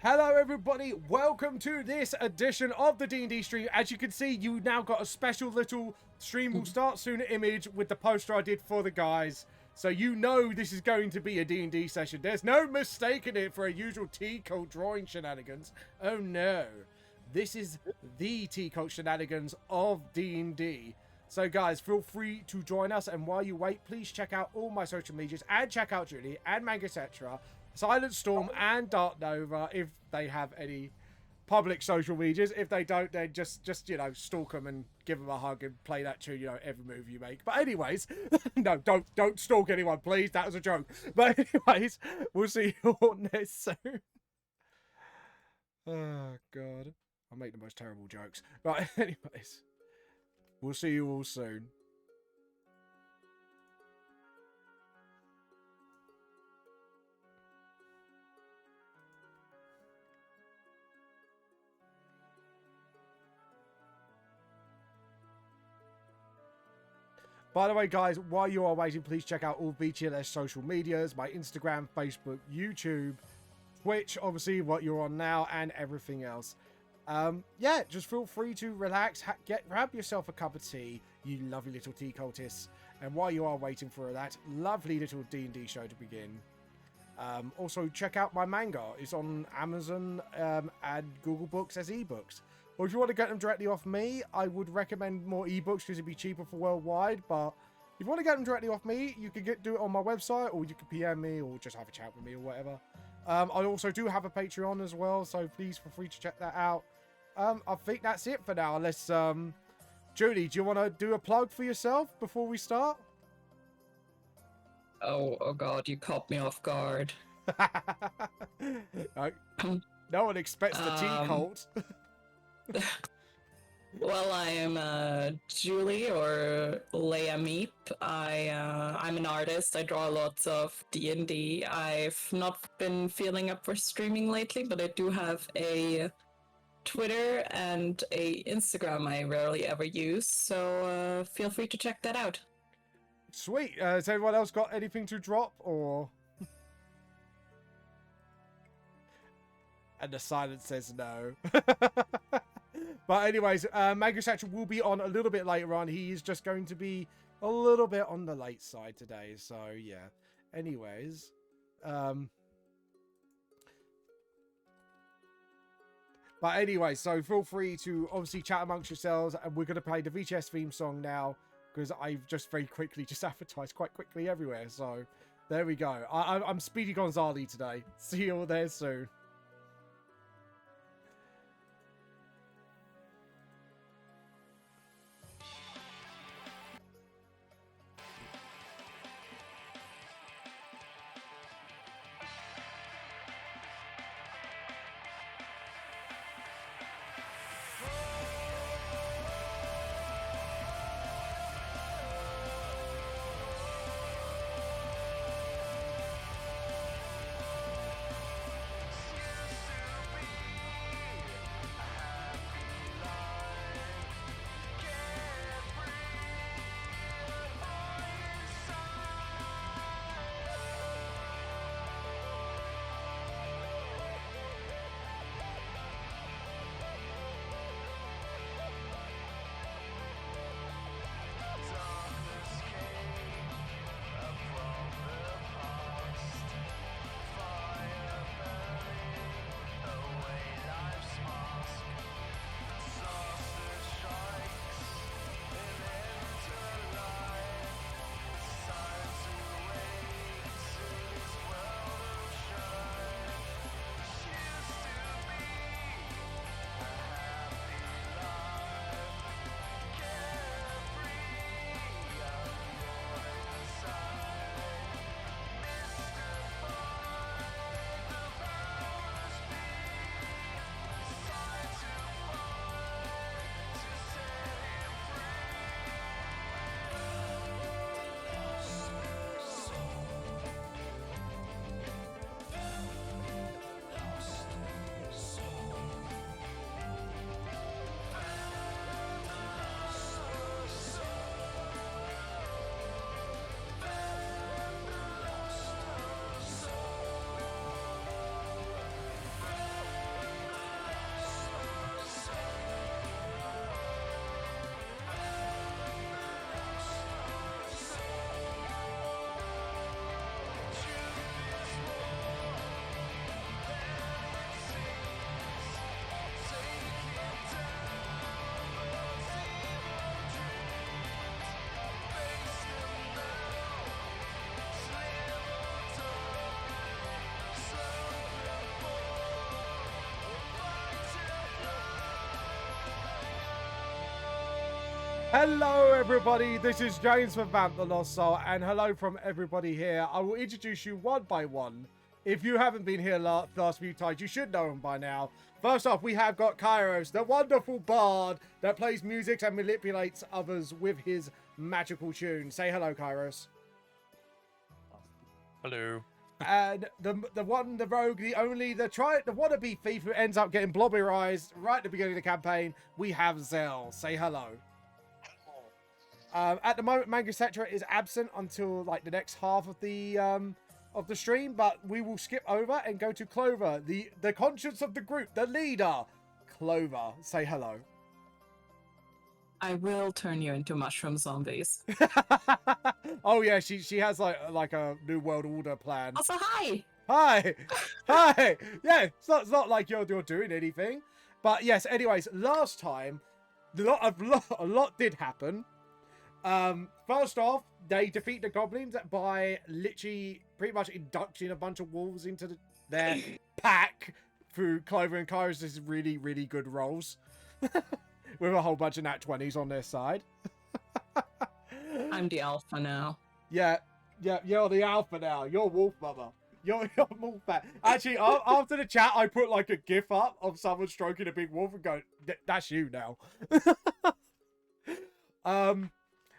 Hello everybody, welcome to this edition of the D&D stream. As you can see, you now got a special little stream will start soon image with the poster I did for the guys. So you know this is going to be a D&D session. There's no mistaking it for a usual T-Cult drawing shenanigans. Oh no. This is the T-Cult shenanigans of D&D. So guys, feel free to join us, and while you wait, please check out all my social medias and check out Julie and Manga etc. Silent Storm and Dark Nova if they have any public social medias. If they don't, then just you know, stalk them and give them a hug and play that tune, you know, every move you make. But anyways, no, don't stalk anyone, please. That was a joke. But anyways, we'll see you all next soon. Oh god, I make the most terrible jokes. Right, anyways, we'll see you all soon. By the way, guys, while you are waiting, please check out all VTLS social medias, my Instagram, Facebook, YouTube, Twitch, obviously what you're on now, and everything else. Yeah, just feel free to relax, grab yourself a cup of tea, you lovely little tea cultists. And while you are waiting for that lovely little D&D show to begin, also check out my manga. It's on Amazon and Google Books as ebooks. Or if you want to get them directly off me, I would recommend more ebooks because it'd be cheaper for worldwide. But if you want to get them directly off me, you can do it on my website, or you can PM me, or just have a chat with me, or whatever. I also do have a Patreon as well, so please feel free to check that out. I think that's it for now. Unless, Julie, do you want to do a plug for yourself before we start? Oh God, you caught me off guard. No one expects the T-Cult. Well, I am Julie, or Leia Meep. I'm an artist. I draw lots of D&D. I've not been feeling up for streaming lately, but I do have a Twitter and a Instagram I rarely ever use, so feel free to check that out. Sweet. Has anyone else got anything to drop, or? And the silence says no. But anyways, Manga Satchel will be on a little bit later on. He is just going to be a little bit on the late side today. So, yeah. Anyways. But anyway, so feel free to obviously chat amongst yourselves. And we're going to play the VTS theme song now, because I've just very quickly just advertised quite quickly everywhere. So, there we go. I'm Speedy Gonzalez today. See you all there soon. Hello everybody, this is James from Vamp the Lost Soul, and hello from everybody here. I will introduce you one by one. If you haven't been here last few times, you should know them by now. First off, we have got Kairos, the wonderful bard that plays music and manipulates others with his magical tune. Say hello, Kairos. Hello. And the one, the rogue, the only, the wannabe thief who ends up getting blobberized right at the beginning of the campaign, we have Zell. Say hello. At the moment, Manga Cetra is absent until like the next half of the stream, but we will skip over and go to Clover, the conscience of the group, the leader. Clover, say hello. I will turn you into mushroom zombies. Oh yeah, she has like a new world order plan. Also, hi. Hi. Hi. Yeah, it's not like you're doing anything, but yes. Anyways, last time, a lot did happen. First off, they defeat the goblins by literally pretty much inducting a bunch of wolves into their pack through Clover and Kairos' really, really good rolls. With a whole bunch of nat 20s on their side. I'm the alpha now. Yeah, you're the alpha now. You're wolf mother. You're wolf fat. Actually, after the chat, I put like a gif up of someone stroking a big wolf and going, that's you now.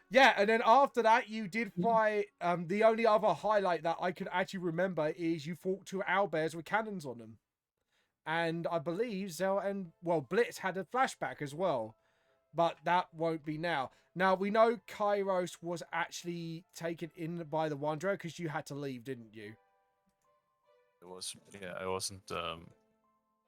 Yeah, and then after that, you did fight. The only other highlight that I could actually remember is you fought two owlbears with cannons on them. And I believe Zell and, well, Blitz had a flashback as well. But that won't be now. Now, we know Kairos was actually taken in by the Wanderer because you had to leave, didn't you? It was, yeah, I wasn't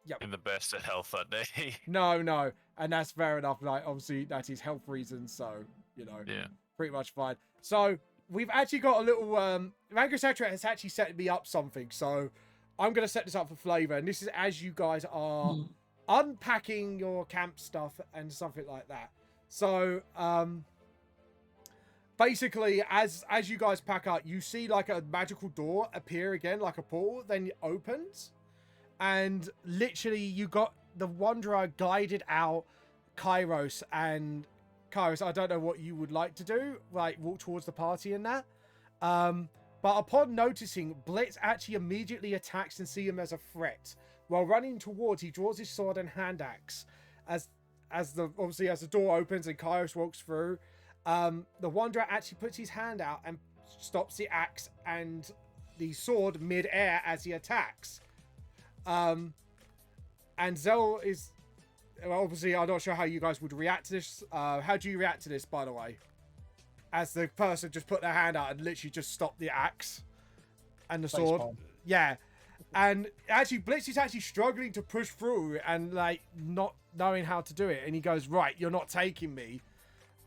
Yep. in the best of health that day. No. And that's fair enough. Like, obviously, that's his health reasons. So, you know, Yeah. pretty much fine. So, we've actually got a little... Manga Cetra has actually set me up something. So, I'm going to set this up for flavor. And this is as you guys are unpacking your camp stuff and something like that. So, basically, as you guys pack up, you see like a magical door appear again, like a portal. Then it opens. And literally, you got the Wanderer guided out Kairos. And Kairos, I don't know what you would like to do. Like, walk towards the party and that. But upon noticing, Blitz actually immediately attacks and see him as a threat. While running towards, he draws his sword and hand axe. As the door opens and Kairos walks through, the Wanderer actually puts his hand out and stops the axe and the sword mid-air as he attacks. And Zell is... Obviously, I'm not sure how you guys would react to this. How do you react to this, by the way? As the person just put their hand out and literally just stopped the axe and the sword. Yeah. And actually, Blitz is actually struggling to push through and, like, not knowing how to do it. And he goes, right, you're not taking me.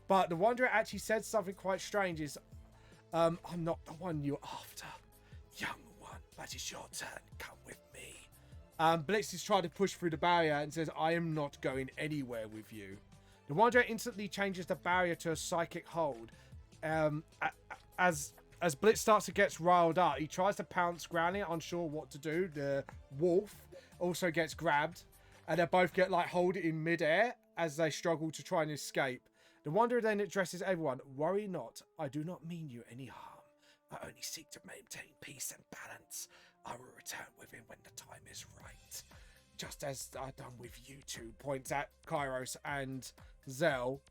But the Wanderer actually said something quite strange is, I'm not the one you're after. Young one, that is your turn. Come with me. Blitz is trying to push through the barrier and says, I am not going anywhere with you. The Wanderer instantly changes the barrier to a psychic hold. As Blitz starts to get riled up, he tries to pounce, growling, unsure what to do. The wolf also gets grabbed, and they both get like hold in midair as they struggle to try and escape. The Wanderer then addresses everyone. Worry not, I do not mean you any harm. I only seek to maintain peace and balance. I will return with him when the time is right. Just as I've done with you two, points at Kairos and Zell.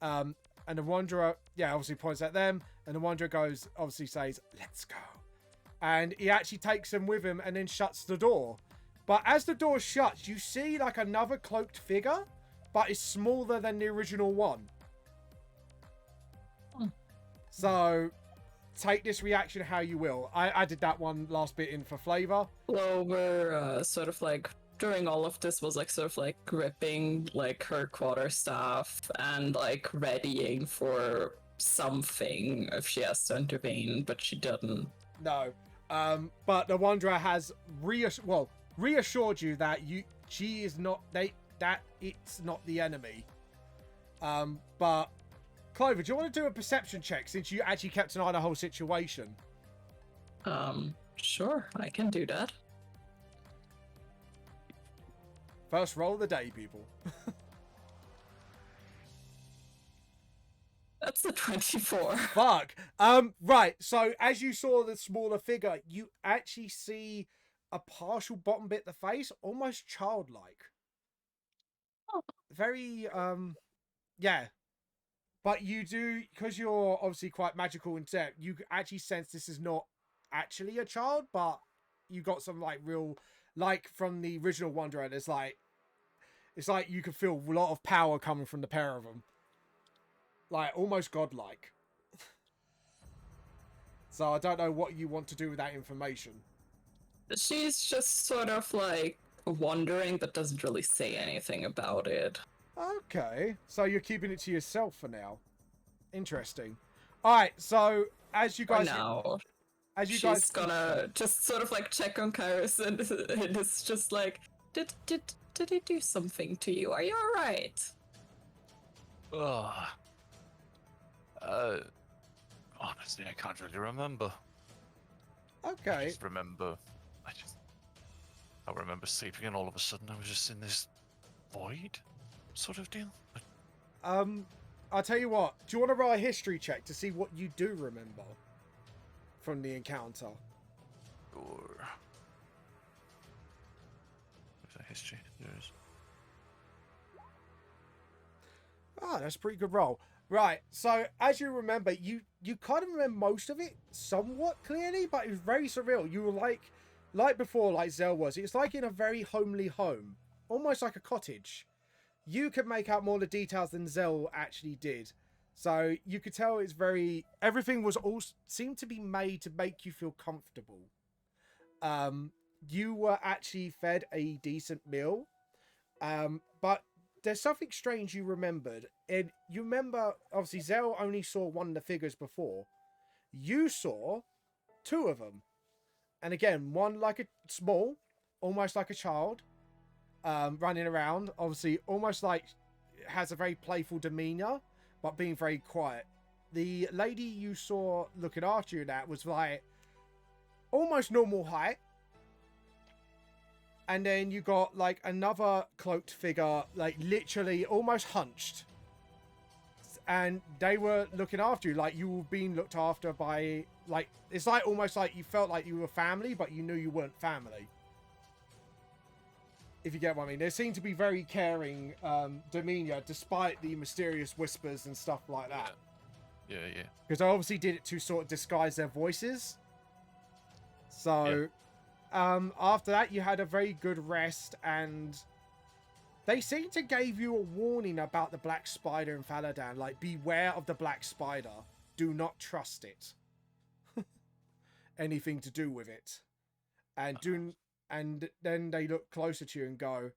And the Wanderer, yeah, obviously points at them. And the Wanderer goes, obviously says, let's go. And he actually takes them with him and then shuts the door. But as the door shuts, you see like another cloaked figure, but it's smaller than the original one. So take this reaction how you will. I added that one last bit in for flavor. Clover, sort of like during all of this was like sort of like gripping like her quarterstaff and like readying for something if she has to intervene, but she didn't. No. But the Wanderer has reassured you that she is not that it's not the enemy. But Clover, do you want to do a perception check since you actually kept an eye on the whole situation? Sure, I can do that. First roll of the day, people. That's a 24. Fuck. Right. So as you saw the smaller figure, you actually see a partial bottom bit of the face, almost childlike. Oh. Very, yeah. But you do, because you're obviously quite magical in depth, you actually sense this is not actually a child, but you got some like real, like from the original Wanderer, it's like you can feel a lot of power coming from the pair of them. Like, almost godlike. So I don't know what you want to do with that information. She's just sort of like wondering, but doesn't really say anything about it. Okay. So you're keeping it to yourself for now. Interesting. Alright, so as you guys... now, she's gonna just sort of like check on Kairos and it's just like, did he do something to you? Are you alright? Honestly, I can't really remember. Okay. I remember sleeping and all of a sudden I was just in this void sort of deal. I'll tell you what. Do you want to roll a history check to see what you do remember from the encounter? Or... What's that history? There's... Ah, that's a pretty good roll. Right, so as you remember, you kind of remember most of it somewhat clearly, but it was very surreal. You were like before, like Zell was. It's like in a very homely home, almost like a cottage. You could make out more of the details than Zell actually did. So you could tell it's everything was all seemed to be made to make you feel comfortable. You were actually fed a decent meal, but there's something strange you remembered. And you remember, obviously, Zell only saw one of the figures before. You saw two of them. And again, one like a small, almost like a child, running around. Obviously, almost like has a very playful demeanor, but being very quiet. The lady you saw looking after you that was like almost normal height. And then you got like another cloaked figure, like literally almost hunched. And they were looking after you, like you were being looked after by, like, it's like almost like you felt like you were family, but you knew you weren't family. If you get what I mean. There seemed to be very caring demeanor, despite the mysterious whispers and stuff like that. Yeah. Because I obviously did it to sort of disguise their voices. So... after that, you had a very good rest, and they seem to give you a warning about the black spider in Faladan. Like, beware of the black spider. Do not trust it. Anything to do with it. And then they look closer to you and go,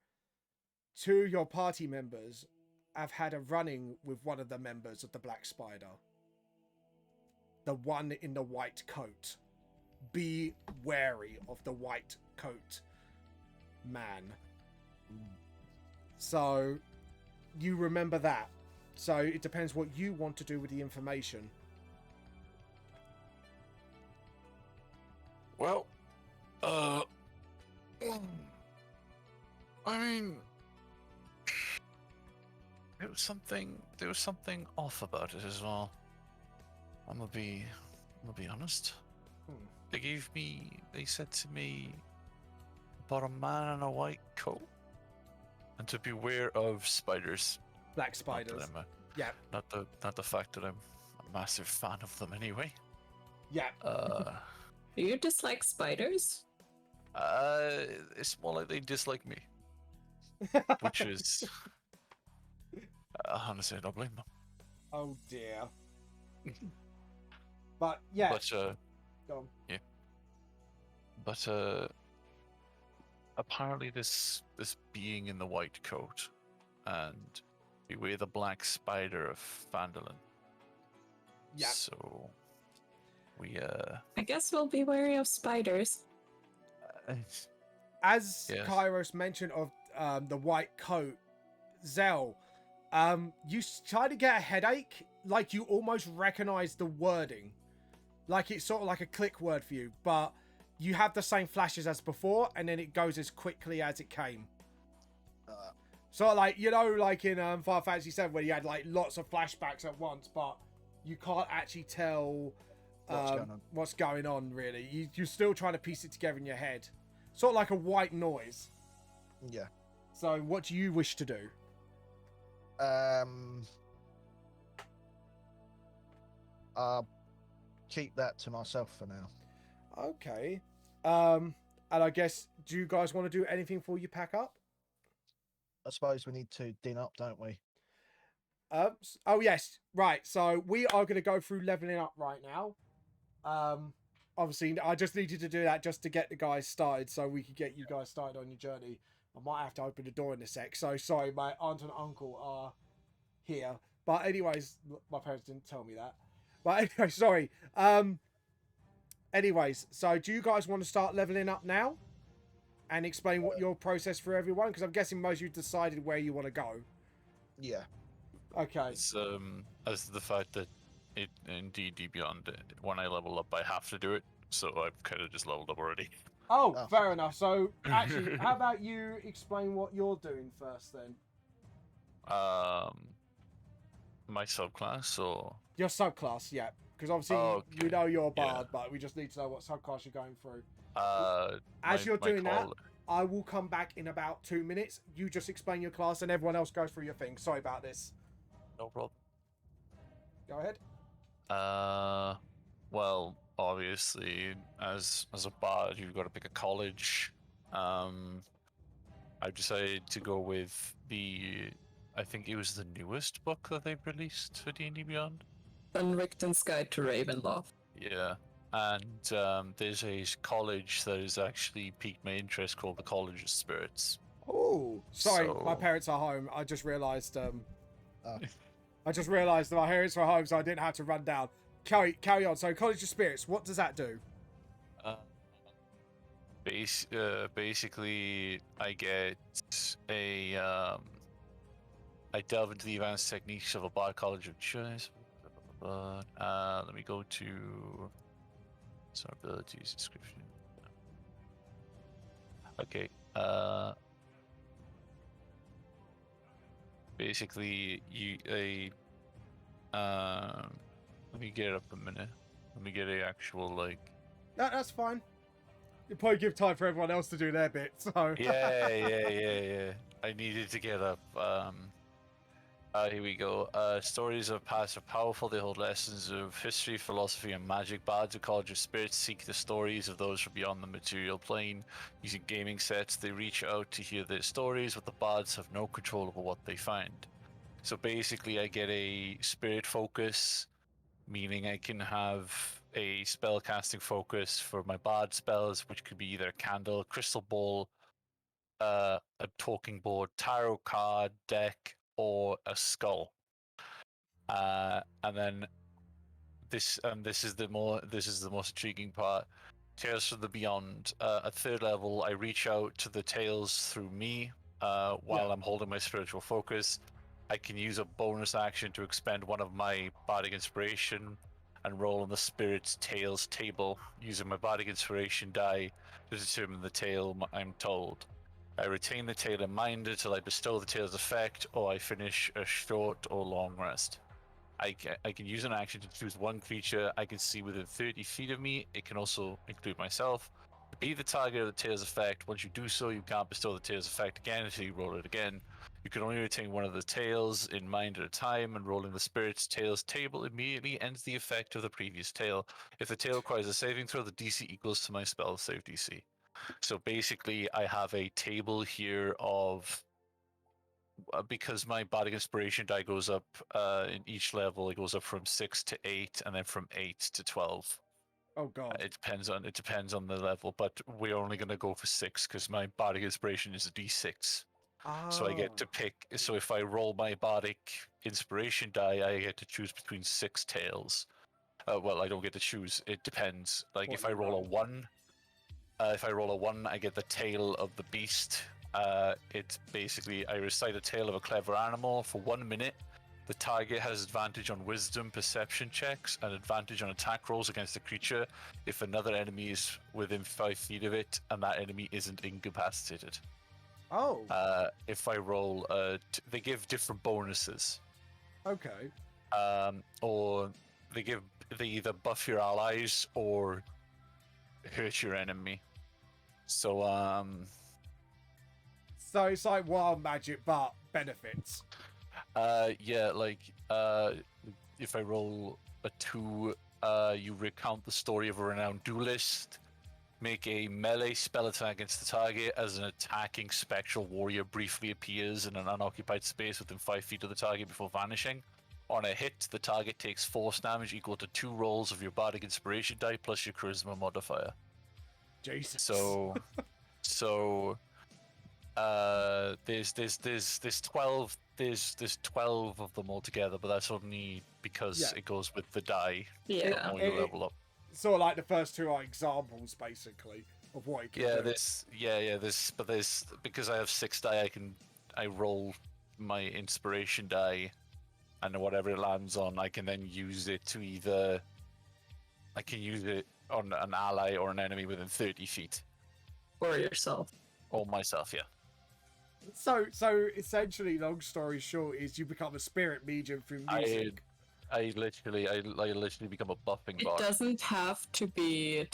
two of your party members have had a run-in with one of the members of the black spider. The one in the white coat. Be wary of the white coat man. So you remember that. So it depends what you want to do with the information. Well, I mean, there was something off about it as well. I'm gonna be honest. They said to me about a man in a white coat and to beware of spiders. Black spiders. Yeah. Not the fact that I'm a massive fan of them anyway. Yeah. Do you dislike spiders? It's more like they dislike me. Which is honestly, I don't blame them. Oh dear. But yeah. But Go on. Yeah. But apparently this being in the white coat and beware the black spider of Phandelver. Yeah. So we I guess we'll be wary of spiders. As yes. Kairos mentioned of the white coat, Zell, you try to get a headache, like you almost recognize the wording. Like it's sort of like a click word for you, but you have the same flashes as before, and then it goes as quickly as it came. So like, you know, like in Final Fantasy VII, where you had like lots of flashbacks at once, but you can't actually tell What's going on? really. You're still trying to piece it together in your head. Sort of like a white noise. Yeah. So what do you wish to do? I'll keep that to myself for now. Okay. And I guess, do you guys want to do anything before you pack up? I suppose we need to din up, don't we? Oh yes, right. So we are going to go through leveling up right now. Obviously, I just needed to do that just to get the guys started, so we could get you guys started on your journey. I might have to open the door in a sec. So sorry, my aunt and uncle are here. But anyways, my parents didn't tell me that. But anyway, sorry. Anyways, so do you guys want to start leveling up now? And explain what your process for everyone? Because I'm guessing most of you decided where you want to go. Yeah. Okay. It's as the fact that in D&D Beyond, when I level up, I have to do it. So I've kind of just leveled up already. Oh, Oh. fair enough. So actually, how about you explain what you're doing first then? My subclass or Your subclass, yeah. Because obviously okay. we know you're a Yeah. bard, but we just need to know what subclass you're going through. as you're doing that, I will come back in about 2 minutes. You just explain your class and everyone else goes through your thing. Sorry about this. No problem. Go ahead. Well, obviously, as a bard, you've got to pick a college. I decided to go with I think it was the newest book that they've released for D&D Beyond. Unwritten Guide to Ravenloft. Yeah, and there's a college that has actually piqued my interest called the College of Spirits. Oh, sorry, So- my parents are home. I just realised. Oh. I just realised that my parents were home, so I didn't have to run down. Carry on. So, College of Spirits. What does that do? Basically, I get I delve into the advanced techniques of a bard college of choice. Let me go to some abilities description. Okay. Basically, let me get it up a minute. Let me get a actual like. That's fine. You probably give time for everyone else to do their bit. So Yeah. I needed to get up. Here we go. Stories of past are powerful. They hold lessons of history, philosophy, and magic. Bards of College of Spirits seek the stories of those from beyond the material plane. Using gaming sets, they reach out to hear their stories, but the bards have no control over what they find. So basically, I get a spirit focus, meaning I can have a spell casting focus for my bard spells, which could be either a candle, crystal ball, a talking board, tarot card deck, or a skull. And then this is the most intriguing part. Tales from the Beyond. At third level, I reach out to the tales through me while I'm holding my spiritual focus. I can use a bonus action to expend one of my bardic inspiration and roll on the spirit's tales table using my bardic inspiration die to determine the tale I'm told. I retain the tale in mind until I bestow the tale's effect, or I finish a short or long rest. I can use an action to choose one creature I can see within 30 feet of me. It can also include myself. To be the target of the tale's effect, once you do so, you can't bestow the tale's effect again until you roll it again. You can only retain one of the tales in mind at a time, and rolling the spirit's tales table immediately ends the effect of the previous tale. If the tale requires a saving throw, the DC equals to my spell save DC. So basically, I have a table here of because my bardic inspiration die goes up in each level. It goes up from 6 to 8, and then from 8 to 12. oh god. It depends on the level, but we're only going to go for 6 because my bardic inspiration is a D6. So I get to pick. So if I roll my bardic inspiration die, I get to choose between 6 tales. Well, I don't get to choose. It depends. Like What if I you roll a roll. 1, I get the tale of the beast. It's basically I recite a tale of a clever animal for 1 minute. The target has advantage on wisdom perception checks and advantage on attack rolls against the creature if another enemy is within 5 feet of it and that enemy isn't incapacitated. Oh, If I roll, they give different bonuses. okay. Or they either buff your allies or hurt your enemy. So So it's like wild magic, but benefits. yeah, like if I roll a 2, you recount the story of a renowned duelist. Make a melee spell attack against the target as an attacking spectral warrior briefly appears in an unoccupied space within 5 feet of the target before vanishing. On a hit, the target takes force damage equal to 2 rolls of your bardic inspiration die plus your charisma modifier. Jesus. So there's 12 of them altogether, but that's only because it goes with the die. Yeah. When you level up. Sort of like the first 2 are examples, basically, of what it can do. There's because I have 6 die, I roll my inspiration die, and whatever it lands on, I can then use it to either on an ally or an enemy within 30 feet. Or yourself. Or myself, yeah. So essentially, long story short, is you become a spirit medium through music. I literally become a buffing bot. It doesn't have to be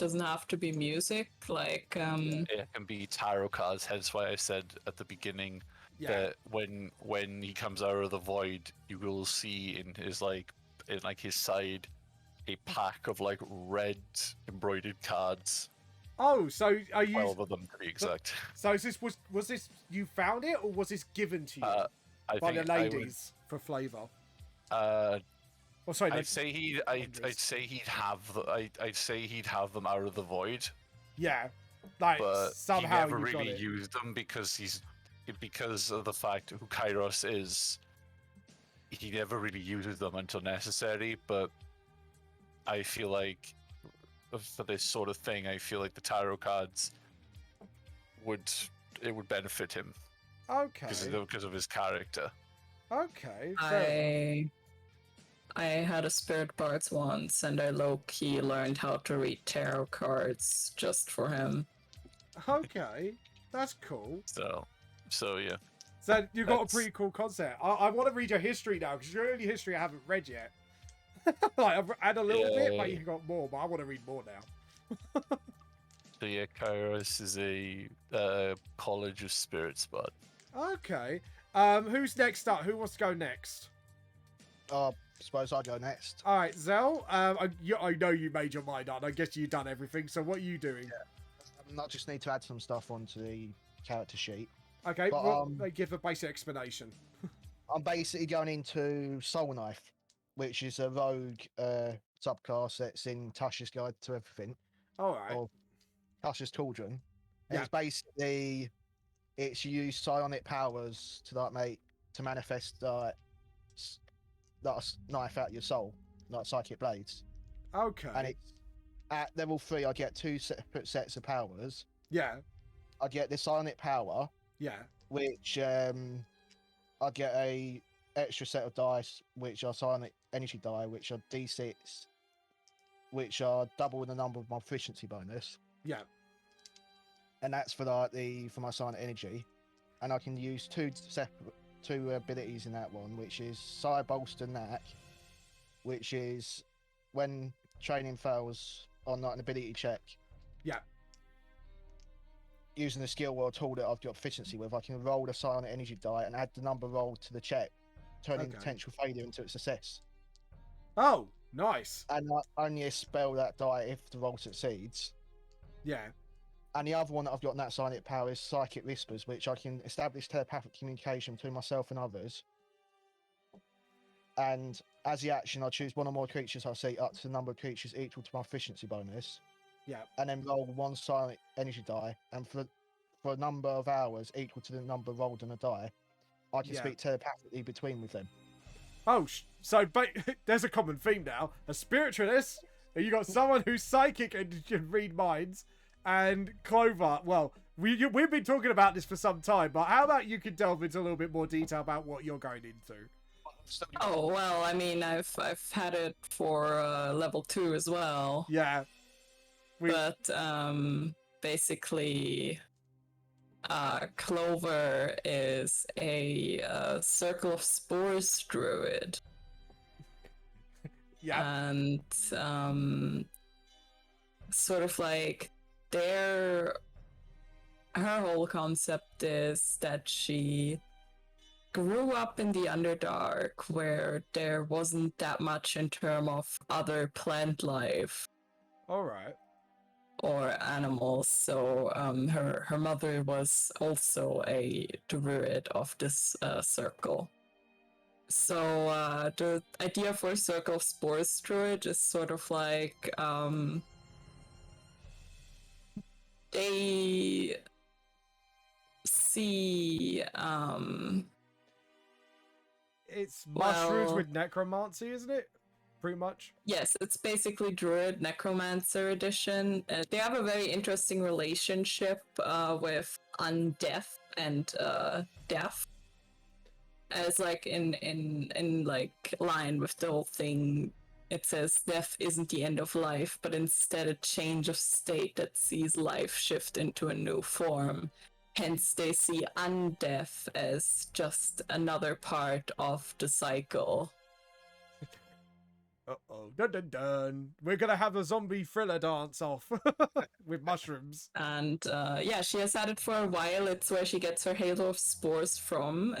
music. Like It can be tarot cards. Hence why I said at the beginning that when he comes out of the void, you will see in his his side a pack of like red embroidered cards. Oh, so are you 12 of them to be exact. So is this was this you found it, or was this given to you by the ladies for flavor? Oh, sorry. I'd say he'd have them out of the void. Yeah, like but somehow he never you got really it. used them because of the fact who Kairos is. He never really uses them until necessary. But I feel like for this sort of thing, I feel like the tarot cards would benefit him. Okay. Because of his character. Okay. I had a spirit bards once, and I low-key learned how to read tarot cards just for him. Okay, that's cool. So yeah. So you've got a pretty cool concept. I want to read your history now, because your only history I haven't read yet. Like, I've had a little bit, but you've got more, but I want to read more now. So yeah, Kairos is a College of Spirits bud. Okay. Who's next up? Who wants to go next? Suppose I go next. All right, Zell. I know you made your mind up. I guess you've done everything. So what are you doing? I just need to add some stuff onto the character sheet. Okay, but, well, give a basic explanation. I'm basically going into Soul Knife, which is a rogue subclass that's in Tasha's Guide to Everything. All right. Or Tasha's Cauldron. And Yeah. it's basically you use psionic powers to manifest that knife out of your soul, like psychic blades. Okay. And it's at level 3, I get 2 separate sets of powers. Yeah. I get the psionic power, Yeah. which I get a extra set of dice, which are psionic energy die, which are D6, which are double the number of my proficiency bonus. Yeah. And that's for my psionic energy. And I can use two abilities in that one, which is Psi Bolster Knack, which is when training fails on like an ability check. Yeah. Using the skill or tool that I've got proficiency with, I can roll the psionic energy die and add the number rolled to the check, turning potential failure into a success. Oh, nice. And I only spell that die if the roll succeeds. Yeah. And the other one that I've got in that psionic power is Psychic Whispers, which I can establish telepathic communication between myself and others. And as the action, I choose one or more creatures I see up to the number of creatures equal to my efficiency bonus. Yeah. And then roll one psionic energy die, and for a number of hours equal to the number rolled on a die, I can speak telepathically between with them. Oh, so there's a common theme now. A spiritualist, and you got someone who's psychic and can read minds, and Clover. Well, we've been talking about this for some time, but how about you could delve into a little bit more detail about what you're going into? Oh well, I mean, I've had it for level 2 as well. Yeah. But basically, Clover is a Circle of Spores druid. Yeah. And sort of like her whole concept is that she grew up in the Underdark where there wasn't that much in terms of other plant life All right. or animals. So her mother was also a druid of this circle. So the idea for Circle of Spores druid is sort of like they see It's mushrooms well, with necromancy, isn't it? Pretty much. yes, it's basically druid necromancer edition. They have a very interesting relationship with undeath and death. As like in like line with the whole thing, it says death isn't the end of life, but instead a change of state that sees life shift into a new form. Hence, they see undeath as just another part of the cycle. Uh-oh. Dun dun dun. We're gonna have a zombie thriller dance off with mushrooms. And yeah, she has had it for a while. It's where she gets her halo of spores from.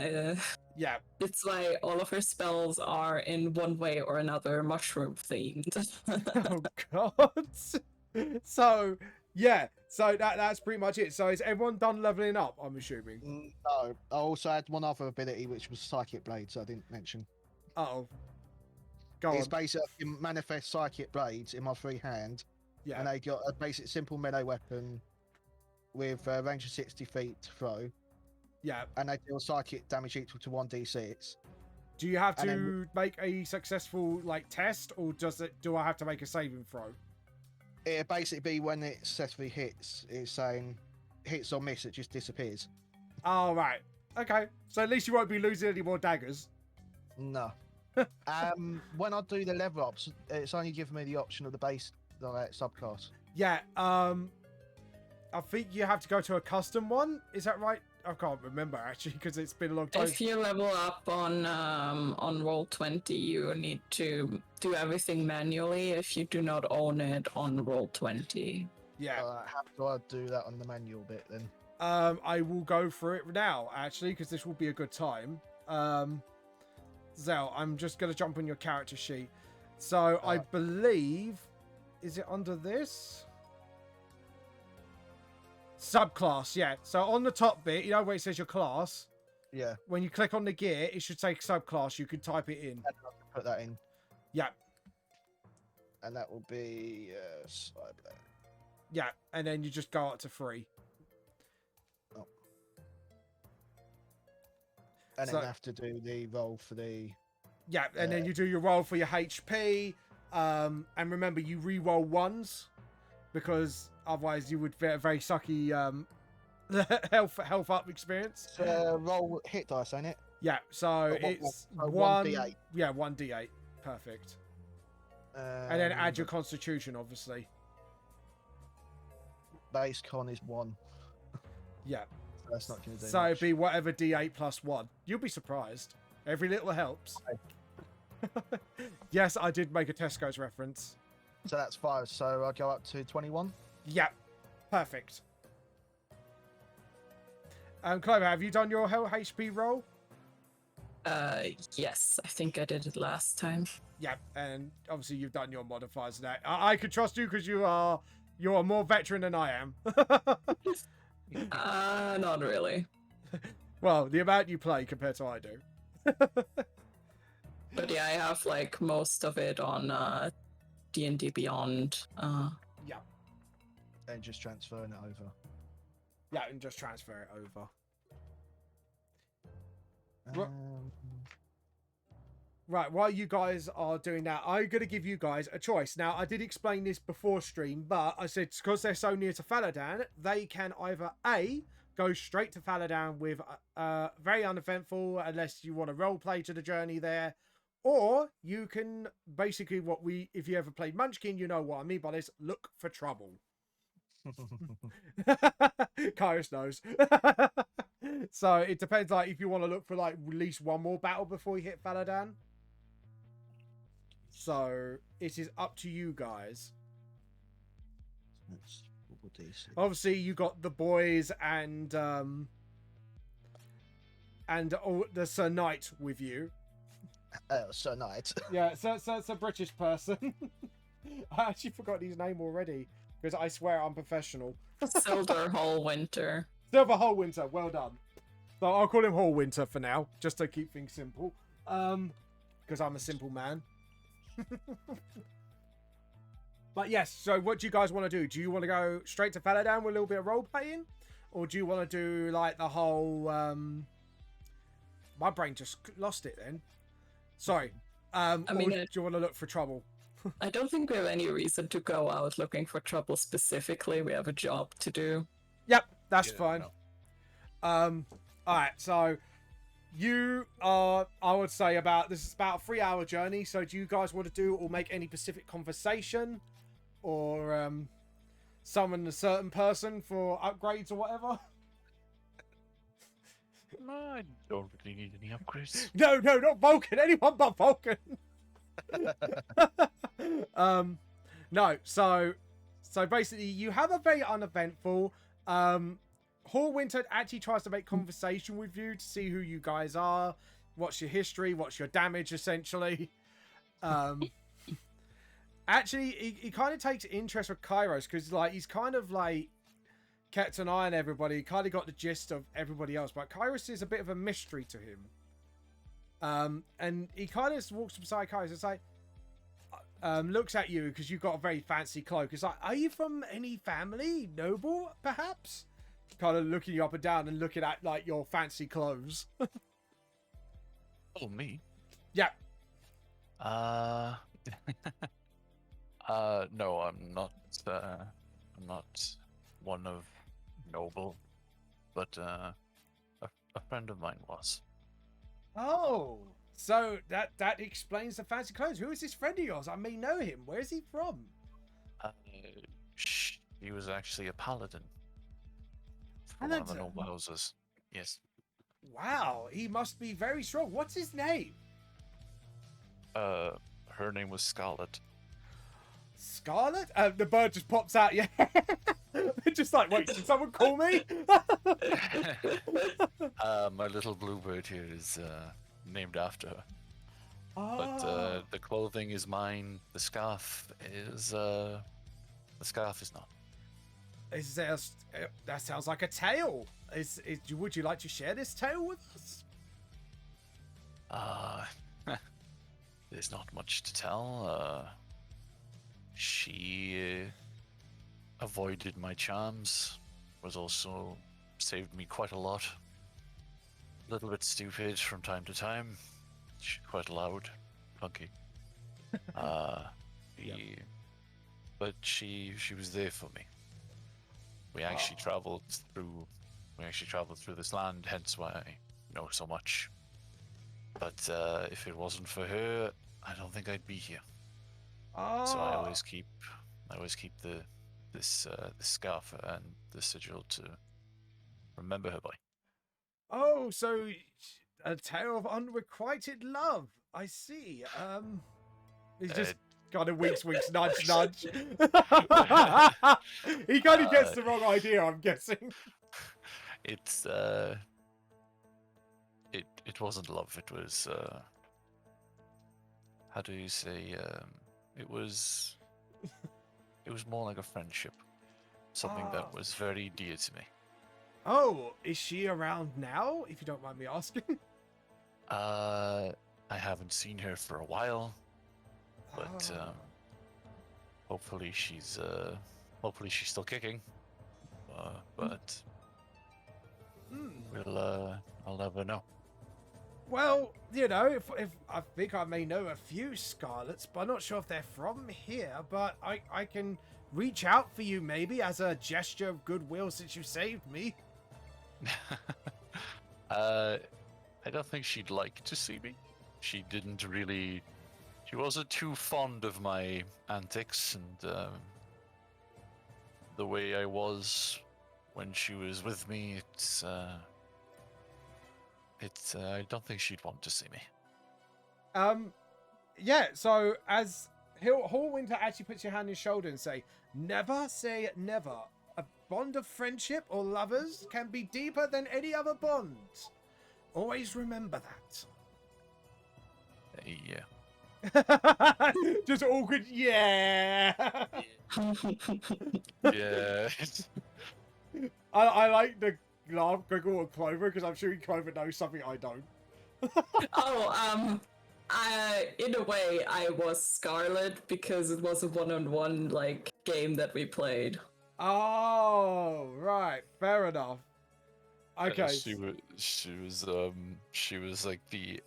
Yeah. It's why all of her spells are in one way or another mushroom themed. Oh god. So yeah. So that's pretty much it. So is everyone done leveling up? I'm assuming. No, I also had one other ability which was Psychic Blades. I didn't mention. Uh-oh. Go It's on. basically I can manifest Psychic Blades in my free hand, Yeah. and they got a basic simple melee weapon with a range of 60 feet to throw, Yeah. and they deal psychic damage equal to 1d6. Do you have And to then- make a successful like test, or do I have to make a saving throw? It'll basically be when it successfully hits, it's saying hits or miss, it just disappears. Oh right. Okay. So at least you won't be losing any more daggers. No. When I do the level ups, it's only giving me the option of the base subclass. Yeah. I think you have to go to a custom one. Is that right? I can't remember actually because it's been a long time. If you level up on Roll20, you need to do everything manually if you do not own it on Roll20. Yeah. How do I do that on the manual bit then? I will go through it now actually because this will be a good time. Zell, I'm just gonna jump on your character sheet. So I believe, is it under this? Subclass, yeah. So on the top bit, you know where it says your class, Yeah, when you click on the gear, it should say subclass. You can type it in. put that in, Yeah, and that will be Cyber. yeah. And then you just go up to 3. And So- then have to do the roll for the. Yeah, and then you do your roll for your HP. And remember, you re-roll ones because otherwise you would get a very sucky health up experience. Roll hit dice, ain't it? Yeah, so what- it's so 1 1d8. Yeah, 1d8. Perfect. And then add your constitution, obviously. base con is 1. Yeah. So that's not going to do So much. it'd be whatever d8 plus 1. You'll be surprised. Every little helps. Yes, I did make a Tesco's reference. So that's 5. So I go up to 21. Yeah, perfect. Clover, have you done your HP roll? Yes, I think I did it last time. Yeah, and obviously you've done your modifiers now. I could trust you because you're more veteran than I am. Not really. Well, the amount you play compared to I do. But yeah, I have like most of it on D&D Beyond. Yeah, And just transferring it over. yeah, and just transfer it over. Right. Right, while you guys are doing that, I'm going to give you guys a choice. Now, I did explain this before stream, but I said because they're so near to Faladan, they can either A, go straight to Faladan with very uneventful, unless you want to roleplay to the journey there, or you can basically if you ever played Munchkin, you know what I mean by this, look for trouble. Kairos knows. So it depends, like if you want to look for like at least one more battle before you hit Faladan. So it is up to you guys. That's 4d6. Obviously, you got the boys and all the Sir Knight with you. Sir Knight. Yeah, so it's a British person. I actually forgot his name already because I swear I'm professional. Silder Hallwinter. Silver Hallwinter, well done. So I'll call him Hallwinter for now, just to keep things simple. Because I'm a simple man. But yes, so what do you guys want to do? Do you want to go straight to Faladan with a little bit of role playing? Or do you want to do like the whole my brain just lost it then. Sorry. I mean, or do you want to look for trouble? I don't think we have any reason to go out looking for trouble specifically. We have a job to do. Yep, that's Yeah, fine. no. Alright, so you are, I would say, this is about a 3-hour journey. So do you guys want to do or make any specific conversation? Or summon a certain person for upgrades or whatever? I don't really need any upgrades. No, not Vulcan. Anyone but Vulcan. No, so basically you have a very uneventful Hallwinter actually tries to make conversation with you to see who you guys are, what's your history, what's your damage essentially. Actually he kind of takes interest with Kairos because like he's kind of like kept an eye on everybody, kind of got the gist of everybody else, but Kairos is a bit of a mystery to him. And he kind of walks beside Kairos. It's like, looks at you because you've got a very fancy cloak. It's like, are you from any family, noble, perhaps? Kind of looking you up and down and looking at like your fancy clothes. Oh, me? Yeah. No, I'm not. I'm not one of noble, but a friend of mine was. Oh, so that explains the fancy clothes. Who is this friend of yours? I may know him. Where is he from? He was actually a paladin from one of the noble houses. Yes. Wow, he must be very strong. What's his name? Her name was Scarlet. Scarlet? The bird just pops out. Yeah. Just like, wait, did someone call me? My little bluebird here is named after her. Oh. But the clothing is mine. The scarf is not. That sounds like a tale. Would you like to share this tale with us? There's not much to tell. She avoided my charms, was also saved me quite a lot. A little bit stupid from time to time. She's quite loud, funky. But she was there for me. We actually traveled through this land, hence why I know so much. But if it wasn't for her, I don't think I'd be here. So I always keep this scarf and the sigil to remember her by. Oh, so a tale of unrequited love. I see. He's just kind of winks, nudge, nudge. He kind of gets the wrong idea, I'm guessing. It's it wasn't love. It was how do you say? It was more like a friendship, something that was very dear to me. Oh, is she around now? If you don't mind me asking. I haven't seen her for a while, but hopefully she's still kicking. But I'll never know. Well, you know, if I think I may know a few Scarlets, but I'm not sure if they're from here. But I can reach out for you maybe as a gesture of goodwill since you saved me. I don't think she'd like to see me. She wasn't too fond of my antics and the way I was when she was with me. I don't think she'd want to see me. yeah, so as Hallwinter actually puts your hand on his shoulder and never say never. A bond of friendship or lovers can be deeper than any other bond. Always remember Yeah. that. Just awkward, yeah. Yeah. I like the laugh giggle of Clover because I'm sure Clover knows something I don't. In a way, I was Scarlet because it was a one-on-one like game that we played. Oh, right, fair enough. Okay. She was like the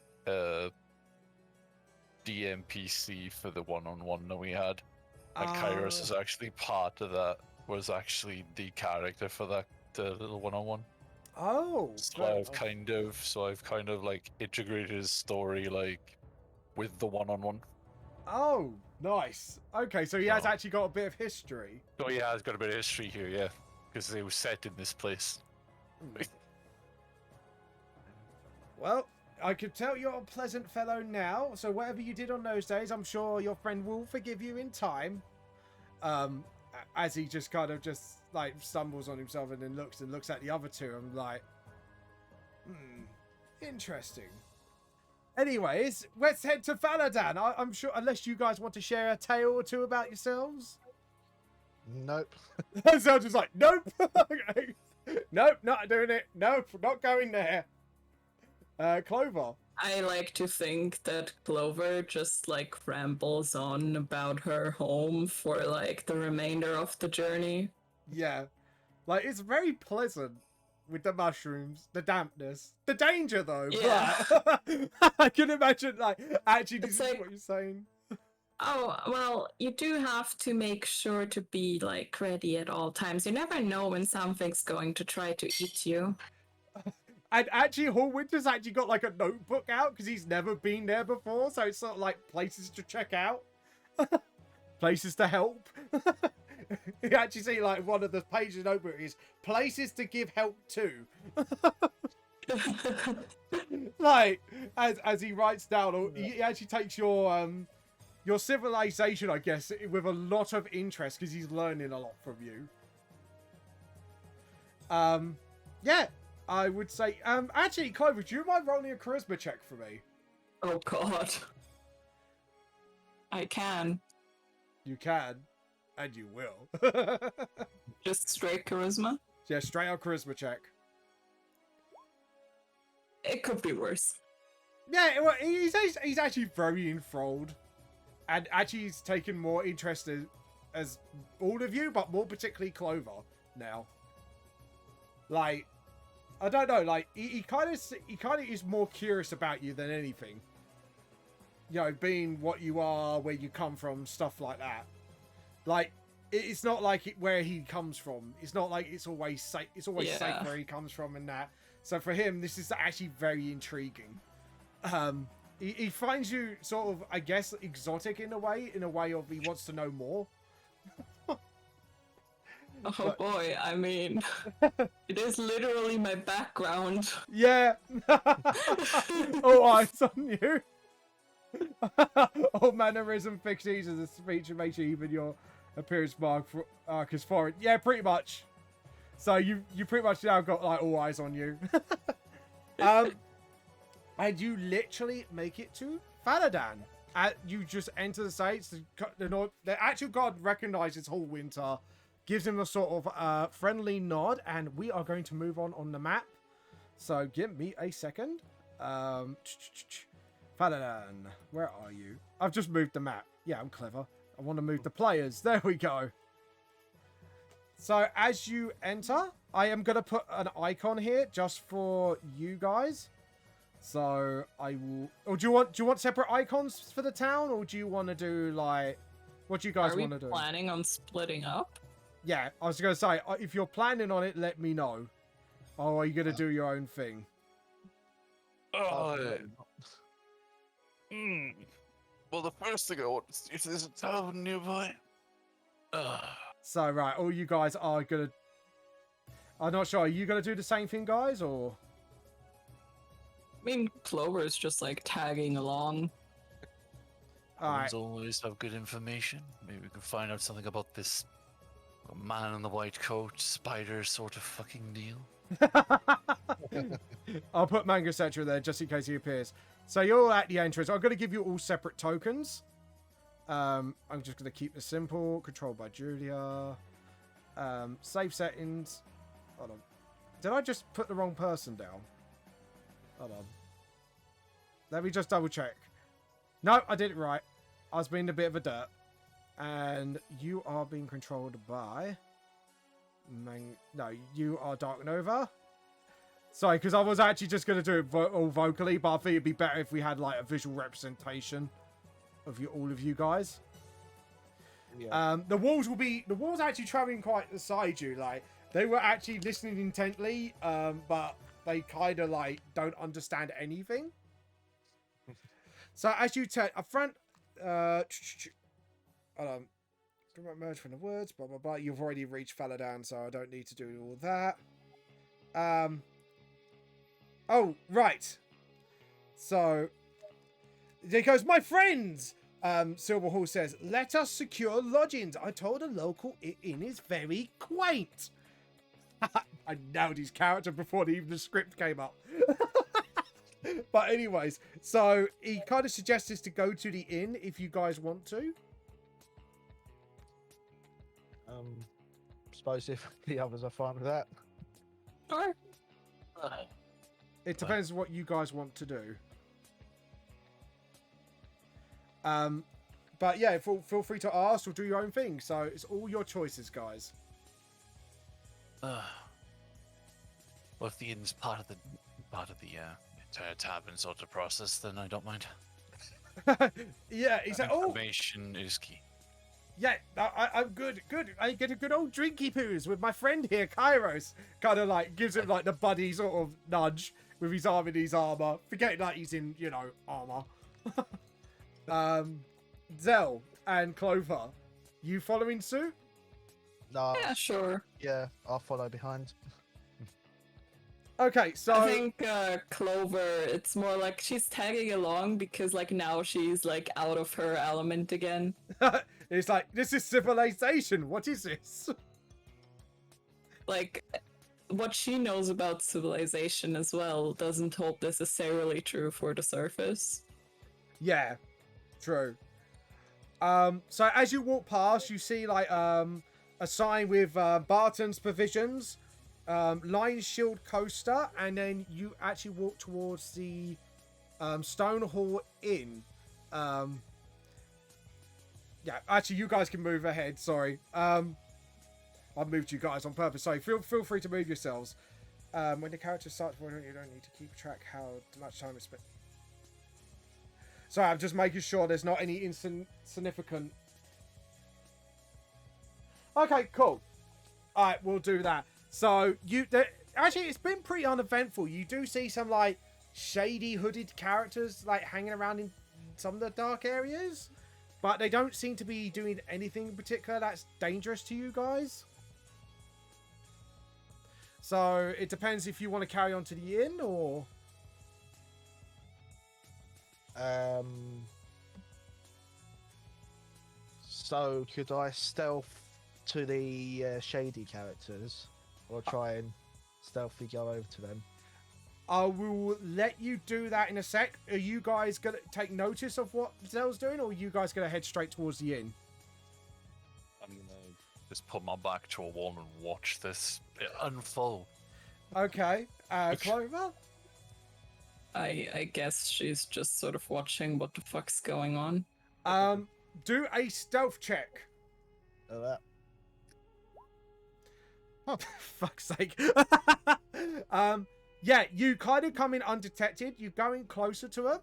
DMPC for the one-on-one that we had. And Kairos is actually part of that. Was actually the character for that little one-on-one. Oh. So I've kind of like integrated his story like with the one-on-one. Oh, nice. Okay, so he has actually got a bit of history. Oh yeah, he's got a bit of history here, yeah, because it was set in this place. Well, I could tell you're a pleasant fellow now, so whatever you did on those days, I'm sure your friend will forgive you in time. As he just kind of just like stumbles on himself and then looks at the other two. I'm like, interesting. Anyways, let's head to Faladan. I'm sure, unless you guys want to share a tale or two about yourselves. Nope. So I'm just like, nope. Okay. Nope, not doing it. Nope, not going there. Clover. I like to think that Clover just like rambles on about her home for like the remainder of the journey. Yeah. Like, it's very pleasant with the mushrooms, the dampness, the danger though. Yeah. But I can imagine, like, actually, this It's is like- what you're saying. Oh, well, you do have to make sure to be like ready at all times. You never know when something's going to try to eat you. And actually, Hallwinter's actually got like a notebook out because he's never been there before. So it's sort of like places to check out, places to help. You actually see like one of the pages of the notebook is places to give help to. Like as he writes down, or he actually takes your civilization, I guess, with a lot of interest because he's learning a lot from you. Yeah. I would say, actually, Clover, do you mind rolling a charisma check for me? Oh god. I can. You can, and you will. Just straight charisma? Yeah, straight out charisma check. It could be worse. Yeah, well, he's actually very enthralled, and actually he's taken more interest as all of you, but more particularly Clover now. Like, I don't know, like he kind of is more curious about you than anything. You know, being what you are, where you come from, stuff like that. Like, it's not like where he comes from. It's not like it's always safe. It's always safe where he comes from and that. So for him, this is actually very intriguing. He finds you sort of, I guess, exotic in a way of he wants to know more. Oh But- boy, I mean, it is literally my background. Yeah. All eyes on you. All mannerism fixes as a speech and make sure even your appearance mark is foreign. Yeah, pretty much. So you pretty much now got like all eyes on you. And you literally make it to Faladan. You just enter the states. The actual god recognizes Hallwinter, gives him a sort of friendly nod, and we are going to move on the map. So give me a second. Faladan, where are you? I've just moved the map. Yeah, I'm clever. I want to move the players. There we go. So as you enter, I am going to put an icon here just for you guys. So I will. Or do you want separate icons for the town, or do you want to do like? What do you guys want to do? Are we planning on splitting up? Yeah, I was going to say, if you're planning on it, let me know. Or are you going to do your own thing? Well, the first thing I want to see if there's a town nearby. So, right, all you guys are going to... I'm not sure. Are you going to do the same thing, guys, or... I mean, Clover is just like tagging along. Humans always have good information. Maybe we can find out something about this man in the white coat, spider sort of fucking deal. I'll put Mango Cetera there just in case he appears. So you're all at the entrance. I'm going to give you all separate tokens. I'm just going to keep this simple. Controlled by Julia. Save settings. Hold on. Did I just put the wrong person down? Hold on. Let me just double check. No, I did it right. I was being a bit of a dirt. And you are being controlled by... No, you are Dark Nova. Sorry, because I was actually just going to do it all vocally, but I think it'd be better if we had like a visual representation of all of you guys. Yeah. The walls actually traveling quite beside you. Like, they were actually listening intently, but they kind of like don't understand anything. So as you take a front, hold on, merge from the words, blah blah blah. You've already reached Faladan, so I don't need to do all that. Oh right. So there goes my friends. Silverhall says, "Let us secure lodgings. I told a local inn is very quaint." I nailed his character before even the script came up. But anyways, so he kind of suggests us to go to the inn if you guys want to. Suppose if the others are fine with that. Sure. It depends what you guys want to do. But yeah, feel free to ask or do your own thing. So it's all your choices, guys. Well, if the inn's part of the entire tavern sort of process, then I don't mind. Yeah, he said, "Oh, information is key." Yeah, I'm good. I get a good old drinky poos with my friend here, Kairos. Kind of like gives him like the buddy sort of nudge with his arm in his armor, forgetting that he's in, you know, armor. Zell and Clover, you following suit? No. Yeah, sure. Yeah, I'll follow behind. Okay, so I think Clover, it's more like she's tagging along because like now she's like out of her element again. It's like, this is civilization. What is this? Like, what she knows about civilization as well doesn't hold necessarily true for the surface. Yeah, true. So as you walk past, you see like a sign with Barton's Provisions, Lion Shield Coaster, and then you actually walk towards the Stonehall Inn. Yeah, actually, you guys can move ahead. Sorry, I moved you guys on purpose. Sorry, feel free to move yourselves. When the character starts wandering, you don't need to keep track how much time is spent. Sorry, I'm just making sure there's not any insignificant. Okay, cool. All right, we'll do that. So actually, it's been pretty uneventful. You do see some like shady hooded characters like hanging around in some of the dark areas, but they don't seem to be doing anything in particular that's dangerous to you guys. So it depends if you want to carry on to the inn or. So could I stealth to the shady characters, or try and stealthily go over to them? I will let you do that in a sec. Are you guys gonna take notice of what Zell's doing, or are you guys gonna head straight towards the inn? I'm gonna just put my back to a wall and watch this unfold. Okay, Clover? I guess she's just sort of watching what the fuck's going on. Do a stealth check. That. Oh, fuck's sake. Yeah, you kind of come in undetected. You're going closer to her.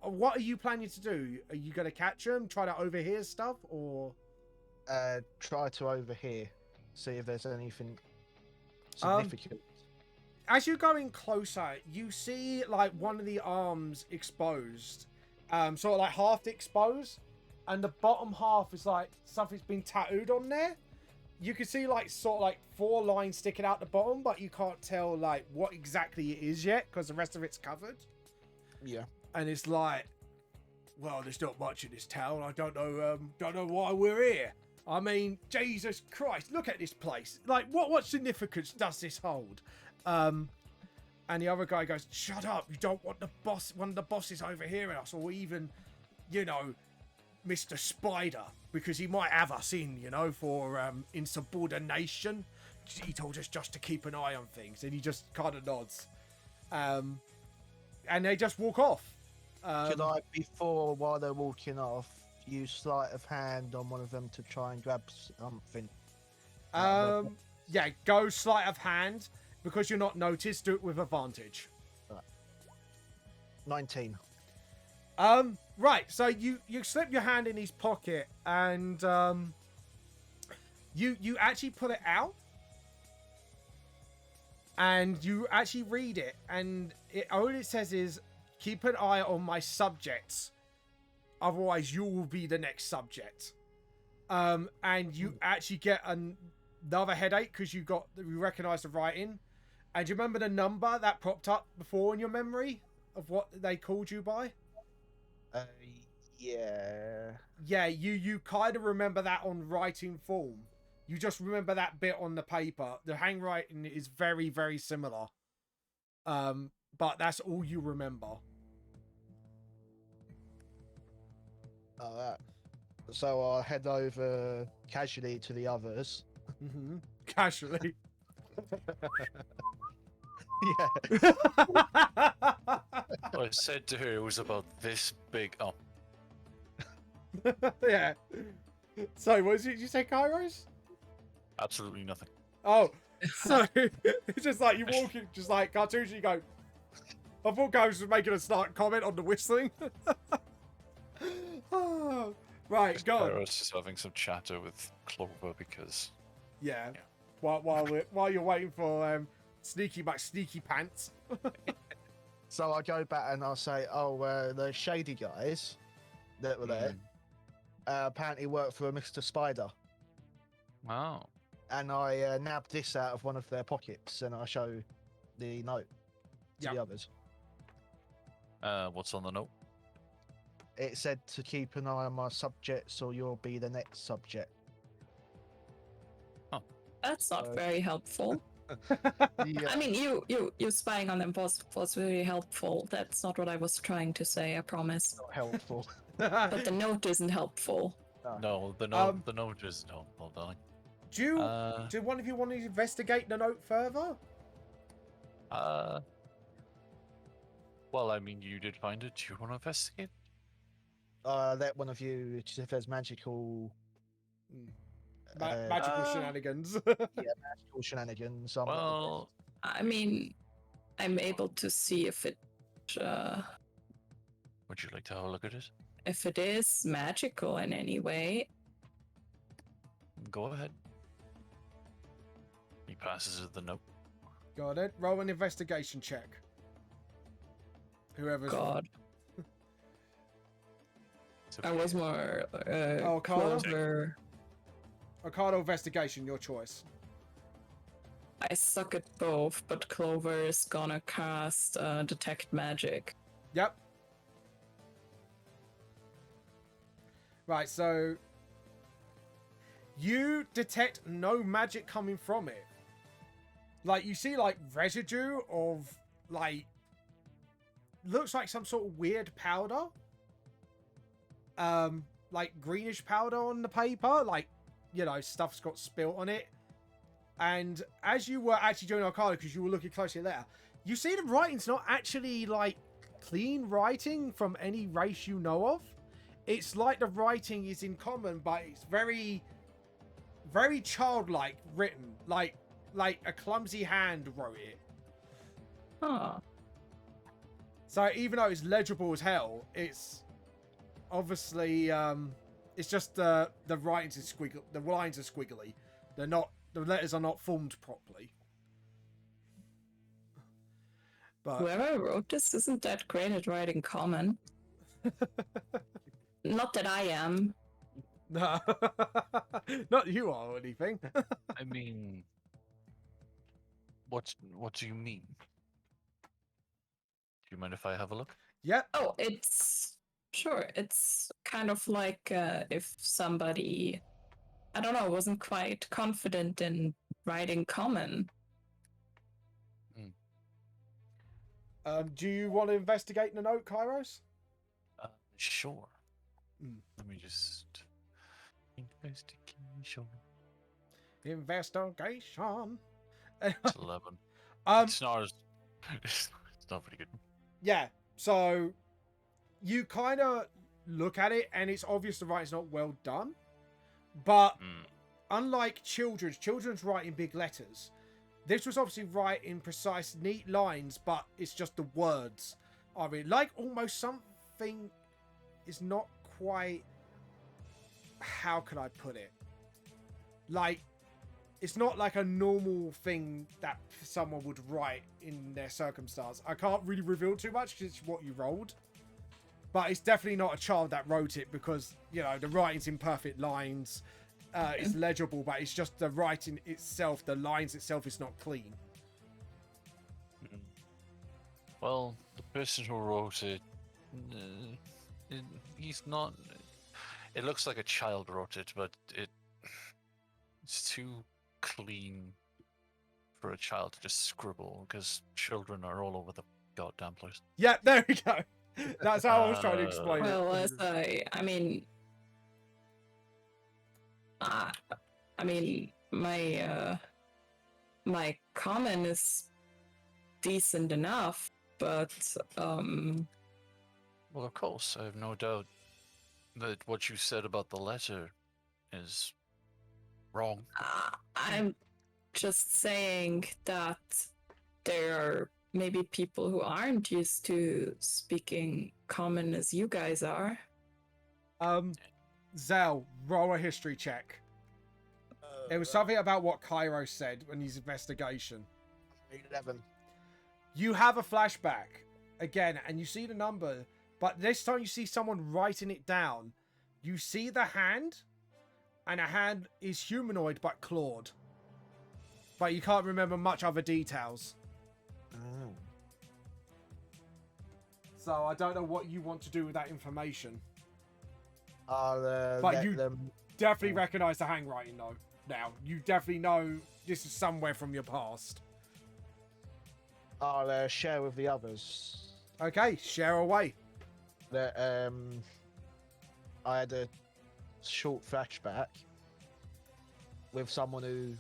What are you planning to do? Are you going to catch them, try to overhear stuff, or? Try to overhear, see if there's anything significant. As you're going closer, you see like one of the arms exposed, sort of like half exposed, and the bottom half is like something's been tattooed on there. You can see like sort of like 4 lines sticking out the bottom, but you can't tell like what exactly it is yet because the rest of it's covered. Yeah. And it's like, well, there's not much in this town. I don't know why we're here. I mean, Jesus Christ, look at this place. Like, what significance does this hold? And the other guy goes, shut up. You don't want one of the bosses overhearing us, or even, you know, Mr. Spider, because he might have us in, you know, for insubordination. He told us just to keep an eye on things, and he just kind of nods. And they just walk off. Could I, while they're walking off, use sleight of hand on one of them to try and grab something? Yeah, go sleight of hand. Because you're not noticed, do it with advantage. 19. Right, so you slip your hand in his pocket, and you actually pull it out, and you actually read it, and all it says is, keep an eye on my subjects, otherwise you will be the next subject. And you actually get another headache because you recognize the writing. And do you remember the number that popped up before in your memory of what they called you by? Yeah. Yeah, you kind of remember that on writing form. You just remember that bit on the paper. The handwriting is very, very similar. But that's all you remember. All right. So I'll head over casually to the others. Mm-hmm. Casually. Yeah. I said to her it was about this big. Oh, Yeah. So, what did you say, Kairos? absolutely nothing. Oh, so it's just like you walking, just like cartoons. You go. I thought Kairos was making a start comment on the whistling. Oh, right, go on. I was just having some chatter with Clover because. Yeah. While you're waiting for Sneaky Pants. So I go back and I'll say, the shady guys that were there apparently work for Mr. Spider. Wow. And I nabbed this out of one of their pockets and I show the note to the others. What's on the note? It said to keep an eye on my subjects or you'll be the next subject. That's not very helpful. Yeah. I mean, you spying on them was very helpful. That's not what I was trying to say, I promise. Not helpful. But the note isn't helpful. No, the note is helpful, darling. Do one of you want to investigate the note further? Well, I mean, you did find it. Do you want to investigate? Let one of you, if there's magical... Magical shenanigans. magical shenanigans. Well, I mean, I'm able to see if it would you like to have a look at it? if it is magical in any way. Go ahead. He passes her the note. Got it. Roll an investigation check. Whoever's... God, It's I okay. was more Carla? Clover. Arcana investigation, your choice. I suck at both, but Clover is gonna cast Detect Magic. Yep. Right, so you detect no magic coming from it. Like, you see, like, residue of, like, looks like some sort of weird powder. Like, greenish powder on the paper. Like, you know, stuff's got spilt on it. And as you were actually doing Arcana, because you were looking closely there, you see the writing's not actually, like, clean writing from any race you know of. It's like the writing is in common, but it's very, very childlike written. Like a clumsy hand wrote it. Huh. So even though it's legible as hell, it's obviously, it's just the writings is squiggly. The lines are squiggly. They're not. The letters are not formed properly. But Whoever wrote this isn't that great at writing common. Not that I am. no, not you are or anything. I mean, what do you mean? Do you mind if I have a look? Yeah. Oh, it's Sure, it's kind of like if somebody, I don't know, wasn't quite confident in writing common. Do you want to investigate the note, Kairos? Sure. Mm. Let me just investigation. Investigation. It's 11. It's not as. It's not pretty good. Yeah. So you kind of look at it, and it's obvious the writing's not well done. But unlike children's writing big letters. This was obviously writing precise, neat lines, but it's just the words. I mean, like almost something is not quite. How can I put it? Like, it's not like a normal thing that someone would write in their circumstance. I can't really reveal too much because it's what you rolled. But it's definitely not a child that wrote it because, you know, the writing's in perfect lines. It's legible, but it's just the writing itself, the lines itself is not clean. Well, the person who wrote it, he's not. It looks like a child wrote it, but it's too clean for a child to just scribble because children are all over the goddamn place. Yeah, there we go. That's how I was trying to explain it. Well, as I mean, my common is decent enough, but Well, of course, I have no doubt that what you said about the letter is wrong. I'm just saying that there are maybe people who aren't used to speaking common as you guys are. Zell, roll a history check. It was something about what Cairo said in his investigation. 11. You have a flashback again, and you see the number, but this time you see someone writing it down. You see the hand, and a hand is humanoid but clawed. But you can't remember much other details. Oh. So I don't know what you want to do with that information. I'll But let you them. definitely recognize the handwriting, though. Now, you definitely know this is somewhere from your past. I'll share with the others Okay, share away. that I had a short flashback with someone who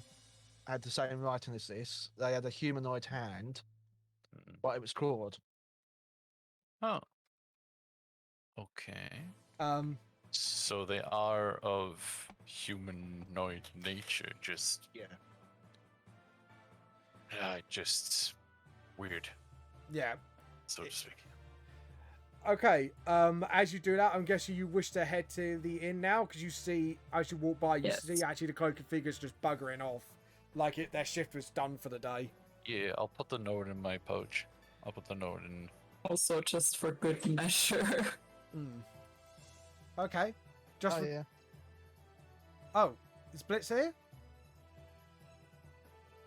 had the same writing as this. They had a humanoid hand, but it was clawed. Oh. Okay. So they are of humanoid nature, just just weird, Yeah. so to speak. Okay, as you do that, I'm guessing you wish to head to the inn now, because you see, as you walk by, you Yes. see actually the cloaked figures just buggering off, like their shift was done for the day. Yeah, I'll put the note in my pouch. I'll put the note in. Also, just for good measure. Okay. Just Oh for... yeah. Oh, is Blitz here?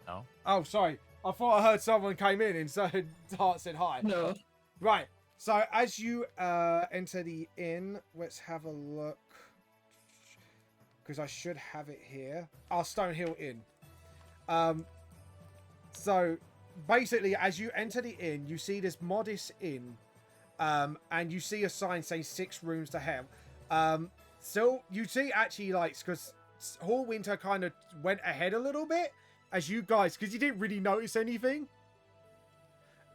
No. Oh, sorry. I thought I heard someone came in and said, Hart said hi. No. Right. So as you enter the inn, let's have a look. Because I should have it here. Our Stonehill Inn. So basically, as you enter the inn, you see this modest inn. And you see a sign saying 6 rooms to have. So you see actually, like, because Hall Winter kind of went ahead a little bit as you guys, because you didn't really notice anything.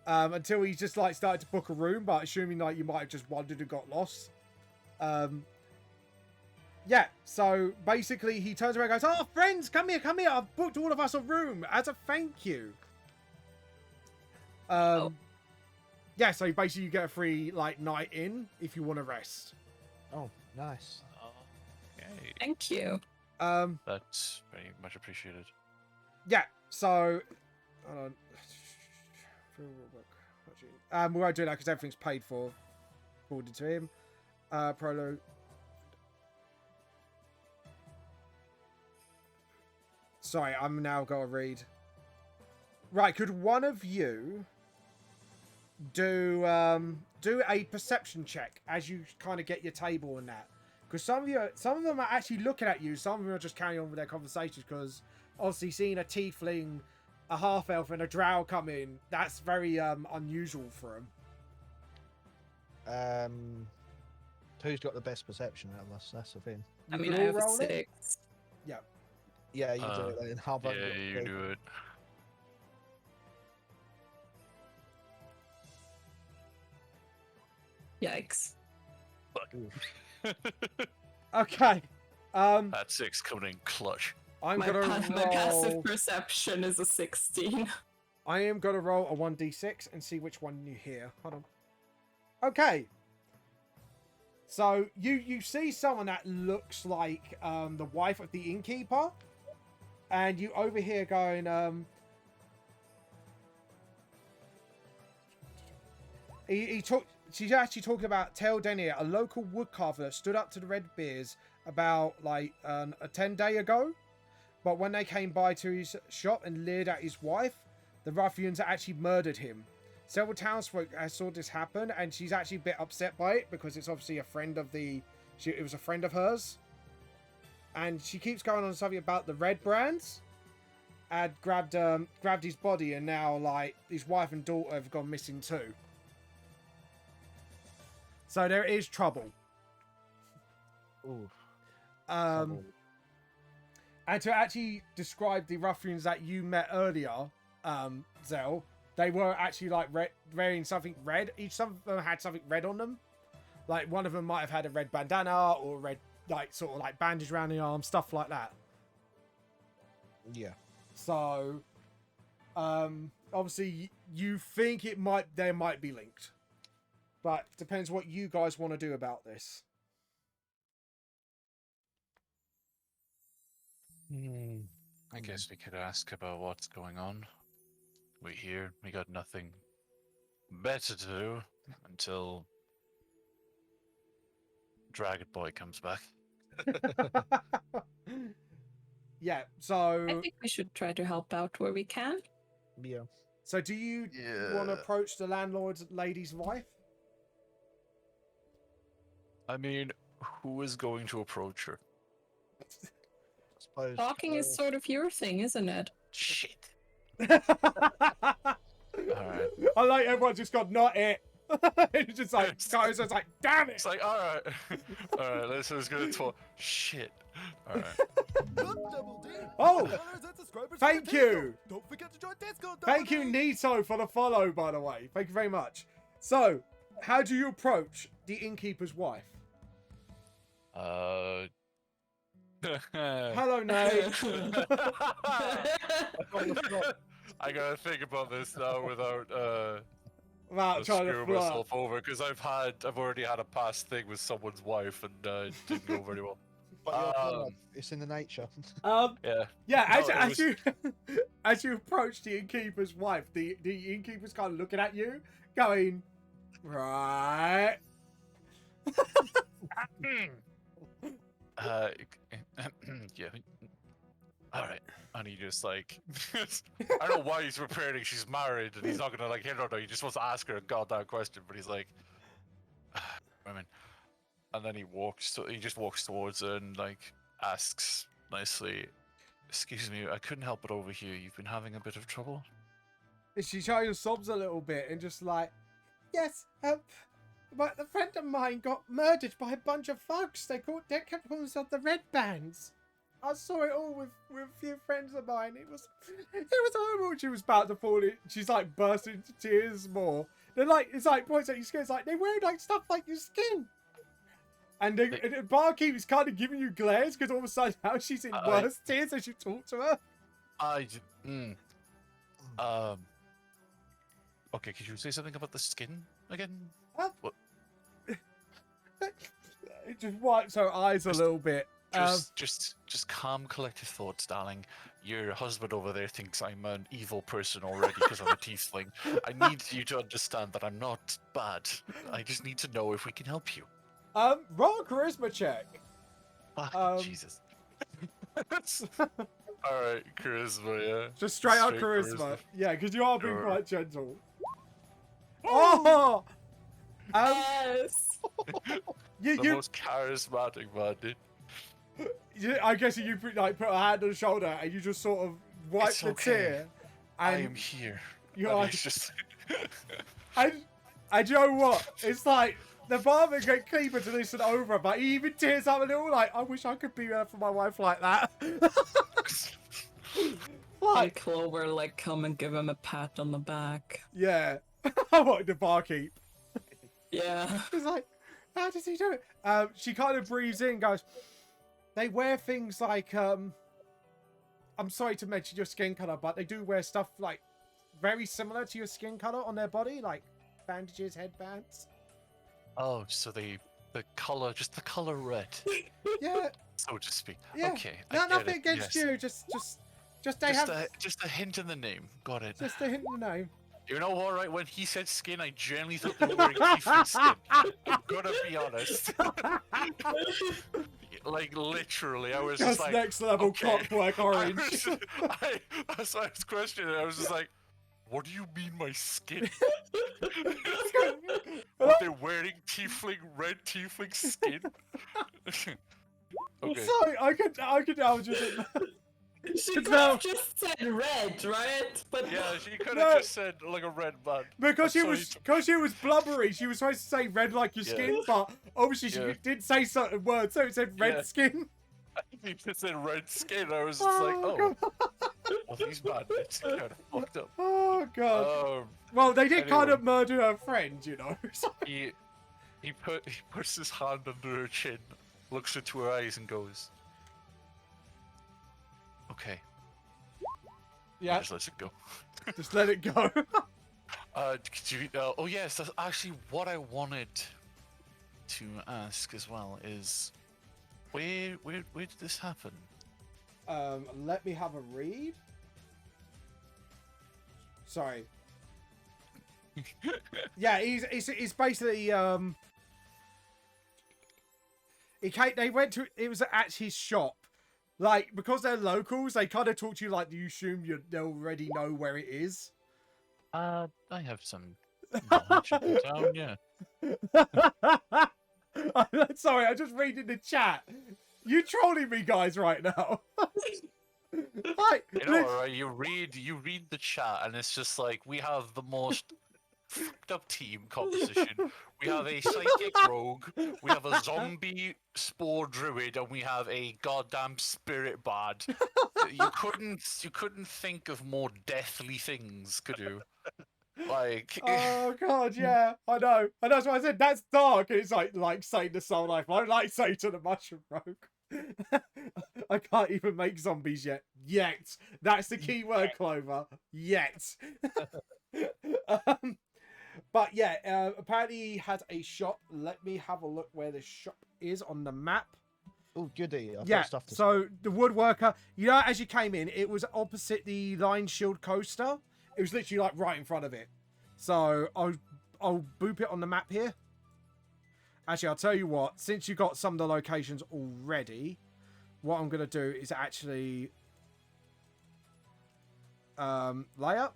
Until he just like started to book a room, but assuming like you might have just wandered and got lost. Yeah, so basically he turns around and goes, "Oh, friends, come here, I've booked all of us a room as a thank you." Yeah, so basically you get a free like night in if you want to rest. Oh, nice. Okay. Thank you. That's very much appreciated. Yeah, so hold on. We won't do that because everything's paid for, according to him. Prologue. Sorry, I'm now going to read. Right, could one of you do do a perception check as you kind of get your table and that. Because some of them are actually looking at you. Some of them are just carrying on with their conversations. Because obviously seeing a tiefling, a half elf, and a drow come in, that's very unusual for them. Who's got the best perception out of us? That's the thing. I You mean, can I all have a roll it? 6. Yeah. Yeah, you do it then. How about Yeah, you do it. Yikes. Okay. That 6 coming in clutch. I'm My, gonna my passive roll. perception is a 16. I am gonna roll a 1d6 and see which one you hear. Hold on. Okay. So you see someone that looks like the wife of the innkeeper, and you overhear going she's actually talking about Tel Denier, a local woodcarver that stood up to the Red Beers about like a 10-day ago. But when they came by to his shop and leered at his wife, the ruffians actually murdered him. Several townsfolk saw this happen, and she's actually a bit upset by it because it's obviously a friend of it was a friend of hers. And she keeps going on something about the red brands. And grabbed his body, and now like his wife and daughter have gone missing too. So there is trouble. Ooh. And to actually describe the ruffians that you met earlier, Zell, they were actually like wearing something red. Some of them had something red on them. Like one of them might have had a red bandana or a red, like sort of like bandage around the arm, stuff like that. Yeah. So, obviously you think they might be linked, but depends what you guys want to do about this. I guess we could ask about what's going on. We got nothing better to do until Dragon Boy comes back. Yeah, so I think we should try to help out where we can. Yeah. so do you want to approach the landlord's lady's wife? I mean, who is going to approach her? I suppose. Talking is sort of your thing, isn't it? Shit. Alright. Alright. I like everyone just got not it. It's just like goes, it's like, damn it! It's like, alright. Alright, let's go to shit. Alright. Oh, thank you. Don't forget to join Discord. Thank you, Nito, for the follow, by the way. Thank you very much. So, how do you approach the innkeeper's wife? Hello, Nate. I gotta think about this now without Without trying to screw flirt. myself over because I've already had a past thing with someone's wife and it didn't go very well. But it's in the nature. Yeah. Yeah, No, as you as you approach the innkeeper's wife, the innkeeper's kind of looking at you, going, right. Yeah. All right. And he just like, I don't know why he's preparing. She's married, and he's not gonna like hit her. No, he just wants to ask her a goddamn question. But he's like, women. And then he just walks towards her and like asks nicely, "Excuse me, I couldn't help but overhear you've been having a bit of trouble." And she kind of sobs a little bit and just like, yes, but a friend of mine got murdered by a bunch of thugs. They kept calling themselves the Red Bands. I saw it all with a few friends of mine. It was horrible. She was about to fall in. She's like bursting into tears more. They're like, it's like points at your skin. It's like they're wearing like stuff like your skin. And the barkeep is kind of giving you glares because all of a sudden now she's in worse tears as you talk to her. Okay, could you say something about the skin again? What? It just wipes her eyes a little bit. Just calm, collective thoughts, darling. Your husband over there thinks I'm an evil person already because I'm a tiefling. I need you to understand that I'm not bad. I just need to know if we can help you. Roll a charisma check. Jesus. Alright, charisma, yeah. Just straight up charisma. Yeah, because you are being quite gentle. Oh! Yes. You, The you, most charismatic man, dude. I guess you put a hand on the shoulder and you just sort of wipe It's the okay. tear. I And am here. you And are, he's just... and you know what? It's like the barber get keeper to listen over, but he even tears up a little. Like, I wish I could be there for my wife like that. And Like, Clover like come and give him a pat on the back. yeah. I wanted the barkeep. Yeah. It's like, how does he do it? She kind of breathes in and goes, they wear things like, I'm sorry to mention your skin color, but they do wear stuff like very similar to your skin color on their body, like bandages, headbands. Oh, so the color, just the color red, Yeah, so to speak. yeah. Okay, I No, get nothing it, against yes. you. Just they have Just a hint in the name. Got it. just a hint in the name. You know what, right? When he said skin, I genuinely thought they were wearing tiefling skin. I'm gonna be honest. Like, literally, I was just like... next level okay. clockwork orange. That's why I was questioning. I was just like, what do you mean my skin? Are they wearing red tiefling skin? Okay. Sorry, I could just. She It's could now- have just said red, right? But Yeah, she could have No. just said like a red man. Because I'm she was blubbery, she was supposed to say red like your Yeah. skin, but obviously she Yeah. didn't say certain words, so it said red Yeah. skin. He just said red skin. I was just like, oh, God. well, these bandits kind of fucked up. Oh god. Um, Well, they did kind anyway. of murder her friend, you know. So- he puts his hand under her chin, looks into her eyes, and goes, "Okay, yeah, just let it go." just let it go. Could you, oh yes, that's actually what I wanted to ask as well. Is where did this happen? Let me have a read. Sorry. Yeah, he's basically they went to, it was at his shop, like, because they're locals, they kind of talk to you like you assume they already know where it is. I have some knowledge of the town, yeah. Sorry, I'm just reading the chat. You trolling me, guys, right now. Like, You know, alright, you read the chat, and it's just like, we have the most fucked up team composition. We have a psychic rogue, we have a zombie spore druid, and we have a goddamn spirit bard. You couldn't think of more deathly things, could you? Like, oh god, yeah, I know. And that's why I said that's dark. It's like Satan the Soul Knife. I don't like Satan the Mushroom Rogue. I can't even make zombies yet. Yet. That's the key word, Clover. Yet. But yeah, apparently he has a shop. Let me have a look where the shop is on the map. Oh, goody. I've Yeah, got stuff to so the woodworker, you know, as you came in, it was opposite the Line Shield coaster. It was literally like right in front of it. So I'll boop it on the map here. Actually, I'll tell you what, since you got some of the locations already, what I'm going to do is actually layout.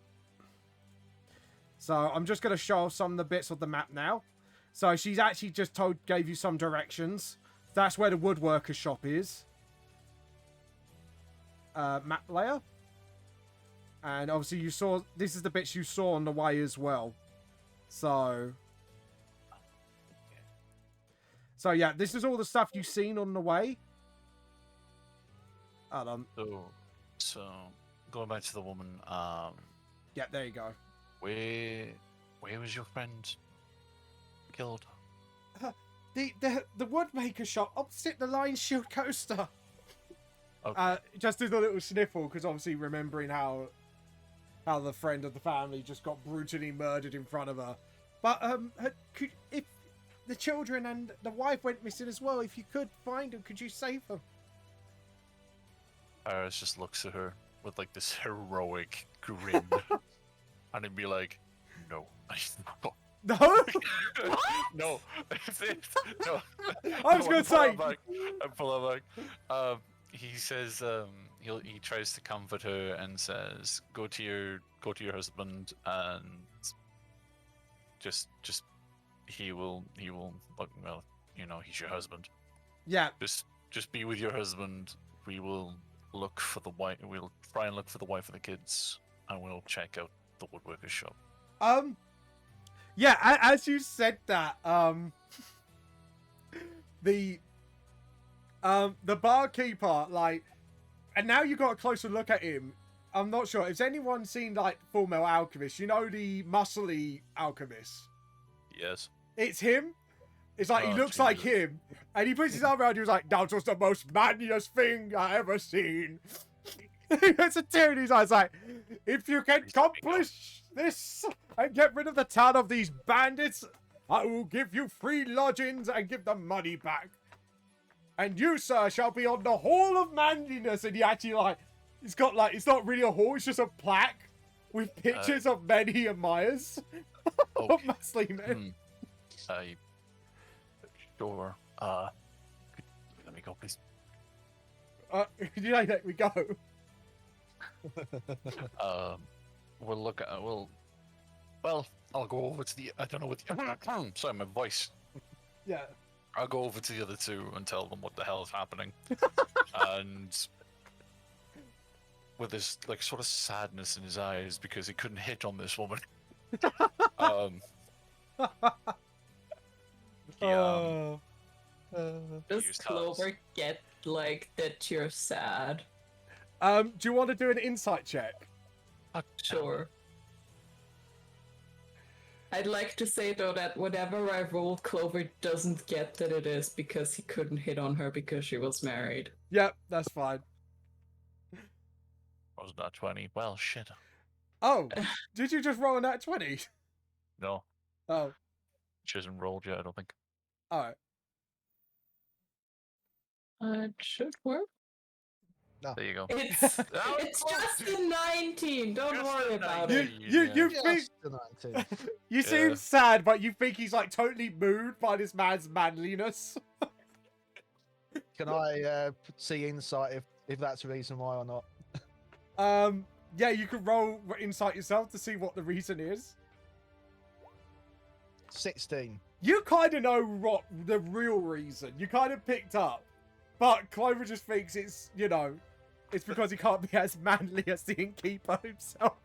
So I'm just going to show some of the bits of the map now. So she's actually just gave you some directions. That's where the woodworker shop is. Map layer. And obviously you saw, this is the bits you saw on the way as well. So yeah, this is all the stuff you've seen on the way. Hold on. so going back to the woman, Yeah, there you go. where was your friend killed? The woodmaker shop opposite the Line Shield coaster. Okay. Just did a little sniffle because obviously remembering how the friend of the family just got brutally murdered in front of her. But if the children and the wife went missing as well, if you could find them, could you save them? Iris just looks at her with like this heroic grin, and he'd be like, "No, No. no, no." I was gonna say. I pull her back. He says, he tries to comfort her and says, "Go to your husband and just he will look, well, he's your husband. Yeah. Just be with your husband. We will look for the wife. We'll try and look for the wife and the kids, and we'll check out the woodworker's shop. Yeah, as you said that, the barkeeper, like, and now you got a closer look at him. I'm not sure. Has anyone seen, like, Full Metal Alchemist? You know, the muscly alchemist? Yes. It's him. It's like, he looks Jesus. like him. And he puts his arm around you. He's like, that was the most manliest thing I ever seen. He gets a tear in his eyes, like, if you can accomplish this and get rid of the town of these bandits, I will give you free lodgings and give the money back. And you, sir, shall be on the Hall of Manliness. And he actually, like, it's got, like, it's not really a hall, it's just a plaque with pictures of men he admires. Of Okay. muscly men. Sure. Let me go, please. You know, let me go. We'll look at. Well, I'll go over to the. I don't know what. Sorry, my voice. Yeah. I'll go over to the other two and tell them what the hell is happening. And with this, like, sort of sadness in his eyes because he couldn't hit on this woman. Does used Clover get, like, that you're sad? Do you want to do an insight check? Sure. I'd like to say, though, that whatever I rolled, Clover doesn't get that it is because he couldn't hit on her because she was married. Yep, that's fine. Was that 20? Well, shit. Oh, did you just roll a nat 20? No, Oh, she hasn't rolled yet. I don't think. alright. It should work. There you go. It's Oh, it's just a 19. Don't Just worry a about 19. it. You Just think the 19. you seem Yeah. sad, but you think he's like totally moved by this man's manliness. Can I see insight if that's the reason why or not? Yeah, you can roll insight yourself to see what the reason is. 16. You kind of know what the real reason. You kind of picked up, but Clover just thinks it's, it's because he can't be as manly as the innkeeper himself.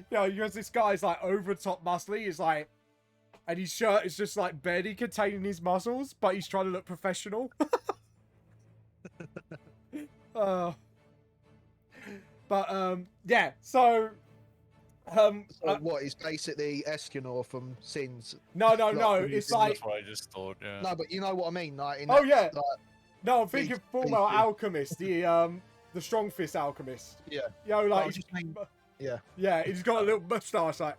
Because this guy's like over top muscly, is like, and his shirt is just like barely containing his muscles, but he's trying to look professional. Yeah. So, So what is basically Escanor from Sins? no. Like, It's that's like, That's what I just thought. Yeah. No, but you know what I mean. Like, in oh that, yeah. like, No, I'm thinking Full Metal Beefy. Alchemist, the Strong Fist Alchemist. yeah. Like, I he's, just mean, yeah. yeah, he's got a little mustache, like,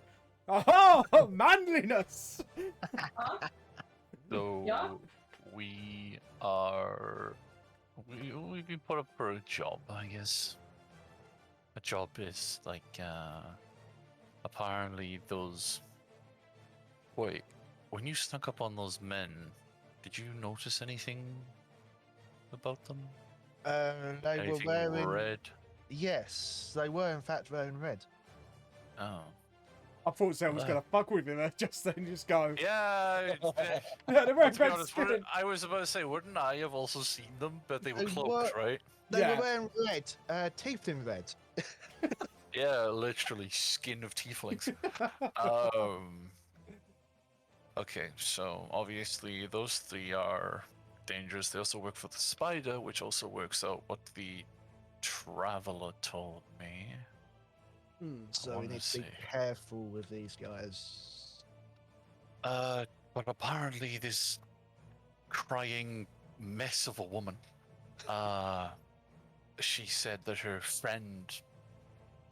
oh, manliness. So Yeah. we've been put up for a job, I guess. A job is like apparently those. Wait, when you snuck up on those men, did you notice anything about them? They Anything were wearing red? Yes, they were in fact wearing red. Oh. I thought Zell was going to fuck with him just then just go. Yeah. Yeah, they're wearing To be red honest, skin. I was about to say, wouldn't I have also seen them? But they were They cloaked, were- right? They Yeah. were wearing red, teeth in red. Yeah, literally skin of tieflings. Okay, so obviously those three are dangerous. They also work for the spider, which also works out what the traveler told me. So we wanna need to be see. careful with these guys. But apparently this crying mess of a woman, she said that her friend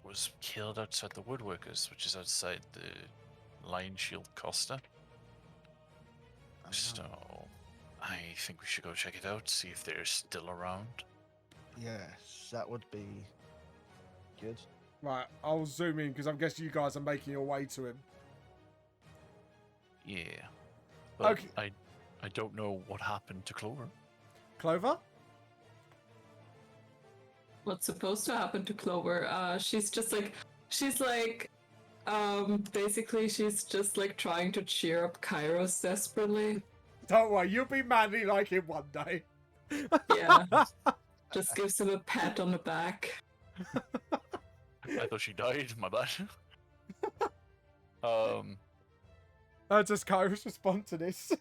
was killed outside the woodworkers, which is outside the Lion Shield Costa. So I think we should go check it out, see if they're still around. Yes, that would be good. Right, I'll zoom in because I'm guessing you guys are making your way to him. Yeah. But Okay. I don't know what happened to Clover. Clover? What's supposed to happen to Clover? She's like, Basically, she's just like trying to cheer up Kairos desperately. Don't worry, you'll be manly like him one day. Yeah. Just gives him a pat on the back. I thought she died. My bad. Just Kairos respond to this.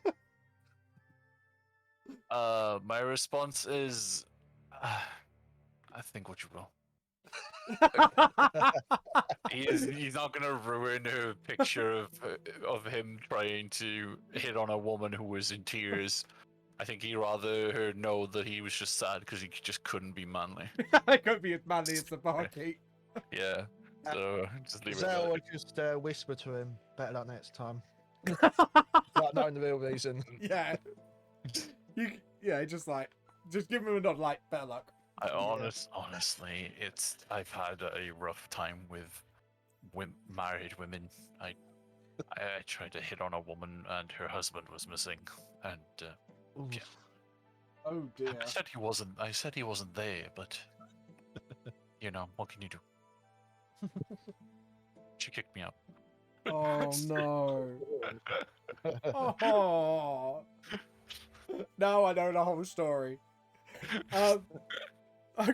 My response is, I think what you will. He's not gonna ruin a picture of him trying to hit on a woman who was in tears. I think he'd rather her know that he was just sad because he just couldn't be manly. I could be as manly as the barkeep. Yeah, so just leave it Zell at would that. just whisper to him, better luck next time. Not knowing the real reason. Yeah. Just give him a nod like, better luck. Honestly, I've had a rough time with married women. I tried to hit on a woman and her husband was missing, and Oof. yeah. Oh dear. I said he wasn't there, but you know, what can you do? She kicked me out. Oh no. Oh. Now I know the whole story.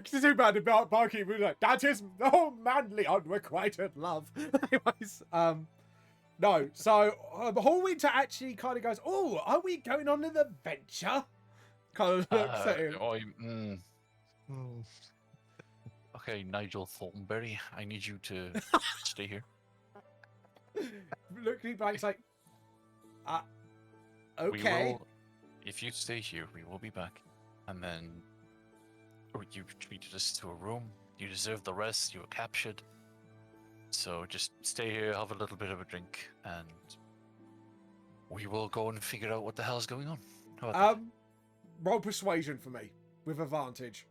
Too bad about barkeep was like, that is no manly unrequited love. Anyways, no. So Hallwinter actually kind of goes, oh, are we going on an adventure? Kind of looks at him. Hmm. Okay, Nigel Thornberry, I need you to stay here. Looks at me back, like, We okay. will, if you stay here, we will be back. And then you treated us to a room. You deserve the rest. You were captured. So just stay here, have a little bit of a drink, and we will go and figure out what the hell's going on. How about that? Roll persuasion for me with advantage.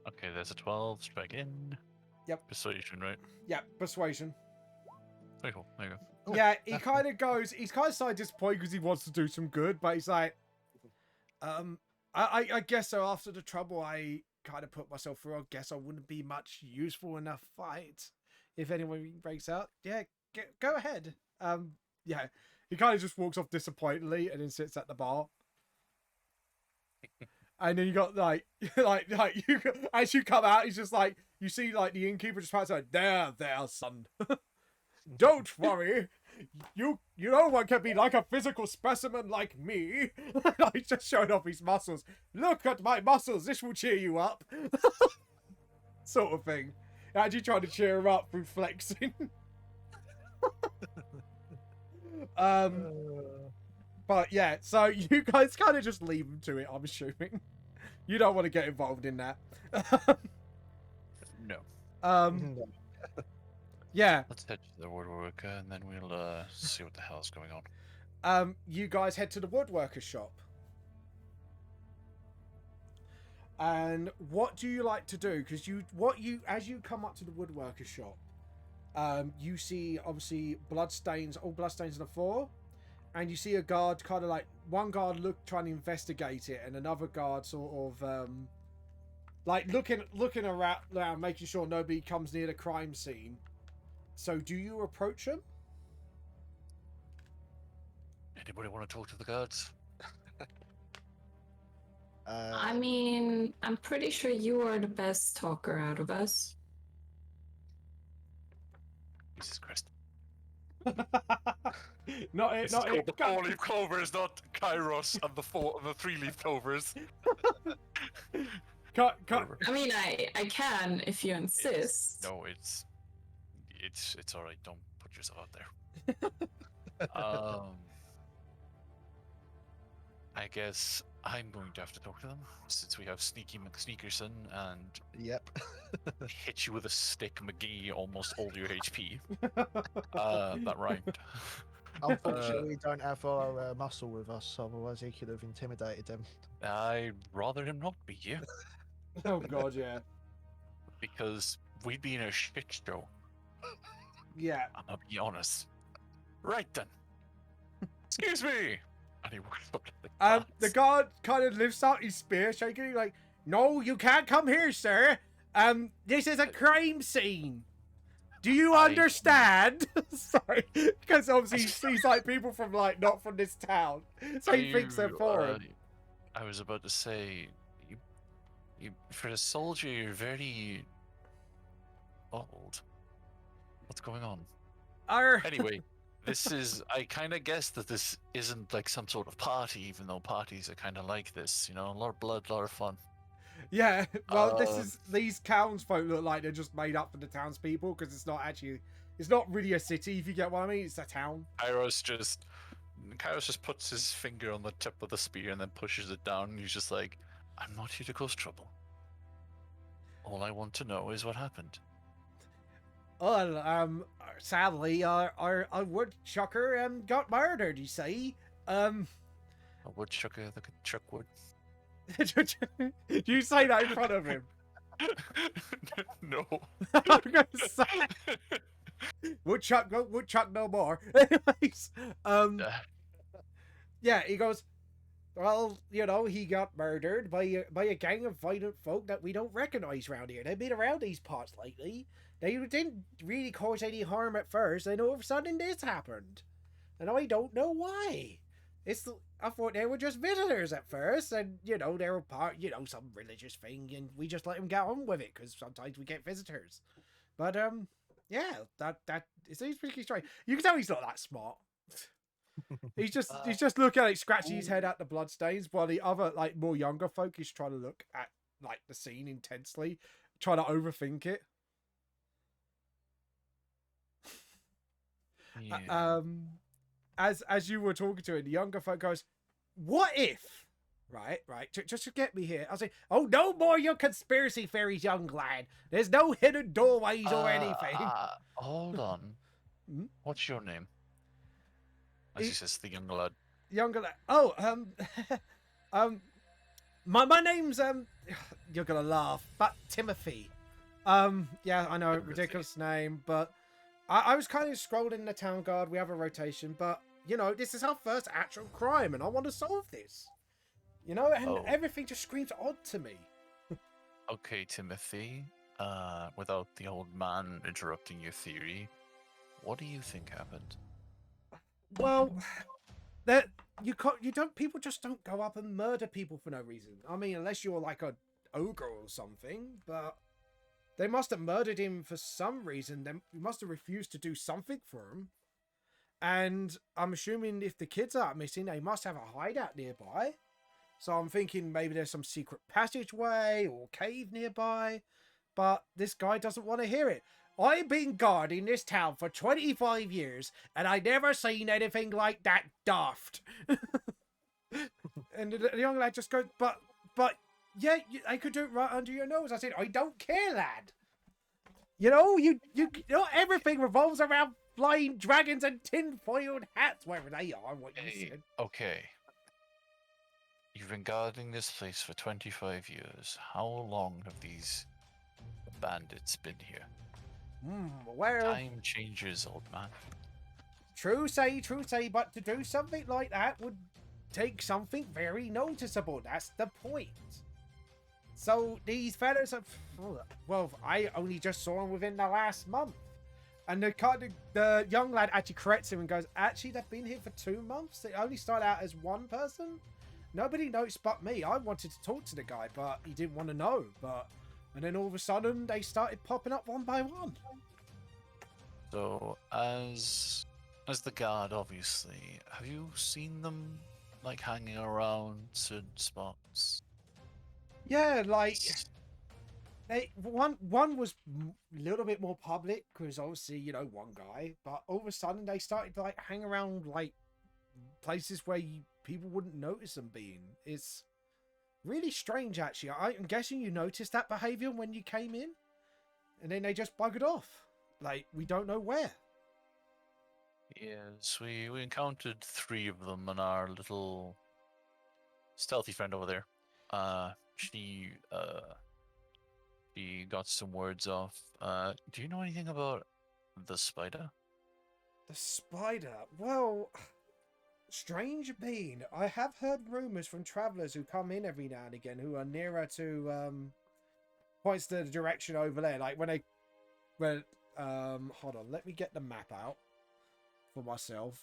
Okay, there's a 12. Strike in. Yep. Persuasion, right? Yeah, persuasion. Very cool. There you go. Yeah, he kind of goes. He's kind of slightly disappointed because he wants to do some good, but he's like, I guess so. After the trouble I kind of put myself through, I guess I wouldn't be much useful in a fight. If anyone breaks out, yeah, go ahead. Yeah, he kind of just walks off disappointedly and then sits at the bar. And then you got like you as you come out, he's just like, you see like the innkeeper just pats like, there, son. Don't worry. No one can be like a physical specimen like me. He's just showing off his muscles. Look at my muscles. This will cheer you up. Sort of thing. Actually trying to cheer him up through flexing. But yeah, so you guys kind of just leave him to it, I'm assuming. You don't want to get involved in that. No. Yeah. Let's head to the woodworker and then we'll see what the hell's going on. You guys head to the woodworker's shop. And what do you like to do? Because as you come up to the woodworker's shop, you see obviously bloodstains, all bloodstains on the floor, and you see a guard kind of like one guard trying to investigate it, and another guard sort of like looking around, making sure nobody comes near the crime scene. So do you approach him? Anybody want to talk to the guards? I mean, I'm pretty sure you are the best talker out of us. Jesus Christ. Not The four-leaf clovers, not Kairos and the three-leaf clovers. Cut. I mean, I can if you insist. No, it's all right. Don't put yourself out there. I guess I'm going to have to talk to them since we have Sneaky McSneakerson and Yep. hit you with a stick, McGee, almost all your HP. That rhymed. Unfortunately, we don't have our muscle with us, otherwise he could have intimidated them. I'd rather him not be here Oh god, yeah. because we'd be in a shit show. Yeah. I'm gonna be honest. Right then. Excuse me. And he walks up to the The guard kind of lifts out his spear, shaking it like, No, you can't come here, sir. This is a crime scene. Do you I- understand? Sorry, because obviously he sees like people from like not from this town, so he thinks they're foreign. I was about to say, you for a soldier, you're very old. What's going on? Anyway, this is. I kind of guess that this isn't like some sort of party, even though parties are kind of like this. You know, a lot of blood, a lot of fun. Yeah, well, Um, these townsfolk look like they're just made up for the townspeople because it's not really a city, if you get what I mean. It's a town. Kairos just puts his finger on the tip of the spear and then pushes it down. And he's just like, "I'm not here to cause trouble. All I want to know is what happened." Well, sadly, our woodchucker got murdered. You see, A woodchucker that could chuck wood. you say that in front of him. No. I'm gonna say woodchuck no more. Anyways, yeah, he goes. Well, you know, he got murdered by a gang of violent folk that we don't recognize around here. They've been around these parts lately. They didn't really cause any harm at first, and all of a sudden this happened. And I don't know why. I thought they were just visitors at first, and, you know, they were part, you know, some religious thing, and we just let them get on with it, because sometimes we get visitors. But, yeah, that it seems pretty strange. You can tell he's not that smart. He's just looking at it, scratching his head at the bloodstains, while the other, like, more younger folk is trying to look at, like, the scene intensely, trying to overthink it. Yeah. As you were talking to him, the younger folk goes, "What if?" Right, just to get me here. I was like, "Oh, no more your conspiracy theories, young lad. There's no hidden doorways or anything." Hold on. Hmm? What's your name? As he says, the young lad. Younger lad. Oh, my name's you're gonna laugh, but Timothy. Yeah, I know, Timothy. ridiculous name, but I was kind of scrolling in the town guard. We have a rotation, but you know, this is our first actual crime, and I want to solve this. You know, and everything just screams odd to me. Okay, Timothy. Without the old man interrupting your theory, what do you think happened? Well, people just don't go up and murder people for no reason. I mean, unless you're like a ogre or something, but they must have murdered him for some reason. They must have refused to do something for him. And I'm assuming if the kids are missing, they must have a hideout nearby. So I'm thinking maybe there's some secret passageway or cave nearby. But this guy doesn't want to hear it. I've been guarding this town for 25 years, and I never seen anything like that daft. And the young lad just goes, but, yeah, I could do it right under your nose. I said, I don't care, lad. You know, you know, everything revolves around flying dragons and tin-foiled hats, wherever they are, what you said. Okay. You've been guarding this place for 25 years. How long have these bandits been here? Well, Time changes, old man. true say, but to do something like that would take something very noticeable. That's the point. So these fellas have, well, I only just saw them within the last month. And the young lad actually corrects him and goes, actually, they've been here for 2 months. They only started out as one person. Nobody noticed but me. I wanted to talk to the guy, but he didn't want to know. And then all of a sudden, they started popping up one by one. So, as the guard, obviously, have you seen them, like, hanging around certain spots? Yeah, like one was a little bit more public because obviously, you know, one guy. But all of a sudden, they started to like hang around like places where people wouldn't notice them being. It's really strange, actually. I'm guessing you noticed that behavior when you came in, and then they just buggered off. Like, we don't know where. Yes, we encountered 3 of them in our little stealthy friend over there. She got some words off. Do you know anything about the spider? The spider? Well, Strange being. I have heard rumors from travelers who come in every now and again who are nearer to points to the direction over there. Like when hold on, let me get the map out for myself.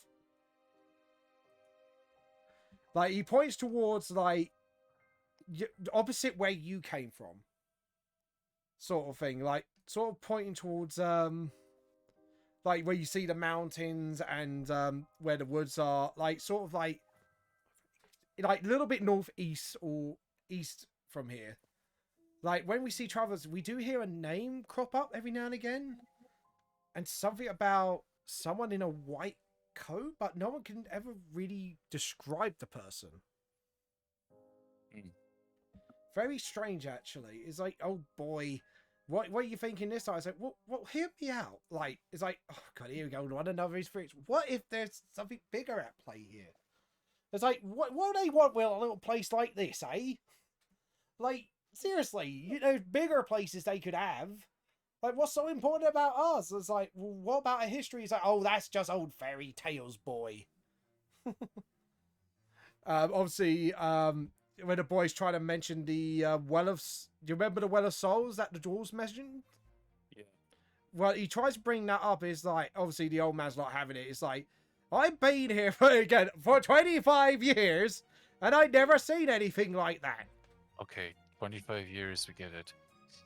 Like he points towards like opposite where you came from, sort of thing. Like sort of pointing towards like where you see the mountains and where the woods are, like sort of like a little bit northeast or east from here. Like when we see travelers, we do hear a name crop up every now and again, and something about someone in a white coat, but no one can ever really describe the person. Very strange, actually. It's like, oh boy. What are you thinking this time? I was like, well, hear me out. Like, it's like, oh god, here we go. One another experience. What if there's something bigger at play here? It's like, what do they want with a little place like this, eh? Like, seriously, you know, bigger places they could have. Like, what's so important about us? It's like, well, what about a history? It's like, oh, that's just old fairy tales, boy. Obviously, when the boys try to mention the Well of... Do you remember the Well of Souls that the dwarves mentioned? Yeah. Well, he tries to bring that up. It's like, obviously, the old man's not having it. It's like, I've been here for 25 years, and I've never seen anything like that. Okay, 25 years, we get it.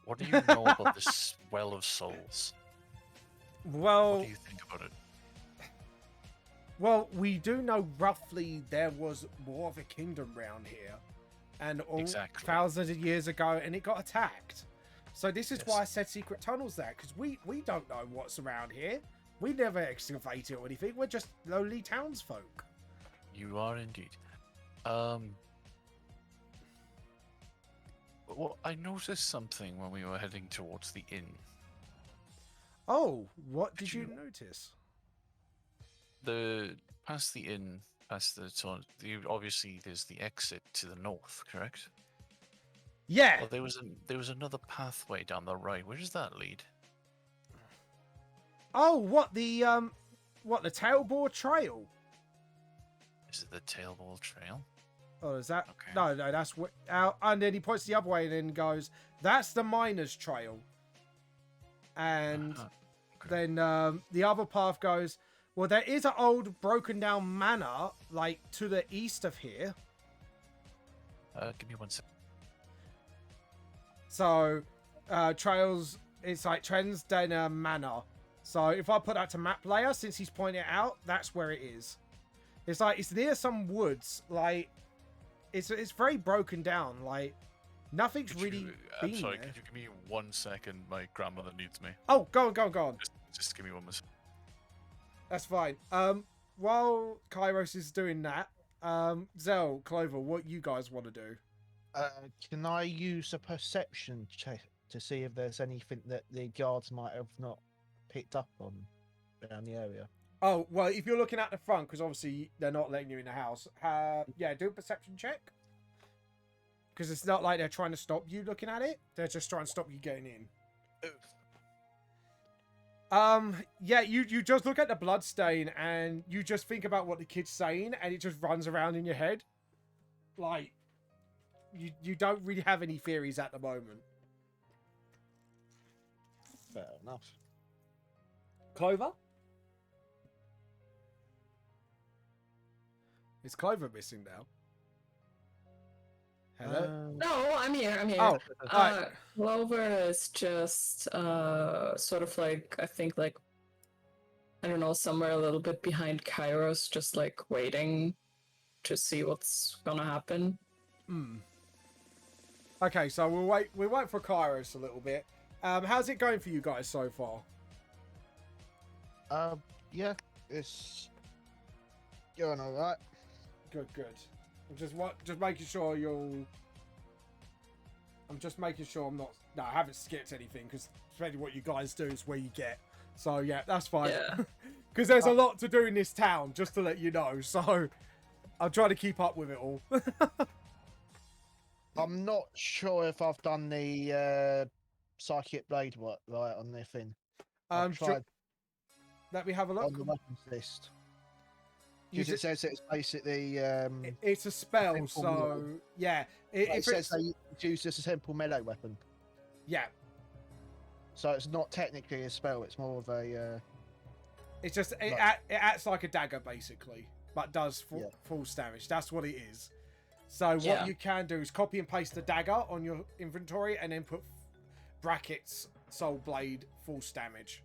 What do you know about this Well of Souls? Well... What do you think about it? Well, we do know roughly there was more of a kingdom round here. And all thousands of years ago, and it got attacked. So this is why I said secret tunnels there, because we don't know what's around here. We never excavated or anything. We're just lowly townsfolk. You are indeed. Well, I noticed something when we were heading towards the inn. Oh, what did you notice? Past the inn, past obviously there's the exit to the north, correct? Yeah. Well, there was another pathway down the right. Where does that lead? Oh, what the tailboard trail? Is it the tailboard trail? Oh, is that? Okay. No, that's what. And then he points the other way and then goes, "That's the miners' trail." And then the other path goes, well, there is an old broken down manor like to the east of here. Give me 1 second. So, trails. It's like Trensdena Manor. So if I put that to map layer, since he's pointing it out, that's where it is. It's like it's near some woods. Like it's very broken down. Like nothing's really. I'm sorry. there. Could you give me 1 second? My grandmother needs me. Oh, go on. Just give me 1 minute. That's fine. While Kairos is doing that, Zell, Clover, what you guys want to do? Can I use a perception check to see if there's anything that the guards might have not picked up on around the area? Oh, well, if you're looking at the front, because obviously they're not letting you in the house, yeah, do a perception check. Because it's not like they're trying to stop you looking at it. They're just trying to stop you getting in. Yeah, you just look at the blood stain and you just think about what the kid's saying and it just runs around in your head. Like, you don't really have any theories at the moment. Fair enough. Clover? Is Clover missing now? Hello? No, I'm here. Oh, right. Clover is just sort of like, I think like, I don't know, somewhere a little bit behind Kairos, just like waiting to see what's gonna happen. Okay, so we'll wait for Kairos a little bit. How's it going for you guys so far? Yeah, it's going all right. Good. I'm just making sure I'm just making sure I'm not. No, I haven't skipped anything because depending what you guys do is where you get. So yeah, that's fine. Because there's a lot to do in this town, just to let you know. So I'm trying to keep up with it all. I'm not sure if I've done the psychic blade work right on their thing. I've tried let me have a look. on the weapons list. Because it says it's basically it's a spell, simple so melee. yeah. It says it's used as a simple melee weapon, yeah. so it's not technically a spell. It's more of a It's just it acts like a dagger basically, but does full damage. That's what it is. So what you can do is copy and paste the dagger on your inventory, and then put brackets Soul Blade full damage.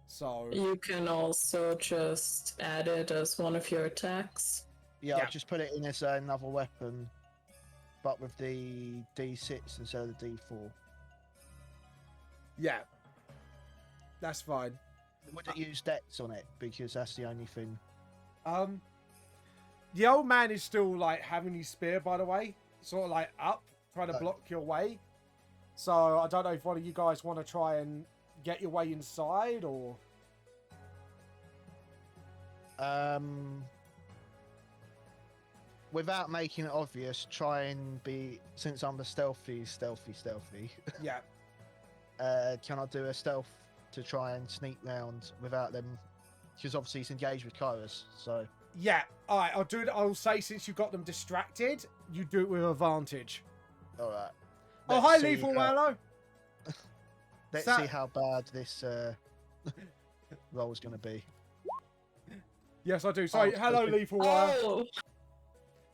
So You can also just add it as one of your attacks. yeah. I'll just put it in as another weapon, but with the D6 instead of the D4. yeah, that's fine. Would it use dex on it? Because that's the only thing. The old man is still like having his spear, by the way, sort of like up, trying to block your way. So I don't know if one of you guys want to try and get your way inside, or without making it obvious, try and be, since I'm the stealthy. yeah. Can I do a stealth to try and sneak round without them? Because obviously he's engaged with Clovers, so. Yeah, all right, I'll do it. I'll say since you've got them distracted, you do it with advantage. All right. Oh, hi, Lethal Wallow. Let's see how bad this roll is going to be. Yes, I do. Sorry, hello, Lethal Wallow. Oh,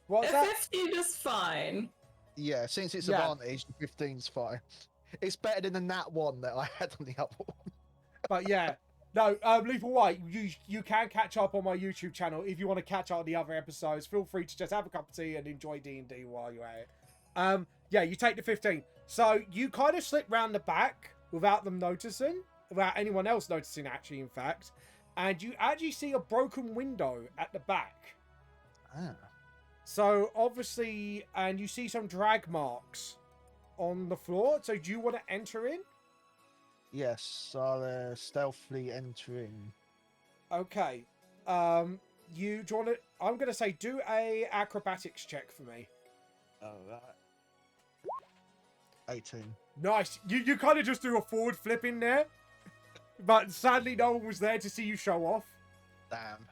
What's a that? 15 is fine. Yeah, since it's advantage, the 15's fine. It's better than that one that I had on the other one. But yeah, no, Lethal White, you can catch up on my YouTube channel if you want to catch up on the other episodes. Feel free to just have a cup of tea and enjoy D&D while you're at it. Yeah, you take the 15. So you kind of slip round the back without them noticing, without anyone else noticing, actually, in fact. And you actually see a broken window at the back. Ah. So obviously, and you see some drag marks on the floor. So do you want to enter in? Yes, I'll stealthily enter in. Okay. You do you want to? I'm gonna say do a acrobatics check for me. Alright. 18. Nice. You kind of just do a forward flip in there, but sadly no one was there to see you show off. Damn.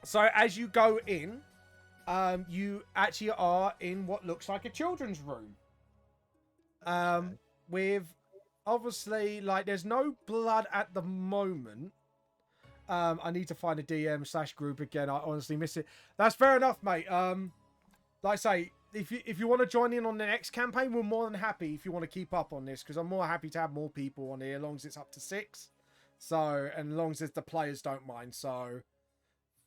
So as you go in, you actually are in what looks like a children's room. With obviously, like, there's no blood at the moment. I need to find a DM/group again. I honestly miss it. That's fair enough, mate. Like I say, if you want to join in on the next campaign, we're more than happy if you want to keep up on this, because I'm more happy to have more people on here, as long as it's up to 6. So, and as long as the players don't mind. So,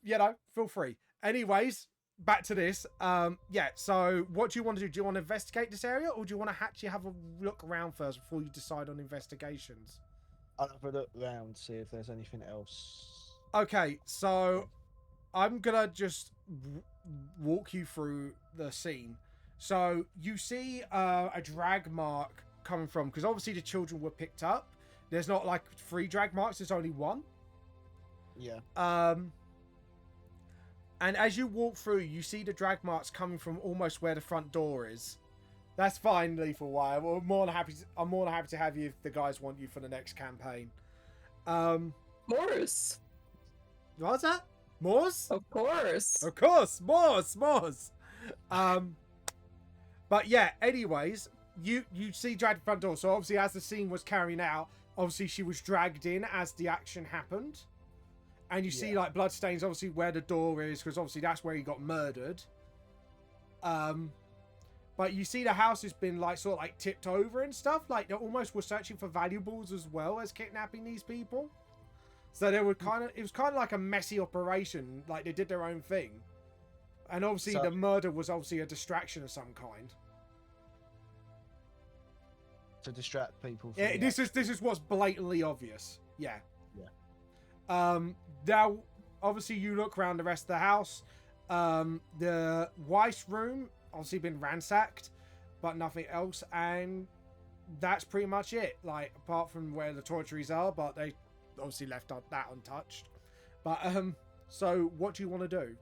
you know, feel free. Anyways, back to this. Yeah, so what do you want to do? Do you want to investigate this area, or do you want to actually have a look around first before you decide on investigations? I'll have a look around, see if there's anything else. Okay, so I'm gonna just walk you through the scene. So you see a drag mark coming from, because obviously the children were picked up. There's not like 3 drag marks, there's only 1. Yeah. And as you walk through, you see the drag marks coming from almost where the front door is. That's fine, Lethal Wire. I'm more than happy to have you if the guys want you for the next campaign. Morse. What's that? Moors? Of course. Of course, Moors. But yeah, anyways, you see dragged front door. So obviously, as the scene was carrying out, obviously she was dragged in as the action happened. And you see like bloodstains, obviously, where the door is, because obviously that's where he got murdered. But you see the house has been like sort of like tipped over and stuff. Like they almost were searching for valuables as well as kidnapping these people. So they were it was kind of like a messy operation. Like they did their own thing. And obviously the murder was obviously a distraction of some kind. To distract people. Yeah, this is what's blatantly obvious. Yeah. Yeah. Now, obviously, you look around the rest of the house. The wife's room obviously been ransacked, but nothing else, and that's pretty much it. Like, apart from where the toiletries are, but they obviously left that untouched. But so what do you want to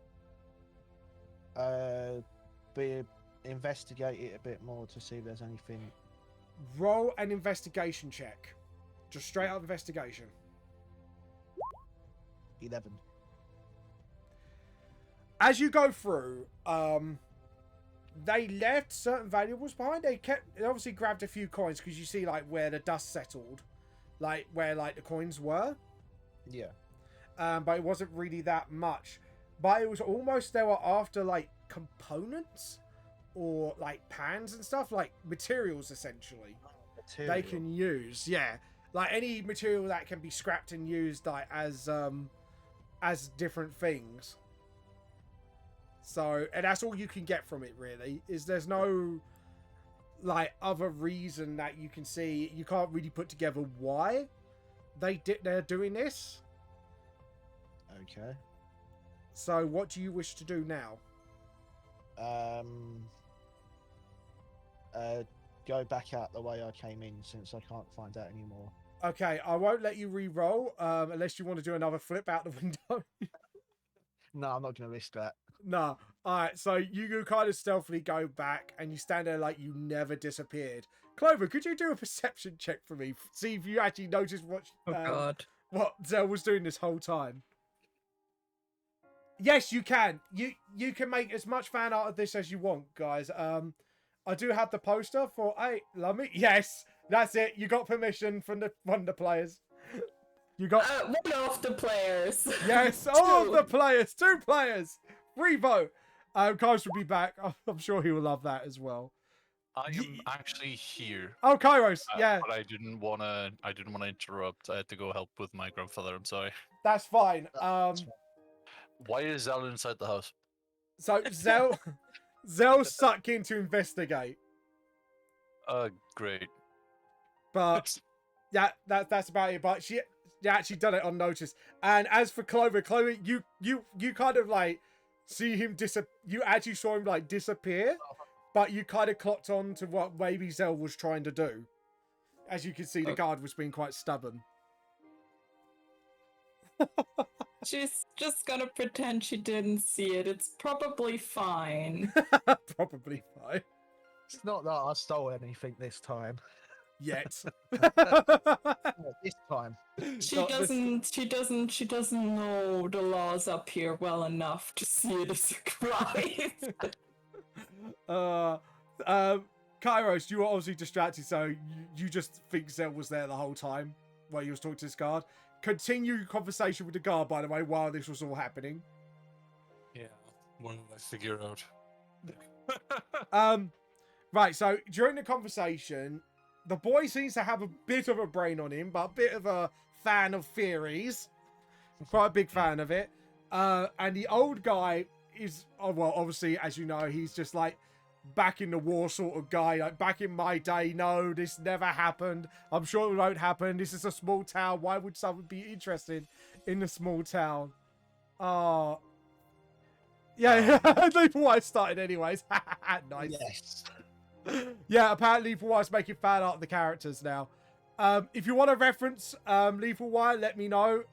do? Investigate it a bit more to see if there's anything. Roll an investigation check. Just straight up investigation. 11. As you go through, they left certain valuables behind. They obviously grabbed a few coins because you see like where the dust settled, like where like the coins were. Yeah. But it wasn't really that much. But it was almost they were after like components or like pans and stuff, like materials essentially. They can use, yeah, like any material that can be scrapped and used like as different things. So, and that's all you can get from it really, is there's no like other reason that you can see. You can't really put together why they're doing this. Okay. So what do you wish to do now? Go back out the way I came in, since I can't find out anymore. Okay, I won't let you re-roll unless you want to do another flip out the window. No, I'm not going to risk that. No. Alright, so you kind of stealthily go back and you stand there like you never disappeared. Clover, could you do a perception check for me? See if you actually noticed God. what Zell was doing this whole time. Yes, you can. You can make as much fan art of this as you want, guys. I do have the poster for... Hey, love me. Yes, that's it. You got permission from the players. You got... One of the players. Yes, all of the players. 2 players. Free vote. Kairos will be back. I'm sure he will love that as well. I am actually here. Oh, Kairos, yeah. But I didn't want to interrupt. I had to go help with my grandfather. I'm sorry. That's fine. Why is Zell inside the house? So Zell's sucked in to investigate. Great. But yeah, that's about it. But she actually done it on notice. And as for Clover, you kind of like see him you actually saw him like disappear, but you kind of clocked on to what maybe Zell was trying to do. As you can see, the guard was being quite stubborn. She's just gonna pretend she didn't see it. It's probably fine. Probably fine. It's not that I stole anything this time. Yet. This time. She doesn't know the laws up here well enough to see it as a crime. Kairos, you were obviously distracted, so you just think Zell was there the whole time while you was talking to this guard. Continue your conversation with the guard, by the way, while this was all happening. Yeah, what did I figure out? Right, so during the conversation, the boy seems to have a bit of a brain on him, but a bit of a fan of theories. Quite a big fan of it. And the old guy is, well, obviously, as you know, he's just like back in the war sort of guy. Like, back in my day, no, this never happened. I'm sure it won't happen. This is a small town. Why would someone be interested in a small town? Oh. Yeah, Leap White started anyways. Nice. Yes. Yeah, apparently Lethal White's making fan art of the characters now. If you want to reference Lethal White, let me know.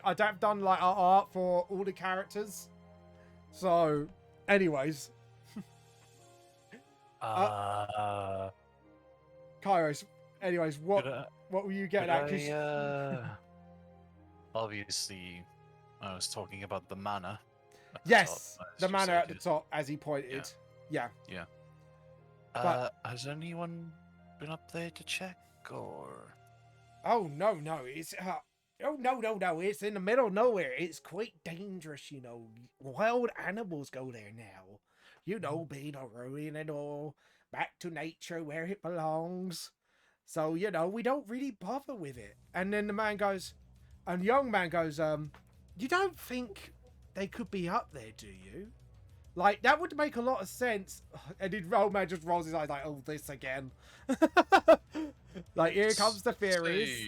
I've done like our art for all the characters. So, anyways. Kairos, anyways, what were you getting at? Obviously, I was talking about the manor. Yes, the manor at the top, as he pointed. Yeah. But, has anyone been up there to check, or? Oh no, it's no, it's in the middle of nowhere. It's quite dangerous, you know. Wild animals go there now. You know, being a ruin and all, back to nature where it belongs. So, you know, we don't really bother with it. And then the young man goes, you don't think they could be up there, do you? Like, that would make a lot of sense. And the old man just rolls his eyes like, oh, this again. Like, here comes the theories.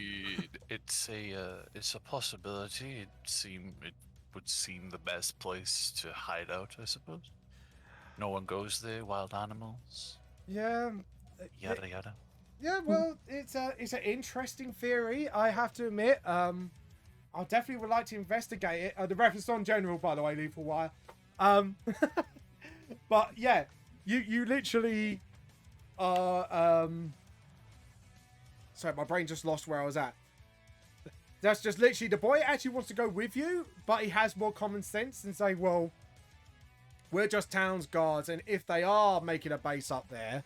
It's a possibility. It would seem the best place to hide out, I suppose. No one goes there, wild animals. Yeah. Yada yada. Yeah, well, it's an interesting theory, I have to admit. I definitely would like to investigate it. The reference on general, by the way, Lethal Wire. But yeah, you literally are. Sorry, my brain just lost where I was at. That's just literally, the boy actually wants to go with you, but he has more common sense and say, well, we're just town's guards, and if they are making a base up there,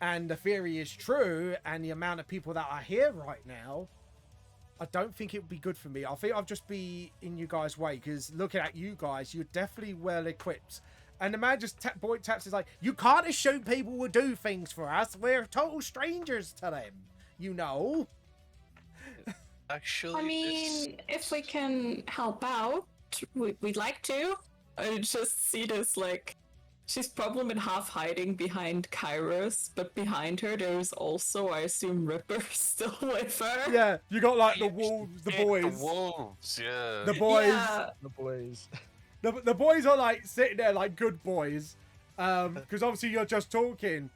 and the theory is true, and the amount of people that are here right now, I don't think it would be good for me. I think I'll just be in you guys' way, because looking at you guys, you're definitely well equipped. And the man just taps is like, you can't assume people will do things for us. We're total strangers to them, you know. Actually, I mean, if we can help out, we'd like to. I just see this, like, she's probably been half hiding behind Kairos, but behind her there's also, I assume, Ripper still with her. Yeah, you got like the wolves, the boys. The wolves, yeah. The boys. Yeah. The boys. The boys are like sitting there like good boys. Because obviously you're just talking.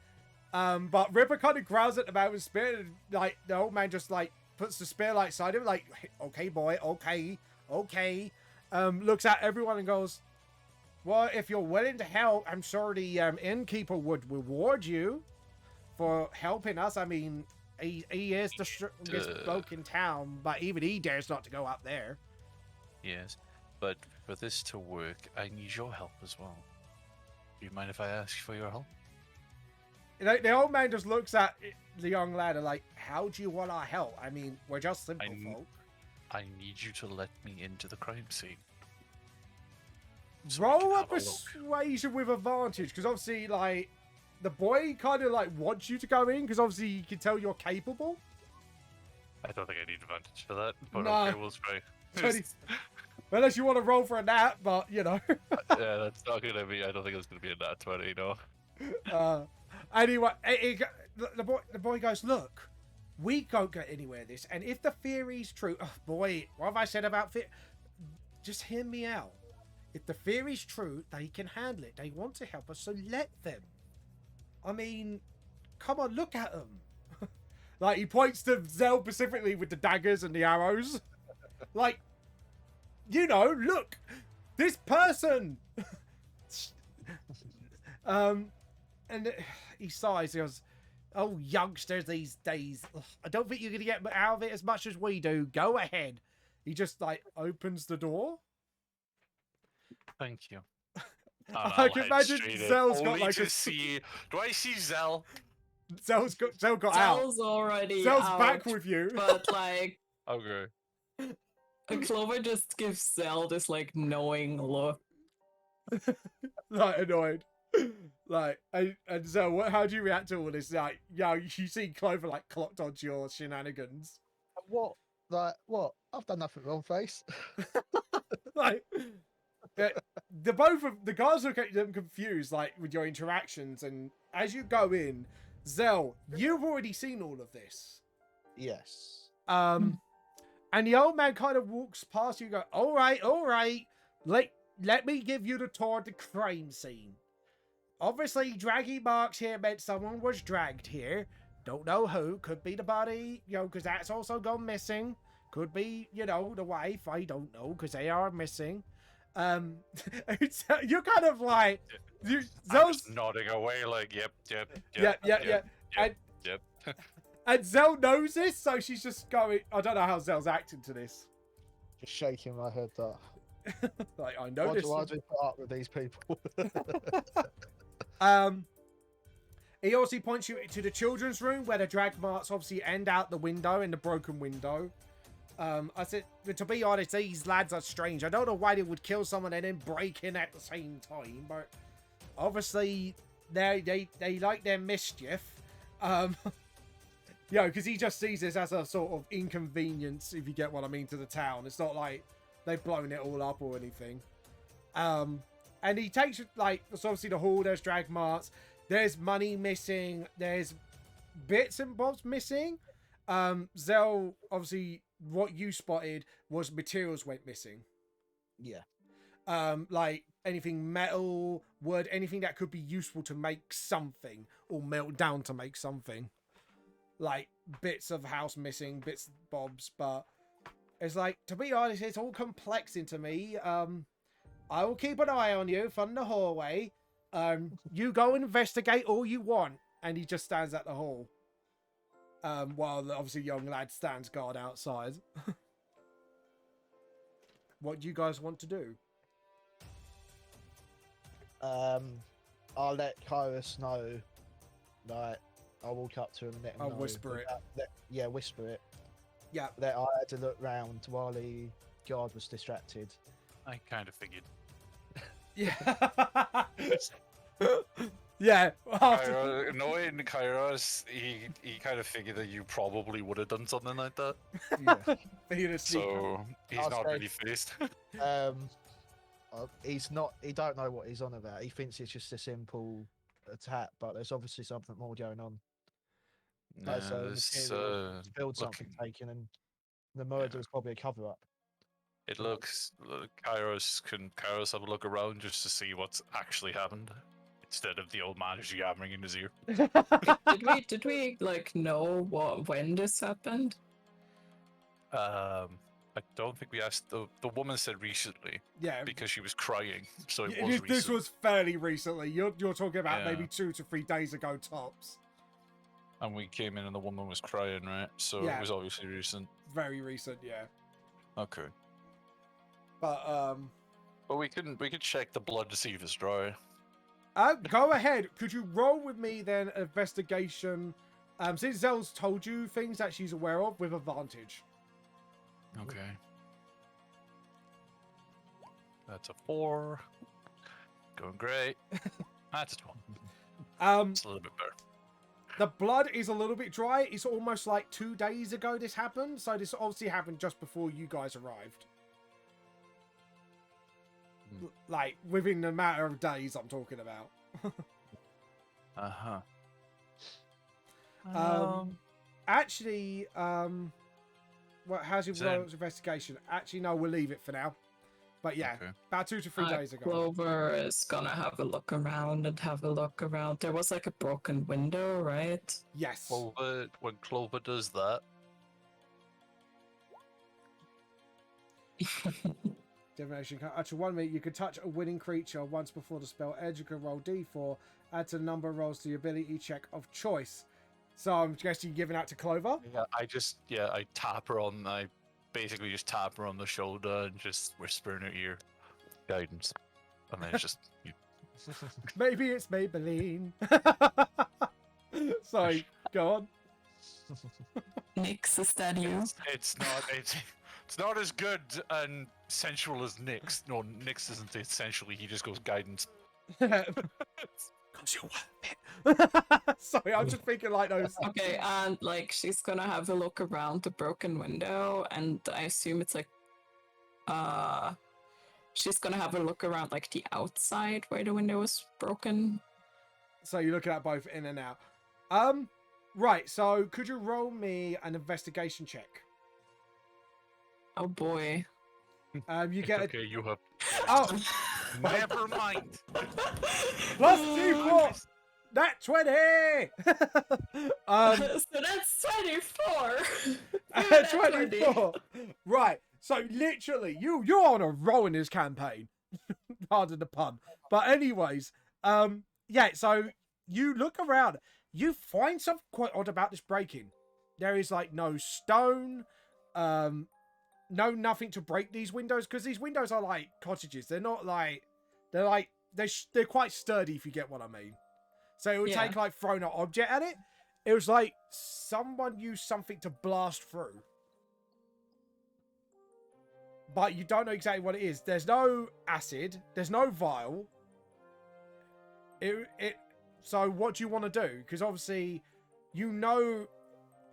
But Ripper kind of growls at the man with spear, and like the old man just like puts the spear like side him, like, okay boy, okay. Looks at everyone and goes, well, if you're willing to help, I'm sure the innkeeper would reward you for helping us. I mean, he is the strongest bloke in town, but even he dares not to go up there. Yes, but for this to work, I need your help as well. Do you mind if I ask for your help? The old man just looks at the young lad and like, how do you want our help? I mean, we're just simple folk. I need you to let me into the crime scene. Roll a persuasion with advantage, because obviously, like, the boy kind of like wants you to go in, because obviously you can tell you're capable. I don't think I need advantage for that, but No. okay, we'll try. Unless you want to roll for a nat, but you know. Yeah, that's not gonna be. I don't think it's gonna be a nat 20, no. Anyway, the boy goes, look, we don't get anywhere this, and if the theory's true, oh boy, what have I said about fear? Just hear me out. If the theory's true, they can handle it. They want to help us, so let them. I mean, come on, look at them. Like, he points to Zell specifically with the daggers and the arrows. Like, you know, look, this person. And he sighs. He goes, "Oh, youngsters these days. Ugh, I don't think you're gonna get out of it as much as we do. Go ahead." He just like opens the door. Thank you. I can imagine Zell's got like a. See. Do I see Zell? Zell got out. Zell's already Zell's out, back with you. but like, Okay. Clover just gives Zell this like knowing look. Like annoyed. Like, and Zell, how do you react to all this? Like, yeah, you see Clover like clocked onto your shenanigans. What? Like, what? I've done nothing wrong, face. Like, both of the guys look at them confused, like with your interactions, and as you go in, Zell, you've already seen all of this. Yes. And the old man kind of walks past you and go, all right, let me give you the tour of the crime scene. Obviously, draggy marks here meant someone was dragged here. Don't know who. Could be the body, you know, because that's also gone missing. Could be, you know, the wife. I don't know, because they are missing. You're kind of like... I'm just nodding away like, yep. And Zell knows this, so she's just going... I don't know how Zell's acting to this. Just shaking my head up. Like, I know Why this. do I do put up with these people? He obviously points you to the children's room where the drag marks obviously end out the window in the broken window. I said, to be honest, these lads are strange. I don't know why they would kill someone and then break in at the same time, but obviously they like their mischief. You know, because he just sees this as a sort of inconvenience, if you get what I mean, to the town. It's not like they've blown it all up or anything. And he takes, like, so obviously the hall, there's drag marks, there's money missing, there's bits and bobs missing. Zell, obviously, what you spotted was materials went missing. Yeah. Like anything metal, wood, anything that could be useful to make something, or melt down to make something. Like bits of house missing, bits and bobs, but it's like, to be honest, it's all complexing to me. I will keep an eye on you from the hallway. You go investigate all you want. And he just stands at the hall. While obviously young lad stands guard outside. what you guys want to do. I'll let Kyrus know. Like, I'll walk up to him and let him I'll know. whisper it. Yeah, whisper it. Yeah. That I had to look round while the guard was distracted. I kind of figured. Yeah. Yeah. Knowing Kairos, he kind of figured that you probably would have done something like that. Yeah. So he's I'll not say- really faced. He's not. He don't know what he's on about. He thinks it's just a simple attack, but there's obviously something more going on. Nah, So this, build something taken, and the murder is probably a cover up. it looks. Kairos can Kairos have a look around just to see what's actually happened, instead of the old man who's yammering in his ear. Did we like know when this happened? I don't think we asked. The woman said recently Yeah. because she was crying, so it Yeah, was this recent. was fairly recently. You're talking about Yeah. maybe 2 to 3 days ago tops. And we came in and the woman was crying, right? So Yeah. it was obviously recent. Very recent, yeah. Okay. But But we could check the blood to see if it's dry. go ahead. Could you roll with me then investigation? Since Zell's told you things that she's aware of with advantage. Okay. That's a 4. Going great. That's a 12. It's a little bit better. The blood is a little bit dry. It's almost like 2 days ago this happened. So this obviously happened just before you guys arrived. Like within a matter of days I'm talking about. Uh-huh. Actually, how's your Zen. investigation? Actually, no, we'll leave it for now. But yeah, Okay. about 2 to 3 days ago. Clover is gonna have a look around and have a look around. There was like a broken window, right? Yes. When Clover does that, Divination. After 1 minute, you can touch a winning creature once before the spell ends. You can roll D4, add to the number of rolls to the ability check of choice. So I'm guessing you're giving that to Clover? I tap her on. I basically just tap her on the shoulder and just whisper in her ear, guidance, and then it's just. Maybe it's Maybelline. Sorry, go on. Nix, is that you? It's not as good and sensual as Nyx. No, Nyx isn't essentially. He just goes guidance. Cause you're worth it. Sorry, I'm just thinking like those. Okay, and like she's gonna have a look around the broken window, and I assume it's like, she's gonna have a look around like the outside where the window was broken. So you're looking at both in and out. Right. So could you roll me an investigation check? Oh boy. You get Okay, you have. Oh, Never mind. plus 2 That 20. So that's 24. 24. Right. So literally, you're on a roll in this campaign. Pardon the pun. But anyways, yeah. So you look around. You find something quite odd about this break-in. There is like no stone, nothing to break these windows, because these windows are like cottages. They're not like they're quite sturdy, if you get what I mean. So it would take like throwing an object at it. It was like someone used something to blast through, but you don't know exactly what it is. There's no acid. There's no vial. So what do you want to do? Because obviously,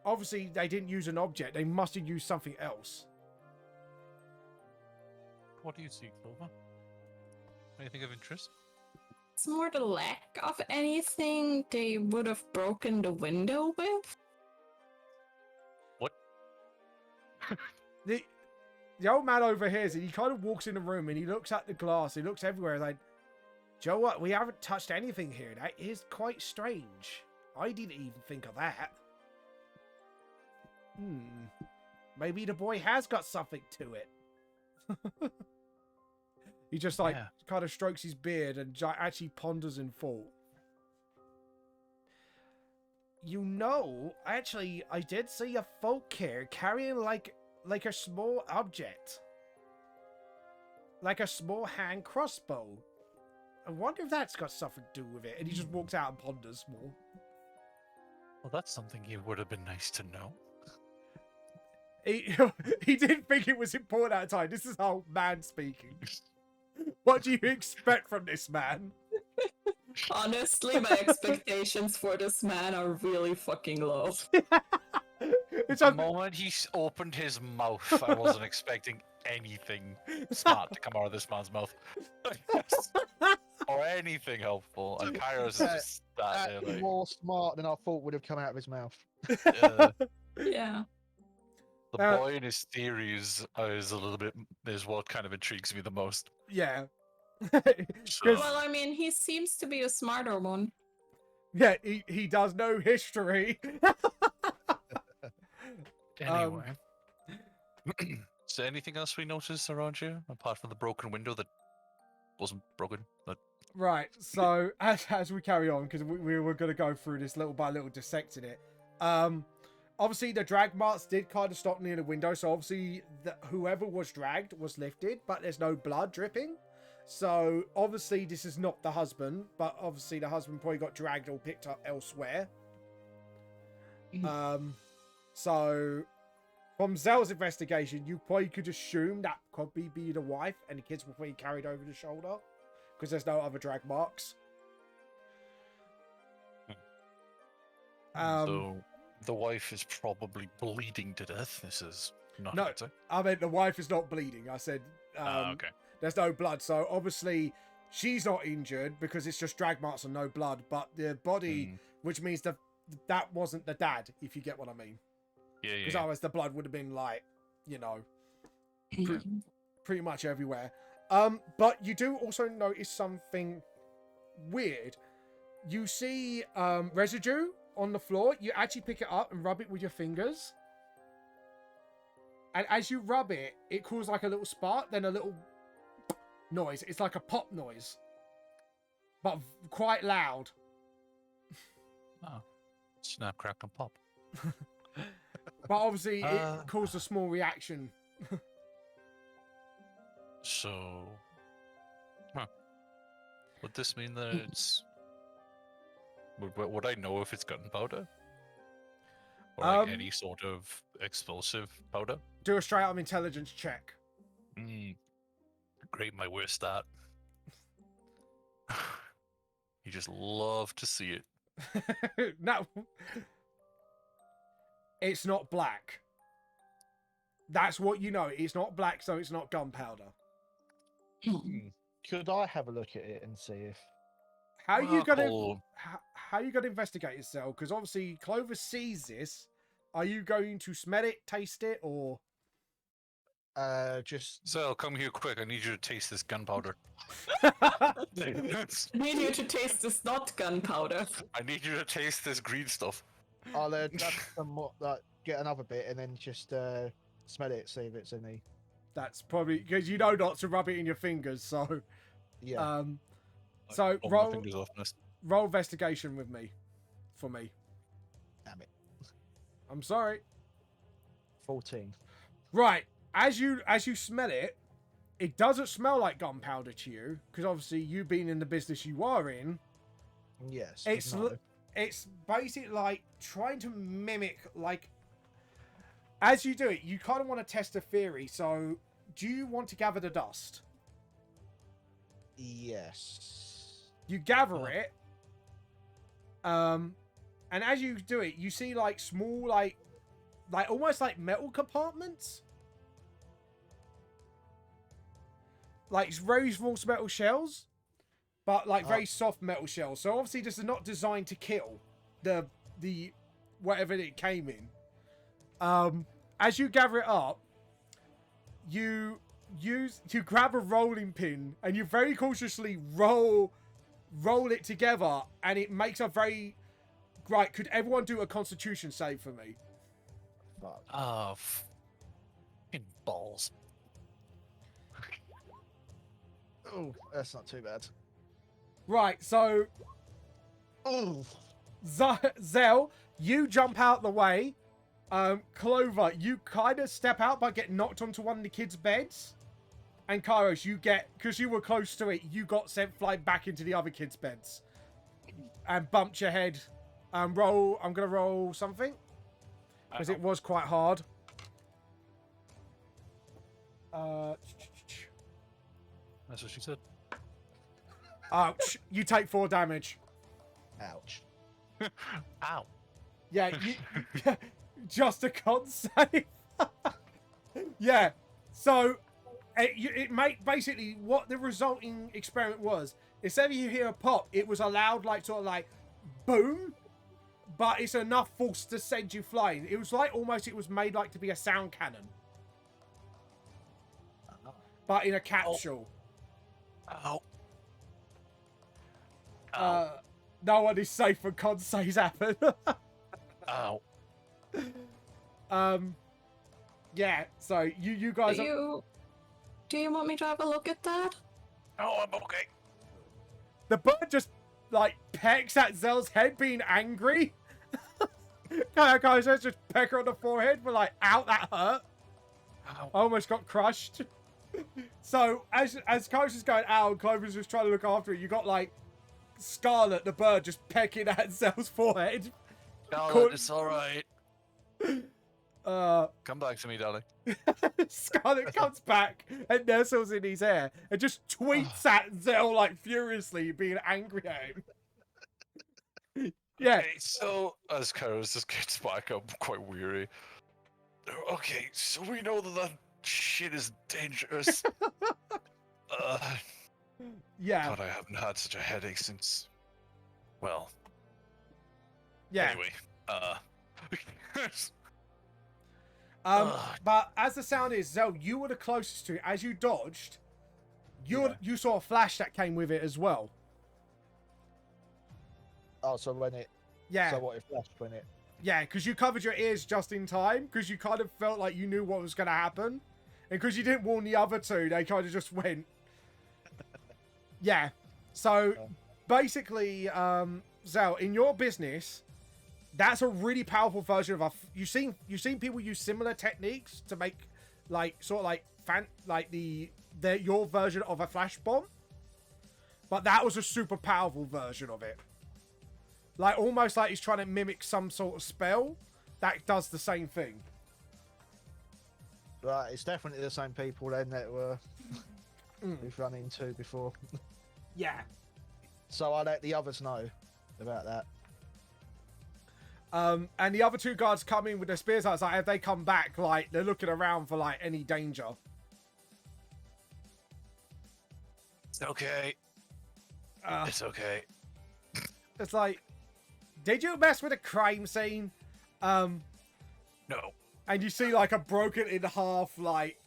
obviously they didn't use an object. They must have used something else. What do you see, Clover? Anything of interest? It's more the lack of anything they would have broken the window with. What? The old man overhears it. He kind of walks in the room and he looks at the glass. He looks everywhere. Like, Joe, what? We haven't touched anything here. That is quite strange. I didn't even think of that. Maybe the boy has got something to it. He just like kind of strokes his beard and actually ponders in thought. You know, actually, I did see a folk here carrying like a small object. like a small hand crossbow. I wonder if that's got something to do with it. And he just walks out and ponders more. Well, that's something he would have been nice to know. He, he didn't think it was important at the time. This is how man speaking. What do you expect from this man? Honestly, my expectations for this man are really fucking low. It's The moment he opened his mouth, I wasn't expecting anything smart to come out of this man's mouth. Or anything helpful. And Kairos is just that there, like, more smart than I thought would have come out of his mouth. Yeah. the boy and his theories is a little bit is what kind of intrigues me the most. Yeah. So, Well, I mean, he seems to be a smarter one. Yeah, he does know history. anyway. Is there anything else we noticed around here apart from the broken window that wasn't broken? But Right, so as we carry on, because we were going to go through this little by little, dissecting it. Obviously, the drag marks did kind of stop near the window, so obviously whoever was dragged was lifted, but there's no blood dripping. So obviously this is not the husband, but obviously the husband probably got dragged or picked up elsewhere. So from Zell's investigation, you probably could assume that could be the wife, and the kids were probably carried over the shoulder because there's no other drag marks. so the wife is probably bleeding to death. This is not No, a good sign. I meant the wife is not bleeding. I said Okay. there's no blood, so obviously she's not injured because it's just drag marks and no blood. But the body, which means that wasn't the dad, if you get what I mean. Yeah, Because yeah. otherwise the blood would have been like, you know, pretty much everywhere. But you do also notice something weird. You see residue on the floor. You actually pick it up and rub it with your fingers. And as you rub it, it causes like a little spark, then a little noise. It's like a pop noise, but quite loud. Oh. Snap, crack, and pop. But obviously it caused a small reaction. So, would this mean that it's? Would I know if it's gunpowder, or like any sort of explosive powder? Do a straight up intelligence check. Great, my worst start. You just love to see it. No, it's not black. That's what you know. It's not black, so it's not gunpowder. Could I have a look at it and see if? How are you gonna Well, how are you gonna investigate yourself? Because obviously Clover sees this. Are you going to smell it, taste it, or? Just Zell, come here quick. I need you to taste this gunpowder. I need you to taste this not gunpowder. I need you to taste this green stuff. I'll grab some more, like, get another bit and then just smell it, see if it's any. That's probably because you know not to rub it in your fingers. So, Yeah. So Pull my roll fingers off this. investigation with me, for me. Damn it. I'm sorry. 14. Right, as you smell it, it doesn't smell like gunpowder to you because obviously you being in the business you are in. Yes. It's no. it's basically like trying to mimic like. As you do it, you kind of want to test a theory. So, do you want to gather the dust? Yes. You gather it, and as you do it, you see like small, like almost like metal compartments, like very small metal shells, but like very soft metal shells. So obviously, this is not designed to kill the whatever it came in. As you gather it up, you grab a rolling pin and you very cautiously roll it together, and it makes a very right. Could everyone do a Constitution save for me? Fuck. Oh, f***ing balls. Oh, that's not too bad. Right, so Oh. Zell, you jump out the way. Clover, you kind of step out but get knocked onto one of the kids' beds. And Kairos, you get, because you were close to it, you got sent flying back into the other kids' beds. And bumped your head. Roll, I'm going to roll something. Because it was quite hard. That's what she said. Ouch. You take 4 damage. Ouch. Ow. Yeah, just a con save. Yeah. So, it made basically what the resulting experiment was. Instead of you hear a pop, it was a loud, like, sort of like, boom. But it's enough force to send you flying. It was like almost it was made like to be a sound cannon. But in a capsule. Ow. Ow. No one is safe when con saves happen. Ow. Yeah, so you guys are... Do you want me to have a look at that? Oh, I'm okay. The bird just, like, pecks at Zell's head, being angry. Guys, let's just peck her on the forehead. We're like, ow, that hurt. Ow. I almost got crushed. So, as Kairos is going out and Clovers was trying to look after it, you got, like, Scarlet, the bird, just pecking at Zell's forehead. Scarlet, it's alright. Come back to me, darling. Scarlet comes back and nestles in his hair and just tweets at Zell, like, furiously, being angry at him. Yeah. Okay, so as Kairos just gets back up, quite weary. Okay, so we know that shit is dangerous. Yeah. God, I haven't had such a headache since. Well. Yeah. Anyway, But as the sound is, Zell, you were the closest to it. As you dodged, you saw a flash that came with it as well. Oh, so when it... Yeah. So what, it flashed when it... Yeah, because you covered your ears just in time, because you kind of felt like you knew what was going to happen. And because you didn't warn the other two, they kind of just went. Yeah. So, basically, Zell, in your business, that's a really powerful version of a... You've seen people use similar techniques to make, like, sort of like, your version of a flash bomb. But that was a super powerful version of it. Like, almost like he's trying to mimic some sort of spell that does the same thing. Right, it's definitely the same people then that were we've run into before. Yeah. So I let the others know about that. And the other 2 guards come in with their spears. I was like, if they come back, like, they're looking around for, like, any danger. it's okay. It's okay. It's like, did you mess with a crime scene? No. And you see, like, a broken in half, like,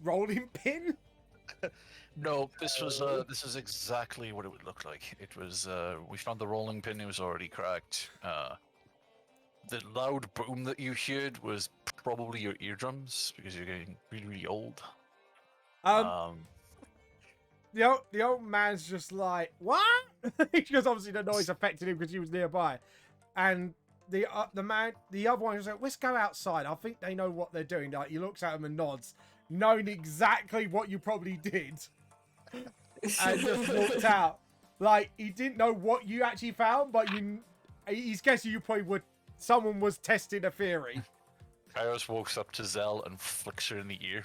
rolling pin? No, this was exactly what it would look like. It was, we found the rolling pin, it was already cracked. The loud boom that you heard was probably your eardrums, because you're getting really, really old. The old man's just like, what? Because obviously the noise affected him because he was nearby. And the other one was like, let's go outside. I think they know what they're doing. Like, he looks at him and nods, knowing exactly what you probably did. And just walked out. Like, he didn't know what you actually found, but he's guessing you probably would. Someone was testing a theory. Kairos walks up to Zell and flicks her in the ear.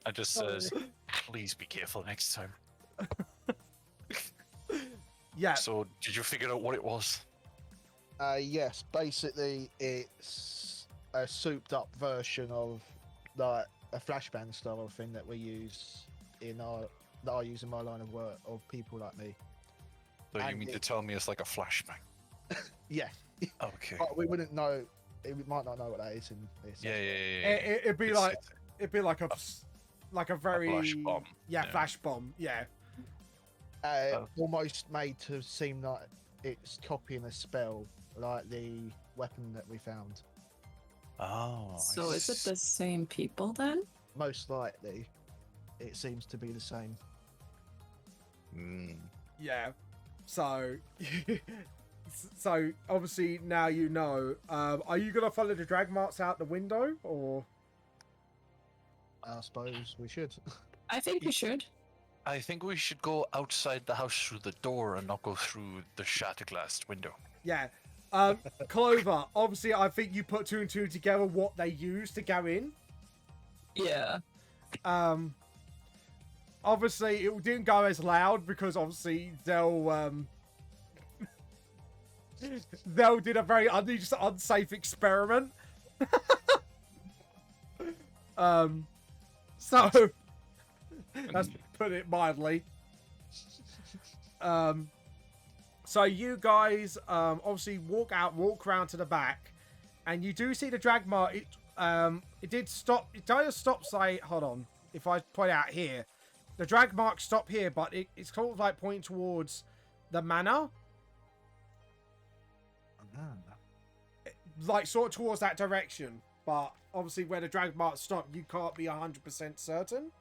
And just says, please be careful next time. Yeah. So, did you figure out what it was? Yes, basically it's a souped up version of like a flashbang style thing that we use that I use in my line of work of people like me. So you And mean to tell me it's like a flashbang? Yeah. Okay. But we wouldn't know. We might not know what that is in this. Yeah. It'd be like a very flash bomb. Yeah, Yeah. flash bomb. Yeah. Almost made to seem like it's copying a spell, like the weapon that we found. Oh. So is it the same people then? Most likely, it seems to be the same. Yeah. So, so obviously now you know. Are you gonna follow the drag marks out the window, or? I suppose we should. I think we should. I think we should go outside the house through the door and not go through the shattered glass window. Yeah. Clover, obviously, I think you put two and two together what they use to go in. Yeah. Obviously, it didn't go as loud because obviously they'll did a very unsafe experiment. So let's put it mildly. So you guys obviously walk around to the back, and you do see the drag mark. It did stop. It does stop. Say, hold on. If I point out here, the drag marks stop here, but it's sort of like pointing towards the manor, like sort of towards that direction. But obviously, where the drag marks stop, you can't be 100% certain.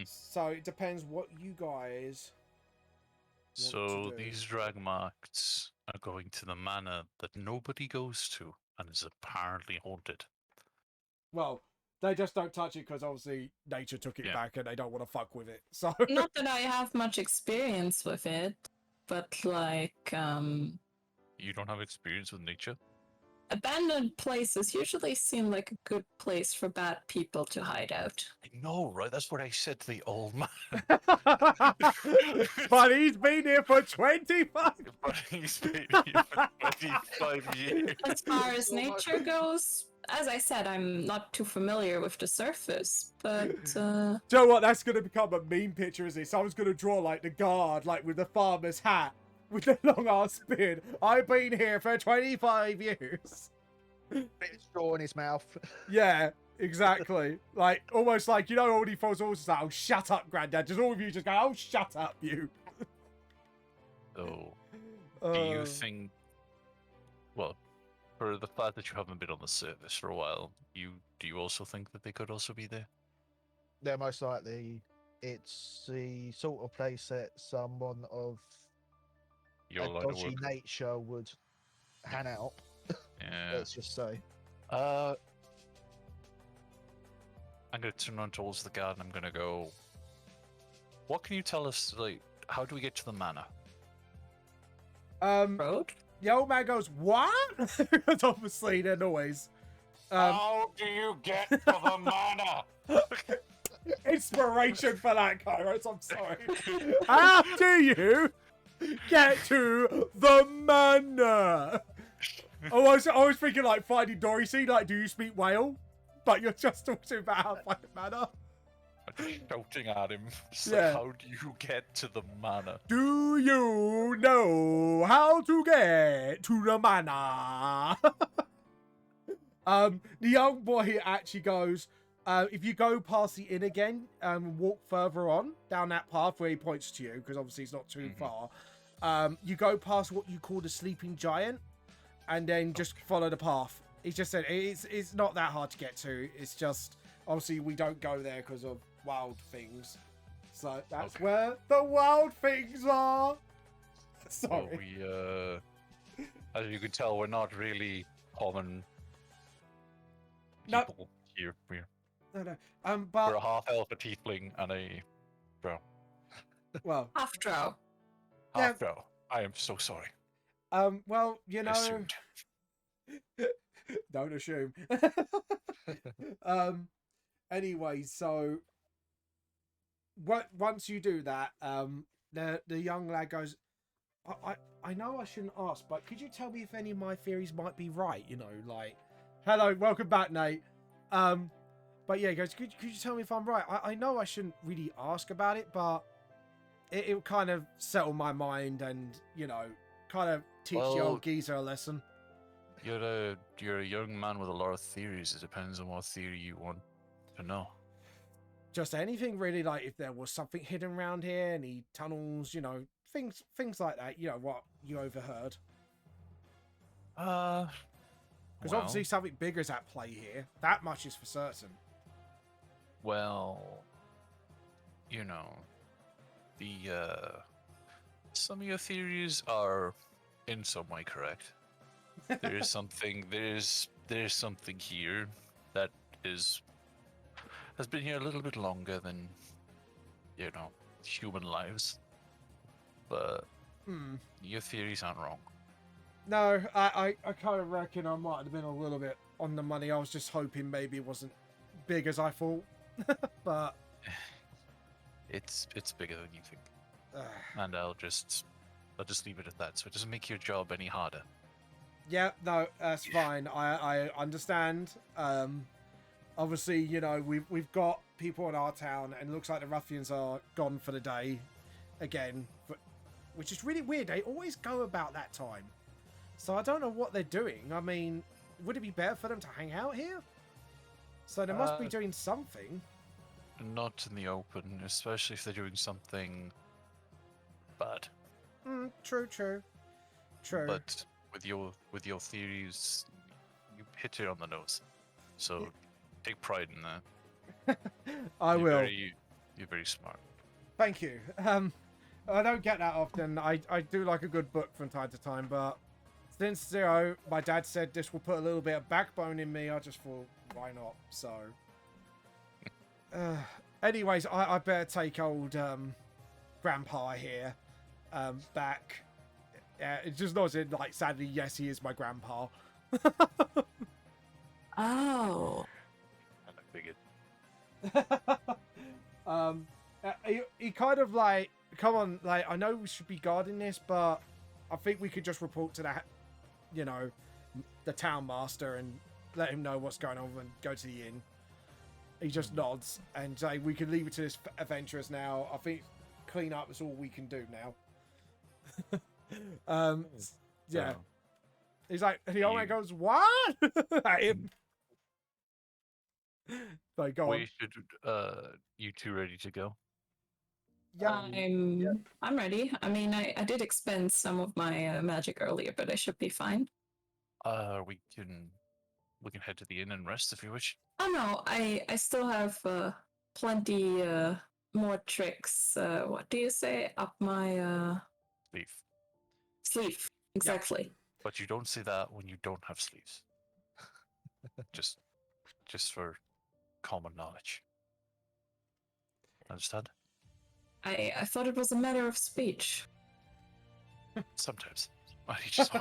So it depends what you guys want So to do. these drag marks are going to the manor that nobody goes to and is apparently haunted. Well, they just don't touch it because obviously nature took it Yeah. back and they don't want to fuck with it. So Not that I have much experience with it, but like, You don't have experience with nature? abandoned places usually seem like a good place for bad people to hide out. I know, right? That's what I said to the old man. but he's been here for 25. But he's been here for 25 years. As far as So much. nature goes, as I said, I'm not too familiar with the surface, but Do you know what? That's going to become a meme picture, isn't it? Someone's going to draw like the guard, like with the farmer's hat, with the long ass beard. I've been here for 25 years. Bit of straw in his mouth. Yeah, exactly. Like, almost like, you know, all he throws horses like, oh, shut up, Granddad. Just all of you just go, oh, shut up, you. So, do you think, well, for the fact that you haven't been on the service for a while, do you also think that they could also be there? They're most likely. It's the sort of place that someone of Your a line of dodgy work? nature would hang out. Yeah. Let's just say. I'm gonna turn around towards the guard and I'm gonna go. What can you tell us? Like, how do we get to the manor? road? The old man goes, what? Because obviously they're noise. How do you get to the manor? Inspiration for that, Kairos. I'm sorry. How do you get to the manor? I was thinking like Finding Dory. See, like, do you speak whale? But you're just talking about how to find the manor. I'm just shouting at him. It's Yeah. like, how do you get to the manor? Do you know how to get to the manor? The young boy actually goes, if you go past the inn again and walk further on down that path where he points to you, because obviously it's not too far, you go past what you call the sleeping giant, and then just follow the path. He just said it's not that hard to get to. It's just obviously we don't go there because of wild things. So that's Okay. where the wild things are. Well, Sorry. we, as you can tell, we're not really common No. people here. We're No. a But half elf, a tiefling, and a drow. well, Half drow. Yeah. Half drow. I am so sorry. well, you I know, assumed. don't assume. Anyway, so once you do that, the young lad goes, I know I shouldn't ask, but could you tell me if any of my theories might be right? You know, like, hello, welcome back, Nate. But yeah, he goes, could you tell me if I'm right? I know I shouldn't really ask about it, but it kind of settle my mind and, you know, kind of teach the Well- old geezer a lesson. You're a young man with a lot of theories. It depends on what theory you want to know. Just anything really, like if there was something hidden around here, any tunnels, you know, things like that, you know, what you overheard. Because obviously something bigger is at play here. That much is for certain. Well, you know, the some of your theories are in some way correct. There is there's something here that has been here a little bit longer than, human lives. But your theories aren't wrong. No, I kind of reckon I might have been a little bit on the money. I was just hoping maybe it wasn't big as I thought. But it's bigger than you think. And I'll just leave it at that, so it doesn't make your job any harder. yeah, no, that's fine. I understand. Obviously, we've got people in our town, and it looks like the ruffians are gone for the day again, which is really weird. They always go about that time. So I don't know what they're doing. I mean, would it be better for them to hang out here? So they must be doing something. Not in the open, especially if they're doing something bad. True. But with your theories, you hit it on the nose. So take pride in that. I will. You're very smart. Thank you. I don't get that often. I do like a good book from time to time, but since my dad said this will put a little bit of backbone in me, I just thought, why not? So, anyways, I better take old Grandpa here back. It's just not in, like, sadly, yes, he is my grandpa. Oh. And I figured. He kind of like, come on, like, I know we should be guarding this, but I think we could just report to that, the town master and let him know what's going on and go to the inn. He just nods and say, we can leave it to this adventurers now. I think clean up is all we can do now. Yeah. So, He's like, and the old man goes, what? At him. So go on. we should, you two ready to go? Yeah. I'm ready. I mean, I did expend some of my magic earlier, but I should be fine. We can head to the inn and rest if you wish. Oh no, I still have plenty more tricks. What do you say? Up my Leave. sleeve. Exactly. But you don't say that when you don't have sleeves. just for common knowledge. Understand? I thought it was a matter of speech. Sometimes. He just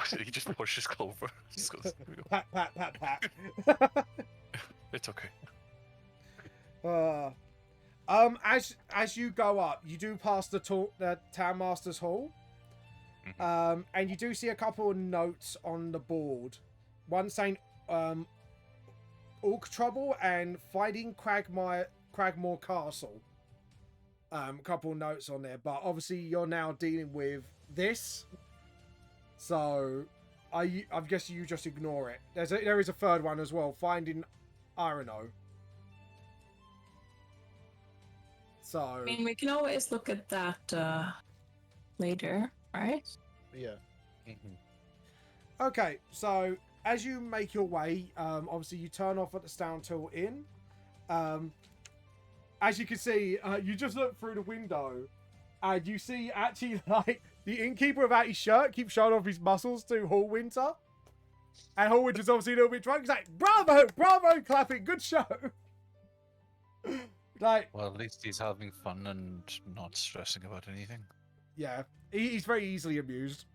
pushes Clover. Just goes, "Here we go." Pat, pat, pat, pat. It's okay. As you go up, you do pass the town master's hall, and you do see a couple of notes on the board. One saying Orc Trouble and Fighting Cragmore Castle. Couple of notes on there, but obviously you're now dealing with this, so I guess you just ignore it. There is a third one as well, Finding Irono. So I mean, we can always look at that later, right? Yeah. okay, so as you make your way, obviously you turn off at the Stountil Inn. As you can see, you just look through the window and you see actually like the innkeeper without his shirt keeps showing off his muscles to Hallwinter. And Hallwinter's obviously a little bit drunk. He's like, bravo, clapping, good show. Like, Well, at least he's having fun and not stressing about anything. yeah, he's very easily amused.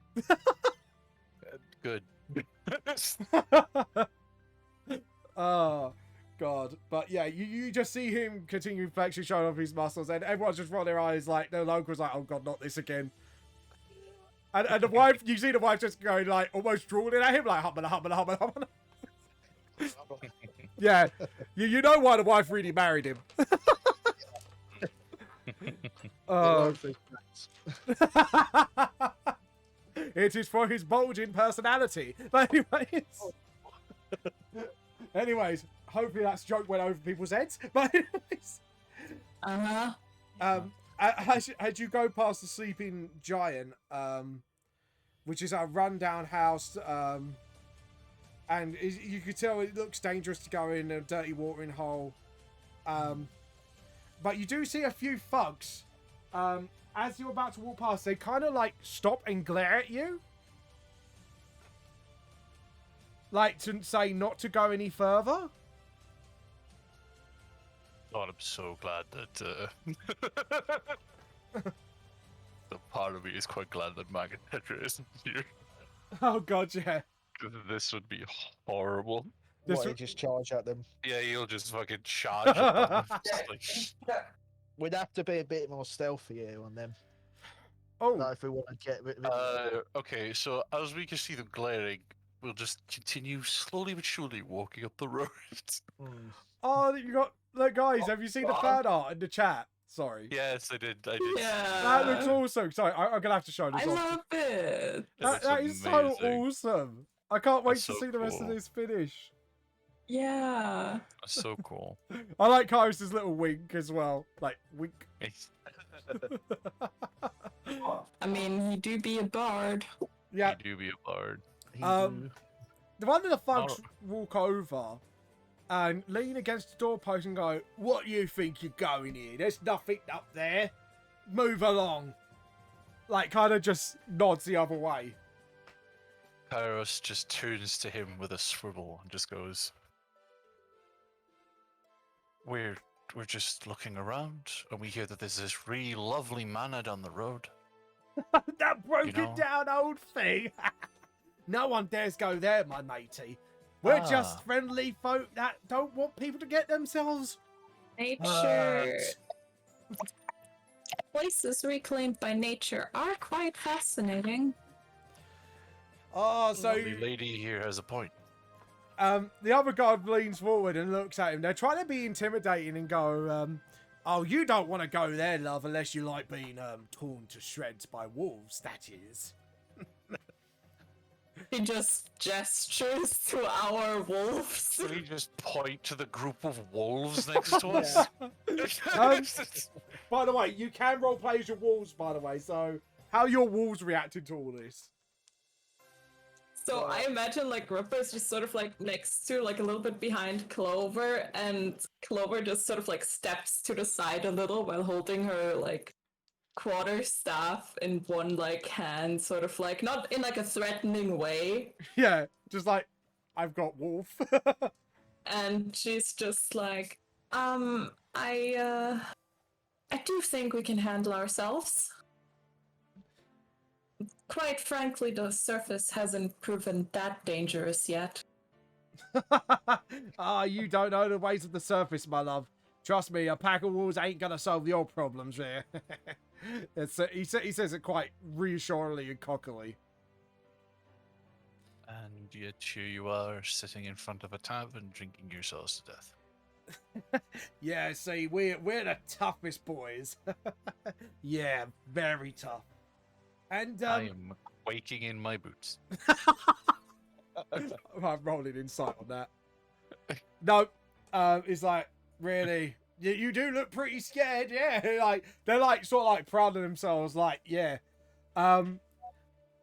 Good. Oh, God. But yeah, you just see him continue flexing, showing off his muscles, and everyone's just rolling their eyes like, the locals like, oh God, not this again. And the wife, you see the wife just going like, almost drooling at him, like, hubba. Yeah, you know why the wife really married him. It is for his bulging personality. But anyways, hopefully that joke went over people's heads. But as you go past the sleeping giant, which is a rundown house, and you could tell it looks dangerous to go in a dirty watering hole. But you do see a few thugs. As you're about to walk past, they kind of like stop and glare at you. like to say not to go any further? God, I'm so glad that the part of me is quite glad that Magatetra isn't here. Oh god, yeah. 'Cause this would be horrible. This What, w- you just charge at them? Yeah, you'll just fucking charge up on them. Just like, We'd have to be a bit more stealthy here on them. Oh, Like, if we want to get rid of them. okay, so as we can see them glaring, we'll just continue slowly but surely walking up the road. Hmm. oh, you got look, guys. Have you seen the fan art in the chat? Sorry. Yes, I did. Yeah. That looks awesome. Sorry, I'm gonna have to show this I off. love it. That is so awesome. I can't wait That's to so see the rest of cool. this finish. Yeah. That's so cool. I like Kairos' little wink as well. Like, wink. I mean, you do be a bard. Yeah, You do be a bard. He Um, do. the one of the thugs Oh. walk over and lean against the doorpost and go, "What do you think you're going here? There's nothing up there. Move along." Like, kind of just nods the other way. Kairos just turns to him with a swivel and just goes, We're just looking around, and we hear that there's this really lovely manor down the road. That broken know. down old thing. No one dares go there, my matey. We're just friendly folk that don't want people to get themselves Nature. hurt. Places reclaimed by nature are quite fascinating. Oh, so The lady here has a point. the other guard leans forward and looks at him. They're trying to be intimidating and go, "Oh, you don't want to go there, love, unless you like being torn to shreds by wolves, that is." He just gestures to our wolves. Can we just point to the group of wolves next to us? By the way, you can roleplay as your wolves, by the way, so how are your wolves reacting to all this? So I imagine like Ripper is just sort of like next to, like a little bit behind Clover, and Clover just sort of like steps to the side a little while holding her like quarterstaff in one like hand, sort of like not in like a threatening way. Yeah, just like, I've got wolf. And she's just like, I do think we can handle ourselves. Quite frankly, the surface hasn't proven that dangerous yet. Ah, you don't know the ways of the surface, my love. Trust me, a pack of wolves ain't gonna solve your problems here. He says it quite reassuringly and cockily. And yet here you are, sitting in front of a tavern, drinking yourselves to death. Yeah, see, we're the toughest boys. Yeah, very tough. And I am quaking in my boots. I'm rolling insight on that. No, it's like, really, you do look pretty scared, yeah. Like, they're like sort of like proud of themselves, like, yeah.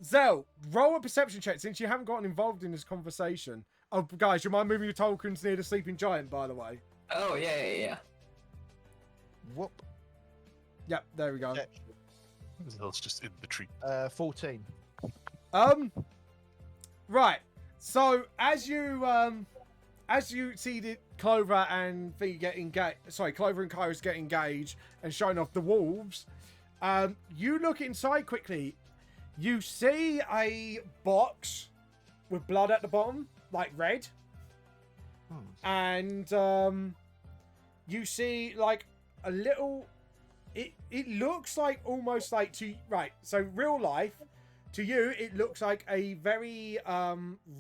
Zell, roll a perception check since you haven't gotten involved in this conversation. Oh, guys, you mind moving your tokens near the sleeping giant, by the way? Oh, yeah. Whoop. Yep, there we go. Yeah. Zell's just in the tree. 14. Right. So as you see the Clover and Thing get engaged, Clover and Kairos get engaged and showing off the wolves, you look inside quickly. You see a box with blood at the bottom, like red, and you see like a little. It looks like almost like so real life to you it looks like a very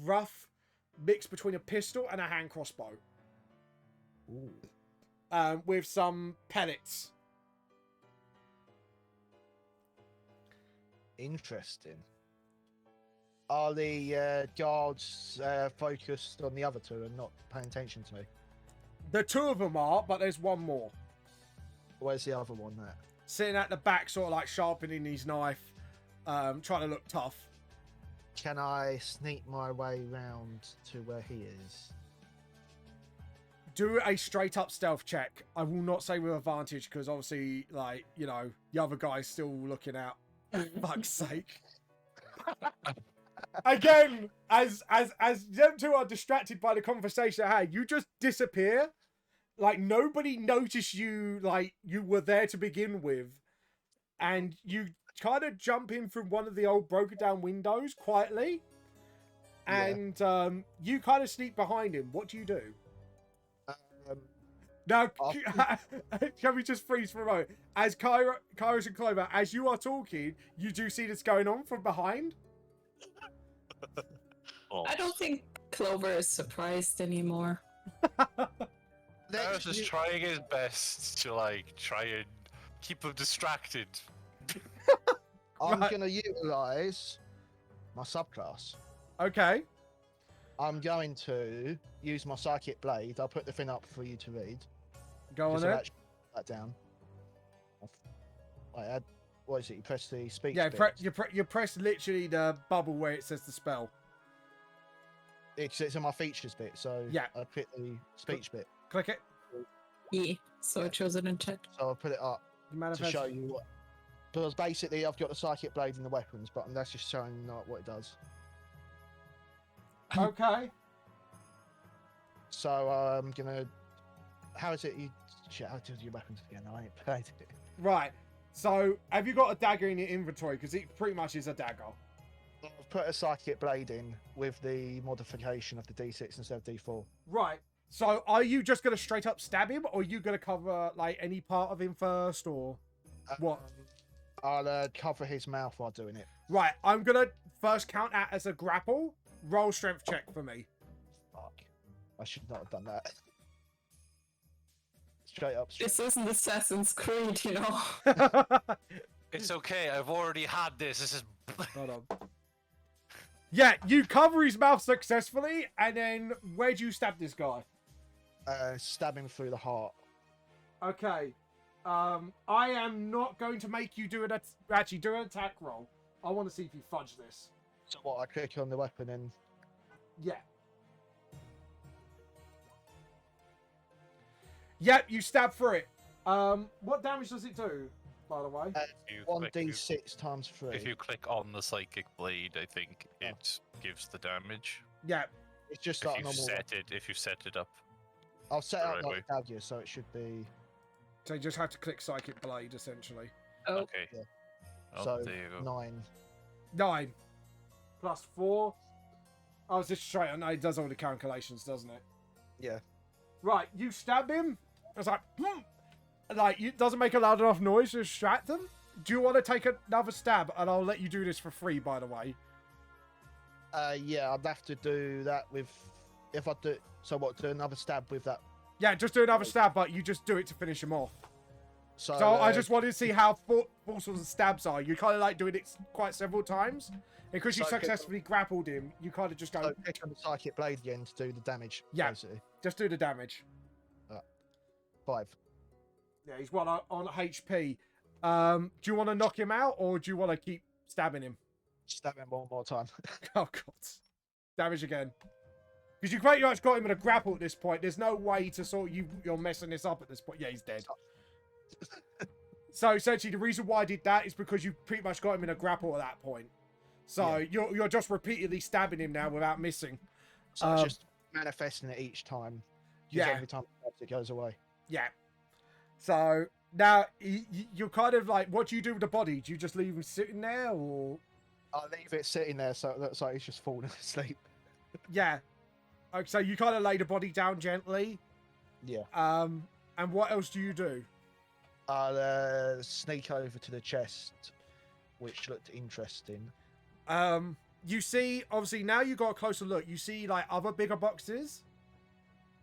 rough mix between a pistol and a hand crossbow. With some pellets. Interesting. Are the guards focused on the other two and not paying attention to me? The two of them are, but there's one more. Where's the other one there? Sitting at the back, sort of like sharpening his knife, trying to look tough. Can I sneak my way round to where he is? Do a straight up stealth check. I will not say with advantage because obviously, like, you know, the other guy's still looking out. Fuck's sake. Again, as them two are distracted by the conversation at hand, you just disappear. Like nobody noticed you. Like you were there to begin with, and you kind of jump in from one of the old broken down windows quietly, and you kind of sneak behind him. What do you do? Now, can we just freeze for a moment? As Kairos and Clover, as you are talking, you do see this going on from behind. I don't think Clover is surprised anymore. Kairos is trying his best to like try and keep him distracted. I'm gonna utilize my subclass. Okay. I'm going to use my psychic blade. I'll put the thing up for you to read. Go on Just it. that down. I add. What is it? You press the speech. Yeah, bit. you press literally the bubble where it says the spell. It's in my features bit, so Yeah. I put the speech bit. Click it. Yeah, so I chose it in chat. So I'll put it up to Manifest. show you what. Because basically, I've got the psychic blade and the weapons, but that's just showing what it does. Okay. So I'm gonna. How is it? How do your weapons again? I ain't played it. Right. So, have you got a dagger in your inventory? Because it pretty much is a dagger. I've put a psychic blade in with the modification of the D6 instead of D4. Right. So, are you just going to straight up stab him, or are you going to cover like any part of him first, or what? I'll cover his mouth while doing it. Right. I'm going to first count that as a grapple. Roll strength check for me. Fuck. I should not have done that. Straight up. This isn't Assassin's Creed, you know. It's okay. I've already had this. This is. Hold on. Yeah, you cover his mouth successfully, and then where do you stab this guy? Stab him through the heart. Okay. I am not going to make you do an actually do an attack roll. I want to see if you fudge this. So what? I click on the weapon and. Yeah. Yep, you stab through it. What damage does it do, by the way? You One click- D6 times 3. If you click on the psychic blade, I think it gives the damage. Yeah. It's just If like you normal. if you set it up. I'll set Right, up like dagger, so it should be. So you just have to click Psychic Blade, essentially. Oh, Okay. Yeah. Oh, So there you go. 9. 9 plus 4. Oh, it's just straight on. It does all the calculations, doesn't it? Yeah. Right, you stab him. It's like, like it doesn't make a loud enough noise to distract them. Do you want to take another stab? And I'll let you do this for free, by the way. Yeah, I'd have to do that with. If I do. So what? Do another stab with that. Yeah, just do another stab, but you just do it to finish him off. So, So I just wanted to see how forceful the stabs are. You kind of like doing it quite several times. And because you So successfully grappled him, you kind of just go, So pick on the psychic blade again to do the damage. Yeah. Basically. just do the damage. 5. Yeah, he's one on HP. Do you want to knock him out, or do you want to keep stabbing him? Stab him one more time. Oh, God. Damage again. Because you pretty much got him in a grapple at this point. There's no way to sort you're messing this up at this point. Yeah, he's dead. So, essentially, the reason why I did that is because you pretty much got him in a grapple at that point. So, you're just repeatedly stabbing him now without missing. So it's just manifesting it each time. 'Cause Yeah. Every time it goes away. Yeah. So, now, you're kind of like, what do you do with the body? Do you just leave him sitting there, or... I leave it sitting there so it looks like he's just falling asleep. Yeah. Okay, so you kind of lay the body down gently. Yeah. And what else do you do? I'll sneak over to the chest, which looked interesting. You see, obviously, now you got a closer look. You see, like, other bigger boxes.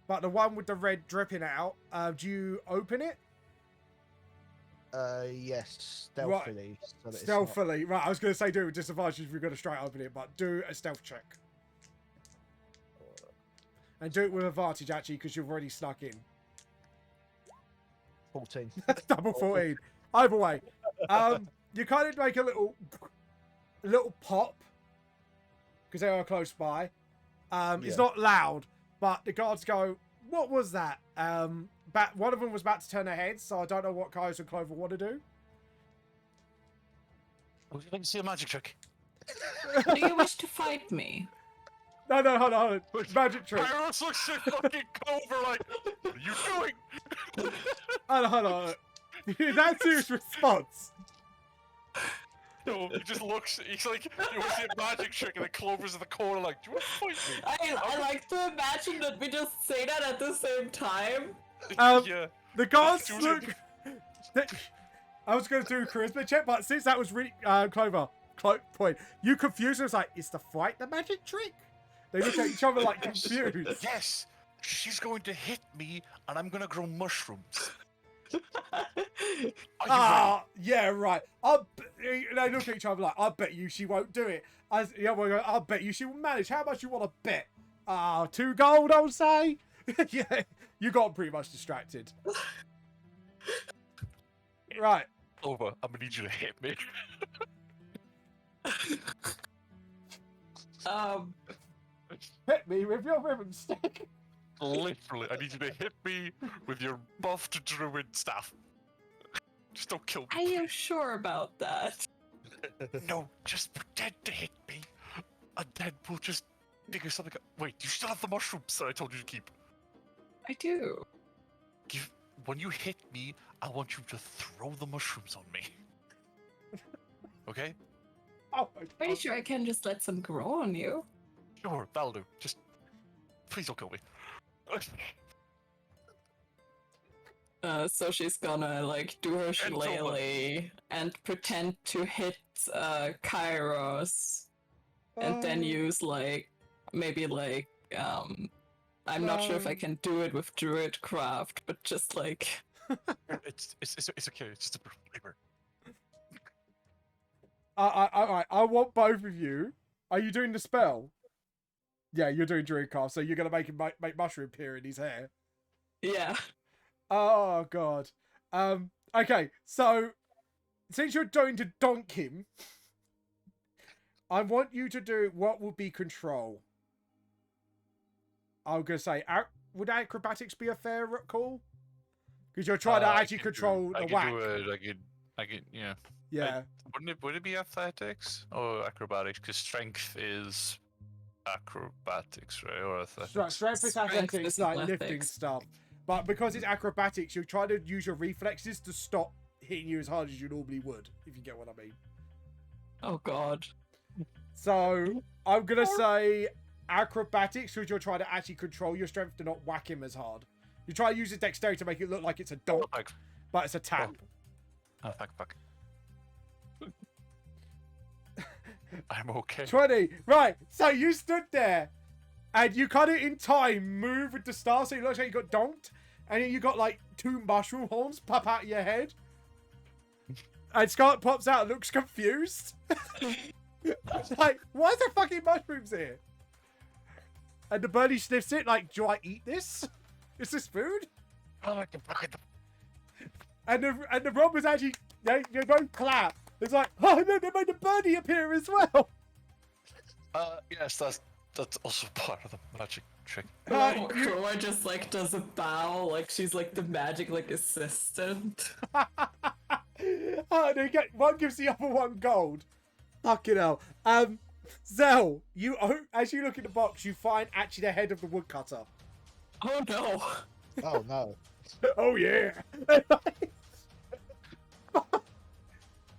But the one with the red dripping out, do you open it? Yes, stealthily. So that it's not- Stealthily. Right, I was going to say do it with disadvantage if you're going to straight open it, but do a stealth check. And do it with advantage, actually, because you've already snuck in. 14. Double 14. Either way. You kind of make a little pop, because they are close by. It's not loud, but the guards go, what was that? One of them was about to turn their heads, so I don't know what Kaios and Clover want to do. Would you like to see a magic trick? Do you wish to fight me? No, hold on. Magic trick. Pyros looks at fucking Clover like, what are you doing? Hold on. That's serious response. No, he just looks, he's like, you want to see a magic trick, and then Clover's in the corner like, do you want to fight me? I like to imagine that we just say that at the same time. Yeah. The guards Choose look. I was going to do a charisma check, but since that was really Clover point, you confused. It's like, is the fight the magic trick? They look at each other like confused. Yes, she's going to hit me, and I'm going to grow mushrooms. Are you ready? Yeah, right. They look at each other like, I bet you she won't do it. I bet you she will manage. How much you want to bet? 2 gold, I would say. Yeah, you got pretty much distracted. Right. Clover, I'm going to need you to hit me. Hit me with your ribbon stick. Literally, I need you to hit me with your buffed druid staff. Just don't kill Are me. you sure about that? No, just pretend to hit me, and then we'll just figure something out. Wait, do you still have the mushrooms that I told you to keep? I do. When you hit me, I want you to throw the mushrooms on me. Okay? Oh my Pretty God. sure I can just let some grow on you. Sure, that'll do. Just please don't kill me. So she's gonna like do her shillelagh and pretend to hit Kairos, and then use like maybe like I'm not sure if I can do it with druid craft, but just like It's okay. It's just a paper. I want both of you. Are you doing the spell? Yeah, you're doing druid craft, so you're gonna make him make mushroom appear in his hair. yeah. Oh God. Okay, so since you're going to donk him, I want you to do what will be control. I'm gonna say, would acrobatics be a fair call? Because you're trying to actually control the whack. I could, yeah. Yeah. Would it be athletics or acrobatics? Because strength is acrobatics, right? Or athletics. Strength is Strength athletics, is like lifting athletics. stuff. But because it's acrobatics, you're trying to use your reflexes to stop hitting you as hard as you normally would, if you get what I mean. Oh God. So I'm gonna say acrobatics, because you're trying to actually control your strength to not whack him as hard. You try to use your dexterity to make it look like it's a donk, but it's a tap. Oh, fuck. I'm okay. 20. Right, so you stood there, and you kind of in time move with the star, so it looks like you got donked, and then you got like 2 mushroom horns pop out of your head. And Scarlet pops out and looks confused. Like, why is there fucking mushrooms here? And the birdie sniffs it like, do I eat this? Is this food? And the robbers actually, they both clap. It's like, oh no, they made the birdie appear as well. Yes, that's also part of the magic trick. Croa just like does a bow, like she's like the magic like assistant. Oh, they get one gives the other 1 gold. Fucking hell. Zell, as you look in the box, you find actually the head of the woodcutter. Oh no. Oh no. Oh yeah.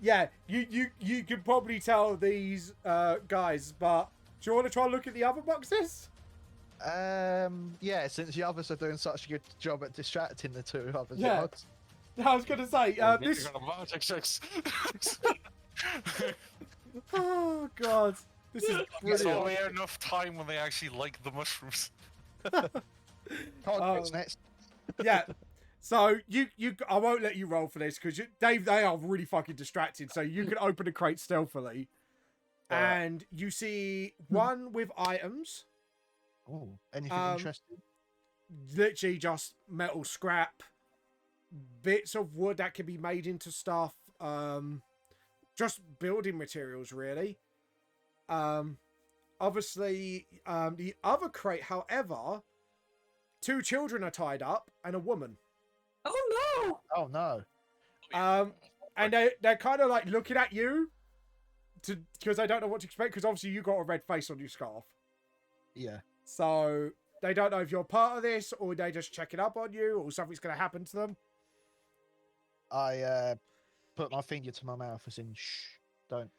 Yeah, you can probably tell these guys, but do you want to try and look at the other boxes? Yeah, since the others are doing such a good job at distracting the 2 others. Yeah. I was gonna say this. Magic tricks. Oh God, this is It's brilliant. only enough time when they actually like the mushrooms. Target's next. Yeah. So I won't let you roll for this because Dave, they are really fucking distracted. So you can open the crate stealthily, and you see one with items. Oh, anything interesting? Literally just metal scrap, bits of wood that can be made into stuff. Just building materials, really. Obviously, the other crate, however, 2 children are tied up and a woman. Oh no. Oh no. And they're kind of like looking at you, because they don't know what to expect. Because obviously you got a red face on your scarf, Yeah. so they don't know if you're part of this or they just checking up on you or something's going to happen to them. I put my finger to my mouth as in shh, don't.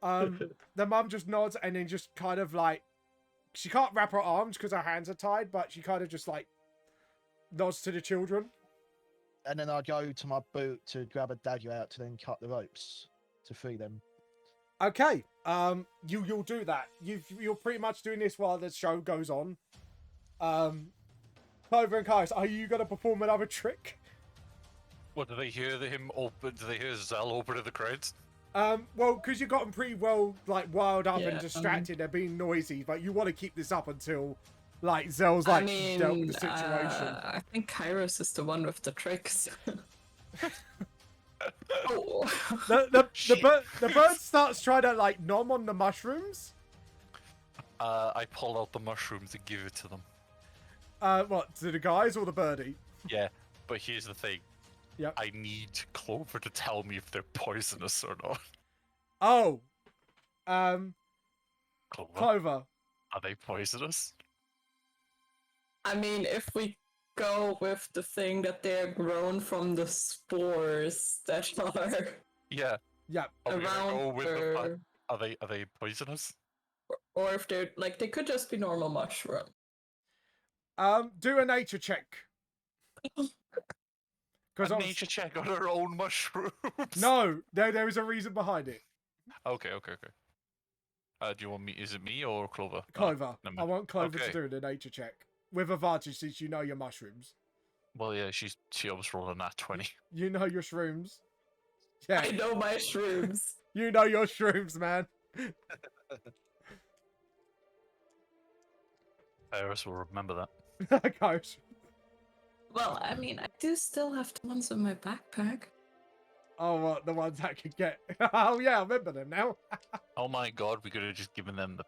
The mum just nods and then just kind of like, she can't wrap her arms because her hands are tied, but she kind of just like nods to the children. And then I go to my boot to grab a dagger out to then cut the ropes to free them. Okay, you'll do that. You're pretty much doing this while the show goes on. Clover and Kaius, are you gonna perform another trick? What, do they hear him open? Do they hear Zell open to the crowds? Well, because you got them pretty well, like, wild up and Yeah, distracted, they're being noisy, but you want to keep this up until, like, Zell's, like, dealt with the situation. I think Kairos is the one with the tricks. Oh. The bird starts trying to, like, nom on the mushrooms. I pull out the mushrooms and give it to them. What, to the guys or the birdie? Yeah, but here's the thing. Yep. I need Clover to tell me if they're poisonous or not. Oh. Clover, Clover. are they poisonous? I mean, if we go with the thing that they're grown from the spores that are Yeah. Yeah. Are we gonna around go with the her, Are they poisonous? or if they're like, they could just be normal mushroom. Do a nature check. A nature check on her own mushrooms. No, there is a reason behind it. Okay. Do you want me? Is it me or Clover? Clover. never I mind. want Clover Okay. to do the nature check. With advantage since you know your mushrooms. Well, yeah, she almost rolled a nat 20. You know your shrooms. Yeah, I know my shrooms. you know your shrooms, man. Iris will remember that. Gosh. Well, I mean, I do still have the ones in my backpack. Oh, what, the ones that could get... Oh, yeah, I remember them now. Oh my god, we could have just given them the...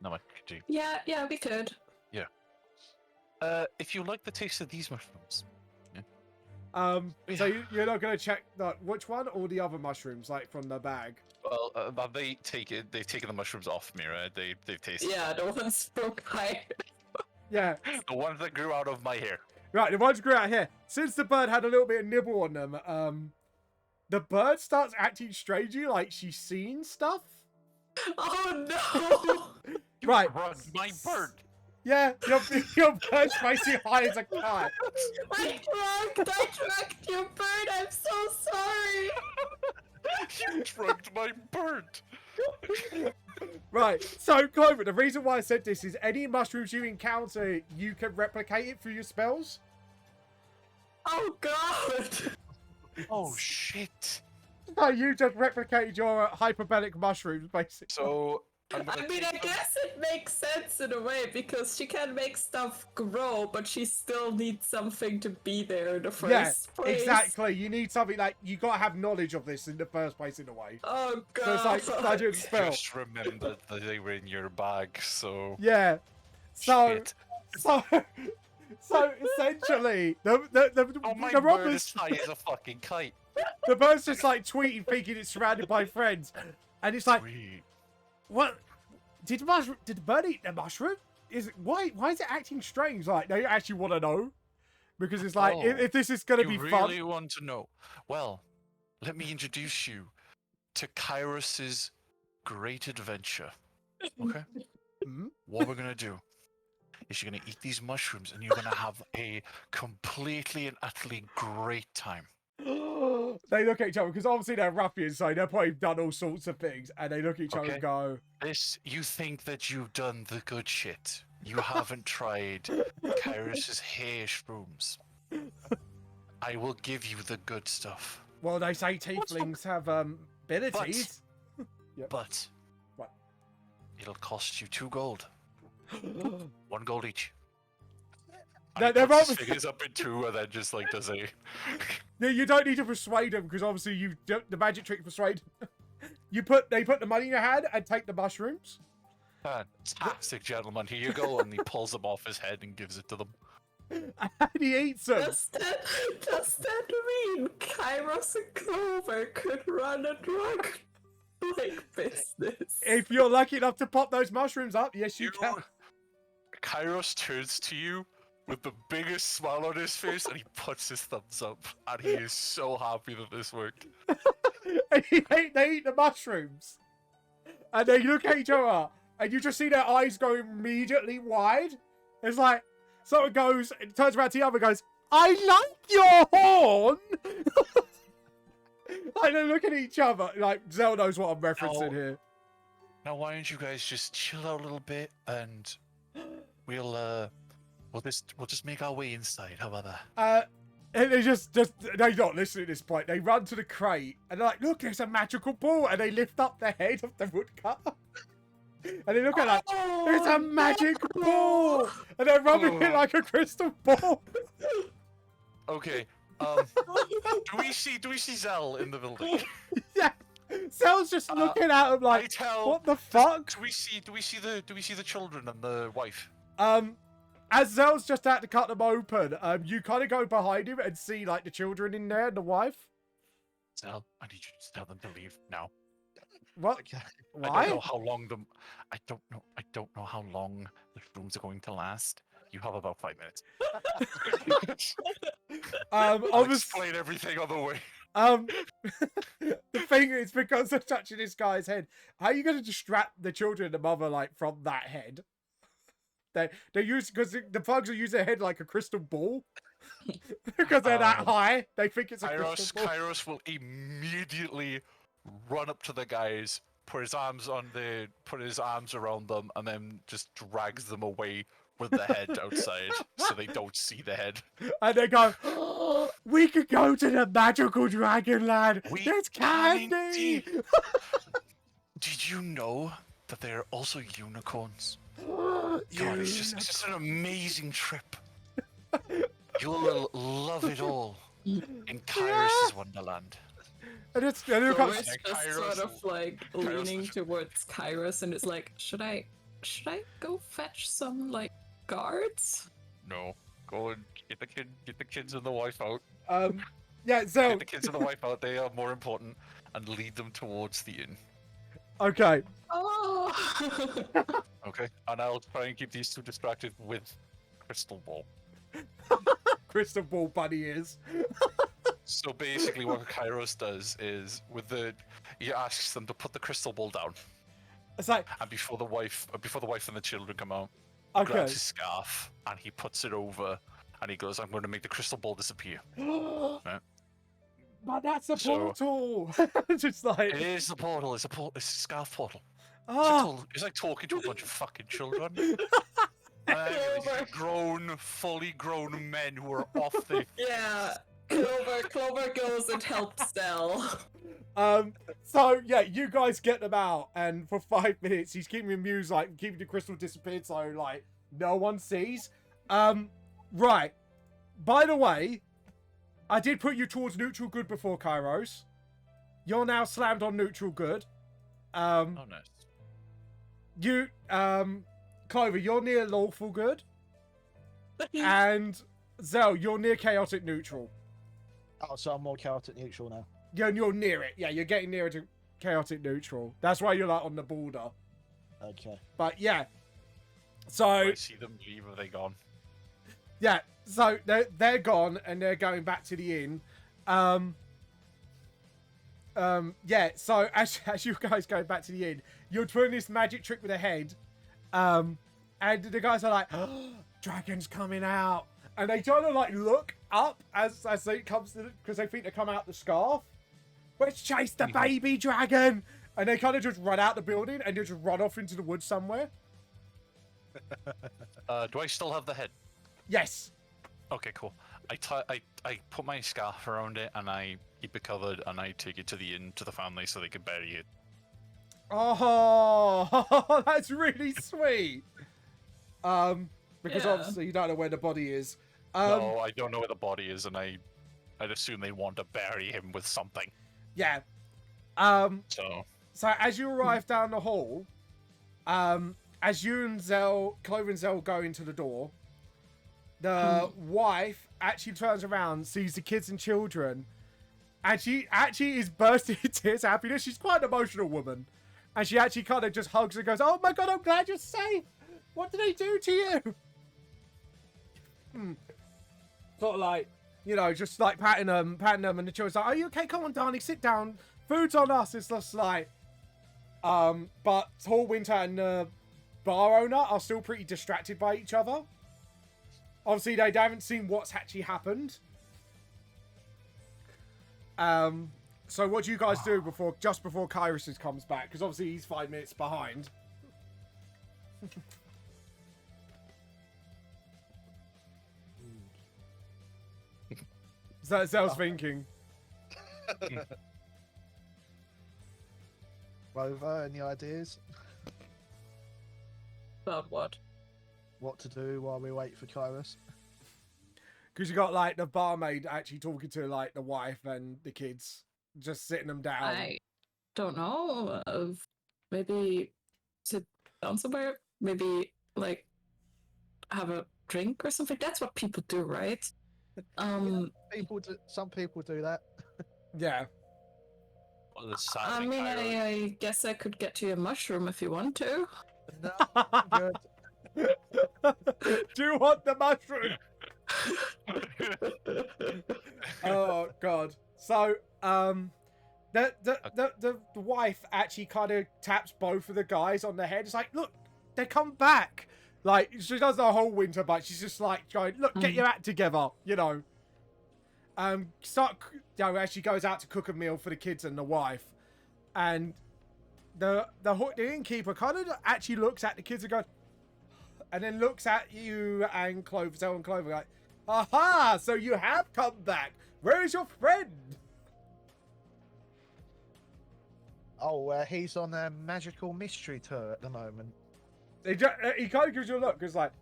No, I could do. Yeah, we could. If you like the taste of these mushrooms. So you're not going to check which one or the other mushrooms, like, from the bag? Well, they've taken the mushrooms off me, right? They've tasted Yeah, the ones from Kai. Yeah. the ones that grew out of my hair. Right, the ones grew out here. Since the bird had a little bit of nibble on them, the bird starts acting strangely, like she's seen stuff. Oh no! Right. Run, my bird! Yeah, your bird's basically high as a kite. I drugged your bird. I'm so sorry. You drugged my bird! Right, so Clover, the reason why I said this is any mushrooms you encounter, you can replicate it through your spells. Oh god. Oh shit! So you just replicated your hyperbolic mushrooms, basically. So, I mean, I guess it makes sense in a way because she can make stuff grow, but she still needs something to be there in the first place. Exactly. You need something like you gotta have knowledge of this in the first place, in a way. Oh god. So it's like I do a spell. Just remembered that they were in your bag, so... Yeah. So Shit. so essentially, my the bird robbers, is high as a fucking kite. the bird's just like tweeting, thinking it's surrounded by friends, and it's like, Sweet. what? Did the bird eat the mushroom? Why is it acting strange? Like they actually want to know, because it's like if this is gonna be You fun. really want to know? Well, let me introduce you to Kairos' great adventure. Okay? Mhm. What we're gonna do is you're gonna eat these mushrooms and you're gonna have a completely and utterly great time. They look at each other because obviously they're ruffians, so they've probably done all sorts of things, and they look at each other and go, You think that you've done the good shit. You haven't tried Kairos' hair shrooms. I will give you the good stuff. "Well, they say tieflings have abilities." But What? it'll cost you 2 gold. 1 gold each. They're And he puts his obviously- fingers up in 2 and then just like does a... Yeah, you don't need to persuade them because obviously the magic trick persuade. They put the money in your hand and take the mushrooms. Fantastic, gentlemen. Here you go. And he pulls them off his head and gives it to them. And he eats them. Does that mean Kairos and Clover could run a drug like business. If you're lucky enough to pop those mushrooms up, yes, you can. Kairos turns to you with the biggest smile on his face, and he puts his thumbs up, and he is so happy that this worked. And they eat the mushrooms. And they look at each other, and you just see their eyes go immediately wide. It's like, someone goes, and turns around to the other and goes, I like your horn! Like, they look at each other. Like, Zell knows what I'm referencing here. Now, why don't you guys just chill out a little bit, and we'll just make our way inside. How about that? And they just they're not listening at this point. They run to the crate and they're like, look, there's a magical ball. And they lift up the head of the woodcutter. And they look at it like, there's a magic ball. And they're rubbing it like a crystal ball. Okay. Do we see Zell in the building? Yeah. Zell's just looking at him like, what the fuck? Do we see the children and the wife? As Zell's just had to cut them open, you kind of go behind him and see like the children in there and the wife. Zell, I need you to tell them to leave now. What? Okay. Why? I don't know how long I don't know how long the rooms are going to last. You have about 5 minutes. I'll Obviously, explain everything on the way. the thing is, because they're touching this guy's head, how are you going to distract the children and the mother like from that head? They use, because the thugs will use their head like a crystal ball. Because they're that high, they think it's a crystal ball. Kairos will immediately run up to the guys, put his arms around them, and then just drags them away with the head outside, so they don't see the head. And they go, oh, we could go to the magical dragon land. There's candy. Did you know that there are also unicorns? God, it's just an amazing trip. You'll love it all in Kairos' Wonderland. And it's Clovers just sort of like leaning towards Kairos, and it's like, should I go fetch some like guards? No, go and get the kids and the wife out. Yeah, so Get the kids and the wife out. They are more important, and lead them towards the inn. okay. Oh. Okay, and I'll try and keep these two distracted with Crystal Ball. Crystal ball bunny is. So basically, what Kairos does is, he asks them to put the crystal ball down, It's like, and before the wife and the children come out, okay. grabs his scarf and he puts it over, and he goes, "I'm going to make the crystal ball disappear." Right? But that's a portal. Just like It is the portal. It's a scarf portal. oh. It's like talking to a bunch of fucking children. Fully grown men who are off the. Yeah. Clover goes and helps Zell. So yeah, you guys get them out, and for 5 minutes he's keeping them amused, like keeping the crystal disappeared, so like no one sees. Right. By the way, I did put you towards neutral good before, Kairos. You're now slammed on neutral good. Oh, nice. You, Clover, you're near lawful good, and Zell, you're near chaotic neutral. Oh, so I'm more chaotic neutral now. You're near it. Yeah, you're getting nearer to chaotic neutral. That's why you're like on the border. Okay. But yeah, so I see them leave. Are they gone? yeah, so they're gone and they're going back to the inn. Yeah. So as you guys go back to the inn, you're doing this magic trick with a head, and the guys are like, oh, "Dragon's coming out," and they try to like look up as it comes to because they think they come out the scarf. Let's chase the baby dragon, and they kind of just run out the building and just run off into the woods somewhere. Do I still have the head? Yes. Okay, cool. I put my scarf around it and I keep it covered and I take it to the inn to the family so they can bury it. Oh, that's really sweet. Because Yeah. obviously you don't know where the body is. No, I don't know where the body is, and I'd assume they want to bury him with something. Yeah. So as you arrive down the hall, as you and Clover and Zell go into the door, the wife actually turns around, sees the kids and children, And she actually is bursting into tears of happiness. She's quite an emotional woman. And she actually kind of just hugs and goes, "Oh my god, I'm glad you're safe. What did they do to you?" Sort of like, you know, just like patting them, and the children's like, "Are you okay? Come on, darling, sit down. Food's on us." It's just like, but Tall Winter and the bar owner are still pretty distracted by each other. Obviously, they haven't seen what's actually happened. So what do you guys do just before Kairos comes back? Because obviously he's 5 minutes behind. So that's what I was thinking. Rover, any ideas? About what? What to do while we wait for Kairos? Because you got like the barmaid actually talking to like the wife and the kids, just sitting them down. I don't know. Maybe sit down somewhere. Maybe like have a drink or something. That's what people do, right? Some people do that. Yeah. Well, the I sad mean, thing, I guess I could get you a mushroom if you want to. No, good. Do you want the mushroom? Oh god. So the wife actually kind of taps both of the guys on the head. It's like, look, they come back. Like, she does the whole winter, but she's just like going, look, get your act together, you know. She goes out to cook a meal for the kids and the wife, and the innkeeper kind of actually looks at the kids and goes, and then looks at you and Clover, like, aha, so you have come back. Where is your friend? Oh, he's on a magical mystery tour at the moment. He kind of gives you a look, because like,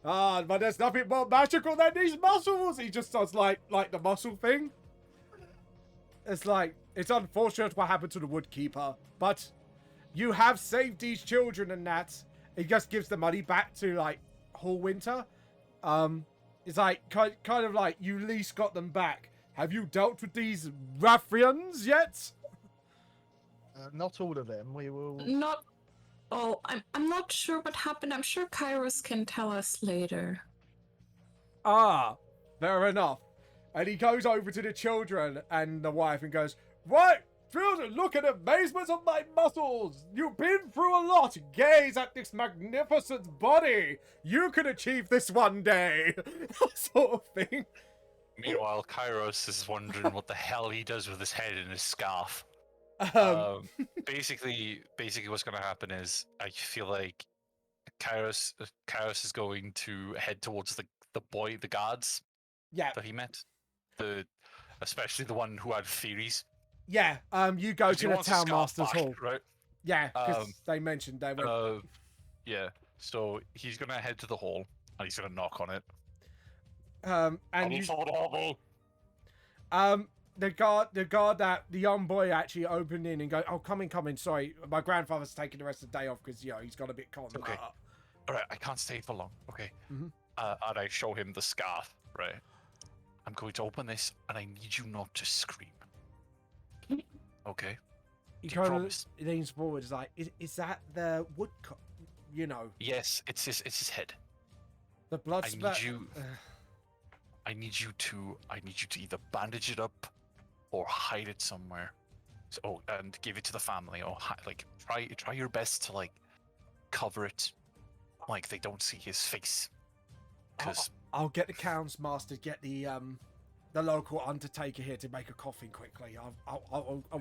but there's nothing more magical than these muscles. He just does like the muscle thing. It's like, it's unfortunate what happened to the woodkeeper, but you have saved these children, and that. He just gives the money back to like Hall Winter. It's like kind of like, you at least got them back. Have you dealt with these ruffians yet? Not all of them. We will. Not. Oh, I'm not sure what happened. I'm sure Kairos can tell us later. Ah, fair enough. And he goes over to the children and the wife and goes, "Right, children, look at amazement of my muscles. You've been through a lot. Gaze at this magnificent body. You can achieve this one day." Sort of thing. Meanwhile, Kairos is wondering what the hell he does with his head in his scarf. Basically, what's going to happen is, I feel like Kairos is going to head towards the guards that he met, especially the one who had theories. Yeah, you go to the town master's hall, right? Yeah, because they mentioned they were. Yeah, so he's gonna head to the hall and he's gonna knock on it. And the guard that the young boy actually opened in and go, "Oh, come in. Sorry, my grandfather's taking the rest of the day off because he's got a bit cold." Okay. All right, I can't stay for long. Okay. Mm-hmm. And I show him the scarf. Right. I'm going to open this, and I need you not to scream. Okay. He kind of leans forward. Is like, "Is that the woodcut? You know?" Yes, it's his head. The blood splat. I need you to either bandage it up or hide it somewhere. So, and give it to the family, or try your best to like cover it, like they don't see his face. Because I'll get the Count's master, get the local undertaker here to make a coffin quickly.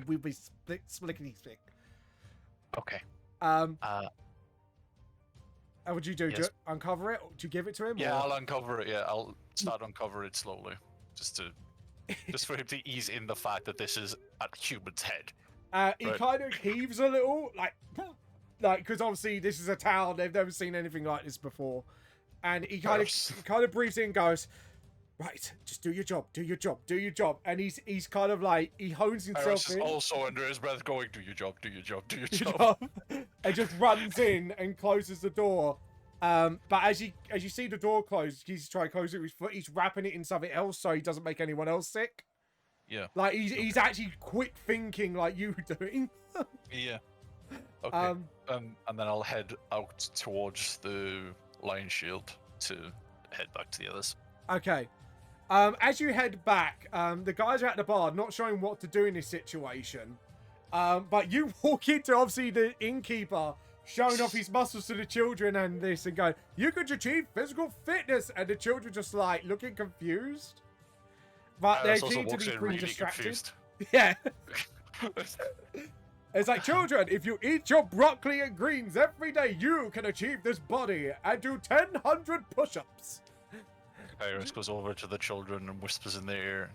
We'll be splickety spick. Okay. How would you do? Yes. Do you uncover it? Do you give it to him? Yeah, or? I'll uncover it. Yeah, I'll start uncover it slowly, just for him to ease in the fact that this is a human's head. He kind of heaves a little, like because obviously this is a town, they've never seen anything like this before, and he kind of breathes in and goes, "Right, just do your job," and he's kind of like, he hones himself in. Also under his breath going, "Do your job," and just runs in and closes the door. But as you see the door close, he's trying to close it with his foot. He's wrapping it in something else so he doesn't make anyone else sick. Yeah. Like he's actually quick thinking like you doing. Yeah. Okay. And then I'll head out towards the lion shield to head back to the others. Okay. As you head back, the guys are at the bar, not showing what to do in this situation. But you walk into, obviously, the innkeeper showing off his muscles to the children and this and going, you could achieve physical fitness. And the children just like looking confused. But they seem to be pretty distracted. Yeah. It's like, children, if you eat your broccoli and greens every day, you can achieve this body and do 1,000 push-ups. Iris goes over to the children and whispers in their ear,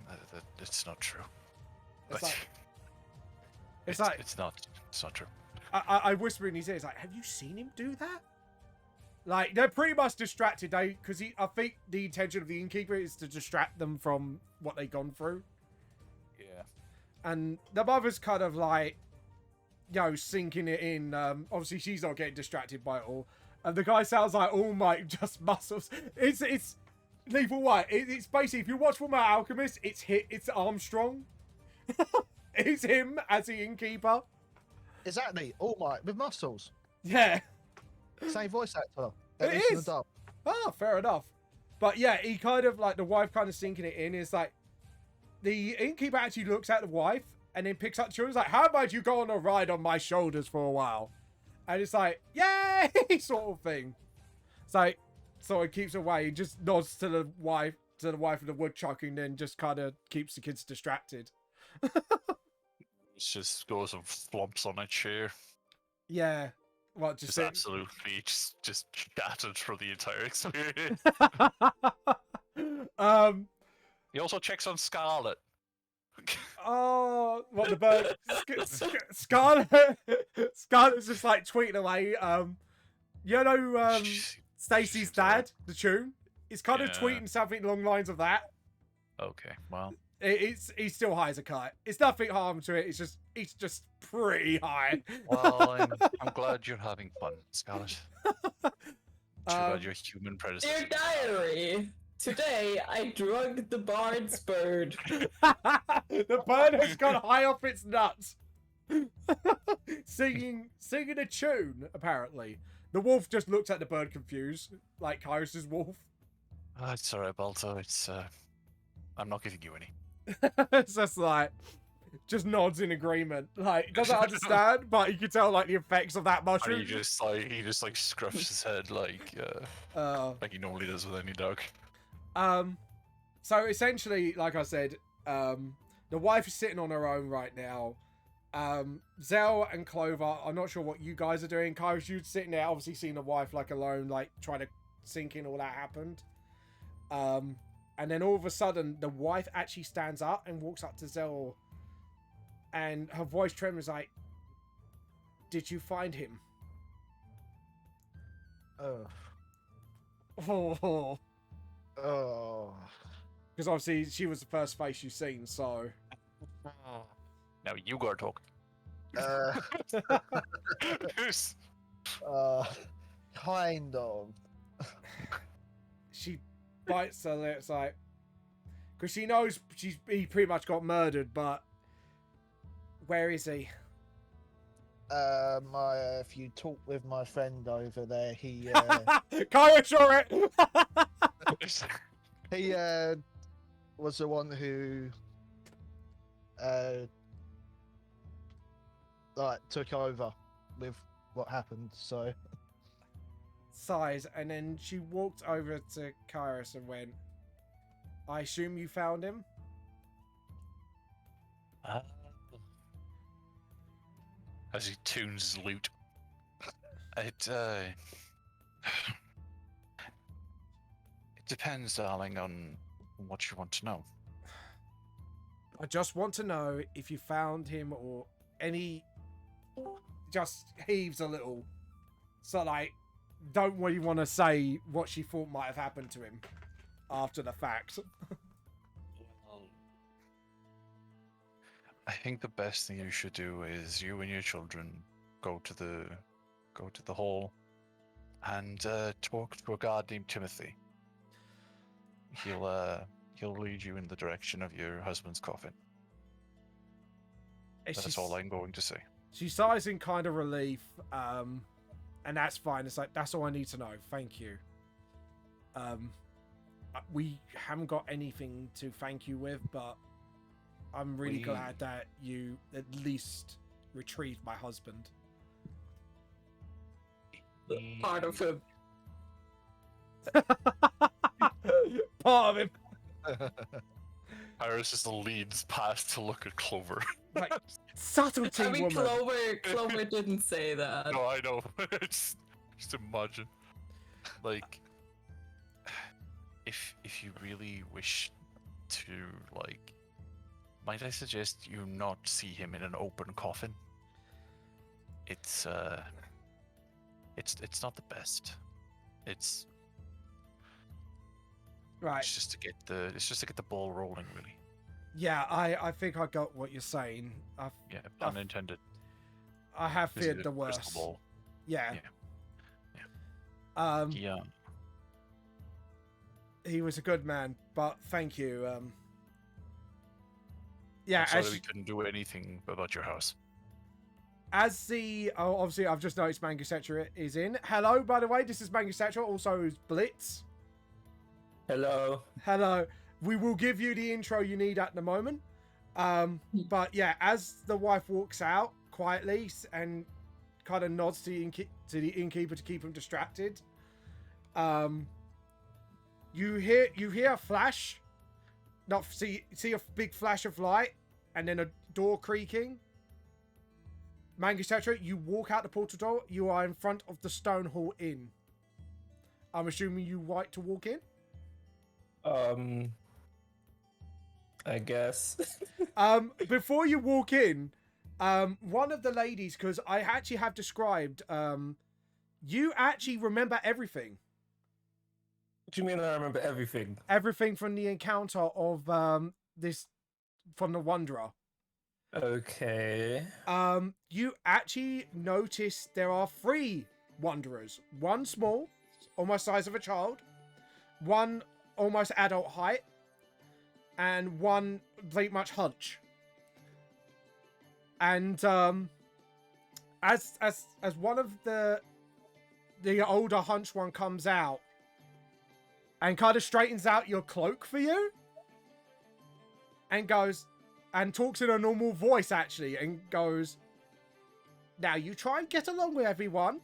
it's not true. It's not true. I whisper in his ear, it's like, have you seen him do that? Like, they're pretty much distracted, because I think the intention of the innkeeper is to distract them from what they've gone through. Yeah. And the mother's kind of like, sinking it in. Obviously, she's not getting distracted by it all. And the guy sounds like all my just muscles. It's Lethal White. It's basically, if you watch Fullmetal Alchemist, it's Armstrong. It's him as the innkeeper. Exactly. All Might with muscles. Yeah. Same voice actor. It is. Ah, fair enough. But yeah, he kind of like, the wife kind of sinking it in. Is like, the innkeeper actually looks at the wife and then picks up the children. Like, how about you go on a ride on my shoulders for a while? And it's like, yay, sort of thing. It's like, so it keeps away. He just nods to the wife of the woodchuck, and then just kind of keeps the kids distracted. Just goes and flumps on a chair. Yeah. Well, just absolutely just shattered for the entire experience. He also checks on Scarlet. Oh, what, the bird? Scarlet. Scarlet's just like tweeting away. Stacy's dad, the tune, is kind of tweeting something along the lines of that. Okay, well. He's still high as a kite. It's nothing harm to it. It's just pretty high. Well, I'm glad you're having fun, Scarlet. Too bad your human predecessor. Dear diary, today I drugged the bard's bird. The bird has gone high off its nuts. singing a tune, apparently. The wolf just looks at the bird confused, like Kyrus's wolf. It's alright, Balto. It's I'm not giving you any. It's just like, just nods in agreement. Like, doesn't understand, but you can tell like the effects of that mushroom. And he just like scruffs his head like he normally does with any dog. So essentially, like I said, the wife is sitting on her own right now. Zell and Clover, I'm not sure what you guys are doing. Kyrus, you're sitting there, obviously seeing the wife like alone, like trying to sink in all that happened. And then all of a sudden, the wife actually stands up and walks up to Zell, and her voice tremors like, "Did you find him?" Oh. Because obviously she was the first face you've seen, so. Now you gotta talk. Kind of. She bites her lips like, because she knows he pretty much got murdered, but where is he? If you talk with my friend over there, he Kyrus, sure it. he was the one who like took over with what happened, so Sighs, and then she walked over to Kyrus and went, I assume you found him? As he tunes his lute. It depends, darling, on what you want to know. I just want to know if you found him, or any... Just heaves a little. So, like, don't really want to say what she thought might have happened to him after the fact. I think the best thing you should do is you and your children go to the hall and talk to a guard named Timothy. He'll lead you in the direction of your husband's coffin. That's all I'm going to say. She sighs in kind of relief, and that's fine. It's like, that's all I need to know. Thank you. We haven't got anything to thank you with, but I'm really glad that you at least retrieved my husband. Part of him. Part of him. Iris just leans past to look at Clover. Like, subtlety, I mean, woman. Clover didn't say that. No, I know. Just imagine. Like, if you really wish to, like, might I suggest you not see him in an open coffin? It's not the best. It's Right. It's just to get the ball rolling, really. Yeah, I think I got what you're saying. Yeah, pun intended. I have This is feared a the crystal worst. ball. Yeah. Yeah. He was a good man, but thank you. Yeah, I'm sorry we couldn't do anything about your house. obviously I've just noticed Mangusetra is in. Hello, by the way, this is Mangusetra, also Blitz. Hello. Hello. We will give you the intro you need at the moment. But yeah, as the wife walks out quietly and kind of nods to the innkeeper to keep him distracted, you hear a flash. See a big flash of light, and then a door creaking. Mangusetra, you walk out the portal door. You are in front of the Stonehall Inn. I'm assuming you like to walk in. I guess. Before you walk in, one of the ladies, because I actually have described, you actually remember everything. What do you mean I remember everything? Everything from the encounter of from the Wanderer. Okay. You actually notice there are 3 Wanderers. One small, almost size of a child. One almost adult height. And one pretty much hunch. And as one of the older hunch one comes out and kind of straightens out your cloak for you and goes and talks in a normal voice actually and goes, now you try and get along with everyone.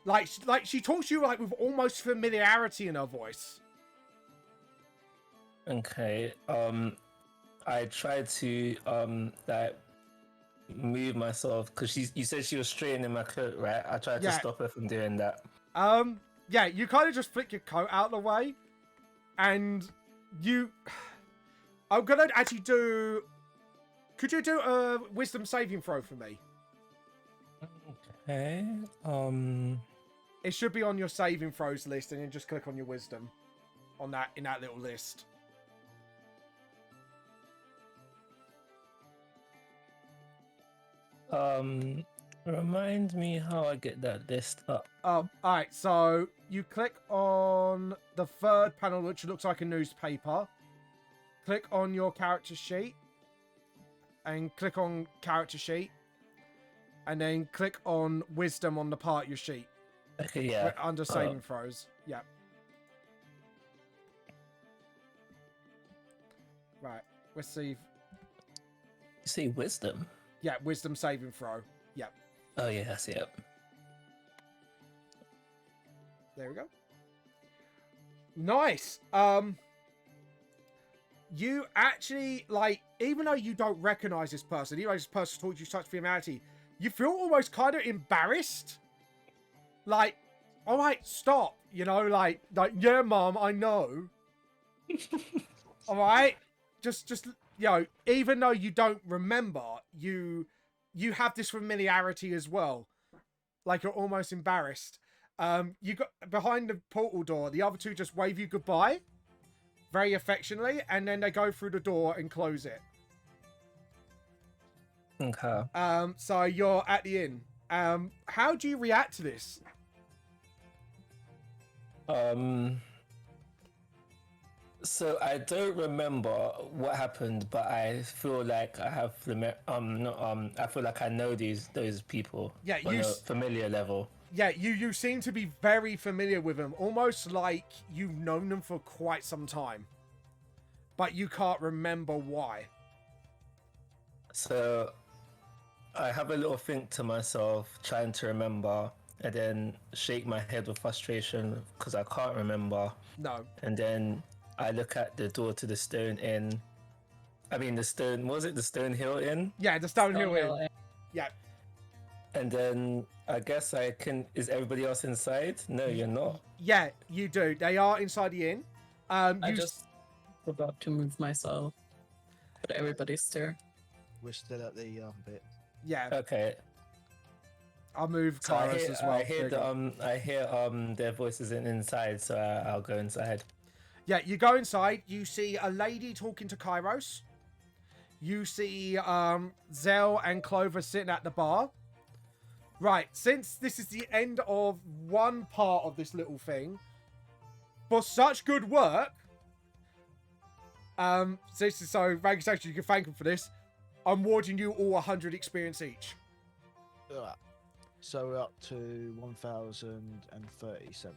Like she talks to you like with almost familiarity in her voice. Okay. I tried to like move myself because you said she was straightening my coat, right? I tried to stop her from doing that. Yeah, you kind of just flick your coat out of the way, and I'm gonna actually do. Could you do a wisdom saving throw for me? Okay. It should be on your saving throws list, and then just click on your wisdom in that little list. Remind me how I get that list up. Alright, so you click on the 3rd panel, which looks like a newspaper. Click on your character sheet. And click on character sheet. And then click on wisdom on the part of your sheet. Okay, yeah. Under saving throws. Yeah. Right, let's see. You say wisdom? Yeah, wisdom saving throw. Yeah. Oh, yes, yep. There we go. Nice. You actually, like, even though you don't recognize this person, even though this person taught you such familiarity, you feel almost kind of embarrassed. Like, all right, stop. You know, like, yeah, mom, I know. All right, just, you know, even though you don't remember, you have this familiarity as well. Like, you're almost embarrassed. You got behind the portal door. The other 2 just wave you goodbye, very affectionately, and then they go through the door and close it. Okay. So you're at the inn. How do you react to this? So I don't remember what happened, but I feel like I have I feel like I know those people Yeah, on a familiar level. Yeah, you seem to be very familiar with them, almost like you've known them for quite some time, but you can't remember why. So I have a little think to myself, trying to remember, and then shake my head with frustration because I can't remember. No. And then I look at the door to the Stone Inn. I mean, the Stone, was it the Stone Hill Inn? Yeah, the Stonehill Inn. Yeah. And then I guess I can. Is everybody else inside? No, you're not. Yeah, you do. They are inside the inn. I just forgot to move myself, but everybody's there. We're still at the bit. Yeah. Okay. I'll move Kairos as well. I hear their voices inside, so I'll go inside. Yeah, you go inside. You see a lady talking to Kairos. You see Zell and Clover sitting at the bar. Right, since this is the end of one part of this little thing, for such good work, so Rank actually, you can thank him for this. I'm awarding you all 100 experience each. So we're up to 1,037.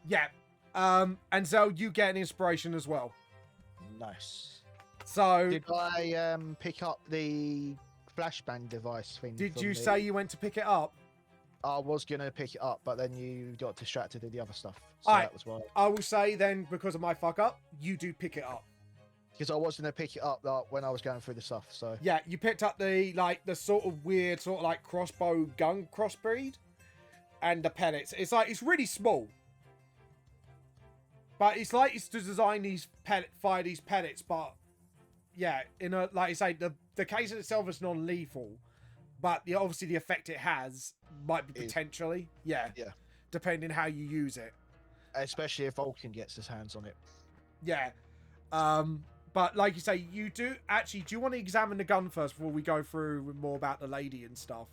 Yeah. And Zell, you get an inspiration as well. Nice. So Did I pick up the flashbang device thing? did you say you went to pick it up? I was gonna pick it up, but then you got distracted with the other stuff. So Alright. that was why. I will say then, because of my fuck up, you do pick it up. Because I was gonna pick it up when I was going through the stuff. So Yeah, you picked up the sort of weird crossbow gun crossbreed and the pellets. It's really small. But it's to design fire these pellets, but yeah, in a like I say, the case itself is non-lethal, but obviously the effect it has might be potentially, yeah, depending how you use it. Especially if Vulcan gets his hands on it. Yeah. But like you say, you do you want to examine the gun first before we go through more about the lady and stuff?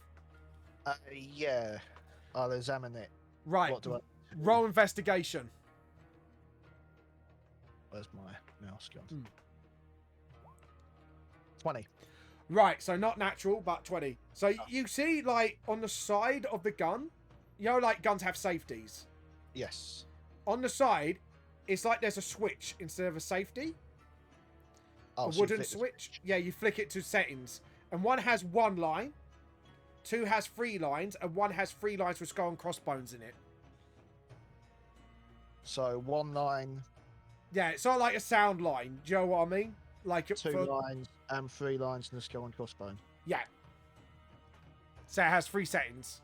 Yeah, I'll examine it. Right. What do I roll investigation? Where's my mouse gone? 20. Right, so not natural, but 20. So you see, like, on the side of the gun, you know, like, guns have safeties. Yes. On the side, it's like there's a switch instead of a safety. Oh, A so you wooden flick the switch. Yeah, you flick it to settings. And one has one line, two has 3 lines, and one has 3 lines with skull and crossbones in it. So 1 line, Yeah, it's sort of like a sound line. Do you know what I mean? Like 2 lines, and 3 lines in the skull and crossbone. Yeah. So it has 3 settings.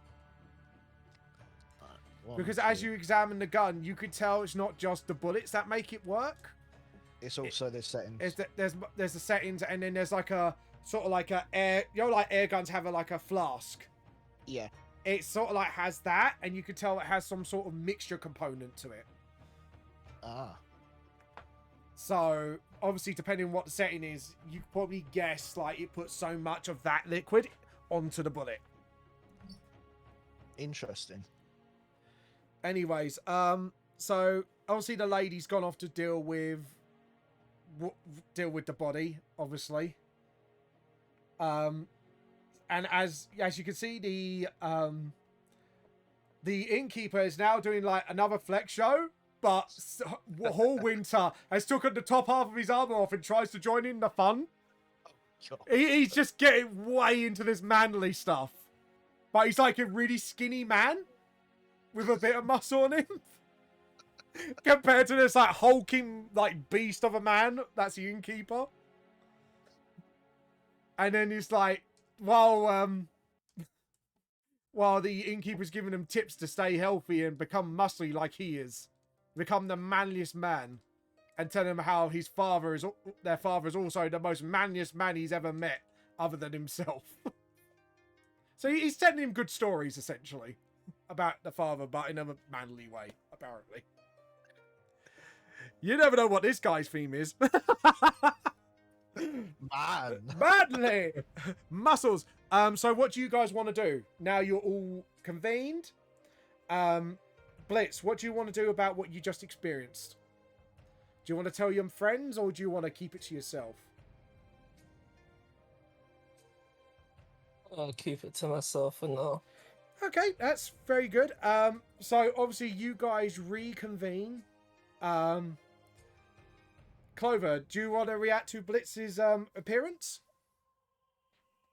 One, Because two. as you examine the gun, you could tell it's not just the bullets that make it work. It's also the settings. There's the settings, and then there's like a sort of like a air. You know, like air guns have like a flask. Yeah. It sort of like has that, and you can tell it has some sort of mixture component to it. Ah. So obviously, depending on what the setting is, you could probably guess like it puts so much of that liquid onto the bullet. Interesting. Anyways, so obviously the lady's gone off to deal with the body, obviously. And as you can see, the innkeeper is now doing like another flex show, but Hallwinter has taken the top half of his armor off and tries to join in the fun. He's just getting way into this manly stuff, but he's like a really skinny man with a bit of muscle on him. Compared to this like hulking like beast of a man that's the innkeeper. And then he's like, while the innkeeper's giving him tips to stay healthy and become muscly like he is, become the manliest man, and tell him how their father is also the most manliest man he's ever met other than himself. So he's telling him good stories essentially about the father, but in a manly way, apparently. You never know what this guy's theme is. Man. Manly! Muscles. So what do you guys want to do? Now you're all convened. Blitz, what do you want to do about what you just experienced? Do you want to tell your friends, or do you want to keep it to yourself? I'll keep it to myself for now. Okay, that's very good. So obviously you guys reconvene. Clover, do you want to react to Blitz's appearance?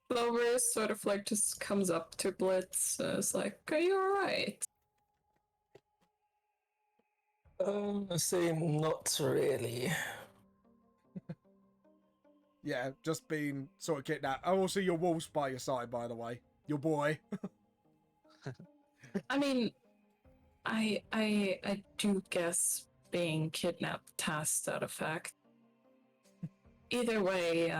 Clovers sort of like just comes up to Blitz. It's like, are you alright? I say not really. Yeah, just being sort of kidnapped. Oh, also your wolf's by your side, by the way. Your boy. I mean, I do guess being kidnapped has that effect. Either way,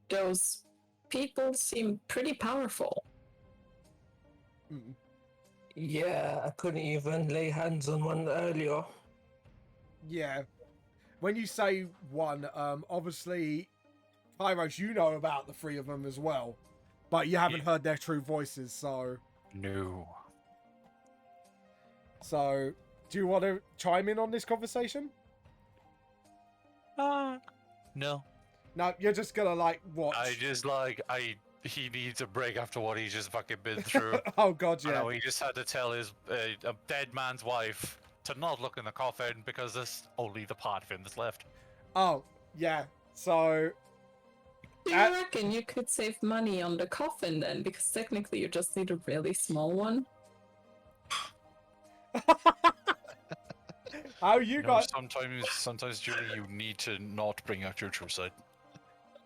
those people seem pretty powerful. Mm. Yeah, I couldn't even lay hands on one earlier. Yeah. When you say one, obviously, Kairos, you know about the three of them as well. But you haven't heard their true voices, so... No. So, do you want to chime in on this conversation? No. No, you're just gonna, like, watch. He needs a break after what he's just fucking been through. Oh, God, I yeah. know, he just had to tell his a dead man's wife to not look in the coffin because there's only the part of him that's left. Oh, yeah. So... Do you reckon you could save money on the coffin then? Because technically you just need a really small one. Oh, you got... Sometimes, Julie, you need to not bring out your true side.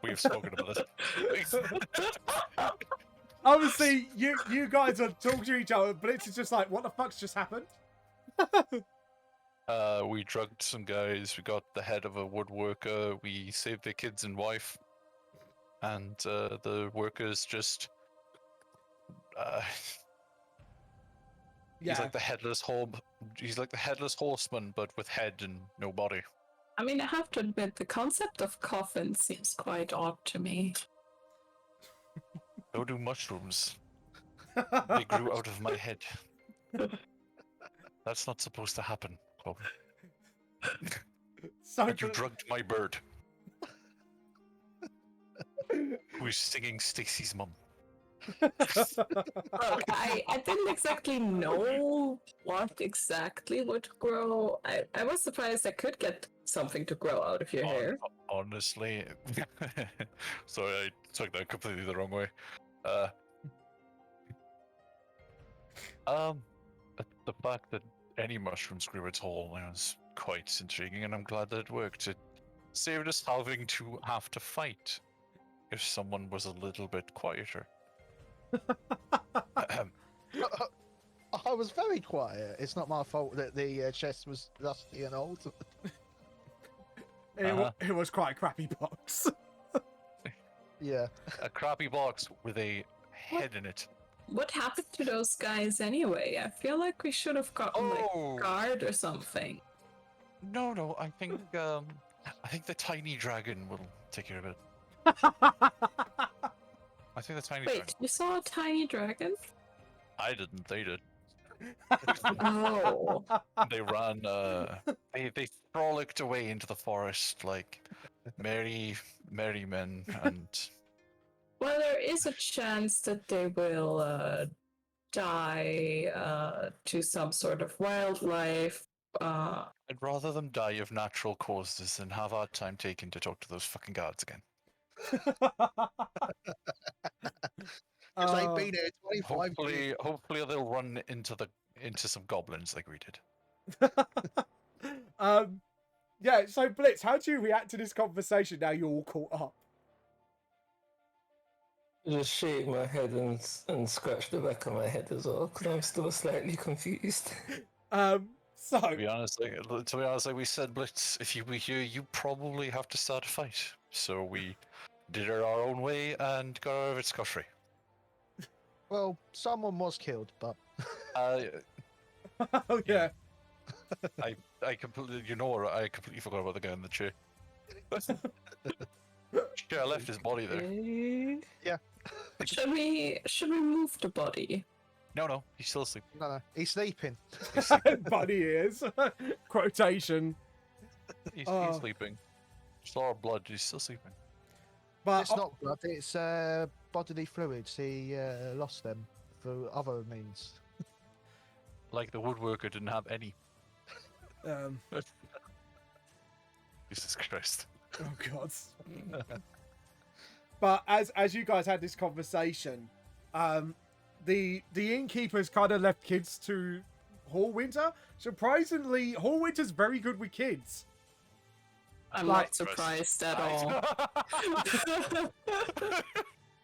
We've spoken about this. Obviously, you guys are talking to each other, Blitz is just like, what the fuck's just happened? We drugged some guys, we got the head of a woodworker, we saved their kids and wife, and the workers just... Yeah. He's like the headless horseman, but with head and no body. I mean, I have to admit, the concept of coffin seems quite odd to me. So do mushrooms. They grew out of my head. That's not supposed to happen, Clover. So And you drugged my bird. Who's singing Stacy's mum. Look, I didn't exactly know what exactly would grow. I was surprised I could get something to grow out of your hair. Honestly, sorry, I took that completely the wrong way. The fact that any mushrooms grew at all was quite intriguing, and I'm glad that it worked. It saved us having to fight if someone was a little bit quieter. I was very quiet. It's not my fault that the chest was rusty and old. It was quite a crappy box. Yeah. A crappy box with a head in it. What happened to those guys anyway? I feel like we should have gotten like a guard or something. No, I think the tiny dragon will take care of it. I think the tiny Wait, dragon. you saw a tiny dragon? I didn't. They did. Oh. They ran. They frolicked away into the forest like merry men, and Well, there is a chance that they will die to some sort of wildlife. I'd rather them die of natural causes than have our time taken to talk to those fucking guards again. Because they've been here 25 years. Hopefully they'll run into some goblins like we did. Yeah, so Blitz, how do you react to this conversation now you're all caught up? Just shake my head and scratch the back of my head as well, because I'm still slightly confused. So To be honest, like we said, Blitz, if you were here, you probably have to start a fight. So we did it our own way and got out of it scot-free. Well, someone was killed, but oh yeah. I completely, I completely forgot about the guy in the chair. Yeah, I left his body there. yeah. Should we move the body? No, he's still asleep. No, he's sleeping. Bunny ears. Quotation. He's Oh. sleeping. It's all blood. He's still sleeping. But It's not blood. It's bodily fluids. He lost them for other means. Like the woodworker didn't have any. Jesus Christ. Oh God. But as you guys had this conversation, the innkeepers kind of left kids to Hallwinter. Surprisingly, Hallwinter's very good with kids. I'm Like- not surprised at all.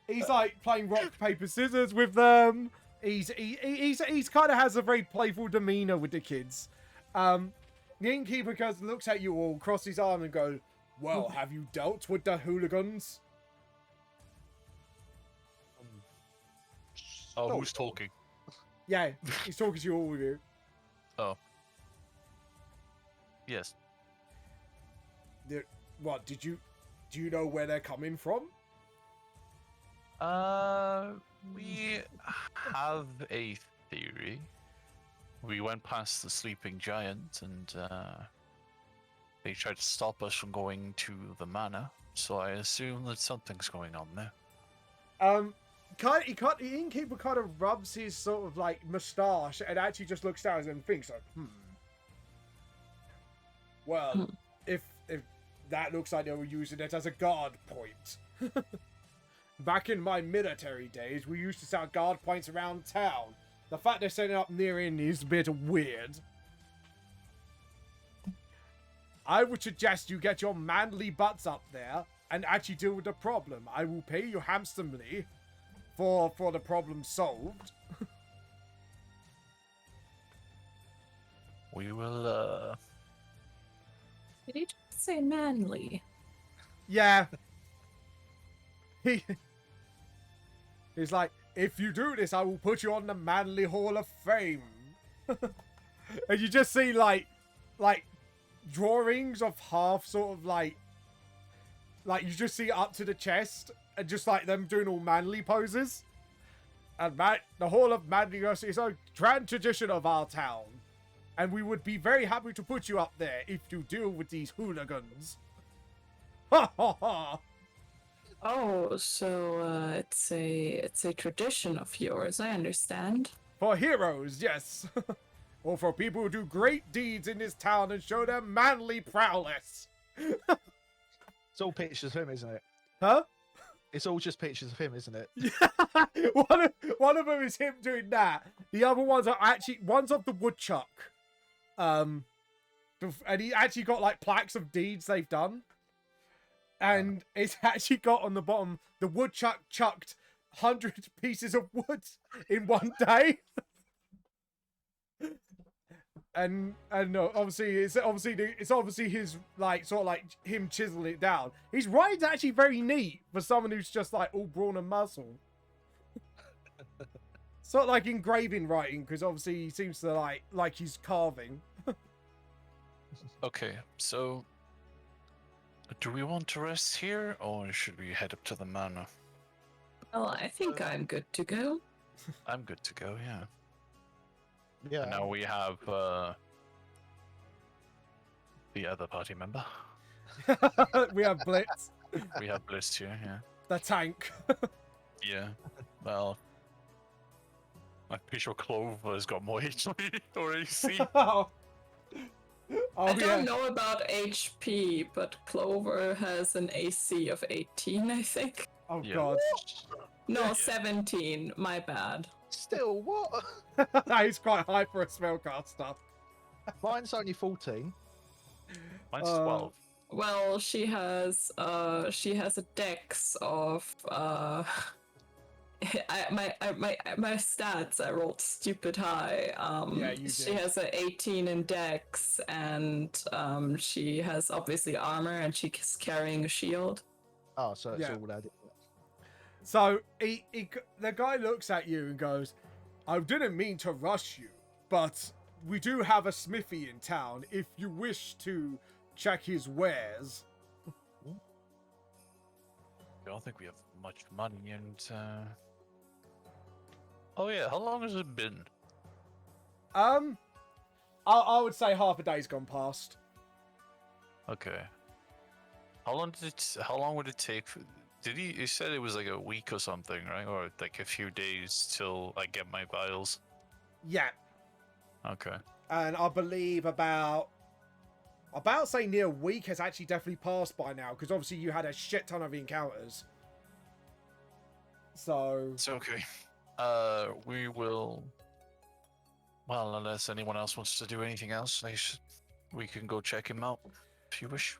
He's like playing rock paper scissors with them. He's kind of has a very playful demeanor with the kids. The innkeeper goes, looks at you all, crosses his arm, and goes, "Well, have you dealt with the hooligans?" Oh, who's talking? Yeah, he's talking to all of you. Oh. Yes. What do you know where they're coming from? We have a theory. We went past the sleeping giant and they tried to stop us from going to the manor, so I assume that something's going on there. The innkeeper kind of rubs his sort of like moustache and actually just looks down and thinks like, Well, if that looks like they were using it as a guard point. Back in my military days, we used to set guard points around town. The fact they're setting up near in is a bit weird. I would suggest you get your manly butts up there and actually deal with the problem. I will pay you handsomely for the problem solved. We will, Did he just say manly? Yeah. He's like, if you do this, I will put you on the Manly Hall of Fame. And you just see like drawings of half sort of like you just see up to the chest and just like them doing all manly poses. And the Hall of Manliness is a grand tradition of our town. And we would be very happy to put you up there if you deal with these hooligans. Ha ha ha! Oh, so it's a tradition of yours. I understand. For heroes, yes. Or for people who do great deeds in this town and show their manly prowess. It's all pictures of him, isn't it? Huh? It's all just pictures of him, isn't it? one of them is him doing that. The other ones are actually one's of the woodchuck. And he actually got like plaques of deeds they've done. And it's actually got on the bottom, the woodchuck chucked 100 pieces of wood in one day. and obviously it's obviously his like sort of like him chiseling it down. His writing's actually very neat for someone who's just like all brawn and muscle. Sort of like engraving writing, because obviously he seems to like he's carving. Okay, so do we want to rest here, or should we head up to the manor? Well, I think I'm good to go. I'm good to go, yeah. Yeah. And now we have the other party member. We have Blitz, We have Bliss here, yeah. the tank. Yeah. Well, I'm pretty sure Clover's got more HP or AC. I don't know about HP, but Clover has an AC of 18, I think. Oh Yeah. God. No, Yeah. 17. My bad. Still, what? That is quite high for a spellcaster. Mine's only 14. Mine's Uh, 12. Well, she has a dex of my stats I rolled stupid high. Yeah, you she did. has an 18 in dex, and she has obviously armor, and she's carrying a shield. Oh, so it's Yeah. all added. So the guy looks at you and goes, "I didn't mean to rush you, but we do have a smithy in town if you wish to check his wares." I don't think we have much money, and Oh yeah, how long has it been? I would say half a day's gone past. Okay. How long did it? How long would it take? Did he? He said it was like a week or something, right? Or like a few days till I get my vials. Yeah, Okay. and I believe about say near a week has actually definitely passed by now, because obviously you had a shit ton of encounters. So It's okay. We will. Well, unless anyone else wants to do anything else, we can go check him out if you wish.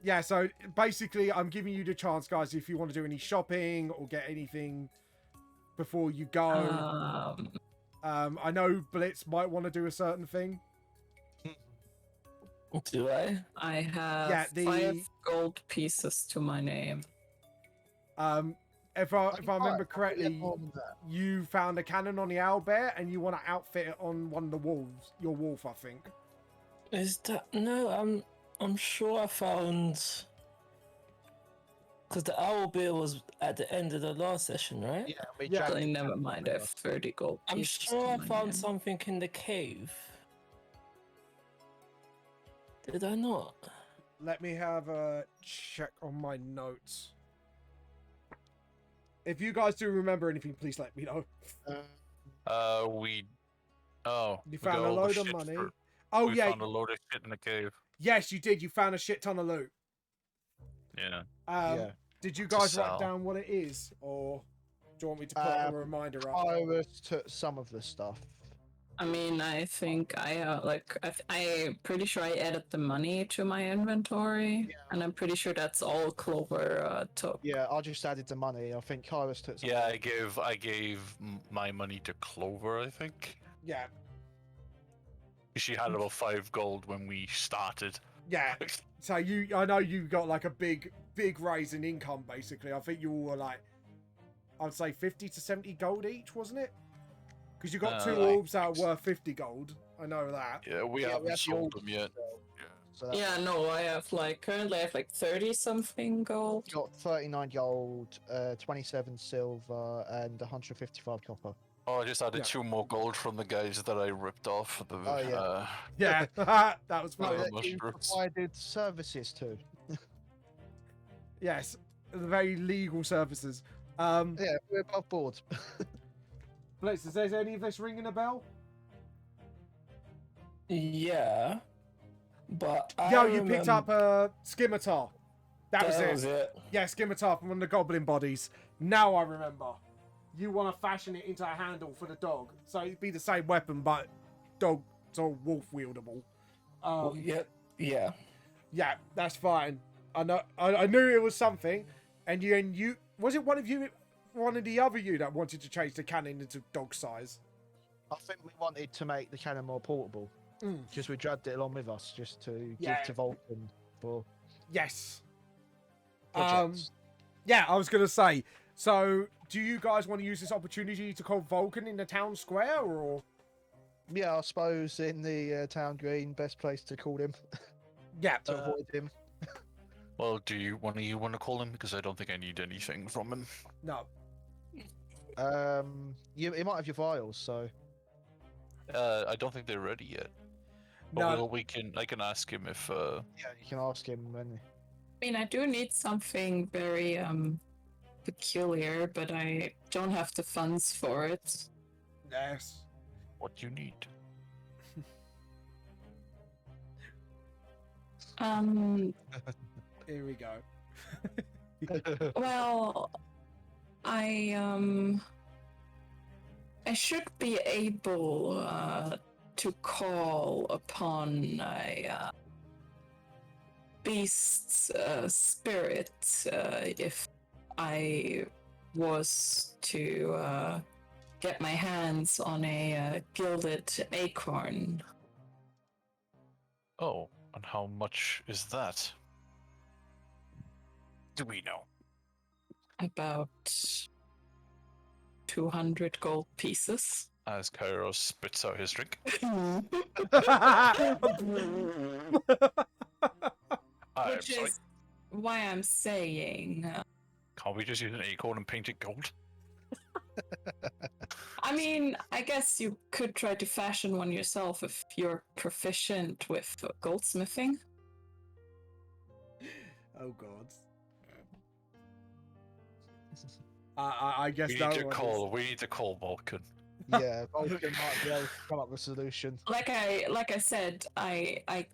yeah, so basically I'm giving you the chance, guys, if you want to do any shopping or get anything before you go. I know Blitz might want to do a certain thing. Do I? I have 5 gold pieces to my name. If I remember correctly, you found a cannon on the owlbear and you want to outfit it on one of the wolves. Your wolf, I think. Is that no? I'm sure I found because the owl bear was at the end of the last session, right? Yeah, we Yeah. dragged Actually, it never down. mind. I have 30 gold I'm pieces. sure to I my found name. something in the cave. Did I not? Let me have a check on my notes. If you guys do remember anything, please let me know. We. Oh. You we found got a all the load of shit money. for- Oh, we yeah. found a load of shit in the cave. Yes, you did. You found a shit ton of loot. Yeah. Yeah. Did you To guys write sell. down what it is? Or do you want me to put a reminder up? I took some of the stuff. I mean, I think I'm pretty sure I added the money to my inventory, and I'm pretty sure that's all Clover took. Yeah, I just added the money. I think Kyrus took some. Yeah, I gave my money to Clover, I think. Yeah. She had about 5 gold when we started. Yeah. So I know you got like a big raise in income, basically. I think you all were like, I'd say 50 to 70 gold each, wasn't it? Because you got 2 orbs that are worth 50 gold. I know that. Yeah, we haven't sold them yet. So Yeah, no, currently I have 30 something gold. got 39 gold, 27 silver, and 155 copper. Oh, I just added Yeah. 2 more gold from the guys that I ripped off. The, Oh, yeah. Yeah, that was No, fun. that you mushrooms. provided services too. Yes, the very legal services. Yeah, we're above board. Blitz, is there any of this ringing a bell? Yeah, but Yo, you picked up a scimitar. That was it. it. Yeah, scimitar from one of the goblin bodies. Now I remember. You want to fashion it into a handle for the dog, so it'd be the same weapon, but dog, so wolf wieldable. Yep. Yeah. Yeah, that's fine. I know. I knew it was something, and you was it one of the other you that wanted to change the cannon into dog size? I think we wanted to make the cannon more portable because we dragged it along with us just to Yeah. give to Vulcan for Yes. projects. Yeah, I was gonna say. So, do you guys want to use this opportunity to call Vulcan in the town square, or? Yeah, I suppose in the town green, best place to call him Yeah. to avoid him. Well, do you want to call him? Because I don't think I need anything from him. No. He might have your vials, so I don't think they're ready yet. But No. I can ask him if. yeah, you can ask him when. I mean, I do need something very peculiar, but I don't have the funds for it. Yes. What you need. Here we go. Well, I should be able to call upon a beast's spirit if I was to get my hands on a gilded acorn. Oh, and how much is that? Do we know? About 200 gold pieces. As Kairos spits out his drink. I'm Which sorry. is why I'm saying Can't we just use an acorn and paint it gold? I mean, I guess you could try to fashion one yourself if you're proficient with goldsmithing. Oh god. I guess We no need to one call. We need to call Vulcan. Yeah, Vulcan might be able to come up with a solution. Like I said, I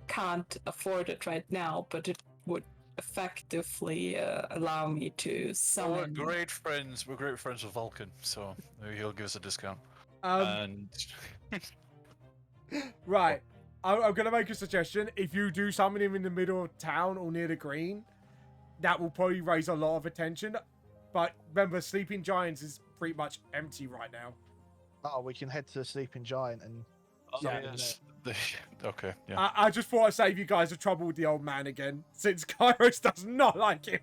can't afford it right now, but it would effectively allow me to We're summon. great friends. We're great friends with Vulcan, so maybe he'll give us a discount. is. And Right. I'm going to make a suggestion. If you do summon him in the middle of town or near the green, that will probably raise a lot of attention. But remember, Sleeping Giants is pretty much empty right now. Oh, we can head to the Sleeping Giant and Yeah. yes. Okay. Yeah. I just thought I'd save you guys the trouble with the old man again, since Kairos does not like him.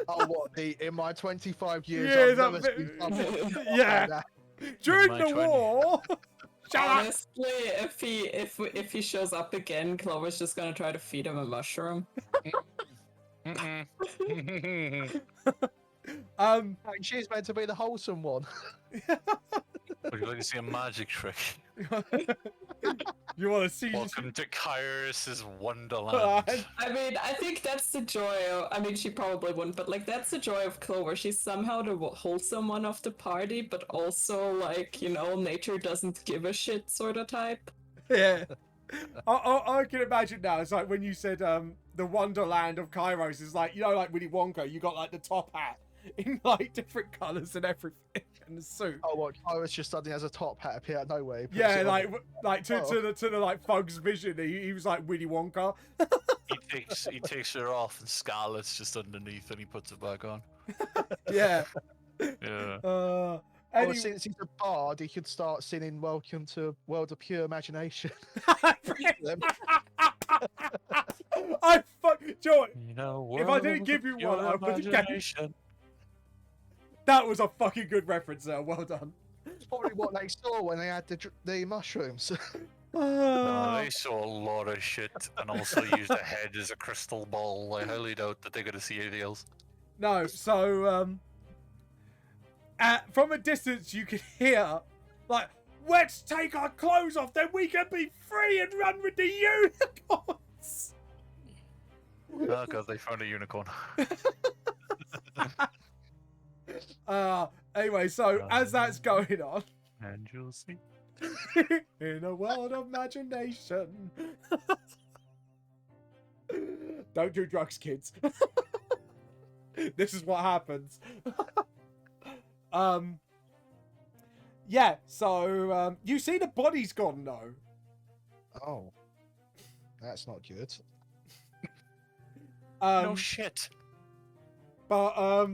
oh, what in my 25 years, Years I've of- never seen something Yeah. like that. During my the 20. war... Shut up! Honestly, if he shows up again, Clover's just gonna try to feed him a mushroom. Like, she's meant to be the wholesome one. Would you like to see a magic trick? You want to see... Welcome to Kairos' Wonderland. I mean, I think that's the joy of, I mean, she probably wouldn't, but like, that's the joy of Clover. She's somehow the wholesome one of the party, but also, like, you know, nature doesn't give a shit sort of type. Yeah. I can imagine now. It's like when you said the Wonderland of Kairos is like, you know, like Willy Wonka, you got like the top hat in like different colours and everything, and the suit. Oh, what? I was just suddenly has a top hat appear out of nowhere. He puts Yeah, it on. like to Oh. the like Thug's vision, he was like Willy Wonka. He takes her off, and Scarlet's just underneath, and he puts it back on. Yeah. Yeah. Well, Any- since he's a bard, he could start singing "Welcome to World of Pure Imagination." I fuck Joe. You know, If I didn't give you one, I would have imagination. That was a fucking good reference there. Well done. It's probably what they saw when they had the mushrooms. They saw a lot of shit and also used a head as a crystal ball. I highly doubt that they're going to see anything else. No, so from a distance you can hear like, let's take our clothes off, then we can be free and run with the unicorns. Oh god, they found a unicorn. Anyway, so as that's going on, And you'll see. in a world of imagination. Don't do drugs, kids. This is what happens. Yeah, so you see the body's gone though. Oh, that's not good. No shit. But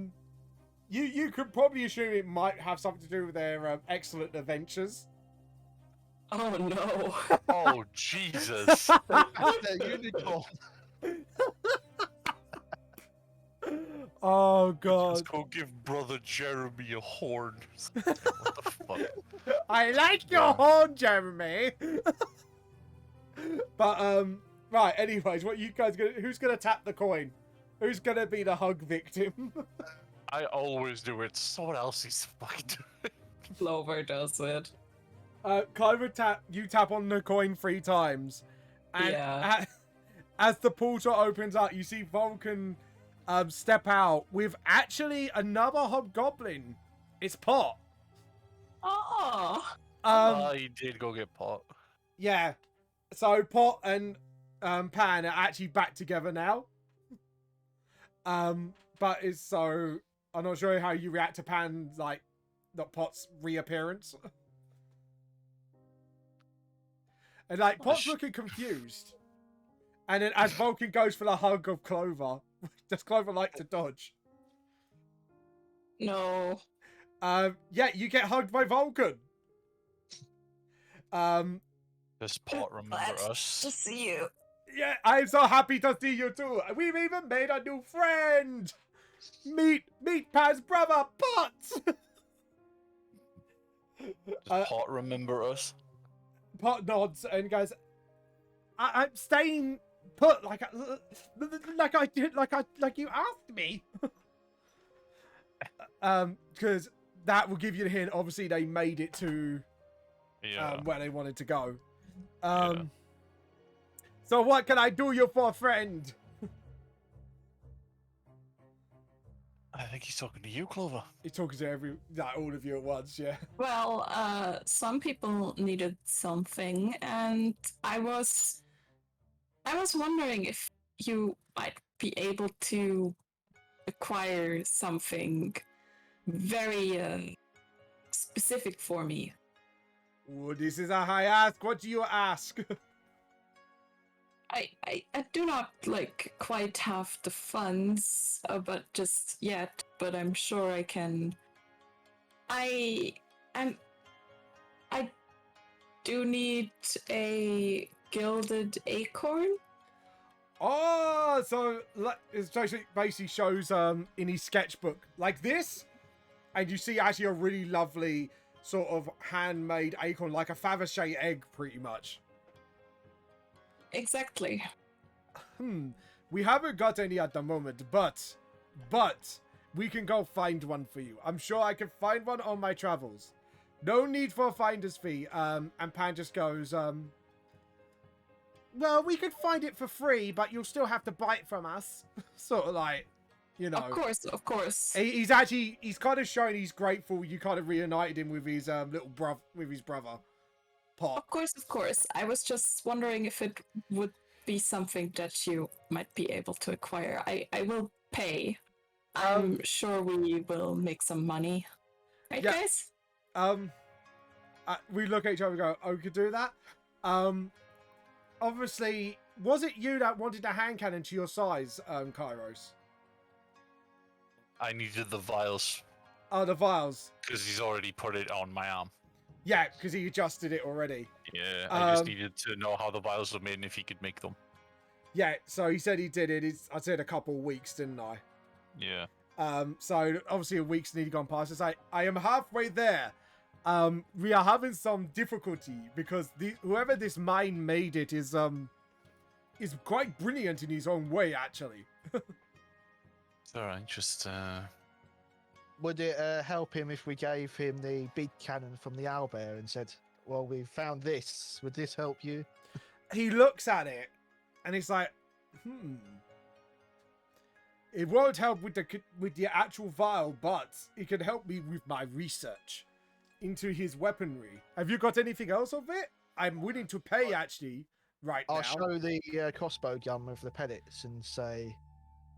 you could probably assume it might have something to do with their excellent adventures. Oh no. Oh Jesus. The unicorn. Oh god. Let's go give brother Jeremy a horn. What the fuck? I like your horn, Jeremy. But right. Anyways, what you guys gonna? Who's gonna tap the coin? Who's gonna be the hug victim? I always do it. Someone else needs to fucking do it. Clover does it. Clover you tap on the coin 3 times, and Yeah. as the portal opens up, you see Vulcan step out with actually another hobgoblin. It's Pot. Oh. He did go get Pot. Yeah. So Pot and Pan are actually back together now. But it's so I'm not sure how you react to Pan's like not Pot's reappearance. And like Pot's looking confused. And then as Vulcan goes for the hug of Clover, does Clover like to dodge? No. Yeah, you get hugged by Vulcan. Does Pot remember Glad us? to see you. Yeah, I'm so happy to see you too. We've even made a new friend. Meet Pan's brother, Pot. Does Pot remember us? Pot nods and goes, I'm staying put like I did, like you asked me. Because that will give you the hint. Obviously, they made it to where they wanted to go. So what can I do you for, friend? I think he's talking to you, Clover. He's talking to all of you at once, yeah. Well, some people needed something, and I was wondering if you might be able to acquire something very specific for me. Oh, this is a high ask. What do you ask? I do not quite have the funds, but just yet. But I'm sure I can. I do need a gilded acorn. Oh, so it basically shows in his sketchbook like this, and you see actually a really lovely sort of handmade acorn, like a Fabergé egg, pretty much. Exactly. We haven't got any at the moment, but we can go find one for you. I'm sure I can find one on my travels. No need for a finder's fee. And Pan just goes, well, we could find it for free, but you'll still have to buy it from us. Sort of like, you know. Of course. He's kind of showing he's grateful you kind of reunited him with his brother. Pop. Of course. I was just wondering if it would be something that you might be able to acquire. I will pay. I'm sure we will make some money. Right, yeah. guys? We look at each other and go, oh, we could do that? Obviously, was it you that wanted a hand cannon to your size, Kairos? I needed the vials. Oh, the vials. Because he's already put it on my arm. Yeah, because he adjusted it already. Yeah, I just needed to know how the vials were made and if he could make them. Yeah, so he said he did it. I said a couple of weeks, didn't I? Yeah. So obviously a week's nearly gone past. It's like, I am halfway there. We are having some difficulty because whoever this mine made it is quite brilliant in his own way, actually. It's alright, just Would it help him if we gave him the big cannon from the owlbear and said, well, we found this. Would this help you? He looks at it and he's like, It won't help with the actual vial, but it can help me with my research into his weaponry. Have you got anything else of it? I'm willing to pay, actually, now. I'll show the crossbow gun with the pellets and say,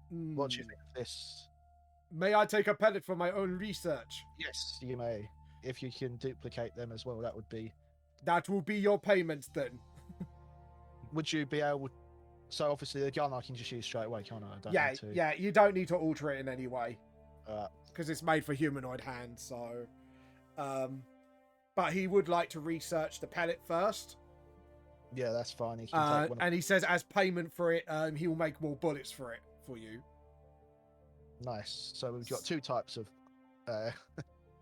what do you think of this? May I take a pellet for my own research? Yes, you may. If you can duplicate them as well, that would be... That will be your payment, then. Would you be able... So obviously the gun I can just use straight away, can't I? Yeah, you don't need to alter it in any way. Because it's made for humanoid hands, so... but he would like to research the pellet first. Yeah, that's fine. He can take one and he says as payment for it, he will make more bullets for you. Nice. So we've got two types of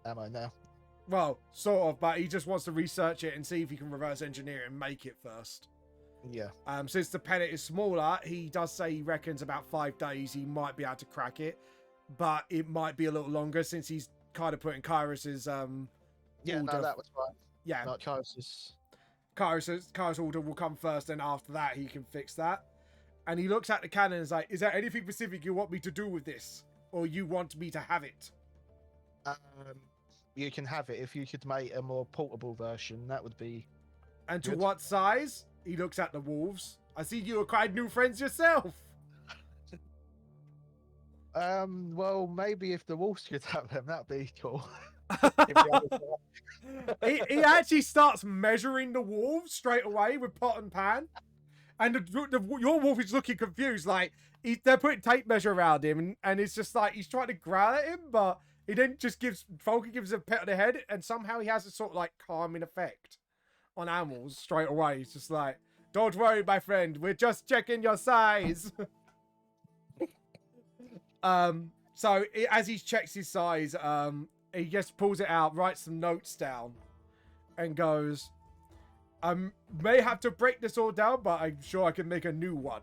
ammo now. Well, sort of, but he just wants to research it and see if he can reverse engineer it and make it first. Yeah. Since the pellet is smaller, he does say he reckons about 5 days he might be able to crack it, but it might be a little longer since he's kind of putting Kyros's yeah, order. No, that was fine. Yeah. Like Kyros's order will come first, and after that he can fix that. And he looks at the cannon and is like, is there anything specific you want me to do with this? Or you want me to have it? You can have it. If you could make a more portable version, that would be And good. To what size? He looks at the wolves. I see you acquired new friends yourself. Well, maybe if the wolves could have them, that'd be cool. he actually starts measuring the wolves straight away with pot and pan. And your wolf is looking confused, like they're putting tape measure around him, and it's just like he's trying to growl at him, but he then just gives a pet on the head, and somehow he has a sort of like calming effect on animals straight away. He's just like, "Don't worry, my friend, we're just checking your size." So as he checks his size, he just pulls it out, writes some notes down, and goes, I may have to break this all down, but I'm sure I can make a new one.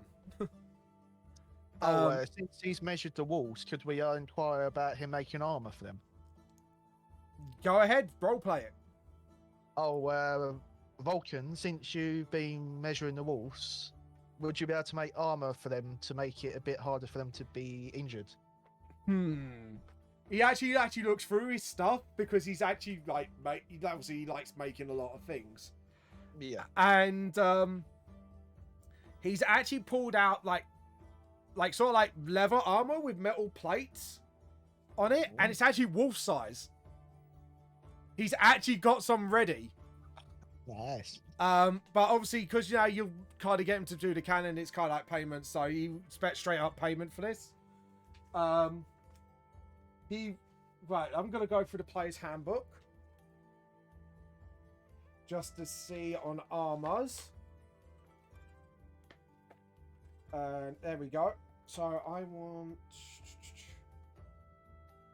Since he's measured the walls, could we inquire about him making armor for them? Go ahead, roleplay it. Oh, Vulcan, since you've been measuring the wolves, would you be able to make armor for them to make it a bit harder for them to be injured? He actually looks through his stuff because he's actually like, obviously he likes making a lot of things. Yeah. And he's actually pulled out like sort of like leather armor with metal plates on it, and it's actually wolf size. He's actually got some ready. Nice. But obviously, because you know you kind of get him to do the cannon, it's kind of like payment, so you expect straight up payment for this. I'm gonna go through the player's handbook just to see on armors. And there we go. So I want,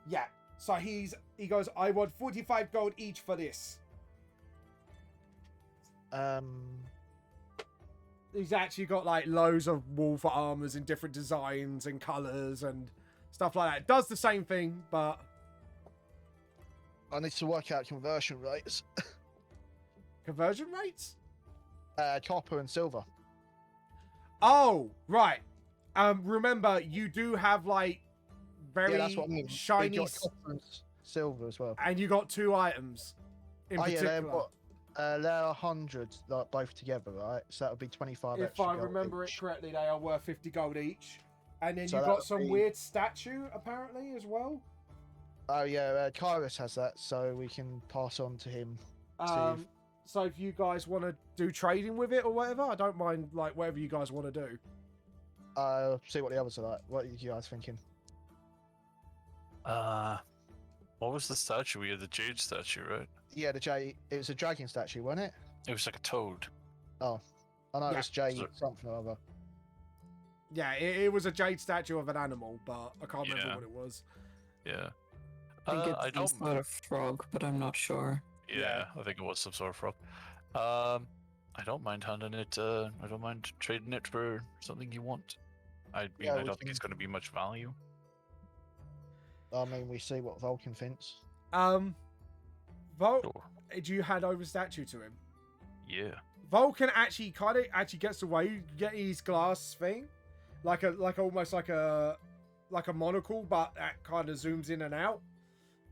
yeah. So he goes, I want 45 gold each for this. He's actually got like loads of wolf armors in different designs and colors and stuff like that. It does the same thing, but I need to work out conversion rates. conversion rates? Copper and silver. Oh, right. Remember, you do have like very That's what I mean. shiny, We've got copper and silver as well. and you got 2 items in particular. They're 100 like both together, right? So that would be 25. If extra I gold remember each. it correctly, they are worth 50 gold each. And then So you that got would some be- weird statue apparently as well. Oh yeah, Kyrus has that, so we can pass on to him. So if you guys want to do trading with it or whatever, I don't mind like whatever you guys want to do. See what the others are like. What are you guys thinking? What was the statue? We had the jade statue, right? Yeah, it was a dragon statue, wasn't it? It was like a toad. Oh, I know Yeah. it was jade So- something or other. Yeah, it was a jade statue of an animal, but I can't remember Yeah. what it was. Yeah. I think I it's don't. some sort of frog, but I'm not sure. Yeah, I think it was some sort of frog. I don't mind handing it. I don't mind trading it for something you want. I mean, Yeah, I we don't think it's can- going to be much value. I mean, we see what Vulcan thinks. Vol, Sure. did you hand over statue to him? Yeah. Vulcan actually gets away. You get his glass thing, almost like a monocle, but that kind of zooms in and out,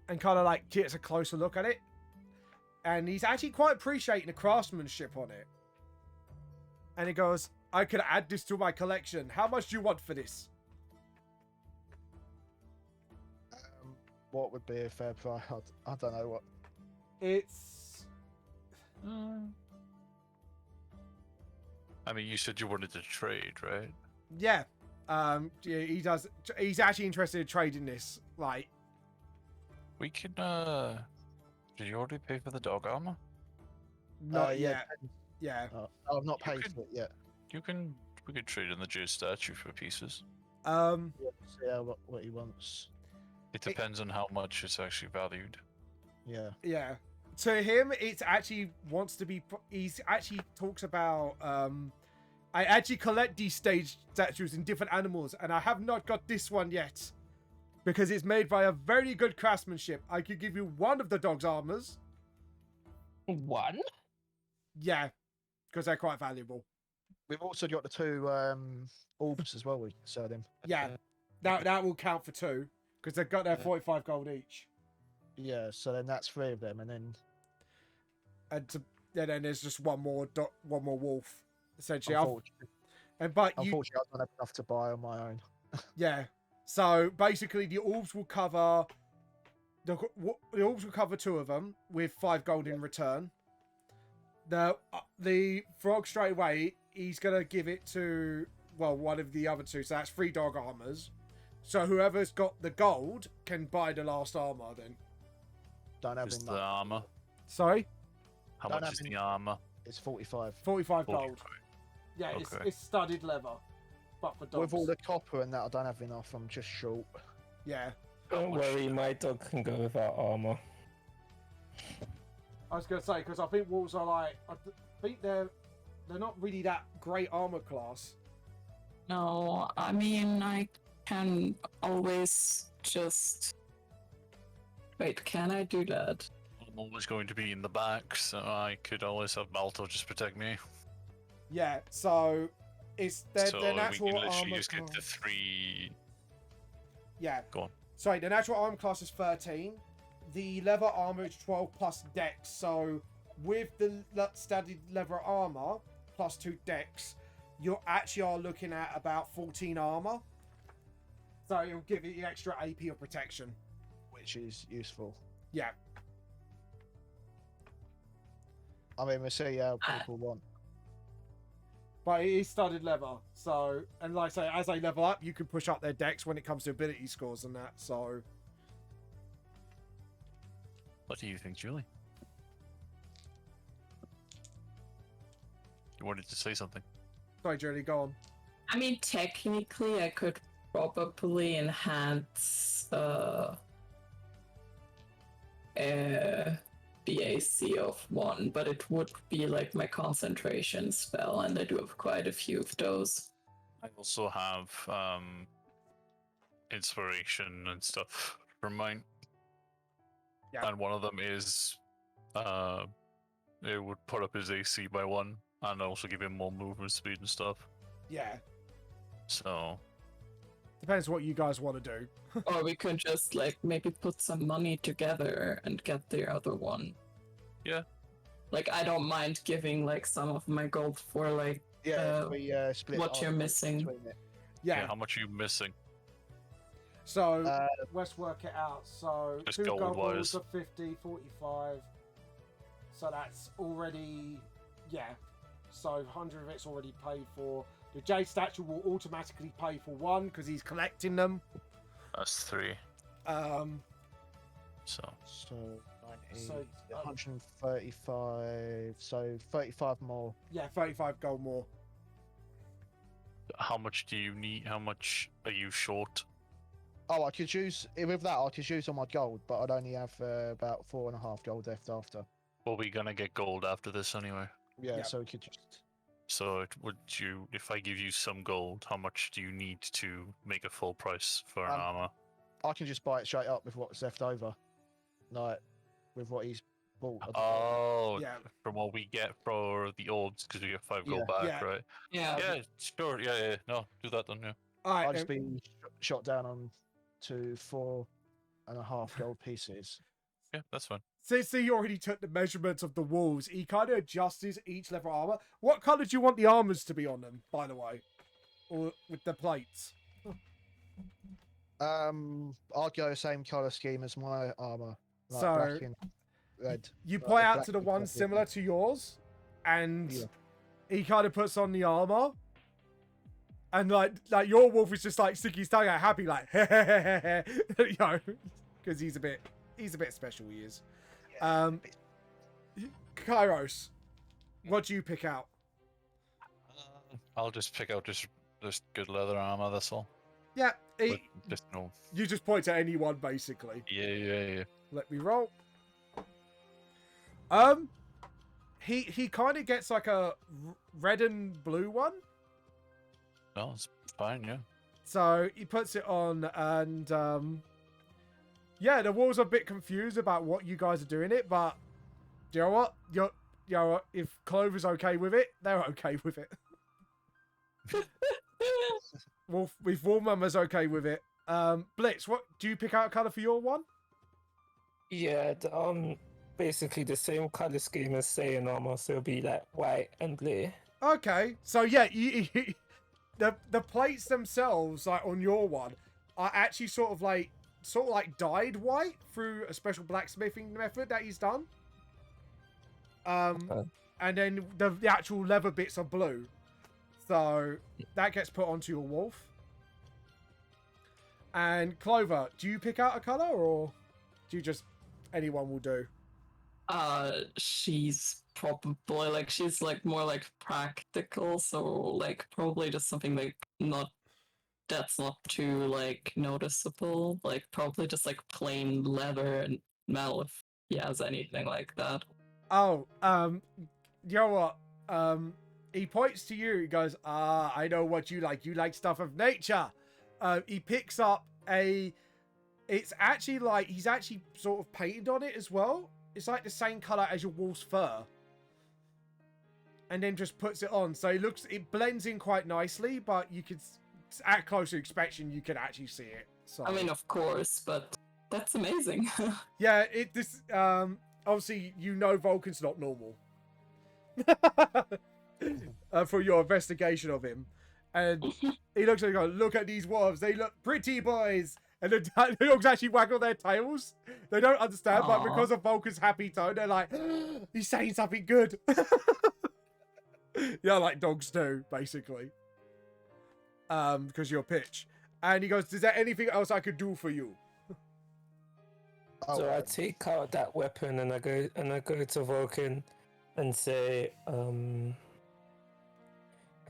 and kind of like gets a closer look at it. And he's actually quite appreciating the craftsmanship on it. And he goes, "I could add this to my collection. How much do you want for this?" What would be a fair price? I don't know what. It's I mean, you said you wanted to trade, right? yeah. Yeah, he does. He's actually interested in trading this. Like, We can. Did you already pay for the dog armor? not Yeah. yet. Yeah. I've not You paid can- for it yet. You can. We could trade in the jade statue for pieces. Yeah, see what he wants. It depends on how much it's actually valued. Yeah. Yeah. To him, it's actually wants to be. He's actually talks about. I actually collect these stage statues in different animals, and I have not got this one yet, because it's made by a very good craftsmanship. I could give you one of the dog's armors. One? Yeah, because they're quite valuable. We've also got the 2 orbs as well. We can sell them. Yeah, that will count for 2 because they've got their 45 gold each. Yeah, so then that's 3 of them, and then And then there's just one more wolf, essentially. unfortunately, But I don't have enough to buy on my own. yeah. So basically, the orbs will cover the orbs will cover 2 of them with 5 gold in return. The frog straight away, he's gonna give it to one of the other 2. So that's 3 dog armors. So whoever's got the gold can buy the last armor. Then Don't have Is enough. the armor? sorry, How Don't much have is any- the armor? It's 45. 45 gold. 45. Yeah, Okay. it's studded leather, but for dogs. With all the copper and that, I don't have enough. I'm just short. Yeah, Don't much- worry, my dog can go without armor. I was gonna say because I think wolves are I think they're not really that great armor class. No, I mean, I can always just Wait, can I do that? I'm always going to be in the back, so I could always have Balto just protect me. Yeah, so it's their So we natural can literally armor just get the class. 3. Yeah. Go on. Sorry, the natural armor class is 13. The leather armor is 12 plus dex. So with the standard leather armor plus 2 dex, you actually are looking at about 14 armor. So it'll give you extra AP or protection. which is useful. Yeah. I mean, we'll see how people want. But it is studded leather. So, and like I say, as they level up, you can push up their dex when it comes to ability scores and that. So, What do you think, Julie? You wanted to say something. sorry, Julie, go on. I mean, technically, I could probably enhance the AC of 1, but it would be like my concentration spell, and I do have quite a few of those. I also have inspiration and stuff from mine. Yeah. And one of them is it would put up his AC by 1 and also give him more movement speed and stuff. Yeah. So Depends what you guys want to do. Or we could just like maybe put some money together and get the other one. Yeah. Like I don't mind giving like some of my gold for like Yeah, if we split what it you're up missing. between it. Yeah. how much are you missing? So, let's work it out. So, Just 2 gold gold-wise. balls are 50, 45. So that's already, yeah. So 100 of it's already paid for. The Jade statue will automatically pay for 1 because he's collecting them. That's 3. So So 90, So, 135, so 35 more. Yeah, 35 gold more. how much do you need? How much are you short? Oh, I could use, with that, I could use all my gold, but I'd only have about 4.5 gold left after. Well, we're gonna get gold after this anyway. Yeah, Yeah. so we could just. So would you, if I give you some gold, how much do you need to make a full price for an armor? I can just buy it straight up with what's left over. Like, with what he's bought. I don't know. Oh, Yeah. from what we get for the orbs, because we get 5 gold Yeah. back, Yeah. right? Yeah. Yeah, sure. Yeah. No, do that then. Yeah. All I'll right. just be shot down on to 4.5 gold pieces. Yeah, that's fine. Since he already took the measurements of the walls, he kind of adjusts each level armor. What color do you want the armors to be on them, by the way? Or with the plates? I'll go same color scheme as my armor. Like So, black and red. You Like point out black to the with one red. similar to yours, and Yeah. he kind of puts on the armor. And like your wolf is just like sticking his tongue out happy, like, you know, because he's a bit special, he is. Kairos, what do you pick out? I'll just pick out just good leather armor. That's all. Yeah, But just no. you just point to anyone, basically. Yeah. Let me roll. He kind of gets like a red and blue one. No, it's fine. Yeah. So he puts it on, and yeah, the walls are a bit confused about what you guys are doing it, but you know what? You know what? If Clover's okay with it, they're okay with it. Wolf, if Wolfmama's okay with it. Blitz, what do you pick out a color for your one? Yeah, basically the same color scheme as saying armor, so it'll be like white and blue. Okay, so yeah, the plates themselves, like on your one, are actually sort of like dyed white through a special blacksmithing method that he's done. Okay. And then the actual leather bits are blue, so that gets put onto your wolf. And Clover, do you pick out a color, or do you just anyone will do? She's probably like she's like more like practical, so like probably just something like that's not too like noticeable. Like probably just like plain leather and metal if he has anything like that. Oh, you know what? He points to you. He goes, I know what you like. You like stuff of nature. He picks up a It's actually like he's actually sort of painted on it as well. It's like the same color as your wolf's fur. And then just puts it on. So it blends in quite nicely, but you could, at closer inspection, you can actually see it. So I mean, of course, but that's amazing. yeah, obviously you know Vulcan's not normal. For your investigation of him. And he looks at it and goes, look at these wolves, they look pretty boys. And the dogs actually waggle their tails. They don't understand, but because of Vulcan's happy tone, they're like, he's saying something good. Yeah, like dogs do, basically. Because you're Pitch. And he goes, is there anything else I could do for you? So I take out that weapon and I go to Vulcan and say, can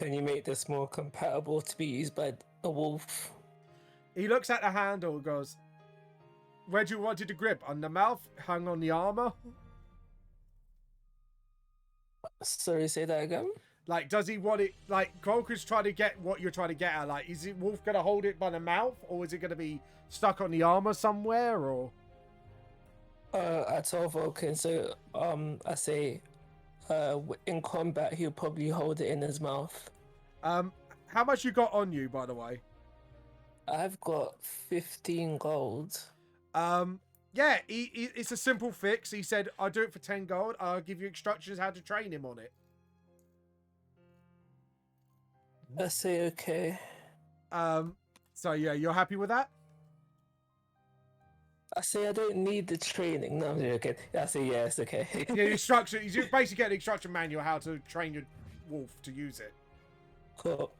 you make this more compatible to be used by a wolf? He looks at the handle and goes, where do you want it to grip? On the mouth? Hung on the armor? Sorry, say that again? Like, does he want it... Like, Vulcan's trying to get what you're trying to get at. Like, is it Wolf going to hold it by the mouth? Or is it going to be stuck on the armor somewhere? Or... I told Vulcan, so I say, in combat he'll probably hold it in his mouth. How much you got on you, by the way? I've got 15 gold. Yeah, it's a simple fix. He said, I'll do it for 10 gold. I'll give you instructions how to train him on it. I say okay. So yeah, you're happy with that? I say I don't need the training. No, I'm joking. I say yes, okay. Yeah, instruction. You basically get an instruction manual how to train your wolf to use it. Cool.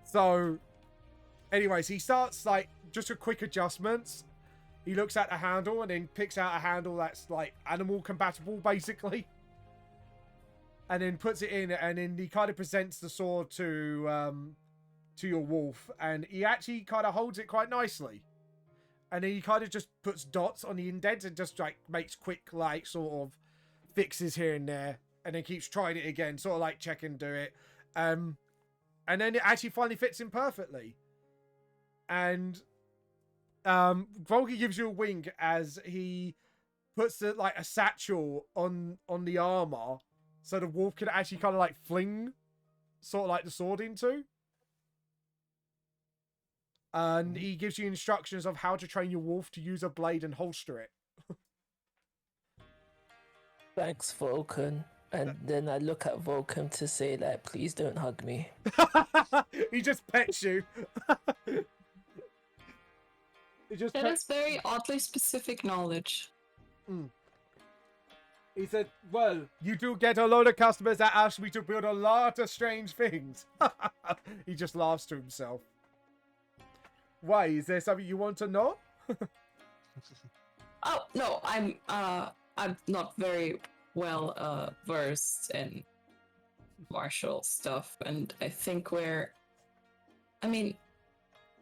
So, anyways, he starts like just a quick adjustments. He looks at the handle and then picks out a handle that's like animal compatible, basically. And then puts it in, and then he kind of presents the sword to your wolf, and he actually kind of holds it quite nicely. And then he kind of just puts dots on the indent and just like makes quick like sort of fixes here and there, and then keeps trying it again, sort of like check and do it. And then it actually finally fits him perfectly. And Volky gives you a wink as he puts like a satchel on the armor, so the wolf can actually kind of like fling sort of like the sword into. And he gives you instructions of how to train your wolf to use a blade and holster it. Thanks, Vulcan. And then I look at Vulcan to say, like, please don't hug me. He just pets you. That is very oddly specific knowledge. He said, well, you do get a load of customers that ask me to build a lot of strange things. He just laughs to himself. Why? Is there something you want to know? Oh, no, I'm not very well versed in martial stuff, and I think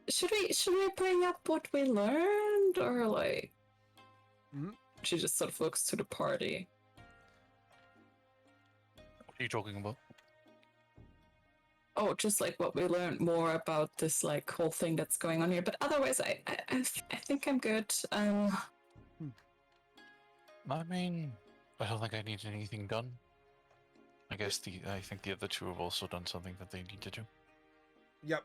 should we bring up what we learned, or like she just sort of looks to the party. What are you talking about? Oh, just like what we learned more about this like whole thing that's going on here. But otherwise, I think I'm good. I mean, I don't think I need anything done. I guess I think the other two have also done something that they need to do. Yep.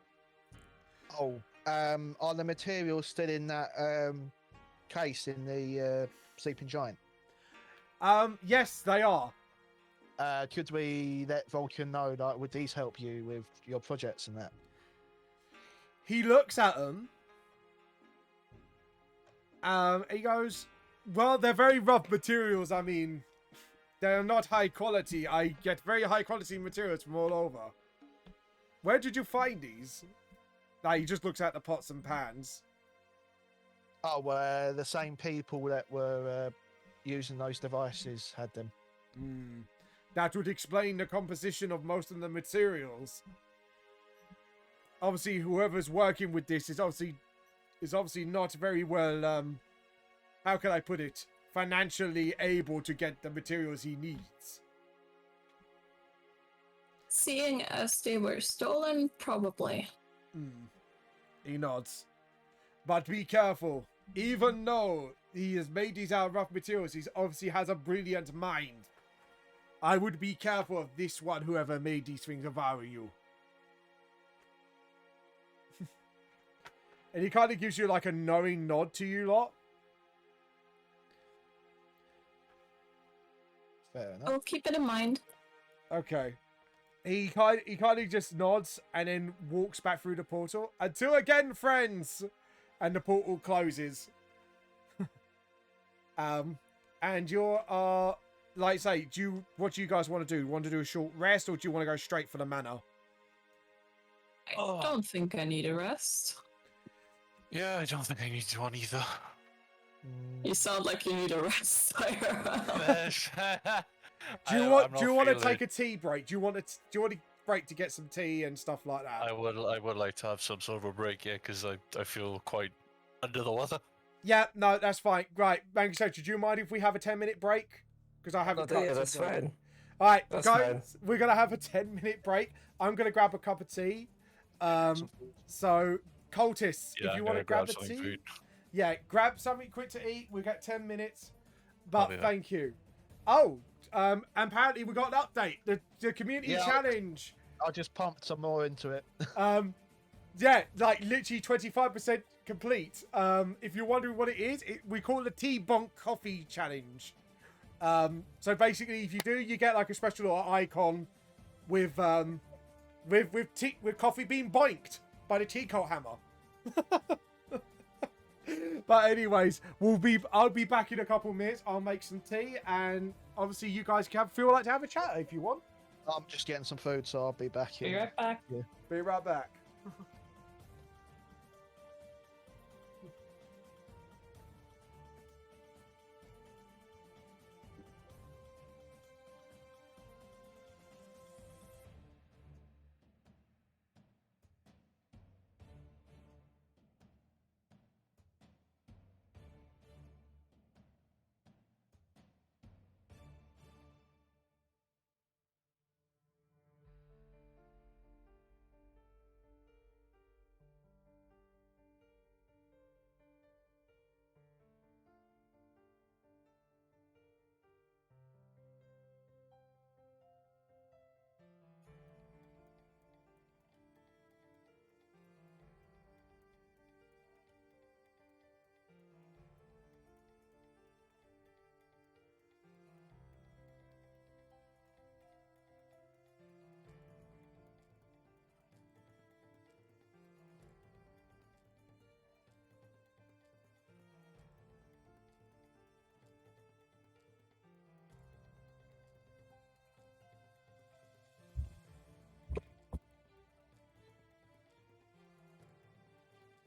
Oh, are the materials still in that case in the Sleeping Giant? Yes, they are. Could we let Vulcan know, like, would these help you with your projects and that? He looks at them. He goes, well, they're very rough materials. I mean, they're not high quality. I get very high quality materials from all over. Where did you find these? Like, he just looks at the pots and pans. Oh, the same people that were using those devices had them. That would explain the composition of most of the materials. Obviously, whoever's working with this is obviously not very well, how can I put it, financially able to get the materials he needs. Seeing as they were stolen, probably. He nods. But be careful. Even though he has made these out of rough materials, he obviously has a brilliant mind. I would be careful of this one, whoever made these things, if I were you. And he kind of gives you like a knowing nod to you lot. Fair enough. I'll keep it in mind. Okay. He kind of just nods and then walks back through the portal. Until again, friends! And the portal closes. And you're, like say, what do you guys want to do? Want to do a short rest, or do you want to go straight for the manor? I don't think I need a rest. Yeah, I don't think I need one either. You sound like you need a rest, Tyra. Do you want to take a tea break? Do you want a break to get some tea and stuff like that? I would like to have some sort of a break, yeah, because I feel quite under the weather. Yeah, no, that's fine. Right, Mango, do you mind if we have a 10-minute break? Because I haven't. Yeah, that's fine. All right, That's guys, fine. we're gonna have a 10-minute break. I'm gonna grab a cup of tea. So cultists, Yeah, if you I'm want to gonna grab the something tea, food. yeah, grab something quick to eat. We got 10 minutes, but be back. thank you. Oh, and apparently we got an update. The community Yeah. challenge. I just pumped some more into it. Yeah, like literally 25% complete. If you're wondering what it is, we call it the Tea Bonk Coffee Challenge. So basically, if you do, you get like a special little icon with coffee being boinked by the tea cult hammer. But anyways, I'll be back in a couple of minutes. I'll make some tea, and obviously you guys can feel like to have a chat if you want. I'm just getting some food, so I'll be back Be in. right back. Be right back.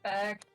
Back.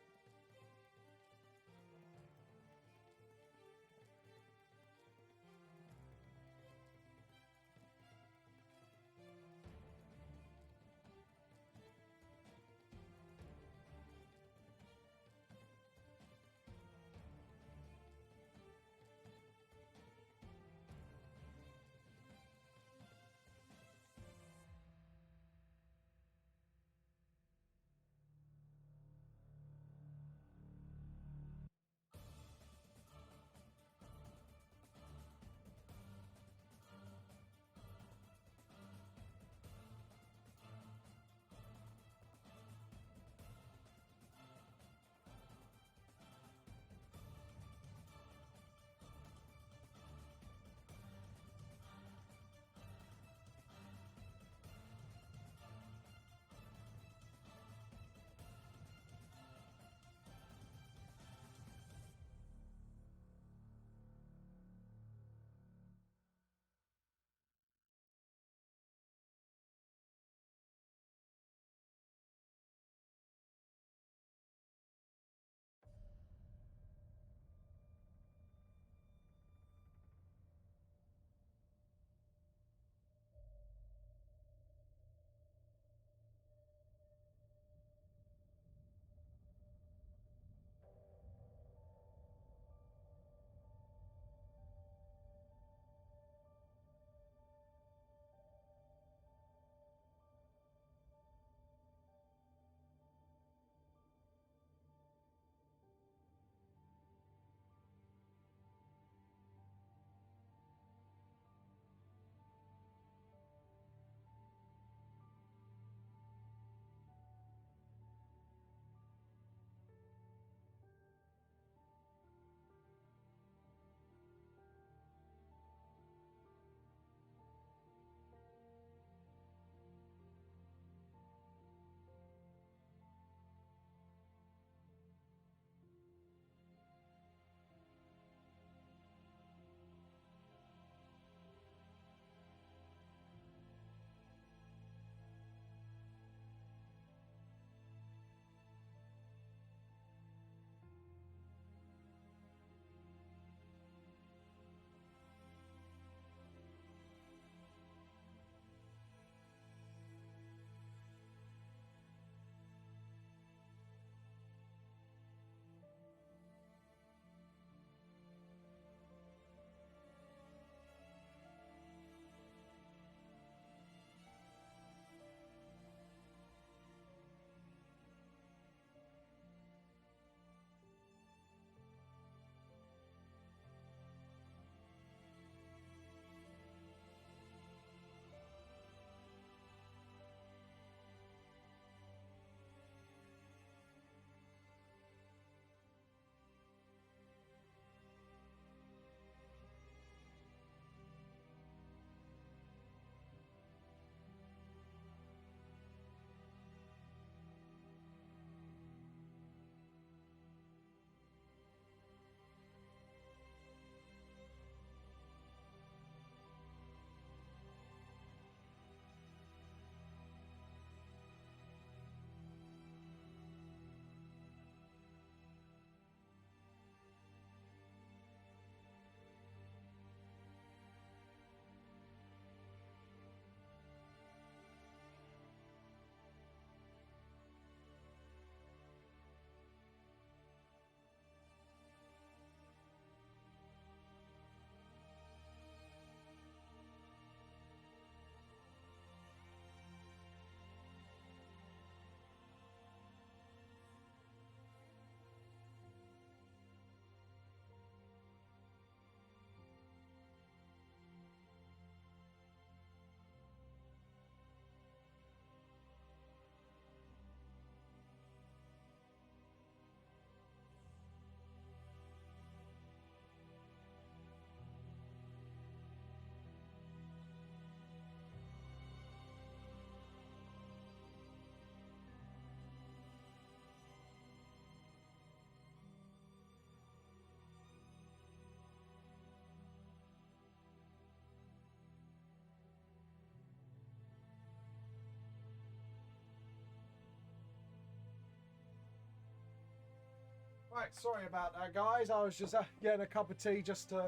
Right, sorry about that, guys. I was just getting a cup of tea just to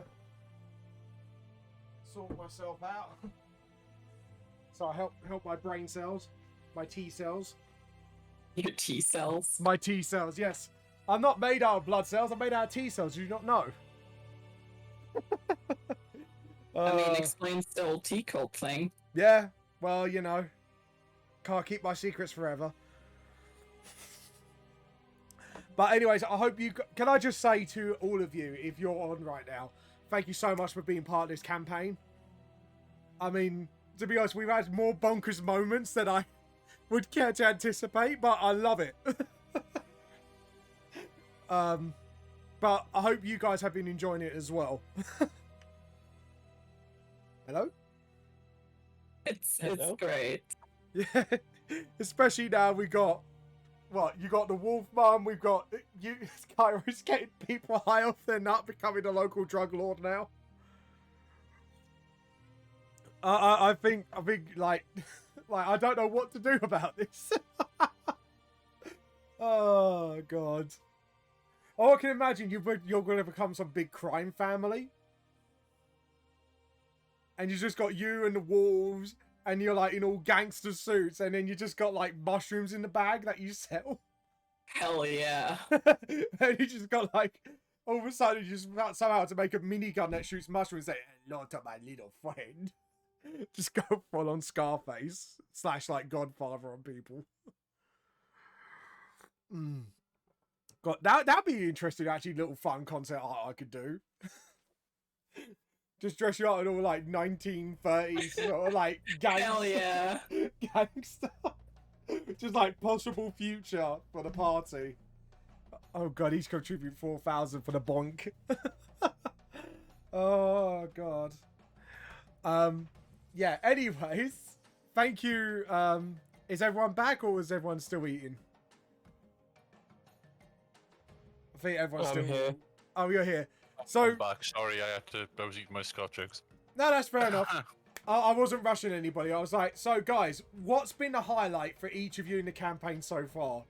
sort myself out. So I help my brain cells, my T cells. Your T cells. My T cells, yes. I'm not made out of blood cells. I'm made out of T cells. Do you not know? I mean, explains the whole T cult thing. Yeah. Well, you know, can't keep my secrets forever. But anyways, I hope you... Can I just say to all of you, if you're on right now, thank you so much for being part of this campaign. I mean, to be honest, we've had more bonkers moments than I would care to anticipate, but I love it. But I hope you guys have been enjoying it as well. Hello? It's Hello? great. Yeah, especially now we got... What, you got the Wolf Mum, we've got you, Kairo's getting people high off their nut, becoming a local drug lord now. I think, like, I don't know what to do about this. Oh, God. Oh, I can imagine you're going to become some big crime family. And you just got you and the wolves, and you're like in all gangster suits, and then you just got like mushrooms in the bag that you sell. Hell yeah. And you just got like, all of a sudden you just found somehow to make a minigun that shoots mushrooms, say, hello to my little friend. Just go full on Scarface / like Godfather on people. God, that'd be interesting, actually, little fun concept art I could do. Just dress you up in all like 1930s sort of like Hell yeah. gangster. Just like possible future for the party. Oh god, he's contributed 4,000 for the bonk. Oh god. Yeah, anyways, thank you. Is everyone back or is everyone still eating? I think everyone's still here. eating. Oh, you're here. So I'm back. Sorry, I was eating my scotch eggs. no, that's fair enough. I wasn't rushing anybody. I was like, so guys, what's been the highlight for each of you in the campaign so far?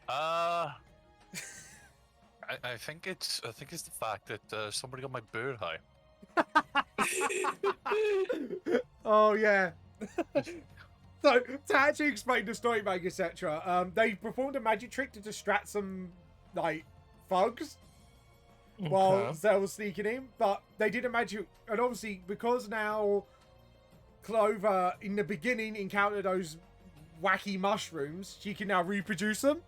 I think it's the fact that somebody got my bird high. Oh yeah. So to actually explain the story, Mag, etc., they performed a magic trick to distract some like thugs while Zell was sneaking in, but they did a magic, and obviously because now Clover in the beginning encountered those wacky mushrooms, she can now reproduce them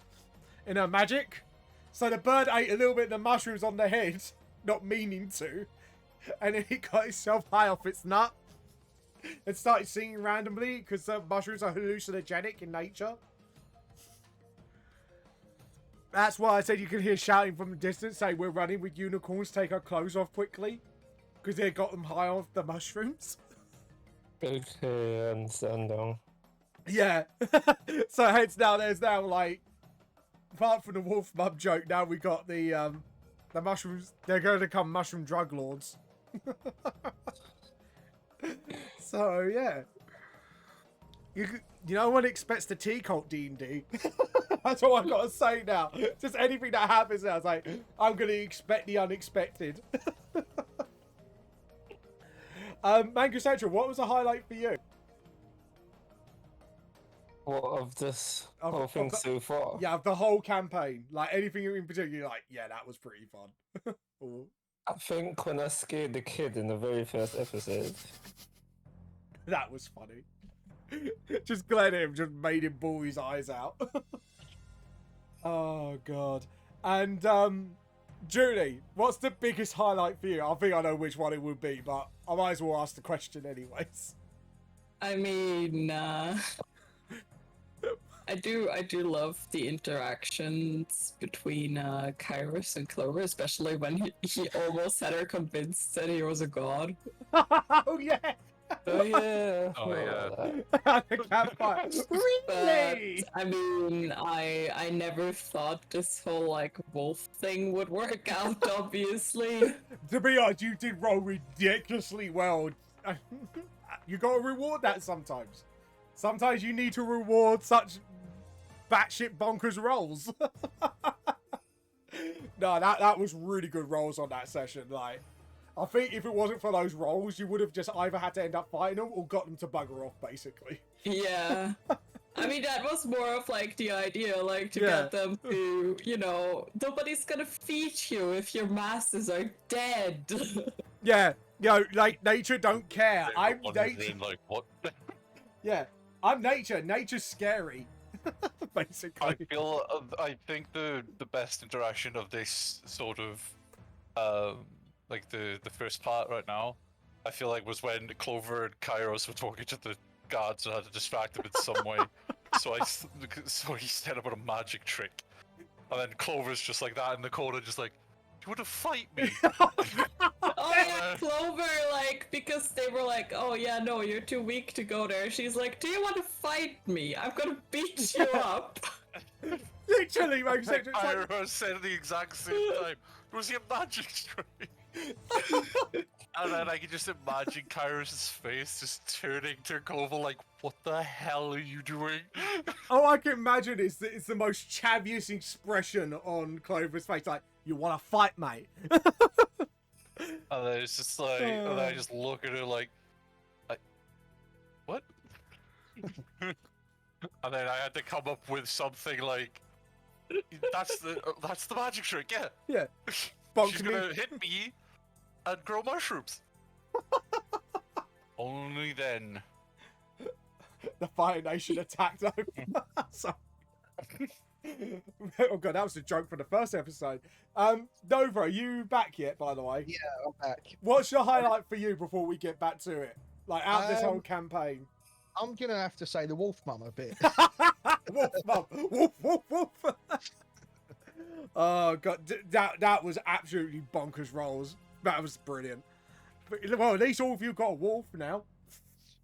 in her magic. So the bird ate a little bit of the mushrooms on the head, not meaning to, and then it got itself high off its nut and started singing randomly because the mushrooms are hallucinogenic in nature. That's why I said you can hear shouting from the distance, say we're running with unicorns, take our clothes off quickly, because they got them high off the mushrooms. Okay, I understand now. Yeah. So hence now there's now like, apart from the wolf mum joke, now we got the mushrooms. They're going to become mushroom drug lords. So yeah, you no one expects the tea cult D&D. That's all I've got to say now. Just anything that happens now, it's like I'm going to expect the unexpected. Mango Central, what was the highlight for you? What of this Of- whole of thing the- so far? Yeah, of the whole campaign, like anything in particular, you're like, yeah, that was pretty fun. Or, I think when I scared the kid in the very first episode. that was funny. Just glad him just made him bawl his eyes out. Oh god. And Julie, what's the biggest highlight for you? I think I know which one it would be, but I might as well ask the question anyways. I mean, I do love the interactions between Kairos and Clover, especially when he almost had her convinced that he was a god. Oh yeah. Oh yeah. Oh, yeah. The campfire. Really? But I mean, I never thought this whole like wolf thing would work out. Obviously, To be honest, you did roll ridiculously well. You gotta reward that sometimes. Sometimes you need to reward such batshit bonkers rolls. No, that was really good rolls on that session. Like, I think if it wasn't for those rolls, you would have just either had to end up fighting them or got them to bugger off, basically. Yeah. I mean, that was more of like the idea, like to Yeah. get them to, you know, nobody's gonna feed you if your masters are dead. Yeah, like nature don't care. I'm Wondering, nature. like, what? Yeah, I'm nature. Nature's scary. Basically. I think the best interaction of this sort of like the first part right now, I feel like was when Clover and Kairos were talking to the gods and had to distract them in some way. So he set up a magic trick, and then Clover's just like that in the corner, just like, "You want to fight me?" Oh yeah, Clover, like, because they were like, oh yeah, no, you're too weak to go there. She's like, do you want to fight me? I'm gonna beat you up. Literally, makes sense. It's like, Kairos said at the exact same time, "Was he a magic trick?" And then I can just imagine Kairos' face just turning to Clover like, "What the hell are you doing?" all I can imagine is that it's the most chaviest expression on Clover's face. Like, you want to fight, mate? And then it's just like, and then I just look at her like, what? And then I had to come up with something like, that's the magic trick, yeah. Yeah. She's Bonk gonna me. hit me and grow mushrooms. Only then. The Fire Nation attacked over. So... Oh god, that was a joke from the first episode. Nova, are you back yet, by the way? Yeah, I'm back. What's your highlight for you before we get back to it? Like, out of this whole Um, campaign. I'm gonna have to say the wolf mum a bit. Woof, mum. Woof, woof, woof. Oh god, that was absolutely bonkers rolls. That was brilliant. But, well, at least all of you got a wolf now.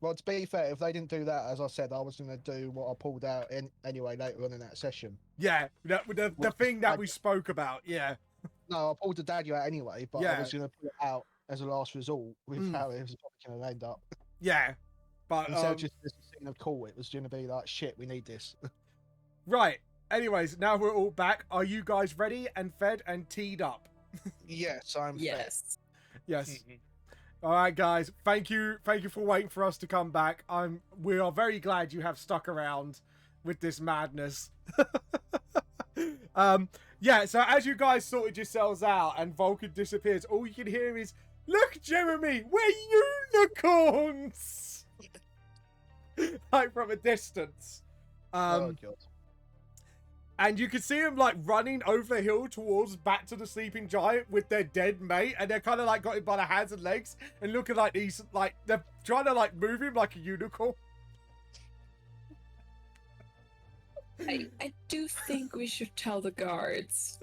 Well, to be fair, if they didn't do that, as I said, I was gonna do what I pulled out anyway later on in that session. Yeah, the thing that we spoke about. Yeah, No, I pulled the daddy out anyway, but Yeah. I was gonna put it out as a last resort with Mm. how it was probably gonna end up. yeah. But Instead of just a scene of cool, it was gonna be like, shit, we need this. right. Anyways, now we're all back. Are you guys ready and fed and teed up? Yes, I'm fed. Yes. Yes. All right, guys. Thank you for waiting for us to come back. We are very glad you have stuck around with this madness. Yeah. So as you guys sorted yourselves out and Vulcan disappears, all you can hear is, "Look, Jeremy, we're unicorns!" Like from a distance. Oh, God. And you can see them like running over the hill towards back to the sleeping giant with their dead mate, and they're kind of like got him by the hands and legs and looking like these, like they're trying to like move him like a unicorn. I do think we should tell the guards.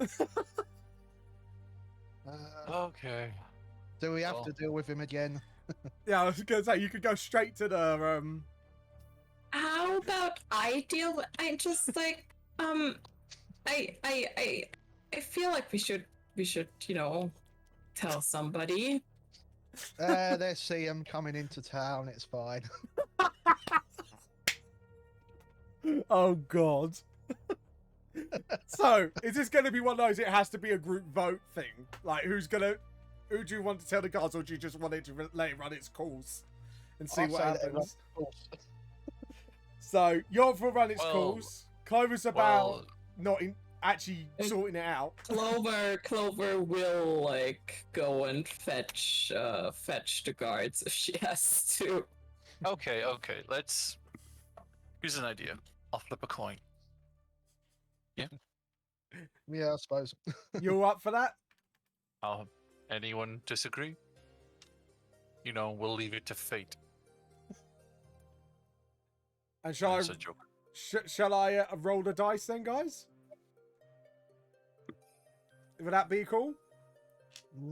Okay. Do we have Well. to deal with him again? Yeah, I was gonna say you could go straight to the How about I deal with, I just like, I feel like we should, you know, tell somebody. They see him coming into town. It's fine. Oh god. So is this gonna be one of those? It has to be a group vote thing. Like who do you want to tell the guards, or do you just want it to let it run its course and see I'll what say that it happens? runs its course. So you're for run its Well- course. Clover's about not actually sorting it out. Clover will like go and fetch the guards if she has to. Okay. Here's an idea. I'll flip a coin. Yeah, I suppose. You up for that? Anyone disagree? You know, we'll leave it to fate. And shall That's a joke. shall I roll the dice then, guys? Would that be cool?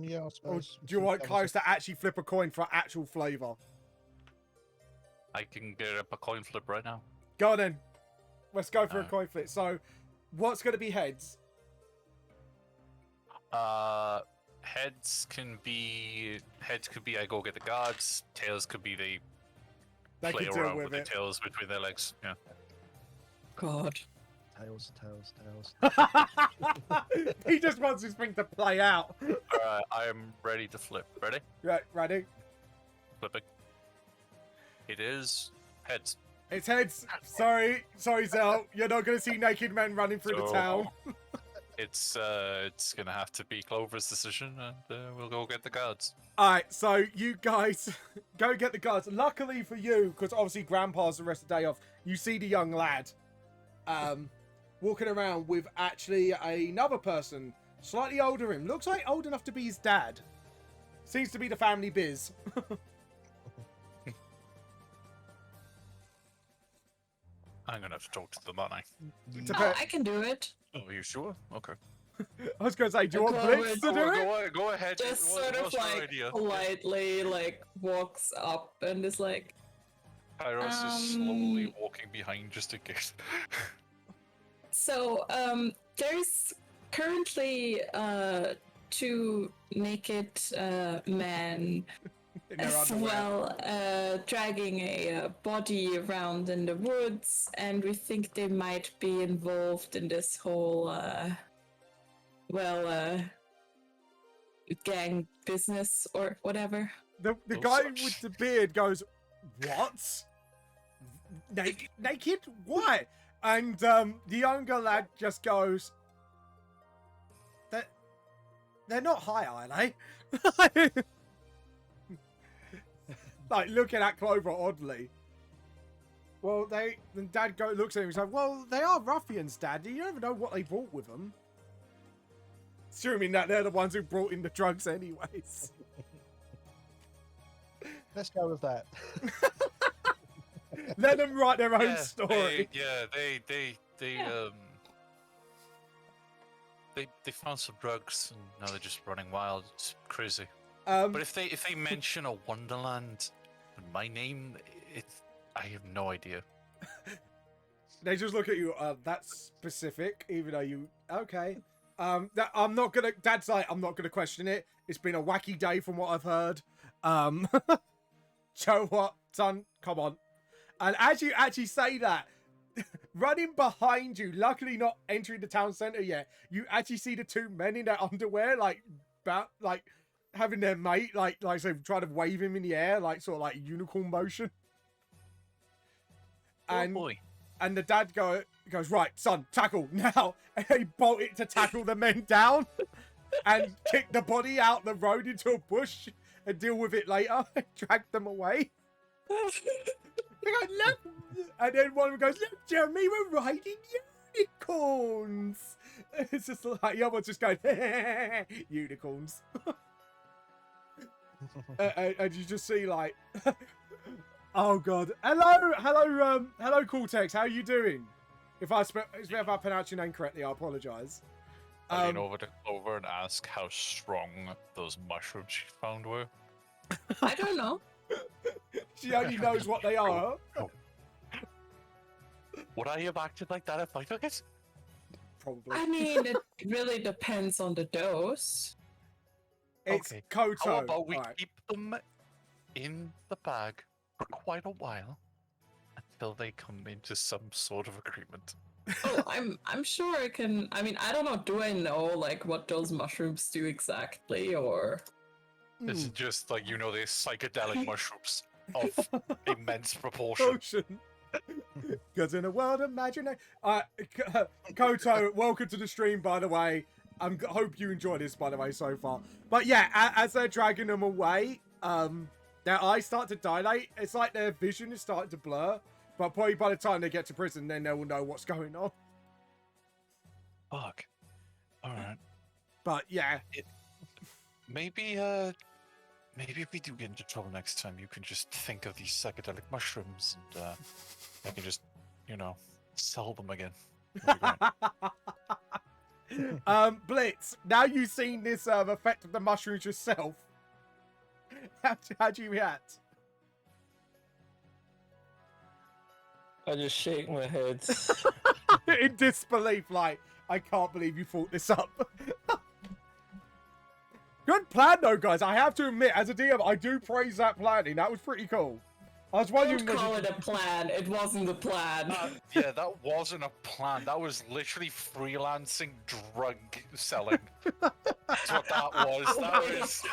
Yeah, I Or suppose. do you want Kairos to actually flip a coin for actual flavour? I can get up a coin flip right now. Go on then. Let's go for a Alright. coin flip. So, what's going to be heads? Heads could be I go get the guards. Tails could be They play can deal around with with the it. tails between their legs. Yeah. God. Tails. He just wants his thing to play out. Alright, I am ready to flip. Ready? Right, ready? Flipping. It is heads. It's heads. Sorry, Zell. You're not going to see naked men running through the So- town. It's gonna have to be Clover's decision, and we'll go get the guards. All right, so you guys go get the guards. Luckily for you, because obviously Grandpa's the rest of the day off, you see the young lad walking around with actually another person, slightly older than him. Looks like old enough to be his dad. Seems to be the family biz. I'm gonna have to talk to them, aren't I? Oh, I can do it. Oh, are you sure? Okay. I was going to say, do you want Clover, Blitz to do it? Go ahead. Just What- sort of what's your like idea? politely like walks up and is like, Kairos is slowly walking behind just in case. so there's currently two naked men In their as underwear. well dragging a body around in the woods, and we think they might be involved in this whole gang business or whatever. The Oh, guy such. with the beard goes, what? Naked? Why? And the younger lad just goes, they're not high, are they? Like looking at Clover oddly. Well, the dad looks at him and says, well, they are ruffians, Dad. You never know what they brought with them. Assuming that they're the ones who brought in the drugs anyways. Let's go with that. Let them write their own Yeah, story. They found some drugs and now they're just running wild. It's crazy. Um, But if they mention a Wonderland and my name, I have no idea. they just look at you. That's specific, even though you okay. I'm not gonna. Dad's like, I'm not gonna question it. It's been a wacky day from what I've heard. Joe, what, son? Come on. And as you actually say that, running behind you, luckily not entering the town centre yet, you actually see the two men in their underwear, like having their mate, like so trying to wave him in the air, like sort of like unicorn motion. And Oh boy. and the dad goes, right, son, tackle now. And he bolted to tackle the men down and kick the body out the road into a bush and deal with it later. Drag them away. They go, look. And then one of them goes, look, Jeremy, we're riding unicorns. It's just like, the other one's just going, unicorns. And you just see like, oh god, hello, Cortex. How are you doing? If I pronounce your name correctly, I apologise. I lean over to Clover and ask how strong those mushrooms she found were. I don't know. She only knows what they are. Would I have acted like that if I took it? Probably. I mean, it really depends on the dose. It's Okay. Koto. How about we Alright. keep them in the bag for quite a while until they come into some sort of agreement? Oh, I'm sure I can. I mean, I don't know. Do I know like what those mushrooms do exactly, or? This is Hmm. just like, you know, these psychedelic mushrooms of immense proportion. Potion. Because in a world of imagination. Koto, welcome to the stream, by the way. Hope you enjoy this, by the way, so far. But yeah, as they're dragging them away, their eyes start to dilate. It's like their vision is starting to blur. But probably by the time they get to prison, then they will know what's going on. Fuck. Alright. But yeah. Maybe if we do get into trouble next time, you can just think of these psychedelic mushrooms and I can just, sell them again. That'd be great. Blitz, now you've seen this effect of the mushrooms yourself. How do you react? I just shake my head. In disbelief, like, I can't believe you thought this up. Good plan, though, guys. I have to admit, as a DM, I do praise that planning. That was pretty cool. I was wondering. Don't call it a plan. It wasn't a plan. Yeah, that wasn't a plan. That was literally freelancing drug selling. That's what that was. That was.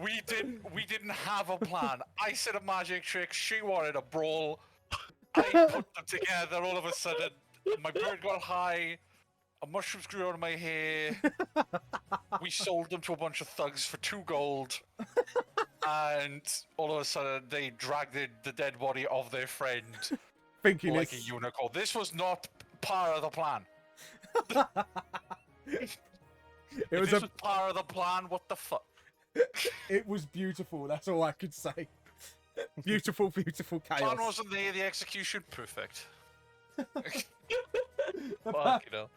We didn't have a plan. I said a magic trick. She wanted a brawl. I put them together. All of a sudden, my bird got high. A mushrooms grew out of my hair. We sold them to a bunch of thugs for 2 gold. And all of a sudden, they dragged the dead body of their friend Thinking like a it's... unicorn. This was not part of the plan. It If was this was part of the plan, what the fuck? It was beautiful. That's all I could say. Beautiful, beautiful chaos. Plan wasn't there, the execution, perfect. The Fuck, you know.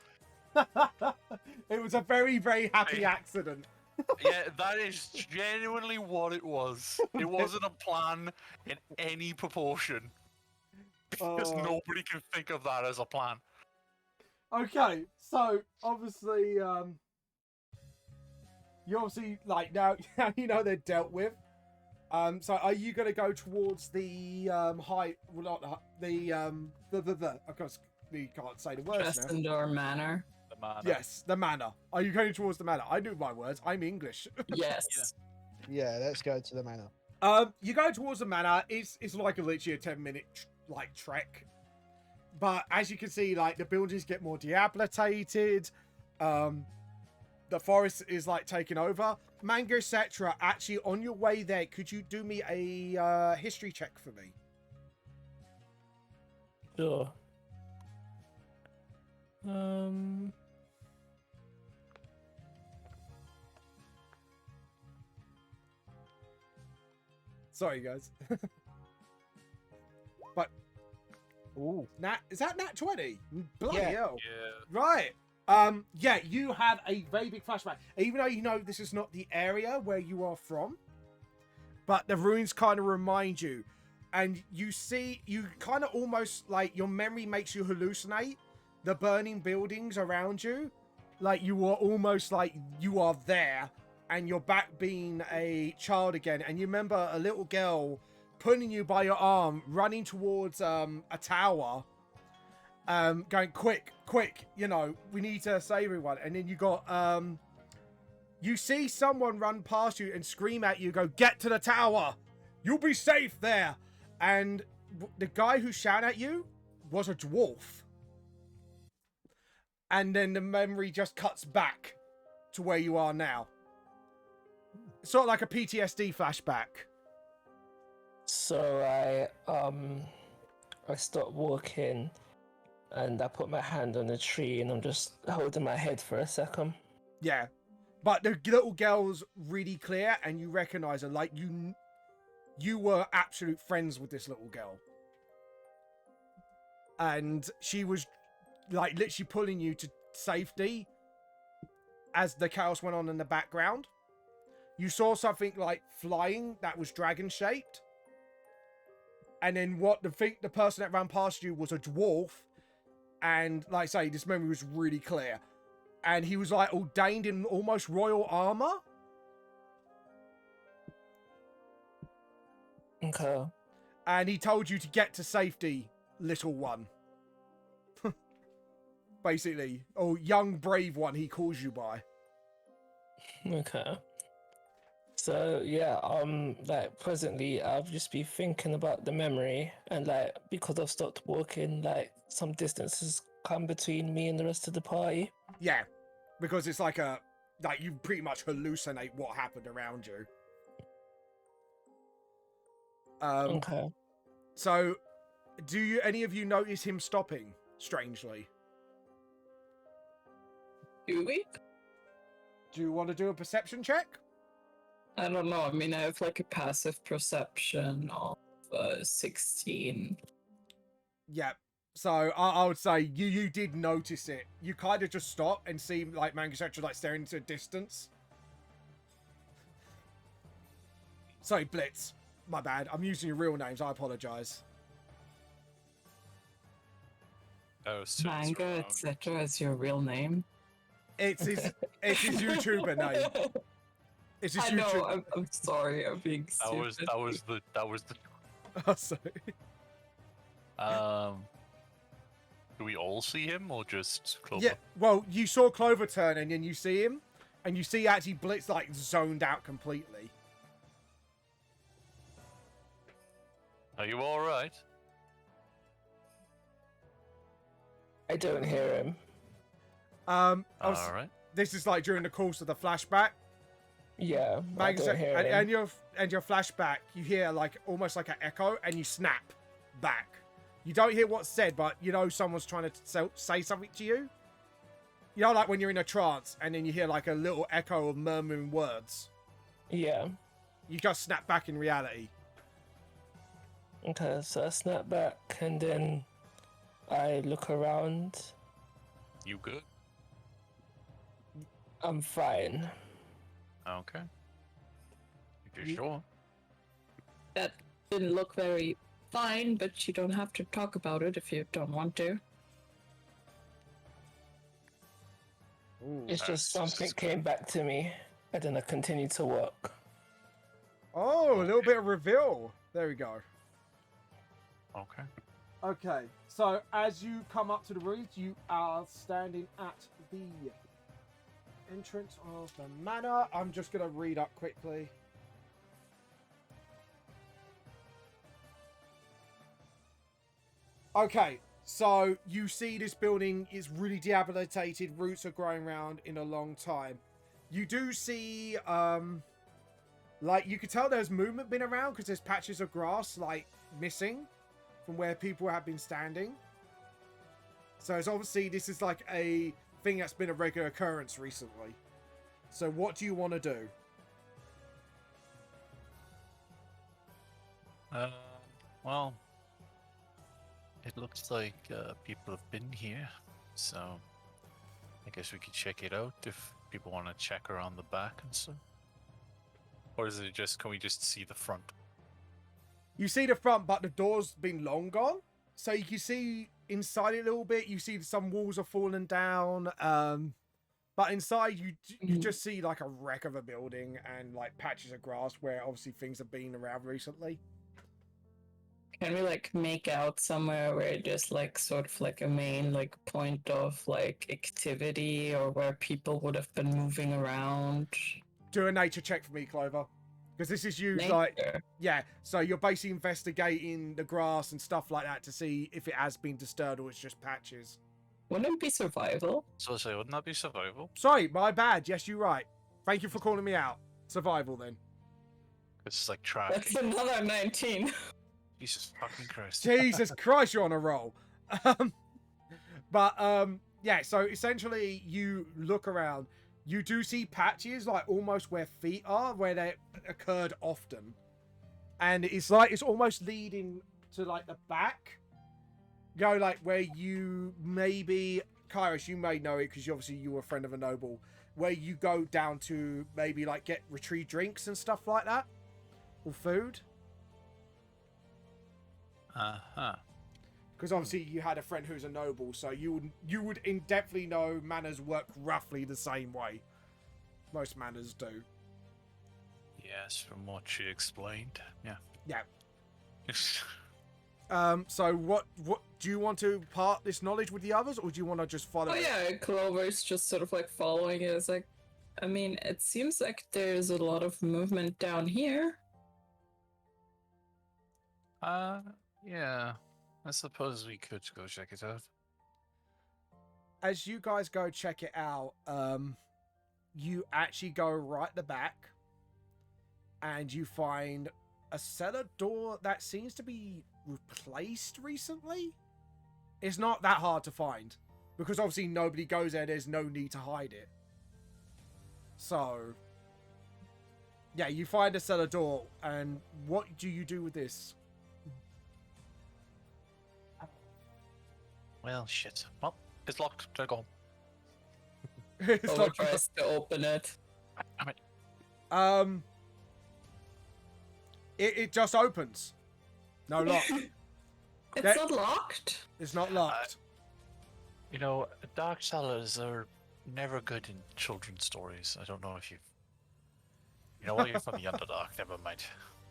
It was a very, very happy accident. Yeah, that is genuinely what it was. It wasn't a plan in any proportion. Because Oh. nobody can think of that as a plan. Okay, so obviously, you obviously like now you know they're dealt with. So are you going to go towards the high? Well, not the of course you can't say the words now. Dressendor Manor. The man. Yes, the manor. Are you going towards the manor? I knew my words. I'm English. Yes. Yeah, let's go to the manor. You go towards the manor. It's like literally a 10-minute like trek. But as you can see, like the buildings get more dilapidated. The forest is like taken over. Manga, etc. Actually, on your way there, could you do me a history check for me? Sure. Sorry, guys. But is that Nat 20? Bloody Yeah. hell! Yeah. Right. Yeah, you have a very big flashback. Even though you know this is not the area where you are from, but the ruins kind of remind you. And you see, you kind of almost like your memory makes you hallucinate the burning buildings around you. Like you are almost like you are there and you're back being a child again. And you remember a little girl pulling you by your arm, running towards a tower. Going quick, you know, we need to save everyone. And then you got, you see someone run past you and scream at you, go, get to the tower. You'll be safe there. And the guy who shouted at you was a dwarf. And then the memory just cuts back to where you are now. Sort of like a PTSD flashback. So I stopped walking and I put my hand on the tree and I'm just holding my head for a second. Yeah. But the little girl's really clear and you recognize her. Like you were absolute friends with this little girl. And she was like literally pulling you to safety as the chaos went on in the background. You saw something like flying that was dragon shaped. And then the person that ran past you was a dwarf. And like I say, this memory was really clear. And he was like ordained in almost royal armor. Okay. And he told you to get to safety, little one. Basically. Or young brave one, he calls you by. Okay. So yeah, like presently I'll just be thinking about the memory and like because I've stopped walking, like some distance has come between me and the rest of the party. Yeah. Because it's like you pretty much hallucinate what happened around you. Okay. So do any of you notice him stopping, strangely? Do we? Do you want to do a perception check? I don't know. I mean, I have like a passive perception of 16. Yeah. So I would say you did notice it. You kind of just stop and see like Mangasector like staring into a distance. Sorry, Blitz. My bad. I'm using your real names. I apologize. Oh, so Manga, etc. is your real name? It's his YouTuber name. It's his I YouTube. know. I'm sorry. I'm being stupid. That was the So, Do we all see him or just Clover? yeah, well, you saw Clover turn and then you see him, and you see actually Blitz like zoned out completely. Are you all right? I don't hear him. All All right. This is like during the course of the flashback. Yeah, I don't hear him. And your flashback, you hear like almost like an echo, and you snap back. You don't hear what's said, but you know someone's trying to say something to you. You know, like when you're in a trance, and then you hear like a little echo of murmuring words. Yeah. You just snap back in reality. Okay, so I snap back and then I look around. You good? I'm fine. Okay. If you're sure. That didn't look very fine, but you don't have to talk about it if you don't want to. Ooh. It's just something came back to me and then I continued to work. Oh, a little bit of reveal. There we go. Okay. Okay, so as you come up to the roof, you are standing at the entrance of the manor. I'm just going to read up quickly. Okay, so you see this building is really dilapidated. Roots are growing around in a long time. You do see, like, you could tell there's movement been around because there's patches of grass, like, missing from where people have been standing. So it's obviously, this is like a thing that's been a regular occurrence recently. So what do you want to do? Well, it looks like people have been here, so I guess we could check it out if people want to check around the back and stuff. Or is it just, can we just see the front? You see the front, but the door's been long gone. So you can see inside it a little bit. You see some walls are falling down. But inside, you just see like a wreck of a building and like patches of grass where obviously things have been around recently. Can we like make out somewhere where there's like sort of like a main like point of like activity or where people would have been moving around? Do a nature check for me, Clover. Because this is used Nature. like, yeah, so you're basically investigating the grass and stuff like that to see if it has been disturbed or it's just patches. Wouldn't it be survival? So say, wouldn't that be survival? Sorry, my bad. Yes, you're right. Thank you for calling me out. Survival then. It's like tracking. That's another 19. Jesus fucking Christ. Jesus Christ, you're on a roll. Yeah, so essentially you look around. You do see patches, like almost where feet are, where they occurred often. And it's like, it's almost leading to like the back. Go like where you maybe, Kairos, you may know it because you were a friend of a noble, where you go down to maybe like get retrieve drinks and stuff like that. Or food. Uh-huh. Because obviously you had a friend who's a noble, so you would in-depthly know manners work roughly the same way. Most manners do. Yes, from what she explained. Yeah. Yeah. So what do you want to impart this knowledge with the others, or do you want to just follow Oh it? yeah, Clover's just sort of like following it. It's like, I mean, it seems like there's a lot of movement down here. Yeah. I suppose we could go check it out. As you guys go check it out, you actually go right at the back, and you find a cellar door that seems to be replaced recently. It's not that hard to find, because obviously nobody goes there. There's no need to hide it. So, yeah, you find a cellar door, and what do you do with this? Well, shit. Well, it's locked. They're gone. It's Clover like, tries to open it. Damn it. It just opens. No lock. It's That- not locked. It's not locked. You know, dark cellars are never good in children's stories. I don't know if you've... You know what? You're from the Underdark. Never mind.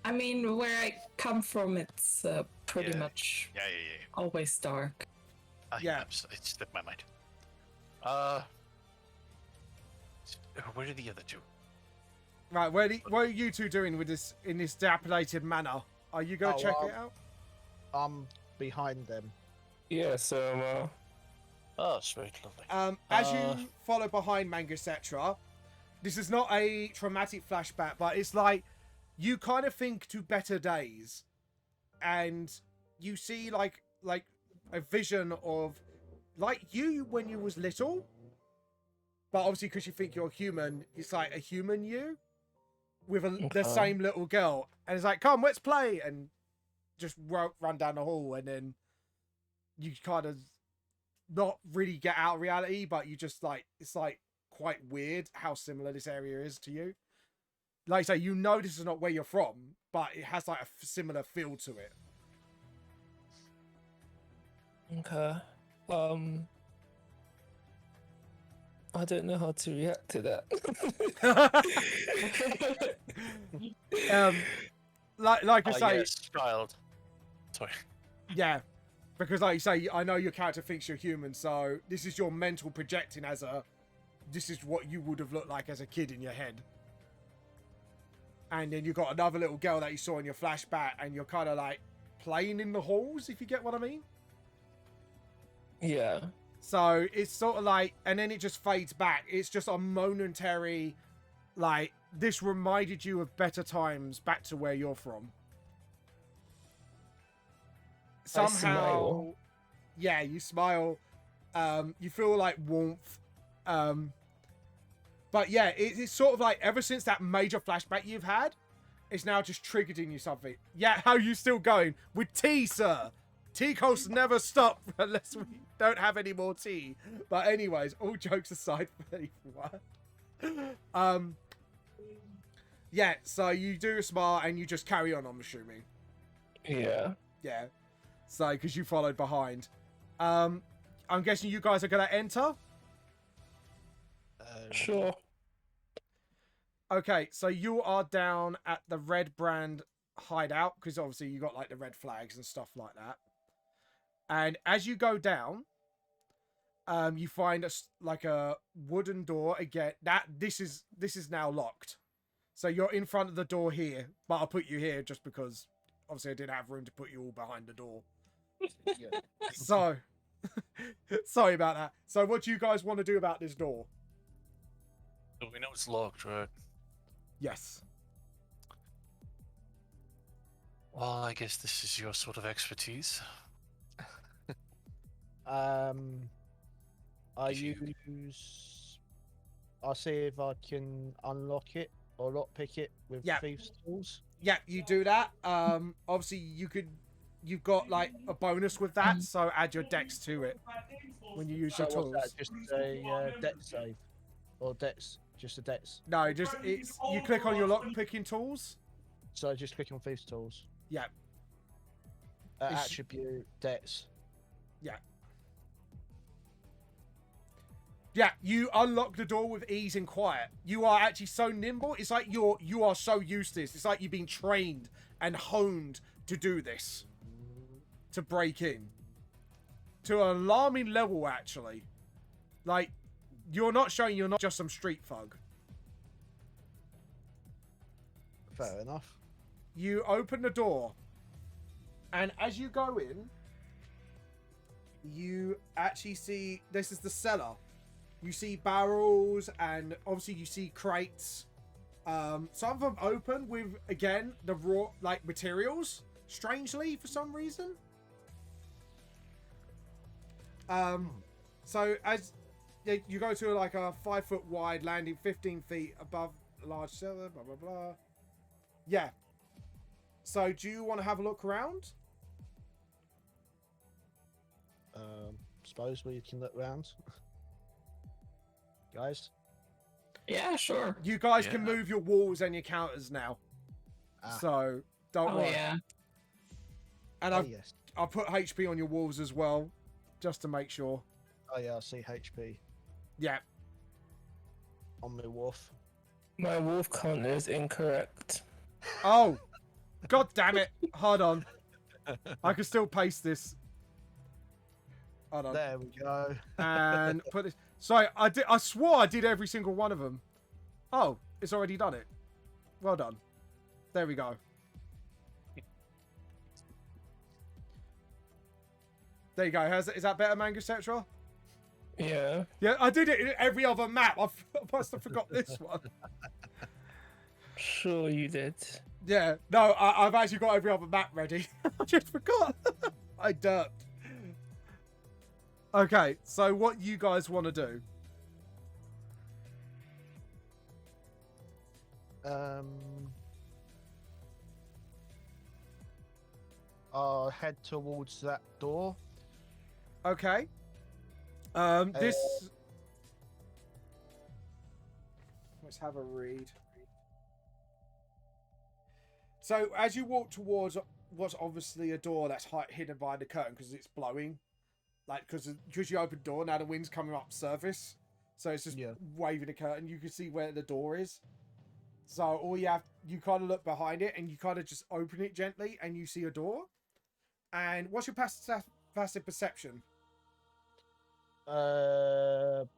I mean, where I come from, it's pretty Yeah. much Yeah. always dark. Yeah. It slipped my mind. Where are the other two? Right, what are you two doing with this in this dilapidated manor? Are you going to check it out? I'm behind them. Yeah, so Oh, sweet, lovely. As you follow behind Mangasetra, this is not a traumatic flashback, but it's like you kind of think to better days, and you see like a vision of like you when you was little, but obviously because you think you're human, it's like a human you with the same little girl, and it's like, come, let's play, and just run down the hall, and then you kind of not really get out of reality, but you just like, it's like quite weird how similar this area is to you. Like I say, you know this is not where you're from, but it has like a similar feel to it. okay. I don't know how to react to that. Like I say, Yes, child. Sorry. yeah, because like you say, I know your character thinks you're human, so this is your mental projecting as this is what you would have looked like as a kid in your head. And then you got another little girl that you saw in your flashback, and you're kind of like playing in the halls, if you get what I mean. Yeah. So it's sort of like, and then it just fades back. It's just a momentary, like, this reminded you of better times back to where you're from. Somehow, smile. yeah, you smile. You feel like warmth. But yeah, it's sort of like ever since that major flashback you've had, it's now just triggered in you something. Yeah, how you still going? With tea, sir. Tea costs never stop unless we don't have any more tea. But anyways, all jokes aside for anyone. Yeah, so you do a smile and you just carry on, I'm assuming. Yeah. Yeah. So, because you followed behind. I'm guessing you guys are going to enter? Sure. Okay, so you are down at the Red Brand hideout, because obviously you got like the red flags and stuff like that. And as you go down, you find like a wooden door again. This is now locked. So you're in front of the door here, but I'll put you here just because obviously I didn't have room to put you all behind the door. Yeah. So, sorry about that. So what do you guys want to do about this door? So we know it's locked, right? Yes. Well, I guess this is your sort of expertise. I If you- use. I'll see if I can unlock it or lockpick it with Yeah. thieves' tools. Yeah, you do that. Obviously you've got like a bonus with that, so add your dex to it when you use So your what's tools. that? Just a dex save, or dex? Just a dex. No, it's you click on your lock picking tools. So just click on thieves' tools. Yeah. It's- Attribute dex. Yeah, you unlock the door with ease and quiet. You are actually so nimble. It's like you are so used to this. It's like you've been trained and honed to do this. To break in. To an alarming level, actually. Like, you're not showing you're not just some street thug. Fair enough. You open the door. And as you go in, you actually see, this is the cellar. You see barrels and obviously you see crates. Some of them open with, again, the raw, like, materials. Strangely, for some reason. So as you go to like a 5 foot wide landing, 15 feet above a large cellar, blah, blah, blah. Yeah. So do you want to have a look around? Suppose we can look round. Guys. Yeah, sure. You guys Yeah. can move your walls and your counters now. Ah. So don't Oh worry. yeah. And Oh I've yes. I'll put HP on your walls as well, just to make sure. Oh yeah. I see HP Yeah. on my wolf. My wolf count is incorrect. Oh. God damn it! Hold on. I can still paste this. Hold on. There we go. And put this. Sorry, I swore I did every single one of them. Oh, it's already done it. Well done. There we go. There you go. Is that better, Manga Cetra? Yeah. Yeah, I did it in every other map. I must have forgot this one. Sure you did. Yeah, no, I've actually got every other map ready. I just forgot. I derped. Okay, so what you guys want to do? I'll head towards that door. Okay. Let's have a read. So as you walk towards what's obviously a door that's hidden behind the curtain because it's blowing, like because you open the door, now the wind's coming up surface, so it's just waving the curtain. You can see where the door is. So all you kind of look behind it and you kind of just open it gently and you see a door. And what's your passive perception?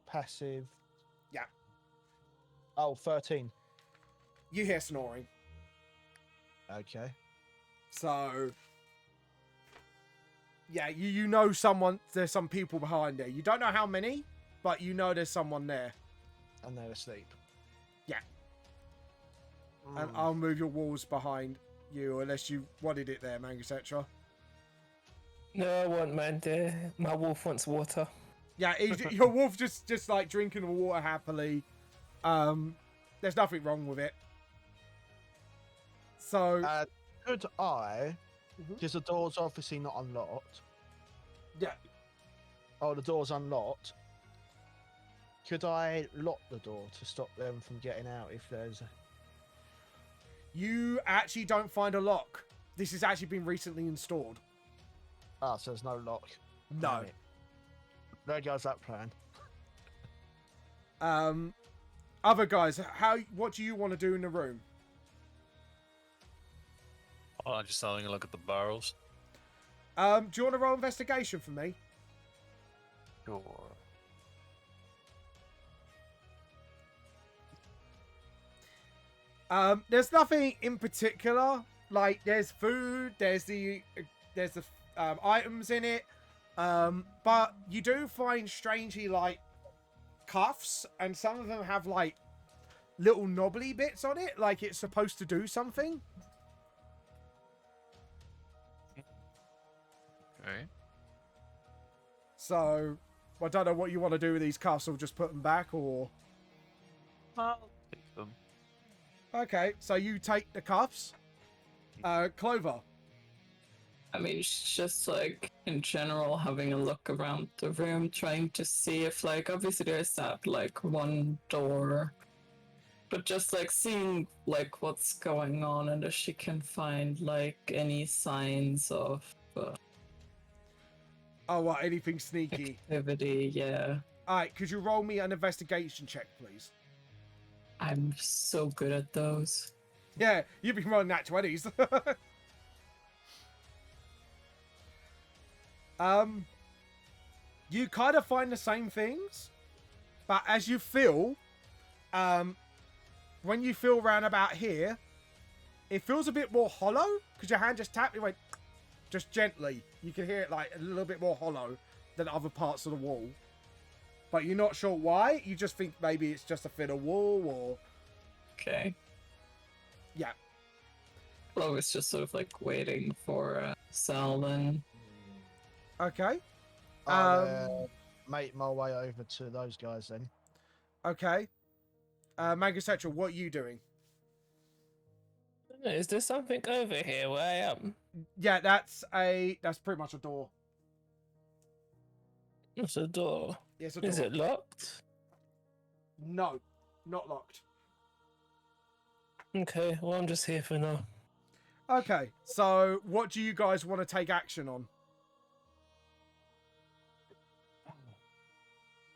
Passive. Yeah. Oh, 13. You hear snoring. Okay. So, yeah, you know there's some people behind there. You don't know how many, but you know there's someone there. And they're asleep. Yeah. And I'll move your walls behind you unless you wanted it there, Manga Cetra. No, I won't mind. My wolf wants water. Yeah, your wolf just like drinking the water happily. There's nothing wrong with it. So, could I, because the door's obviously not unlocked. Yeah. Oh, the door's unlocked. Could I lock the door to stop them from getting out if there's You actually don't find a lock. This has actually been recently installed. Ah, so there's no lock. No. Damn it. There goes that plan. Other guys, what do you want to do in the room? Oh, I'm just having a look at the barrels. Do you want to roll investigation for me? Sure. There's nothing in particular. Like, there's food, there's the items in it. But you do find strangely, like, cuffs, and some of them have, like, little knobbly bits on it, like it's supposed to do something. Okay. So, I don't know what you want to do with these cuffs, or just put them back, or... I'll take them. Okay, so you take the cuffs. Clover. I mean, just like in general, having a look around the room, trying to see if, like, obviously there's that like one door, but just like seeing like what's going on and if she can find like any signs of Oh, what? Anything sneaky? activity. Yeah, Alright, could you roll me an investigation check, please? I'm so good at those. Yeah, you've been rolling nat 20s. You kind of find the same things, but as you feel, when you feel round about here, it feels a bit more hollow because your hand just tapped. It went just gently. You can hear it like a little bit more hollow than other parts of the wall, but you're not sure why. You just think maybe it's just a thinner wall, or Okay. yeah. Flo is just sort of like waiting for Sal then. Okay. I'll make my way over to those guys then. Okay. Manga Central, what are you doing? Is there something over here where I am? Yeah, that's pretty much a door. It's a door. Yeah, it's a door. Is it locked? No, not locked. Okay, well, I'm just here for now. Okay, so what do you guys want to take action on?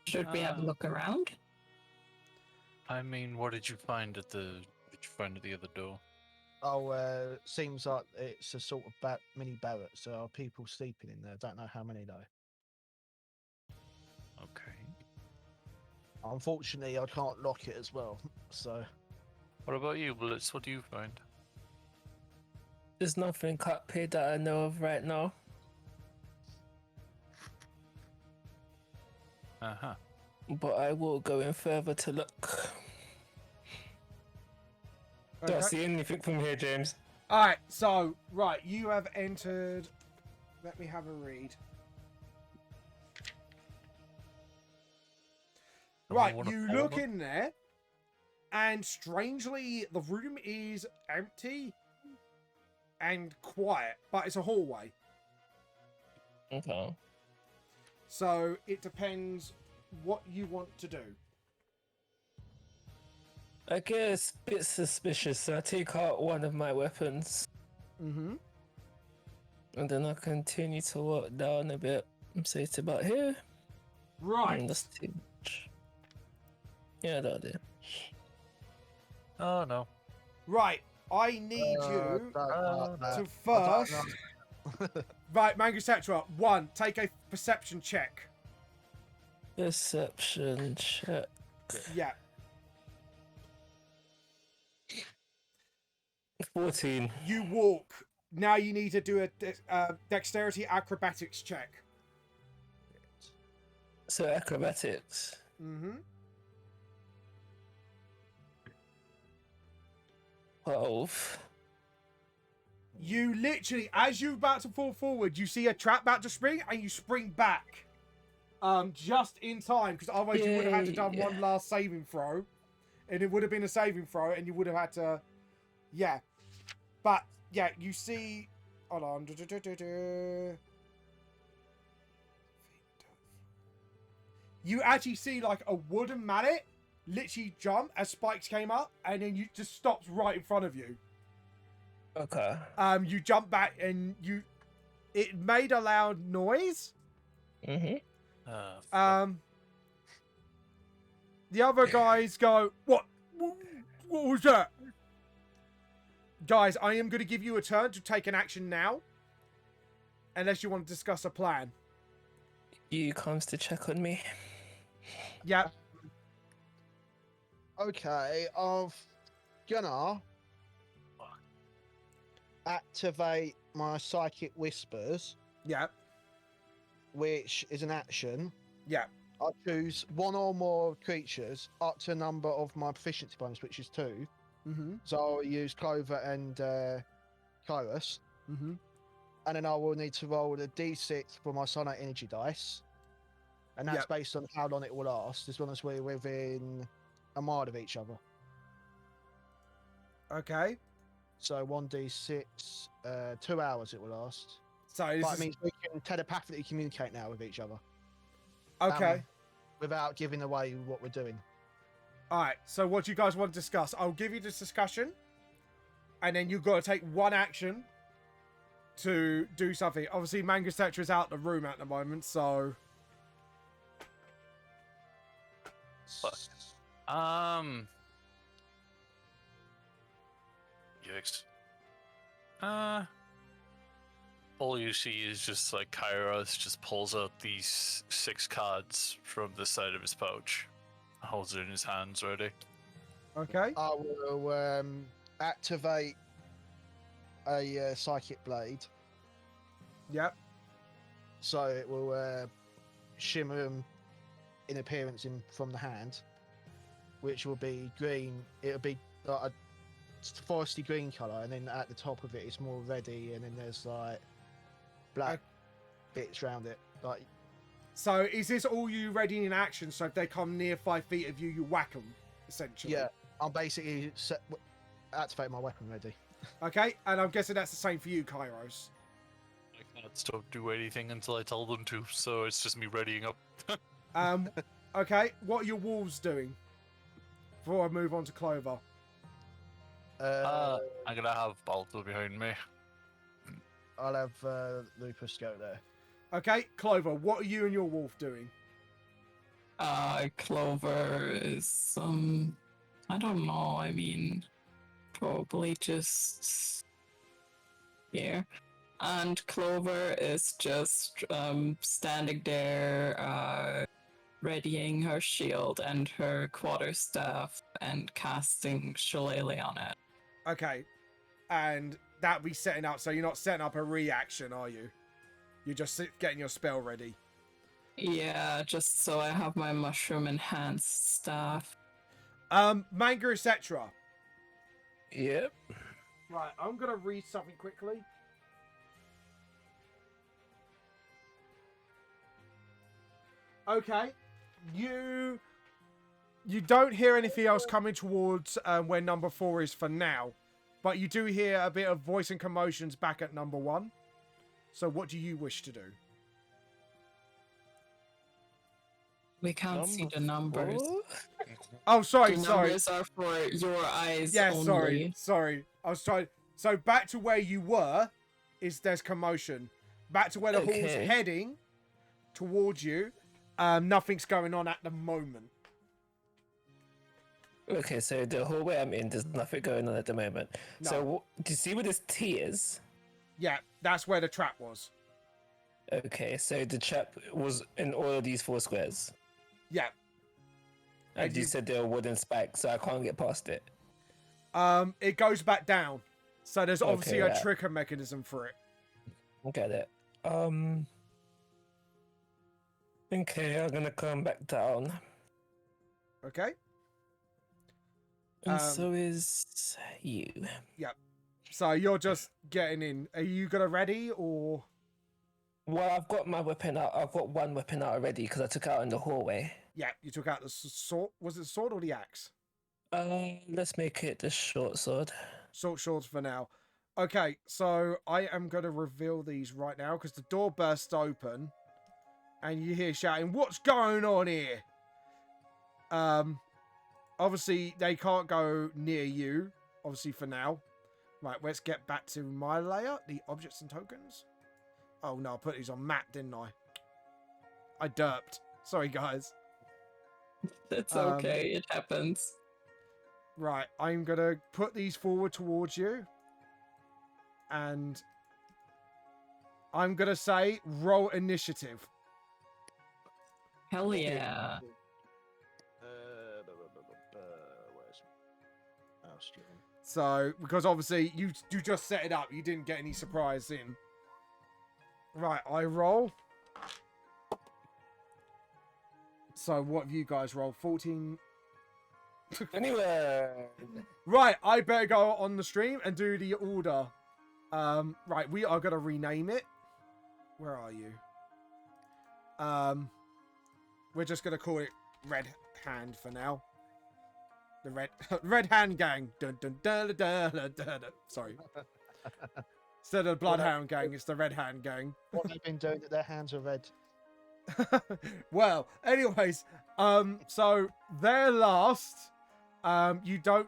Should we have a look around? I mean, what did you find at the other door? Oh, seems like it's a sort of mini barrack. So are people sleeping in there? Don't know how many though. Okay. Unfortunately, I can't lock it as well. So What about you, Blitz? What do you find? There's nothing up here that I know of right now. Uh-huh. But I will go in further to look. Don't Okay. see anything from here, James. All right. So, right, you have entered. Let me have a read. Right, Someone wanna you follow look them? in there, and strangely, the room is empty and quiet, but it's a hallway. Okay. So it depends what you want to do. I guess a bit suspicious, so I take out one of my weapons. Mm-hmm. And then I continue to walk down a bit. So it's about here. Right. And that's too much. Yeah, that'll do. Oh, no. Right. I need you no. to first. Right, Mangusetra, 1, take a perception check. Perception check. Yeah. 14. You walk. Now you need to do a dexterity acrobatics check. So acrobatics. Mm-hmm. 12. You literally, as you're about to fall forward, you see a trap about to spring, and you spring back. Just in time, because otherwise you would have had to done Yay. one last saving throw. And it would have been a saving throw, and you would have had to... Yeah. But, yeah, you see... Hold on. You actually see, like, a wooden mallet literally jump as spikes came up, and then you just stops right in front of you. Okay. You jump back, and you... It made a loud noise. Mm-hmm. The other guys go, What was that? Guys, I am going to give you a turn to take an action now. Unless you want to discuss a plan. You comes to check on me. Yeah. Okay, I'm gonna activate my psychic whispers, Yeah. which is an action. Yeah. I choose one or more creatures up to a number of my proficiency bonus, which is 2. Mm-hmm. So I'll use Clover and Kairos. Mm-hmm. And then I will need to roll a d6 for my Sonite Energy dice. And that's Yep. based on how long it will last, as long as we're within a mile of each other. Okay. So 1d6, 2 hours it will last. So this But is... it means we can telepathically communicate now with each other. Okay. Without giving away what we're doing. Alright, so what do you guys want to discuss? I'll give you this discussion. And then you've got to take one action to do something. Obviously, Mangusetra is out the room at the moment, so... Yikes. All you see is just like Kairos just pulls out these 6 cards from the side of his pouch, holds it in his hands ready. Okay. I will activate a psychic blade, Yep. so it will shimmer in appearance from the hand, which will be green. It'll be like a foresty green color, and then at the top of it, it's more reddy, and then there's like black bits around it. Like, So is this all you ready in action? So if they come near 5 feet of you, you whack them, essentially. yeah, I'm basically activate my weapon ready. Okay, and I'm guessing that's the same for you, Kairos. I can't stop do anything until I tell them to, so it's just me readying up. Okay, what are your wolves doing? Before I move on to Clover. I'm gonna have Balto behind me. I'll have Lupus go there. Okay, Clover, what are you and your wolf doing? Clover is I don't know. I mean, probably just here. And Clover is just standing there, readying her shield and her quarterstaff and casting Shillelagh on it. Okay. And that be setting up, so you're not setting up a reaction, are you? You're just getting your spell ready. Yeah, just so I have my mushroom enhanced staff. Manga, etc. Yep. Right, I'm gonna read something quickly. Okay, you don't hear anything else coming towards where number 4 is for now, but you do hear a bit of voice and commotions back at number 1. So what do you wish to do? We can't see the numbers. Oh, sorry, The sorry. numbers are for your eyes Yeah, only. sorry. I was trying. So back to where you were, there's commotion. Back to where the hall's Okay. heading towards you. Nothing's going on at the moment. Okay, so the hallway I'm in, there's nothing going on at the moment. No. So, do you see where this T is? Yeah, that's where the trap was. Okay, so the trap was in all of these 4 squares. Yeah. And And you you- said they were wooden spikes, so I can't get past it. It goes back down. So there's obviously Okay, a yeah. trigger mechanism for it. Get it. Okay, I'm gonna come back down. Okay? And so is you. So you're just getting in. Are you gonna ready or? Well, I've got my weapon out. I've got one weapon out already because I took it out in the hallway. Yeah, you took out the sword. Was it the sword or the axe? Let's make it the short sword. Short swords for now. Okay, so I am going to reveal these right now because the door bursts open and you hear shouting, "What's going on here?" Obviously they can't go near you, obviously for now. Right, let's get back to my layer, the objects and tokens. Oh no, I put these on map, didn't I? I derped. Sorry, guys. It's okay, it happens. Right, I'm going to put these forward towards you. And I'm going to say roll initiative. Hell yeah. Where's our stream? So, because obviously you just set it up. You didn't get any surprise in. Right, I roll. So what have you guys rolled? 14. Anyway, Right, I better go on the stream and do the order. Right, we are going to rename it. Where are you? We're just going to call it Red Hand for now. The Red Hand Gang. Dun, dun, dun, dun, dun, dun, dun, dun. Sorry. Instead of Bloodhound Gang, it's the Red Hand Gang. What they've been doing that their hands are red. Well, anyways, so their last, you don't.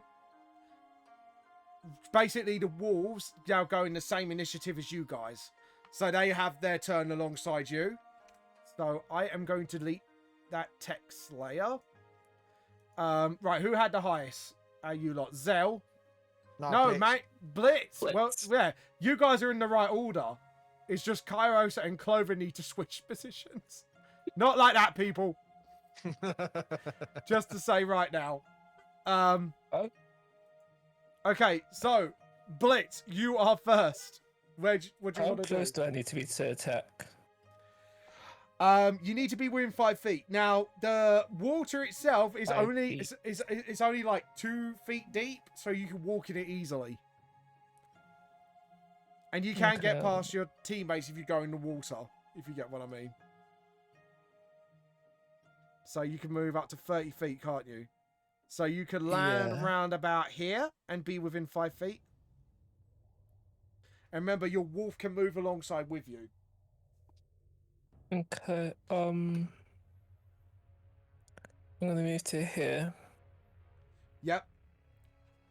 Basically, the wolves now go in the same initiative as you guys, so they have their turn alongside you. So I am going to delete that text layer. Right, who had the highest? You lot, Zell. No, Blitz. mate, Blitz. Blitz. Well, yeah, you guys are in the right order. It's just Kairos and Clover need to switch positions. Not like that, people. Just to say right now. Oh. Okay, so Blitz, you are first. What do you how want to close do? do I need to be to attack? You need to be within 5 feet. Now, the water itself is 5 only feet. it's only like 2 feet deep, so you can walk in it easily. And you can get Okay. past your teammates if you go in the water, if you get what I mean. So you can move up to 30 feet, can't you? So you could land Yeah. around about here and be within 5 feet. And remember, your wolf can move alongside with you. Okay. I'm gonna move to here. Yep.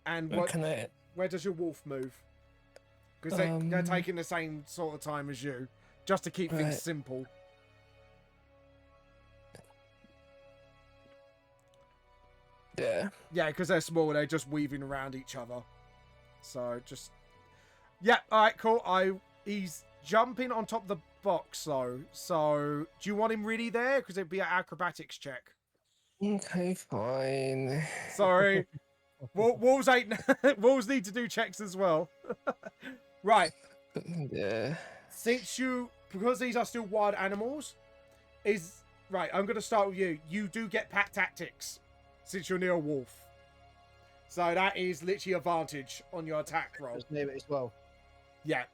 And Where what? can I? Where does your wolf move? Because they're Um, taking the same sort of time as you, just to keep Right. things simple. Yeah. Yeah, because they're small, they're just weaving around each other. So just, yeah, all right, cool. He's jumping on top of the box though. So do you want him really there? Because it'd be an acrobatics check. Okay, fine. Sorry. Wolves ain't. Wolves need to do checks as well. Right. Yeah. Because these are still wild animals, right. I'm gonna start with you. You do get pack tactics since you're near a wolf, so that is literally advantage on your attack roll. Just near it as well. Yeah,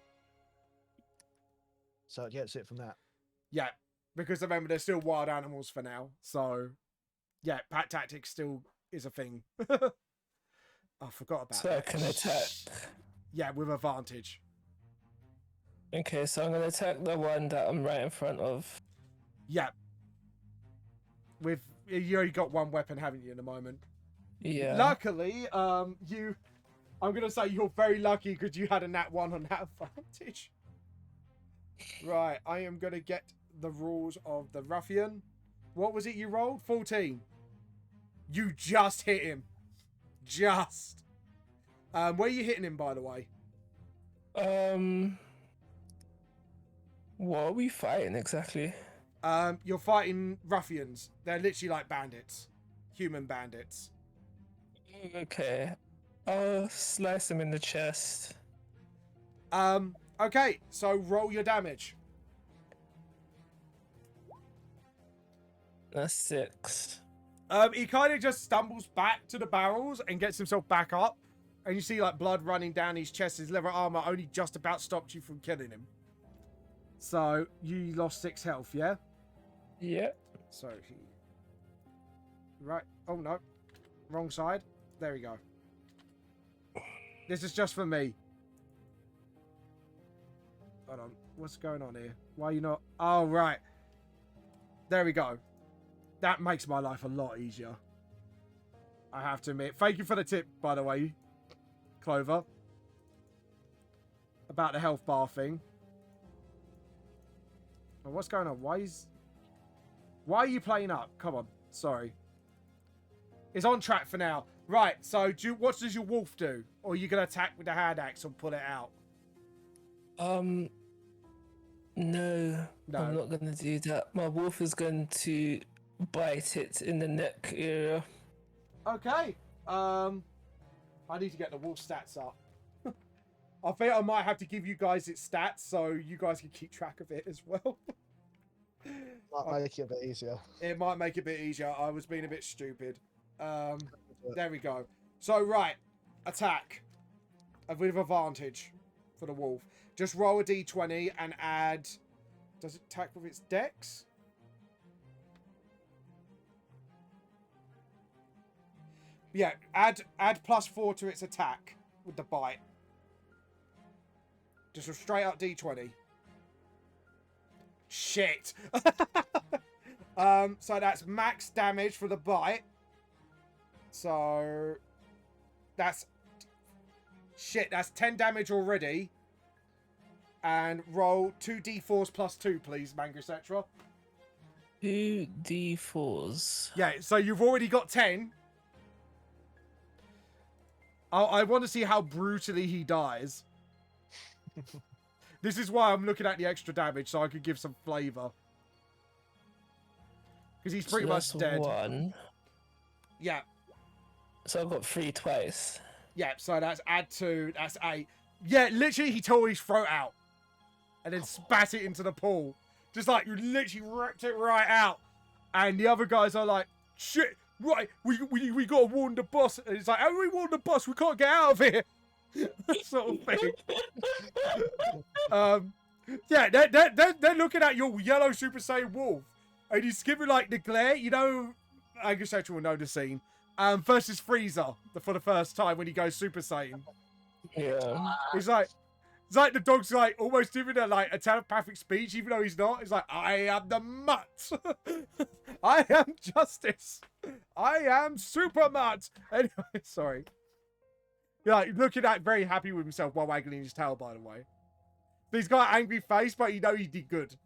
So it gets it from that. yeah. Because remember, they're still wild animals for now. So, yeah, pack tactics still is a thing. I forgot about So that. I can attack. Yeah, with advantage. Okay, so I'm gonna attack the one that I'm right in front of. Yeah. You already got one weapon, haven't you, in the moment? Yeah. Luckily, I'm gonna say you're very lucky because you had a nat 1 on that advantage. Right, I am gonna get the rules of the ruffian. What was it you rolled? 14. You just hit him. Just. Where are you hitting him, by the way? What are we fighting exactly? You're fighting ruffians. They're literally like bandits. Human bandits. Okay. I'll slice him in the chest. Okay, so roll your damage. That's 6. He kind of just stumbles back to the barrels and gets himself back up. And you see like blood running down his chest. His leather armor only just about stopped you from killing him. So you lost 6 health, yeah? Yep. So he... Right. Oh, no. Wrong side. There we go. This is just for me. Hold on. What's going on here? Why are you not... Oh, right. There we go. That makes my life a lot easier. I have to admit. Thank you for the tip, by the way, Clover. About the health bar thing. Oh, what's going on? Why are you playing up? Come on. Sorry. It's on track for now. Right, so what does your wolf do? Or are you going to attack with the hand axe and pull it out? No. I'm not going to do that. My wolf is going to bite it in the neck area. Okay. I need to get the wolf stats up. I think I might have to give you guys its stats so you guys can keep track of it as well. Might make it a bit easier. It might make it a bit easier. I was being a bit stupid. There we go. So, right. Attack. With advantage for the wolf. Just roll a d20 and add... Does it attack with its dex? Yeah, add +4 to its attack with the bite. Just a straight up d20. Shit. So that's max damage for the bite. So that's shit. That's 10 damage already. And roll 2d4s +2, please, Manga, etc. 2d4s. Yeah. So you've already got 10. I want to see how brutally he dies. This is why I'm looking at the extra damage, so I could give some flavour. Because he's pretty much dead. 1. Yeah. So I've got 3 twice. Yeah, so that's add 2, that's 8. Yeah, literally he tore his throat out. And then spat it into the pool. Just like, you literally ripped it right out. And the other guys are like, shit, right, we gotta warn the boss. And it's like, how do we warn the boss? We can't get out of here. Sort of thing. Yeah, they're looking at your yellow Super Saiyan wolf. And he's giving like the glare, you know, I guess actually will know the scene. Versus Frieza for the first time when he goes Super Saiyan. Yeah. It's like the dog's like almost giving a telepathic speech, even though he's not. It's like, I am the mutt. I am justice. I am Super Mutt. Anyway, sorry. You're like looking at very happy with himself while waggling his tail, by the way. He's got an angry face, but you know he did good.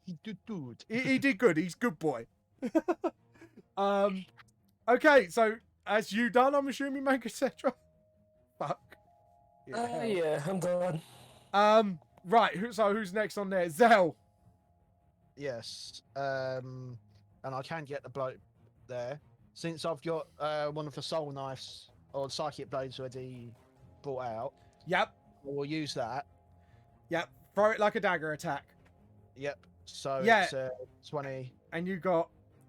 He did good. He did good. He's good boy. Okay, so as you done, I'm assuming, Manga, etc. Fuck. hell. Yeah, I'm done. Right. So who's next on there? Zell. Yes. And I can get the bloke there. Since I've got one of the soul knives or psychic blades already brought out, Yep. we'll use that. Yep. Throw it like a dagger attack. Yep. So Yeah. it's 20. And you got,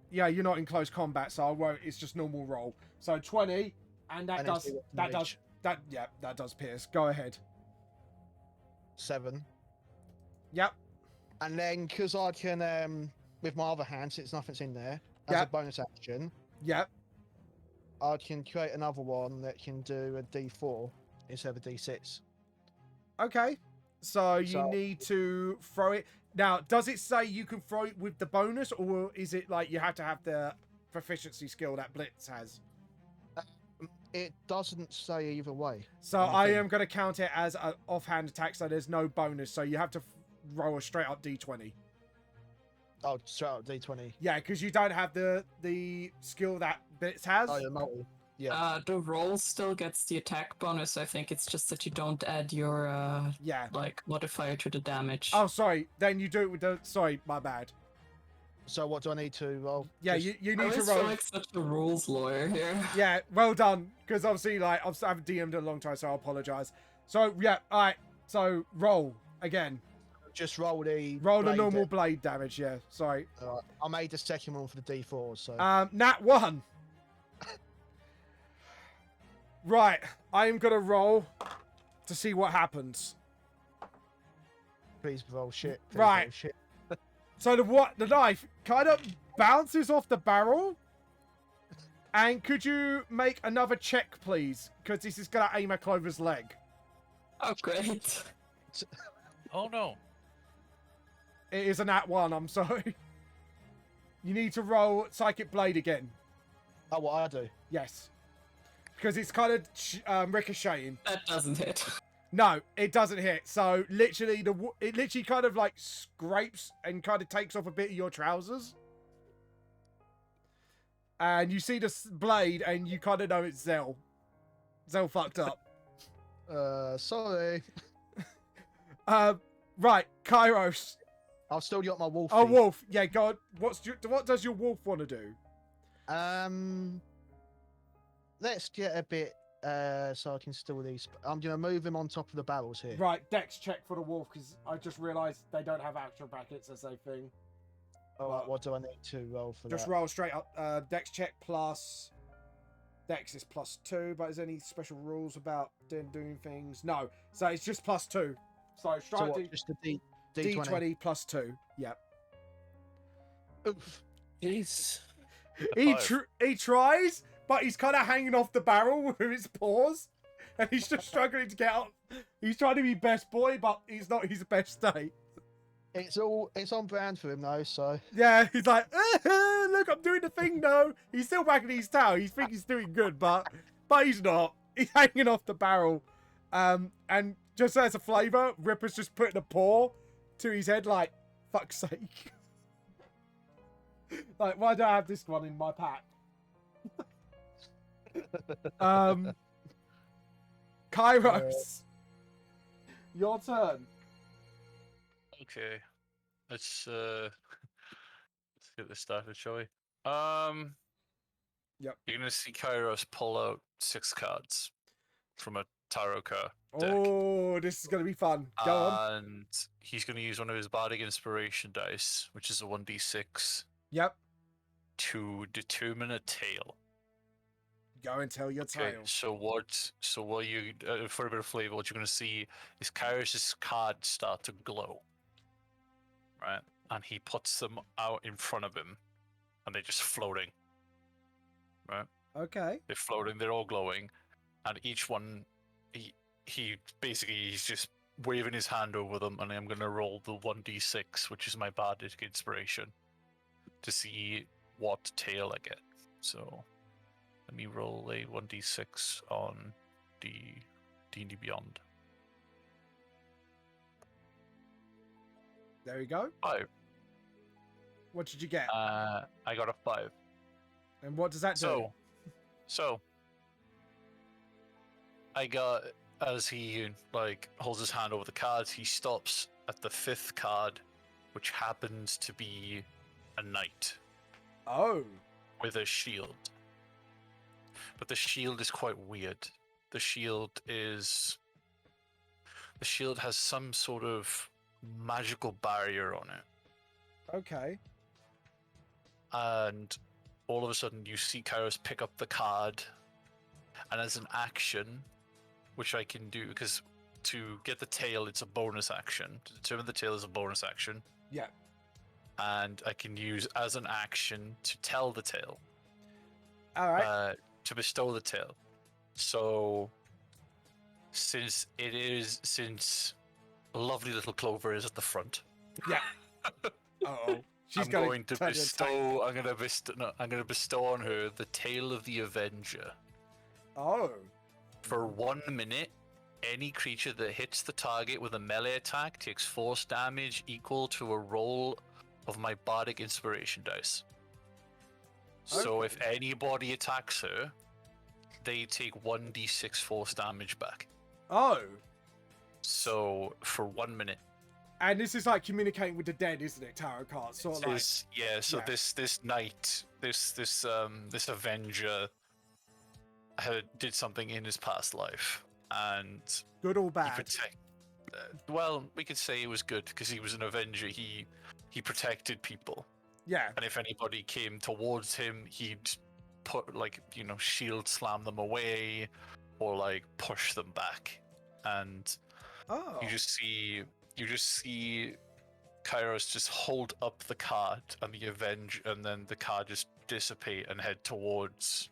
yeah, you're not in close combat, so I won't. It's just normal roll. So 20, and that And does it's that damage. does that yeah that does pierce. Go ahead. 7. Yep. And then because I can with my other hand, since nothing's in there, as Yep. a bonus action, Yep. I can create another one that can do a D4 instead of a D6. Okay. So you So- need to throw it. Now, does it say you can throw it with the bonus, or is it like you have to have the proficiency skill that Blitz has? It doesn't say either way. So on the I thing. am going to count it as an offhand attack, so there's no bonus. So you have to roll a straight up D20. Oh, straight up D20. Yeah, because you don't have the skill that Blitz has. Oh, you're multi. Yeah. The roll still gets the attack bonus. I think it's just that you don't add your Yeah. like modifier to the damage. Oh, sorry. Then you do it with the. Sorry, my bad. So what do I need to roll? Yeah, Just- you I need to always roll. feel like such a rules lawyer here. Yeah, well done. Because obviously, like, I haven't DM'd in a long time, so I apologize. So, yeah, alright. So, roll again. just roll the Roll the blade normal then. blade damage, yeah. Sorry. Alright, I made the second one for the D4, so Nat 1. Right. I am going to roll to see what happens. please roll shit. Please Right. roll shit. So the knife kind of bounces off the barrel. And could you make another check, please? Because this is going to aim at Clover's leg. Oh, great. Oh no. It is a nat 1, I'm sorry. You need to roll Psychic Blade again. Oh, what I do? Yes. Because it's kind of ricocheting. That doesn't hit. No, it doesn't hit. So literally, it literally kind of like scrapes and kind of takes off a bit of your trousers. And you see the blade and you kind of know it's Zell. Zell fucked up. Sorry. Right, Kairos. I've still got my wolf. Oh, Wolf. Yeah, go on. What does your Wolf want to do? Let's get a bit so I can still these. I'm gonna move him on top of the barrels here. Right, Dex check for the Wolf, because I just realised they don't have actual brackets as a thing. Alright, what do I need to roll for Just that? roll straight up. Dex check plus. Dex is +2, but is there any special rules about doing things? No. So it's just +2. So So straight what, just the D20. D20 +2. Yep. Oof. Jeez. He tries, but he's kind of hanging off the barrel with his paws, and he's just struggling to get up. He's trying to be best boy, but he's not his best state. It's on brand for him though, so Yeah, he's like, look, I'm doing the thing though. He's still wagging his tail. He thinks he's doing good, but he's not. He's hanging off the barrel. And just as a flavour, Ripper's just putting a paw to his head like, fuck's sake. Like, why do I have this one in my pack? Kairos. Your turn. Okay. Let's get this started, shall we? Yep. You're gonna see Kairos pull out 6 cards from a tarot card deck. Oh, this is going to be fun. Go on. And he's gonna use one of his bardic inspiration dice, which is a 1d6, Yep. to determine a tale. Go and tell your Okay, tale. so what you for a bit of flavor, what you're gonna see is Kairos' cards start to glow, right? And he puts them out in front of him, and they're just floating, right? Okay. They're floating, they're all glowing, and each one, he basically he's just waving his hand over them, and I'm gonna roll the 1d6, which is my bardic inspiration, to see what tale I get. So. Let me roll a 1d6 on the D&D Beyond. There you go. 5. What did you get? I got a 5. And what does that do? So I got as he like holds his hand over the cards, he stops at the 5th card, which happens to be a knight Oh. with a shield. But the shield is quite weird. The shield has some sort of magical barrier on it. Okay. And all of a sudden you see Kairos pick up the card, and as an action, which I can do, because to get the tail, it's a bonus action. To determine the tail is a bonus action. Yeah. And I can use as an action to tell the tail. All right. To bestow the tail. So, since lovely little Clover is at the front, Yeah. Uh-oh. She's I'm gonna going to turn into a tank. I'm going to bestow on her the tail of the Avenger. Oh. For 1 minute, any creature that hits the target with a melee attack takes force damage equal to a roll of my Bardic Inspiration dice. So Okay. if anybody attacks her, they take 1d6 force damage back. Oh. So for 1 minute. And this is like communicating with the dead, isn't it? Tarot cards, sort of like. Yeah. This knight, this Avenger, did something in his past life, and Good or he bad? well, we could say it was good because he was an Avenger. He protected people, Yeah. and if anybody came towards him, he'd put shield slam them away, or like push them back, and Oh. you just see Kairos just hold up the card and the Avenge, and then the card just dissipate and head towards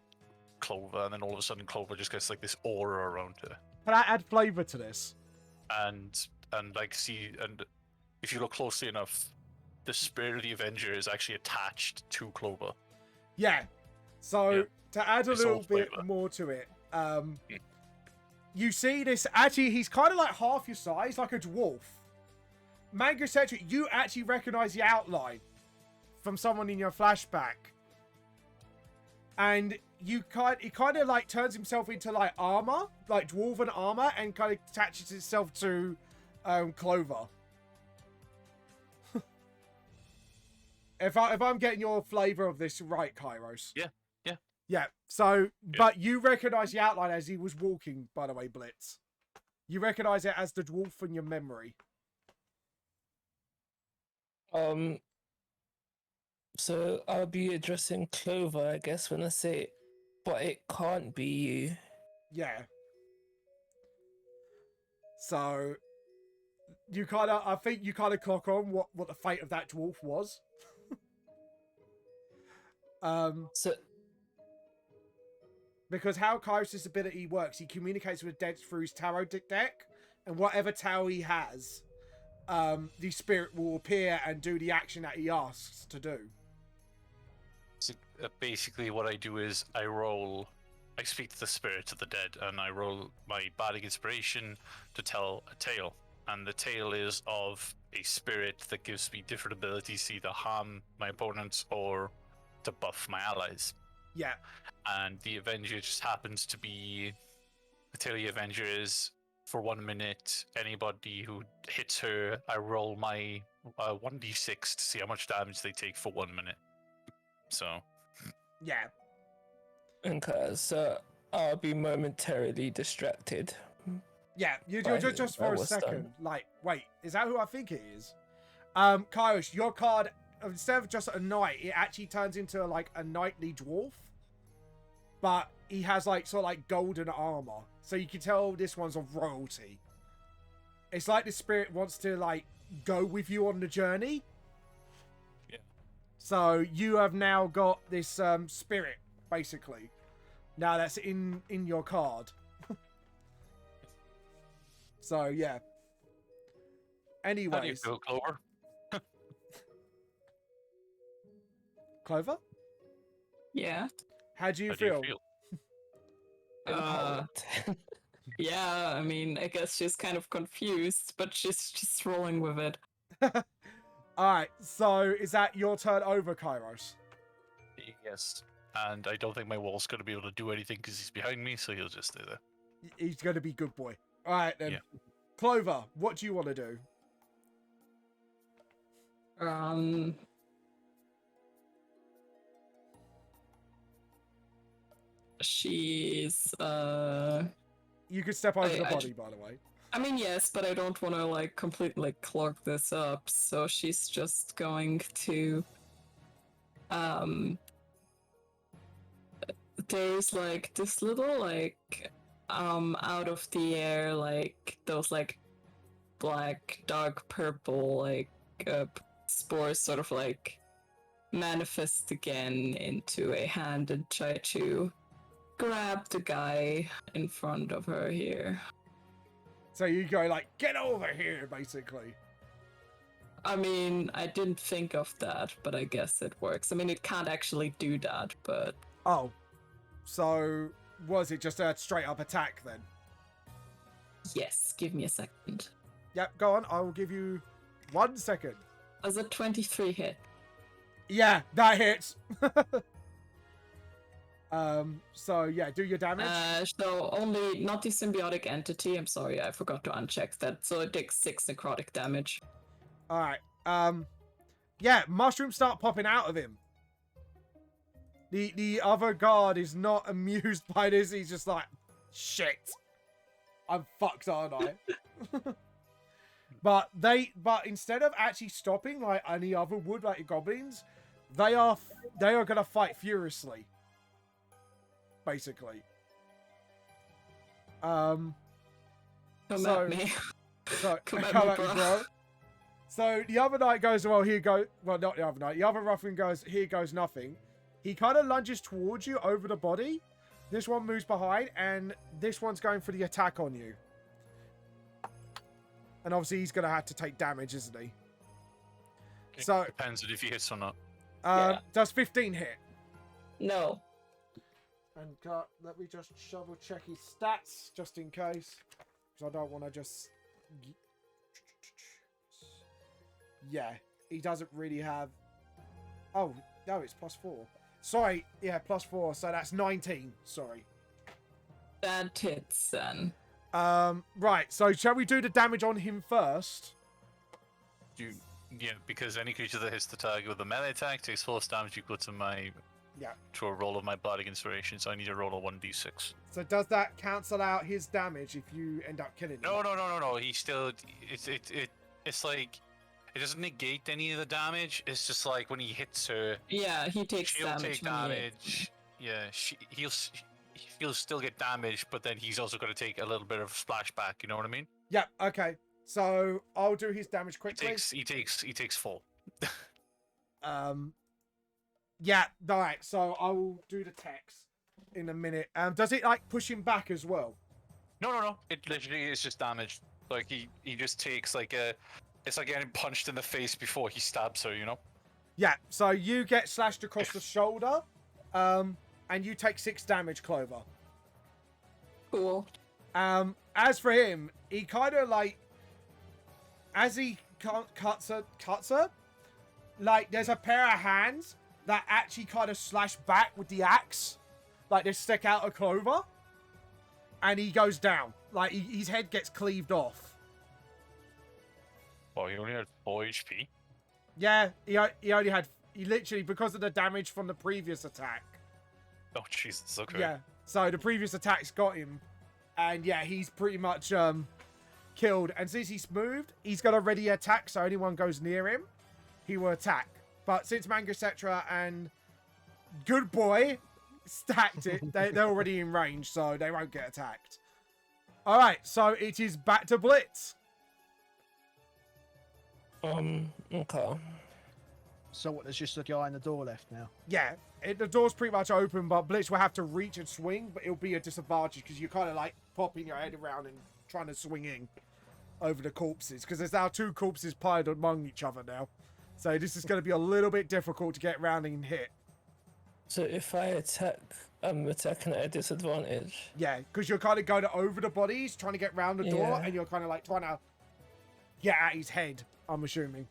Clover, and then all of a sudden Clover just gets like this aura around her. Can I add flavor to this? And if you look closely enough, the spirit of the Avenger is actually attached to Clover. Yeah. So Yeah. to add a It's little all bit flavour. more to it, you see this. Actually, he's kind of like half your size, like a dwarf. Manga Centric, you actually recognize the outline from someone in your flashback, and he kind of like turns himself into like armor, like dwarven armor, and kind of attaches itself to Clover. If I'm getting your flavor of this right, Kairos. Yeah. Yeah. So, but you recognize the outline as he was walking, by the way, Blitz. You recognize it as the dwarf in your memory. So I'll be addressing Clover, I guess, when I say, but it can't be you. Yeah. So I think you kind of clock on what the fate of that dwarf was. So Because how Kairos' ability works, he communicates with the dead through his tarot deck, and whatever tarot he has, the spirit will appear and do the action that he asks to do. So basically, what I do is I speak to the spirits of the dead, and I roll my Bardic Inspiration to tell a tale. And the tale is of a spirit that gives me different abilities to either harm my opponents or to buff my allies. Yeah. And the Avenger just happens to be... The tale of the Avenger is, for 1 minute, anybody who hits her, I roll my 1d6 to see how much damage they take for 1 minute. So... Yeah. okay, so I'll be momentarily distracted. Yeah, you're Right, just for that a was second. done. Like, wait, is that who I think it is? Kairos, your card, instead of just a knight, it actually turns into like a knightly dwarf. But he has like sort of like golden armor. So you can tell this one's of royalty. It's like the spirit wants to like go with you on the journey. Yeah. So you have now got this spirit, basically. Now that's in your card. So yeah. How do you Anyways, feel, Clover? Clover, Yeah. how do you How do you feel? feel? Empowered. Yeah, I mean, I guess she's kind of confused, but she's just rolling with it. All right. So is that your turn over, Kairos? Yes. And I don't think my wall's going to be able to do anything because he's behind me, so he'll just stay there. He's going to be good boy. All right, then. Yeah. Clover, what do you want to do? She's You could step over I- the I body, ju- by the way. I mean, yes, but I don't want to like completely clog this up, so she's just going to there's like this little like out of the air like those like black dark purple like spores sort of like manifest again into a hand and try to grab the guy in front of her here. So you go like, get over here, basically. I mean, I didn't think of that, but I guess it works. I mean, it can't actually do that, but Oh. So was it just a straight up attack then? yes, give me a second. Yep, go on. I will give you 1 second. As a 23 hit. Yeah, that hits. So yeah, do your damage. So only not the symbiotic entity. I'm sorry, I forgot to uncheck that. So it takes 6 necrotic damage. All right. Yeah, mushrooms start popping out of him. The other guard is not amused by this. He's just like, shit, I'm fucked, aren't I? But instead of actually stopping like any other would, like the goblins, they are gonna fight furiously. Basically. Come So- at me. So Come at come me, at me, bro. bro. So the other knight goes, well, here go. Well, not the other knight. The other ruffian goes, here goes nothing. He kind of lunges towards you over the body. This one moves behind, and this one's going for the attack on you. And obviously, he's going to have to take damage, isn't he? It So- depends on if he hits or not. Yeah. Does 15 hit? No. And let me just double check his stats, just in case. Because I don't want to just... Yeah, he doesn't really have... Oh, no, it's +4. Sorry, yeah, +4, so that's 19. Sorry. That hits then. Right, so shall we do the damage on him first? Yeah, because any creature that hits the target with a melee attack takes force damage equal to my Yeah. to a roll of my bardic inspiration, so I need to roll a 1d6. So does that cancel out his damage if you end up killing him? No. He still it's like it doesn't negate any of the damage. It's just like when he hits her, Yeah, he takes she'll damage. take when he- damage. Yeah, he'll still get damage, but then he's also going to take a little bit of splashback. You know what I mean? Yeah, okay. So I'll do his damage He quickly. takes 4. Yeah, alright, so I will do the text in a minute. Does it like push him back as well? No. It literally is just damage. Like he just takes like it's like getting punched in the face before he stabs her. You know? Yeah, so you get slashed across the shoulder, and you take 6 damage, Clover. Cool. As for him, he kind of like, as he cuts her, like there's a pair of hands that actually kind of slash back with the axe, like they stick out a Clover, and he goes down. Like his head gets cleaved off. Oh, he only had 4 HP. Yeah, he literally, because of the damage from the previous attack. Oh Jesus. Okay. Yeah, so the previous attacks got him, and yeah, he's pretty much killed. And since he's moved, he's got a ready attack, so anyone goes near him, he will attack. But since Mangacetra and Good Boy stacked it, they're already in range, so they won't get attacked. Alright, so it is back to Blitz. Okay. So what? There's just a guy in the door left now. Yeah, the door's pretty much open, but Blitz will have to reach and swing, but it'll be a disadvantage because you're kind of like popping your head around and trying to swing in over the corpses, because there's now 2 corpses piled among each other now. So this is going to be a little bit difficult to get around and hit. So if I attack, I'm attacking at a disadvantage. Yeah, because you're kind of going over the bodies, trying to get round the door, Yeah. and you're kind of like trying to get at his head, I'm assuming.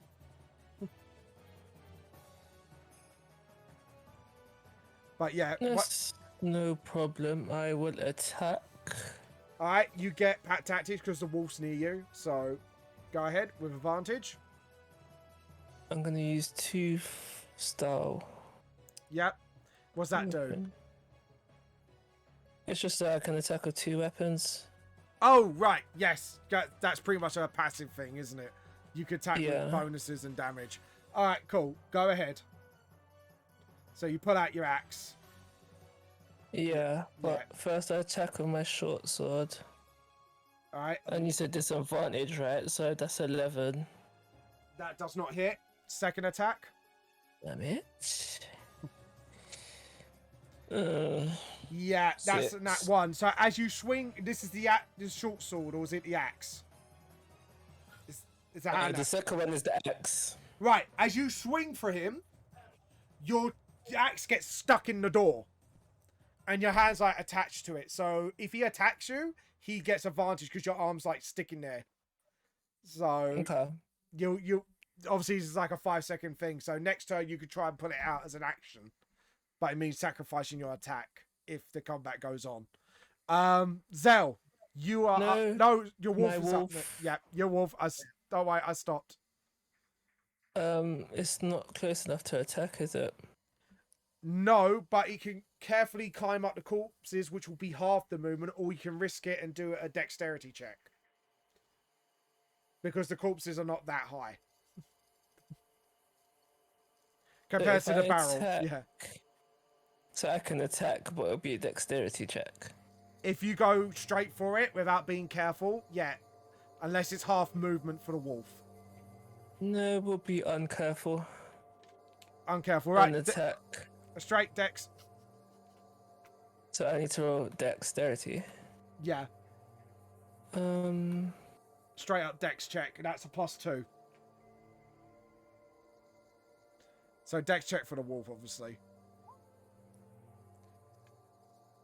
But yeah, That's no problem. I will attack. All right, you get Pat Tactics because the wolf's near you. So go ahead with advantage. I'm gonna use two style. Yep. What's that do? weapon. It's just that I can attack with 2 weapons. Oh, right. Yes. That's pretty much a passive thing, isn't it? You could attack Yeah. with bonuses and damage. All right, cool. Go ahead. So you pull out your axe. Yeah, but first I attack with my short sword. All right. And you said disadvantage, right? So that's 11. That does not hit. Second attack. Damn it. Yeah, that's 6. that one. So as you swing, this is the short sword, or is it the axe? It's a hand The axe. second one is the axe. Right, as you swing for him, your axe gets stuck in the door, and your hand's like attached to it. So if he attacks you, he gets advantage because your arm's like sticking there. So Okay. you obviously this is like a 5-second thing. So next turn you could try and put it out as an action, but it means sacrificing your attack if the combat goes on. Zell, you are no, your wolf my is wolf. up. Yeah, your wolf. Don't worry, I stopped. It's not close enough to attack, is it? No, but he can carefully climb up the corpses, which will be half the movement, or you can risk it and do a dexterity check. Because the corpses are not that high. Compared to the barrel. Yeah. So I can attack, but it'll be a dexterity check. If you go straight for it without being careful, yeah. Unless it's half movement for the wolf. No, we'll be uncareful. Uncareful, right? And attack. A straight dex. So I need to roll dexterity. Yeah. Straight up dex check. That's a +2. So dex check for the wolf, obviously.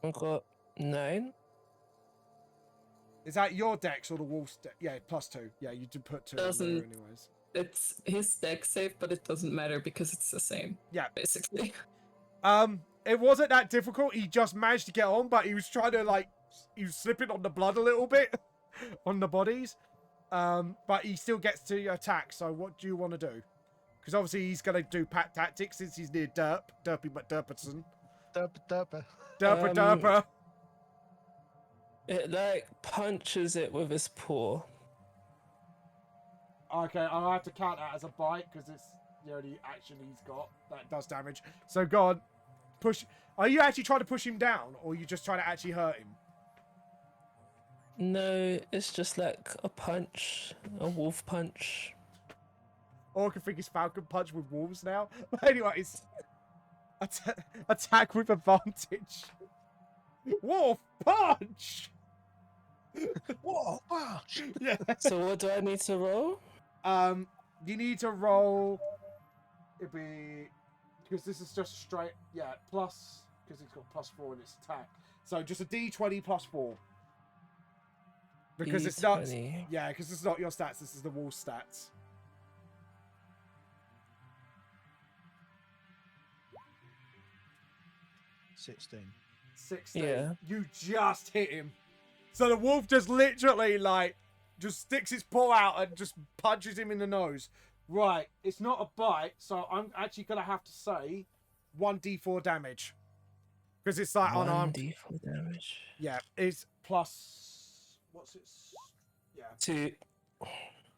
I've got 9. Is that your dex or the wolf's dex? Yeah, +2. Yeah, you did put 2 in there Doesn't- anyways. It's his deck save, but it doesn't matter because it's the same. Yeah. Basically. It wasn't that difficult. He just managed to get on, but he was trying to he was slipping on the blood a little bit on the bodies. But he still gets to attack. So what do you want to do? Because obviously he's going to do Pat Tactics since he's near Derpy McDerperson. Derper. Derper. It punches it with his paw. Okay, I'll have to count that as a bite because it's the only action he's got that does damage. So go on, push. Are you actually trying to push him down, or are you just trying to actually hurt him? No, it's just like a punch, a wolf punch. Or I can think it's Falcon Punch with wolves now. Anyways, attack with advantage. Wolf punch. Whoa! Yeah. So what do I need to roll? You need to roll. It'd be because this is just straight. Yeah, plus because it's got +4 in its attack. So just a D20 +4. Because it's not. D20. Yeah, because it's not your stats. This is the wolf stats. $16. 16. Yeah. You just hit him. So the wolf just literally just sticks its paw out and just punches him in the nose. Right, it's not a bite, so I'm actually gonna have to say 1d4 damage. Because it's unarmed. 1d4 damage. Yeah, it's plus what's it? Yeah. 2.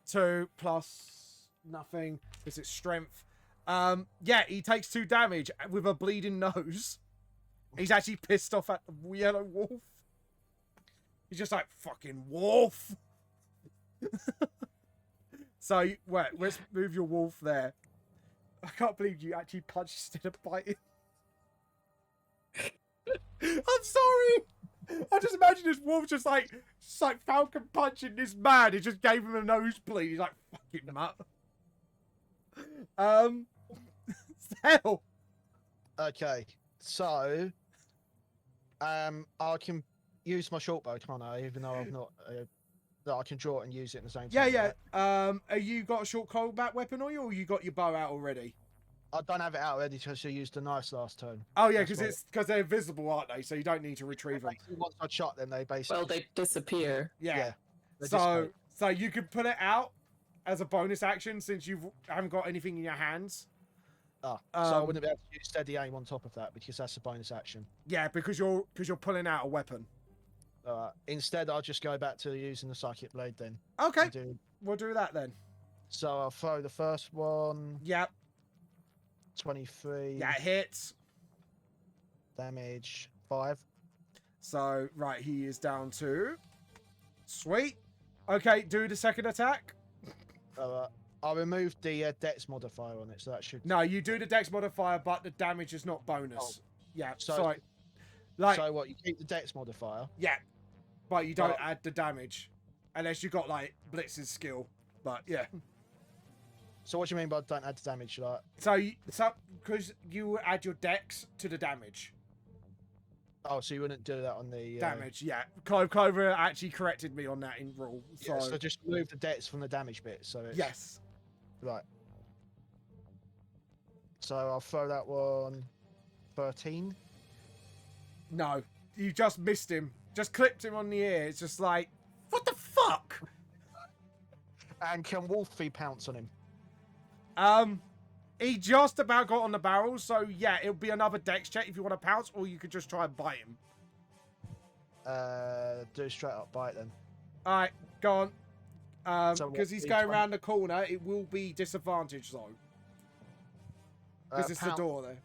2 plus nothing because it's strength. Yeah, he takes 2 damage with a bleeding nose. He's actually pissed off at the yellow wolf. He's just like, fucking wolf. So, wait, let's move your wolf there. I can't believe you actually punched instead of biting. I'm sorry. I just imagine this wolf just like Falcon punching this man. It just gave him a nosebleed. He's like, fucking mutt. Hell. Okay, so I can use my short bow, can't I? Even though I've not, that I can draw it and use it at the same time. Yeah. right? Are you got a short combat weapon on you, or you got your bow out already? I don't have it out already because you used the knives last turn. Oh yeah, That's because they're invisible, aren't they? So you don't need to retrieve them. Basically, once I shot them, they basically. Well, they disappear. Yeah. they So dissipate. you could put it out as a bonus action since you haven't got anything in your hands. So I wouldn't be able to use steady aim on top of that because that's a bonus action. Yeah, because you're pulling out a weapon. Instead, I'll just go back to using the psychic blade then. Okay, Do... we'll do that then. So I'll throw the first one. Yep. 23. Yeah, it hits. Damage 5. So right, he is down to. Sweet. Okay, do the second attack. I removed the dex modifier on it, so that should. No, you do the dex modifier, but the damage is not bonus. Oh. Yeah, So- sorry. Like, So what? You keep the dex modifier. yeah, but you don't Well- add the damage unless you got like Blitz's skill. But yeah, So what do you mean by don't add the damage? Like, so because you add your dex to the damage. oh, so you wouldn't do that on the Damage, yeah. Clover actually corrected me on that in rule. So, Yeah, so just remove the dex from the damage bit. So it's yes. right. So I'll throw that one. 13. No, you just missed him. Just clipped him on the ear. It's just like, what the fuck? And can Wolfie pounce on him? He just about got on the barrel, so yeah, it'll be another dex check if you want to pounce, or you could just try and bite him. Do a straight up bite then. All right, go on. So Because what, he's each going one- around the corner, it will be disadvantage though, because it's the Pounce- door there.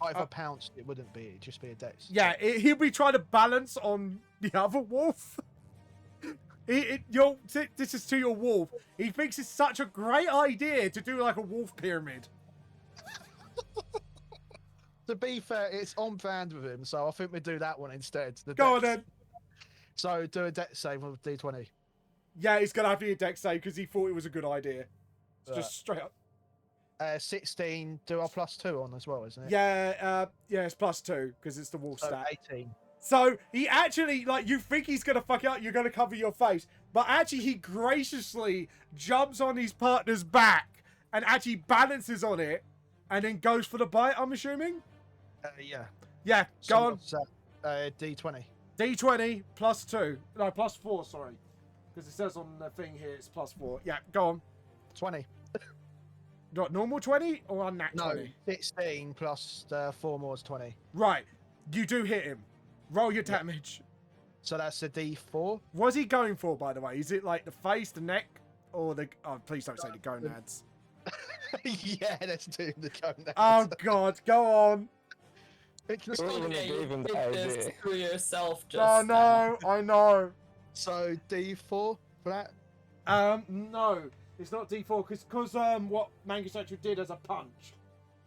If I pounced, it wouldn't be. It'd just be a dex. Yeah, check. he'll be trying to balance on the other wolf. This is to your wolf. He thinks it's such a great idea to do like a wolf pyramid. To be fair, it's on brand with him, so I think we do that one instead. The Go on dex. then. So do a dex save with D20. Yeah, he's gonna have to be a dex save because he thought it was a good idea. It's Right. just straight up. 16. Do our +2 on as well, isn't it? Yeah, it's +2 because it's the wolf So stat. 18. So he actually, like, you think he's gonna fuck it up, you're gonna cover your face, but actually he graciously jumps on his partner's back and actually balances on it, and then goes for the bite. I'm assuming. Yeah. Yeah, So go on. what's that? D20. D20 +2. No, +4. Sorry, because it says on the thing here it's +4. Yeah, go on. 20. Not normal 20 or unnat No, 20? 16 plus 4 more is 20. Right, you do hit him. Roll your damage. So that's a D4. What's he going for, by the way? Is it like the face, the neck, or the... Oh, please don't say the gonads. Yeah, let's do the gonads. Oh, God, go on. It's We're gonna Okay, you give him the did this idea. screw yourself just Oh, no, I know. So D4 for that? No, it's not D4, because what Manga Central did as a punch,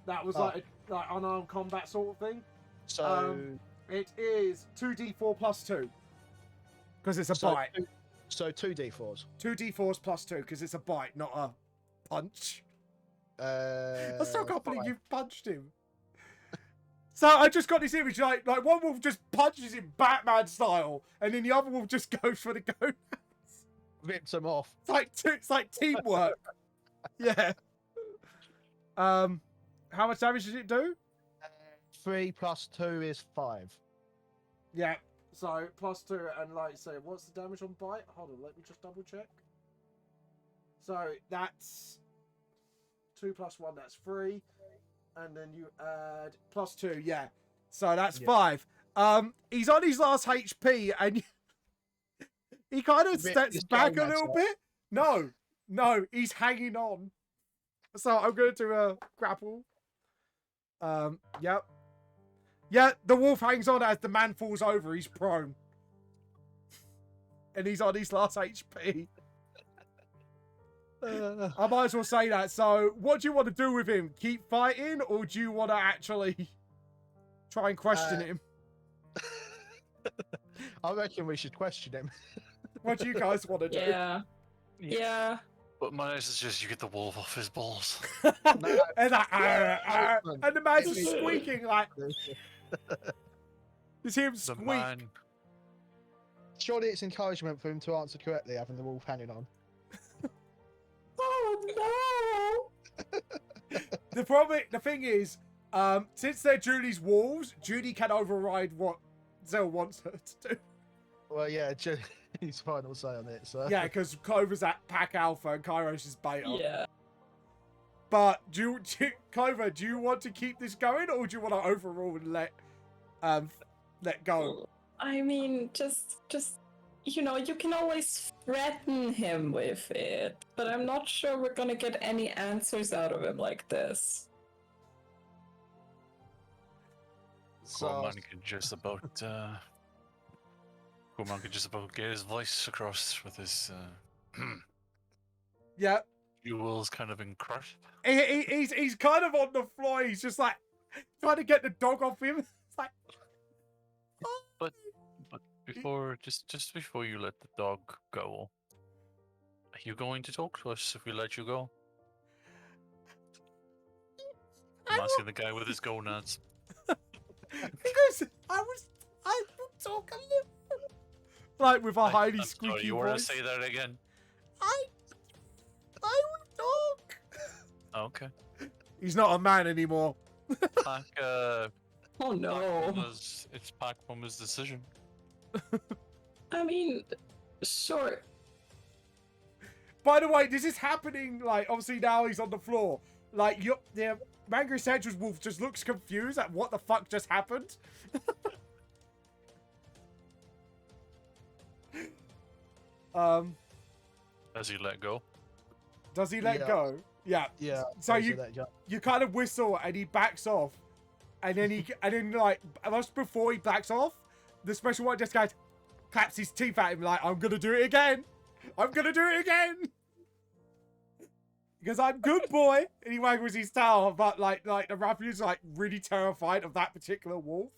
that was like unarmed combat sort of thing. So, It is 2d4 +2, because it's a so bite. So 2 D4s. 2d4s +2, because it's a bite, not a punch. I I still can't believe you punched him. So I just got this image, like one wolf just punches him Batman style, and then the other wolf just goes for the go. ripped them off. It's like teamwork. Yeah. How much damage does it do? 3 plus 2 is 5. Yeah. So +2, and like say, what's the damage on bite? Hold on, let me just double check. So that's 2 + 1, that's 3, and then you add +2, yeah. So that's Yeah. 5. He's on his last HP, and he kind of Ripped steps his back a gonads little off. bit. No, he's hanging on. So I'm going to do a grapple. Yep. Yeah, the wolf hangs on as the man falls over. He's prone. And he's on his last HP. I might as well say that. So, what do you want to do with him? Keep fighting, or do you want to actually try and question him? I reckon we should question him. What do you guys want to do? Yeah. Yeah. But my nice is just you get the wolf off his balls. And, and the man's just squeaking like, you see him The squeak. man. Surely it's encouragement for him to answer correctly, having the wolf hanging on. Oh no! The thing is, since they're Julie's wolves, Julie can override what Zell wants her to do. Well, yeah, Julie's final say on it. So Yeah, because Clover's at pack alpha and Kairos is beta. Yeah. But Clover, do you want to keep this going, or do you want to overrule and let go? I mean, just you know, you can always threaten him with it, but I'm not sure we're gonna get any answers out of him like this. Gorman could just about get his voice across with his Yeah. jewels kind of in crushed. He's kind of on the floor. He's just like trying to get the dog off him. It's like, But before just before you let the dog go, are you going to talk to us if we let you go? I'm asking the guy with his gonads. because I will talk a little, like with a highly I'm squeaky sorry, you voice. want to say that again? I will talk. Okay. He's not a man anymore. Pac, Oh no. it's Pac Mama's decision. I mean, sure. By the way, this is happening. Like, obviously now he's on the floor. Like, the Manga Central's wolf just looks confused at what the fuck just happened. Does he let go? Does he let Yeah. go? Yeah. yeah. So I'll say you that, yeah. you kind of whistle and he backs off, and then like just before he backs off, the special one just goes, claps his teeth at him like, I'm gonna do it again. I'm gonna do it again. Because I'm good boy, and he waggles his tail, but like the Raphael's like really terrified of that particular wolf.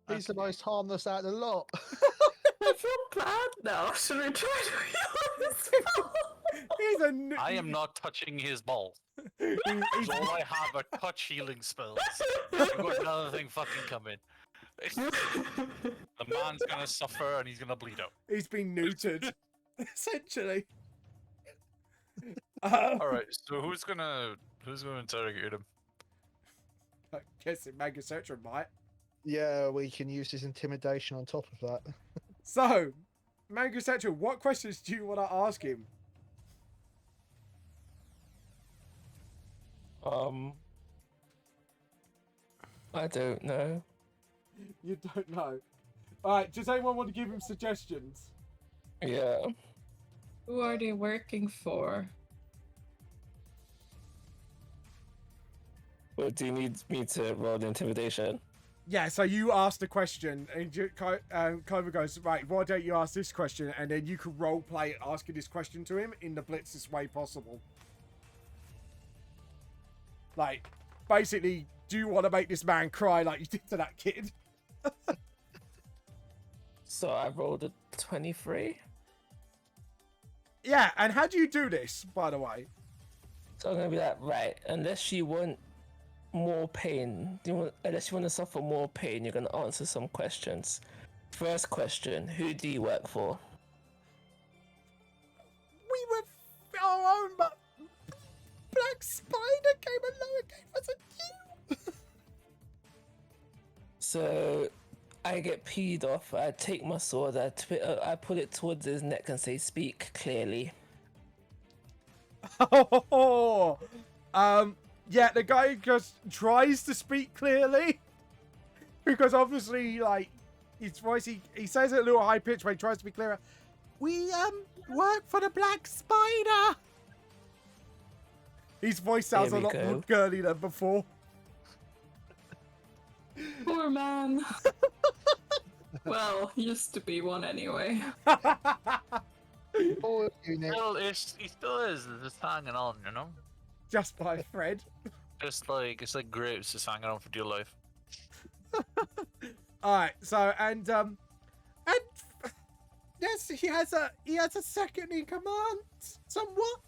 He's the most harmless out of the lot. I feel bad now. Should we try to heal this? He's a I am not touching his balls. he's, All I have are touch healing spells. I've got another thing fucking coming. The man's gonna suffer and he's gonna bleed out. he's been neutered, essentially. Alright, so who's gonna interrogate him? I guess it Manga Central might. Yeah, we can use his intimidation on top of that. So, Manga Central, what questions do you want to ask him? I don't know. You don't know. Alright, does anyone want to give him suggestions? Yeah. Who are they working for? But do you need me to roll the intimidation? Yeah, so you ask the question, and Clover goes, right, why don't you ask this question, and then you can roleplay asking this question to him in the blitzest way possible. Like, basically, do you want to make this man cry like you did to that kid? So I rolled a 23. Yeah, and how do you do this, by the way? So I'm gonna be like, right, unless you want more pain, unless you want to suffer more pain, you're gonna answer some questions. First question, who do you work for? We were our own, but Black Spider came along and gave us a deal. So I get peed off, I take my sword, I put it towards his neck and say, speak clearly. Yeah, the guy just tries to speak clearly because obviously, like, his voice, he says it a little high pitched, but he tries to be clearer. We work for the Black Spider. His voice sounds a lot more girly than before. Poor man. Well, used to be one anyway. Oh, unit. He still is just hanging on, you know? Just by a thread. It's like grapes just hanging on for dear life. Alright, so and yes, he has a second in command, somewhat.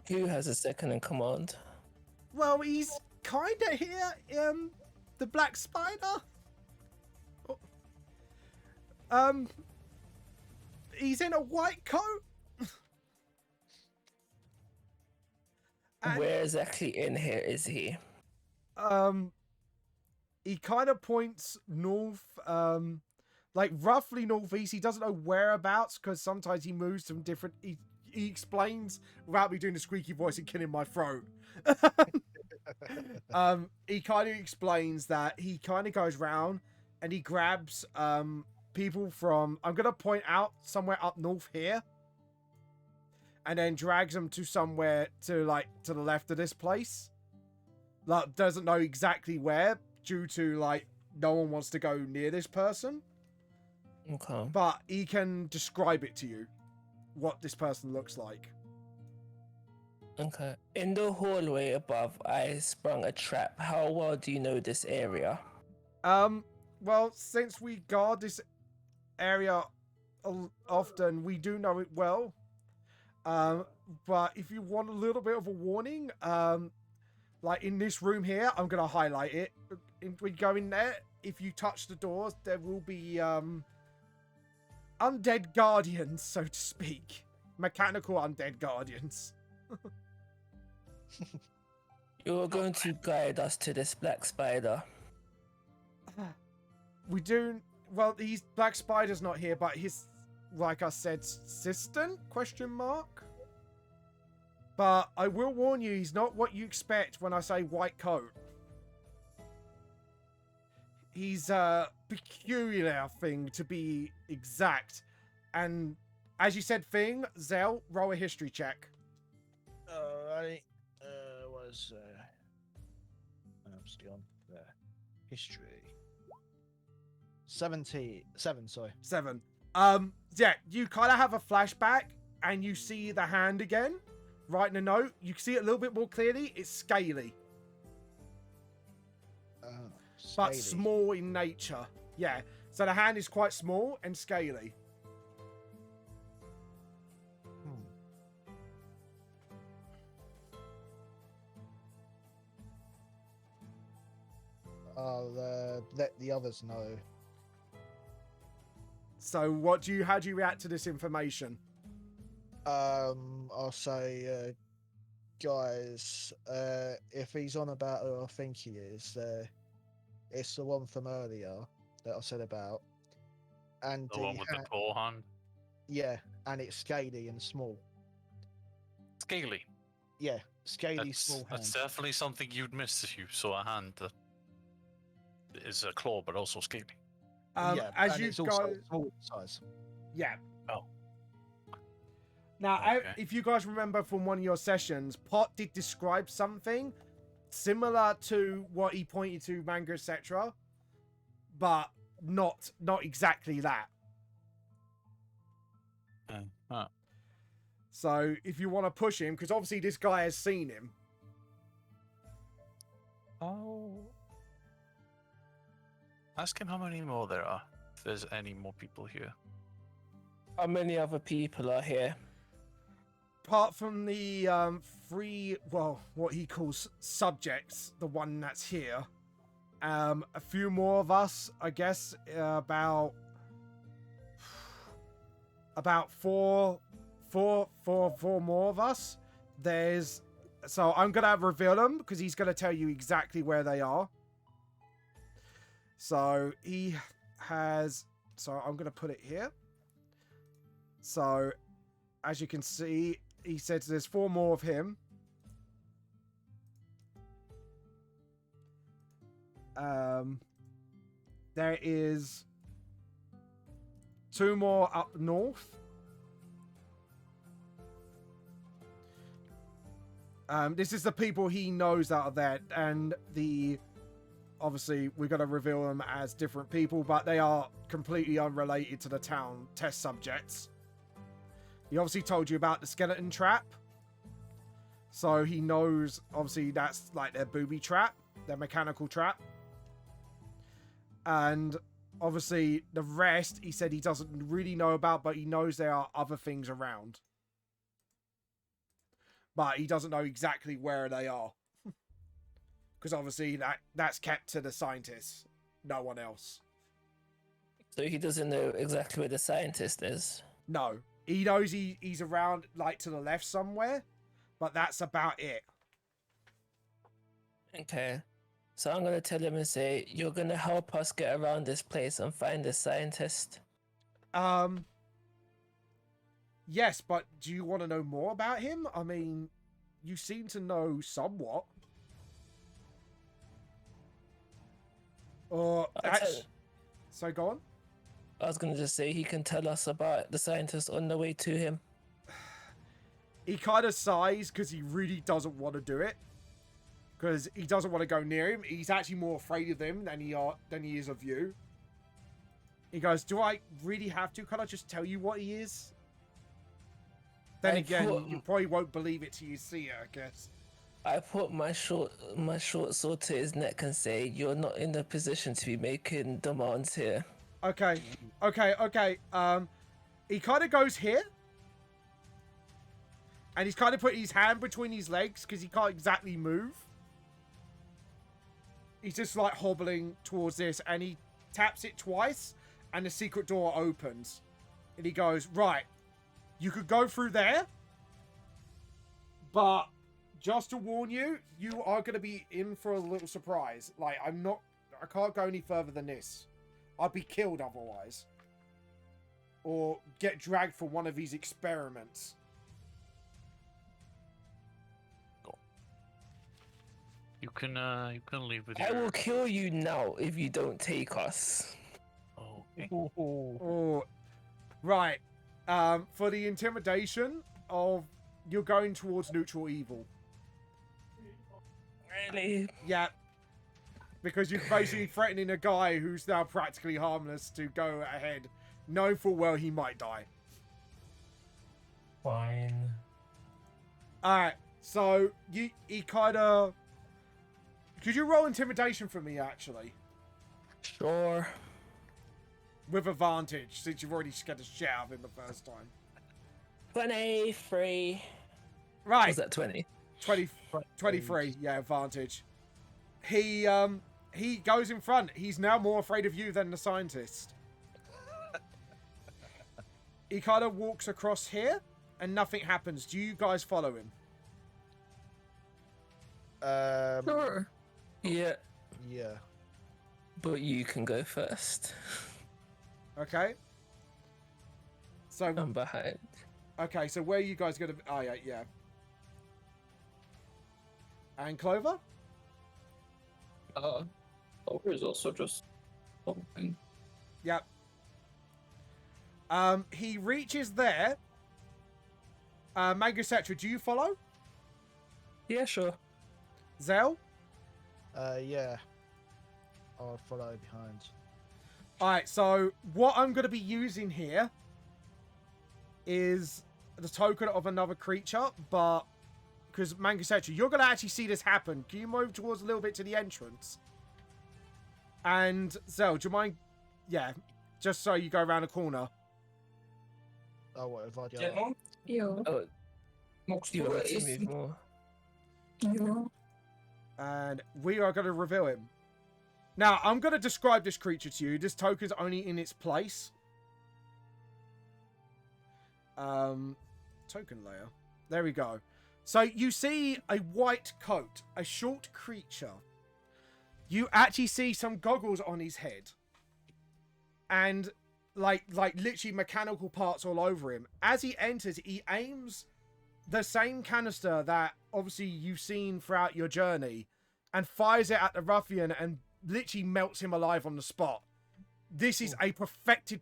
Who has a second in command? Well, he's kinda here, the Black Spider. He's in a white coat. And, Where exactly in here is he? he kind of points north, like roughly northeast. He doesn't know whereabouts because sometimes he moves from different. He explains without me doing the squeaky voice and killing my throat. He kind of explains that he kind of goes round and he grabs people from. I'm gonna point out somewhere up north here, and then drags them to somewhere to the left of this place. Like, doesn't know exactly where due to like no one wants to go near this person. Okay. But he can describe it to you, what this person looks like. Okay. In the hallway above, I sprung a trap. How well do you know this area? Well, since we guard this area often, we do know it well. But if you want a little bit of a warning, like in this room here, I'm gonna highlight it. When you go in there, if you touch the doors, there will be undead guardians, so to speak. Mechanical undead guardians. You're going to guide us to this black spider. We do. Well, he's Black Spider's not here, but his, like I said, assistant? Question mark. But I will warn you, he's not what you expect when I say white coat. He's a peculiar thing, to be exact. And as you said, thing, Zell, roll a history check. Alright. Was I'm still on there. History. 77, sorry. 7. Yeah, you kind of have a flashback, and you see the hand again. Writing a note. You can see it a little bit more clearly. It's scaly. But Scaly. small in nature. Yeah. So the hand is quite small and scaly. I'll let the others know. So how do you react to this information? I'll say, guys, if he's on about who I think he is, it's the one from earlier that I said about. And The one with the claw hand. Yeah, and it's scaly and small. Scaly. Yeah, scaly, small hand. That's definitely something you'd miss if you saw a hand that is a claw but also scaly. Yeah, as and you it's also go, small size. yeah. Oh. Now, Okay. if you guys remember from one of your sessions, Pot did describe something similar to what he pointed to, manga, etc., but not exactly that. So, if you want to push him, because obviously this guy has seen him. Oh. Ask him how many more there are. If there's any more people here. How many other people are here? Apart from the three, well, what he calls subjects, the one that's here, a few more of us, I guess, about four more of us. So I'm gonna reveal them because he's gonna tell you exactly where they are. So he has. So I'm gonna put it here. So, as you can see, he says there's 4 more of him. There is 2 more up north. This is the people he knows that are there, and obviously we're going to reveal them as different people, but they are completely unrelated to the town test subjects. He obviously told you about the skeleton trap. So he knows, obviously, that's like their booby trap, their mechanical trap. And obviously the rest, he said he doesn't really know about, but he knows there are other things around. But he doesn't know exactly where they are. Because obviously that's kept to the scientists, no one else. So he doesn't know exactly where the scientist is. No. He knows he's around, like, to the left somewhere, but that's about it. Okay. So I'm gonna tell him and say, you're gonna help us get around this place and find the scientist. Yes, but do you want to know more about him? I mean, you seem to know somewhat. Or so go on. I was gonna just say he can tell us about the scientist on the way to him. He kind of sighs because he really doesn't want to do it. Because he doesn't want to go near him. He's actually more afraid of them than he is of you. He goes, do I really have to? Can I just tell you what he is? Then again, you probably won't believe it till you see it, I guess. I put my short sword to his neck and say, you're not in the position to be making demands here. Okay. He kind of goes here. And he's kind of putting his hand between his legs because he can't exactly move. He's just like hobbling towards this, and he taps it twice, and the secret door opens. And he goes, right, you could go through there, but just to warn you, you are going to be in for a little surprise. Like, I can't go any further than this. I'd be killed otherwise. Or get dragged for one of these experiments. You can leave with I your... will kill you now if you don't take us. Oh, okay. Oh, right. For the intimidation of you're going towards neutral evil. Really? Yeah. Because you're basically threatening a guy who's now practically harmless to go ahead, knowing full well he might die. Fine. Alright, so he kind of... Could you roll intimidation for me, actually? Sure. With advantage, since you've already scared the shit out of him the first time. 23. Right. Was that 20? 23, yeah, advantage. He goes in front. He's now more afraid of you than the scientist. He kind of walks across here, and nothing happens. Do you guys follow him? Sure. Yeah, Yeah. but you can go first. Okay. So, I'm behind. okay, so where are you guys going to... Oh, yeah. And Clover? Clover is also just something. Yep. He reaches there. Mangasetra, do you follow? Yeah, sure. Zell? Yeah. I'll follow behind. Alright, so what I'm going to be using here is the token of another creature, but because Mangasetra, you're going to actually see this happen. Can you move towards a little bit to the entrance? And Zell, do you mind? Yeah, just so you go around the corner. Oh, what have I done? Yeah. Jo. Oh, Mocht you voor want to is. move more? Ja. And we are going to reveal him. Now, I'm going to describe this creature to you. This token's only in its place. Token layer. There we go. So you see a white coat, a short creature. You actually see some goggles on his head. And like literally mechanical parts all over him. As he enters, he aims the same canister that obviously you've seen throughout your journey and fires it at the ruffian and literally melts him alive on the spot. This is a perfected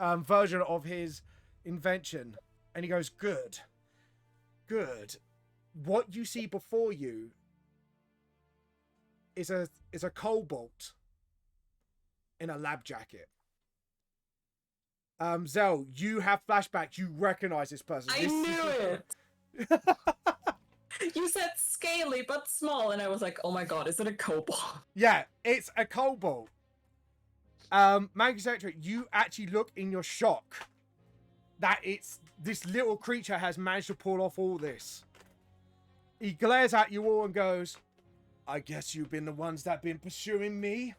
version of his invention. And he goes, good. What you see before you is a cobalt in a lab jacket. Zell, you have flashbacks. You recognize this person. I knew it! You said scaly but small, and I was like, oh my god, is it a kobold? Yeah, it's a cobalt. Mangasetra, you actually look in your shock that it's this little creature has managed to pull off all this. He glares at you all and goes, I guess you've been the ones that been pursuing me.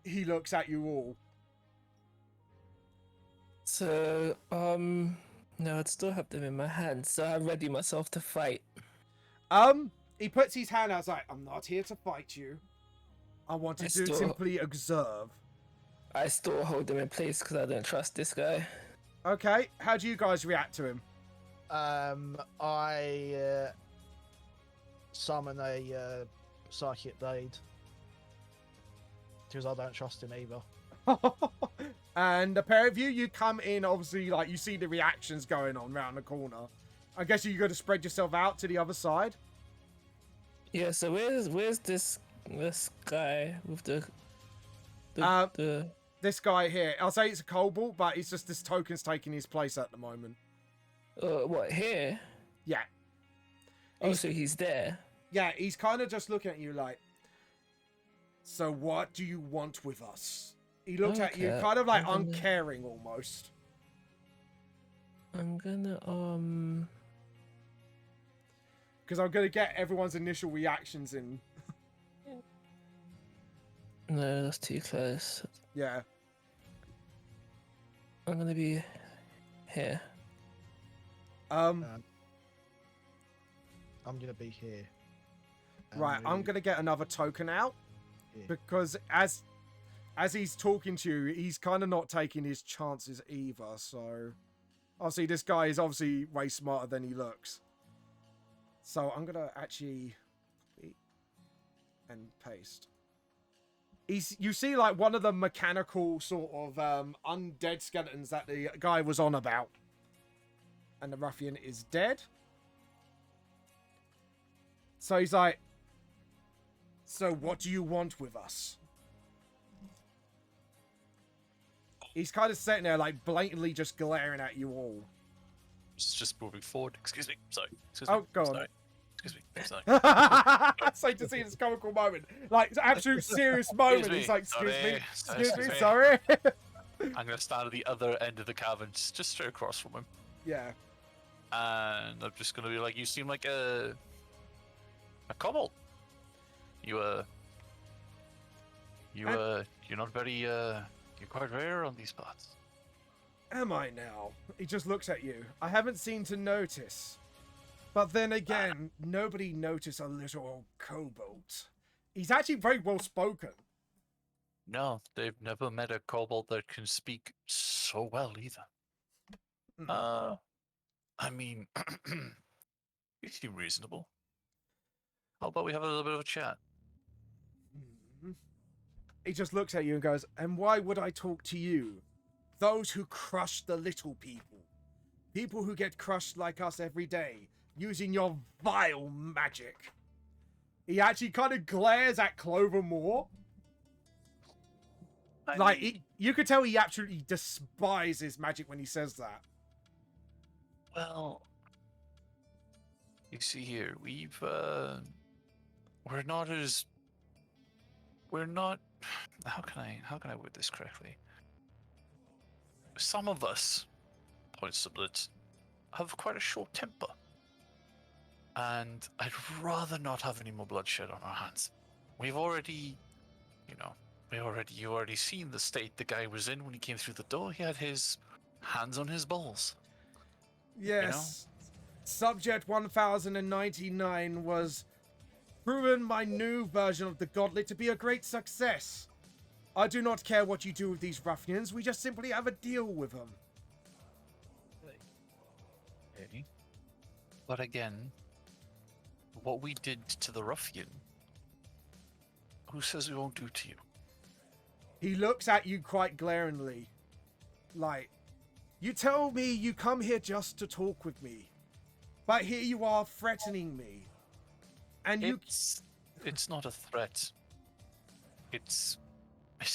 He looks at you all. So, no, I'd still have them in my hand, so I ready myself to fight. He puts his hand out, like, I'm not here to fight you. I wanted to simply observe. I still hold them in place because I don't trust this guy. Okay, how do you guys react to him? I summon a psychic blade because I don't trust him either. And the pair of you come in, obviously, like, you see the reactions going on round the corner. I guess you're going to spread yourself out to the other side? Yeah, so where's this guy with the This guy here. I'll say it's a kobold, but it's just this token's taking his place at the moment. what, here? Yeah. Oh, so he's there. Yeah, he's kind of just looking at you like, so what do you want with us? He looks at you kind of like uncaring almost. I'm gonna, Because I'm going to get everyone's initial reactions in. No, that's too close. Yeah. I'm gonna be here. I'm gonna be here. Right, I'm going to get another token out. Yeah. Because as he's talking to you, he's kind of not taking his chances either. So, obviously, this guy is obviously way smarter than he looks. So, I'm going to actually copy and paste. You see, like, one of the mechanical sort of undead skeletons that the guy was on about. And the ruffian is dead. So, he's like, so what do you want with us? He's kind of sitting there, like, blatantly just glaring at you all. It's just moving forward. Excuse me. Sorry. Excuse Oh, me. go on. Sorry. Excuse me. Sorry. It's like to see this comical moment. Like, it's an absolute serious moment. me. He's like, excuse me. Sorry. Excuse me, Excuse me. sorry. I'm going to stand at the other end of the cavern, just straight across from him. Yeah. And I'm just going to be like, you seem like a kobold. You're not very, you're quite rare on these parts. Am I now? He just looks at you. I haven't seemed to notice. But then again, nobody noticed a little old kobold. He's actually very well spoken. No, they've never met a kobold that can speak so well either. I mean, you seem reasonable. How about we have a little bit of a chat? He just looks at you and goes, and why would I talk to you? Those who crush the little people. People who get crushed like us every day, using your vile magic. He actually kind of glares at Clover more. You could tell he absolutely despises magic when he says that. Well, you see here, we're not, how can I word this correctly? Some of us, points to Blitz, have quite a short temper. And I'd rather not have any more bloodshed on our hands. We've already, you already seen the state the guy was in when he came through the door. He had his hands on his balls. Yes. Subject 1099 was proven my new version of the Gauntlet to be a great success. I do not care what you do with these ruffians. We just simply have a deal with them. Okay. But again, what we did to the ruffian, who says we won't do to you? He looks at you quite glaringly. Like, you tell me you come here just to talk with me. But here you are threatening me. And It's not a threat. It's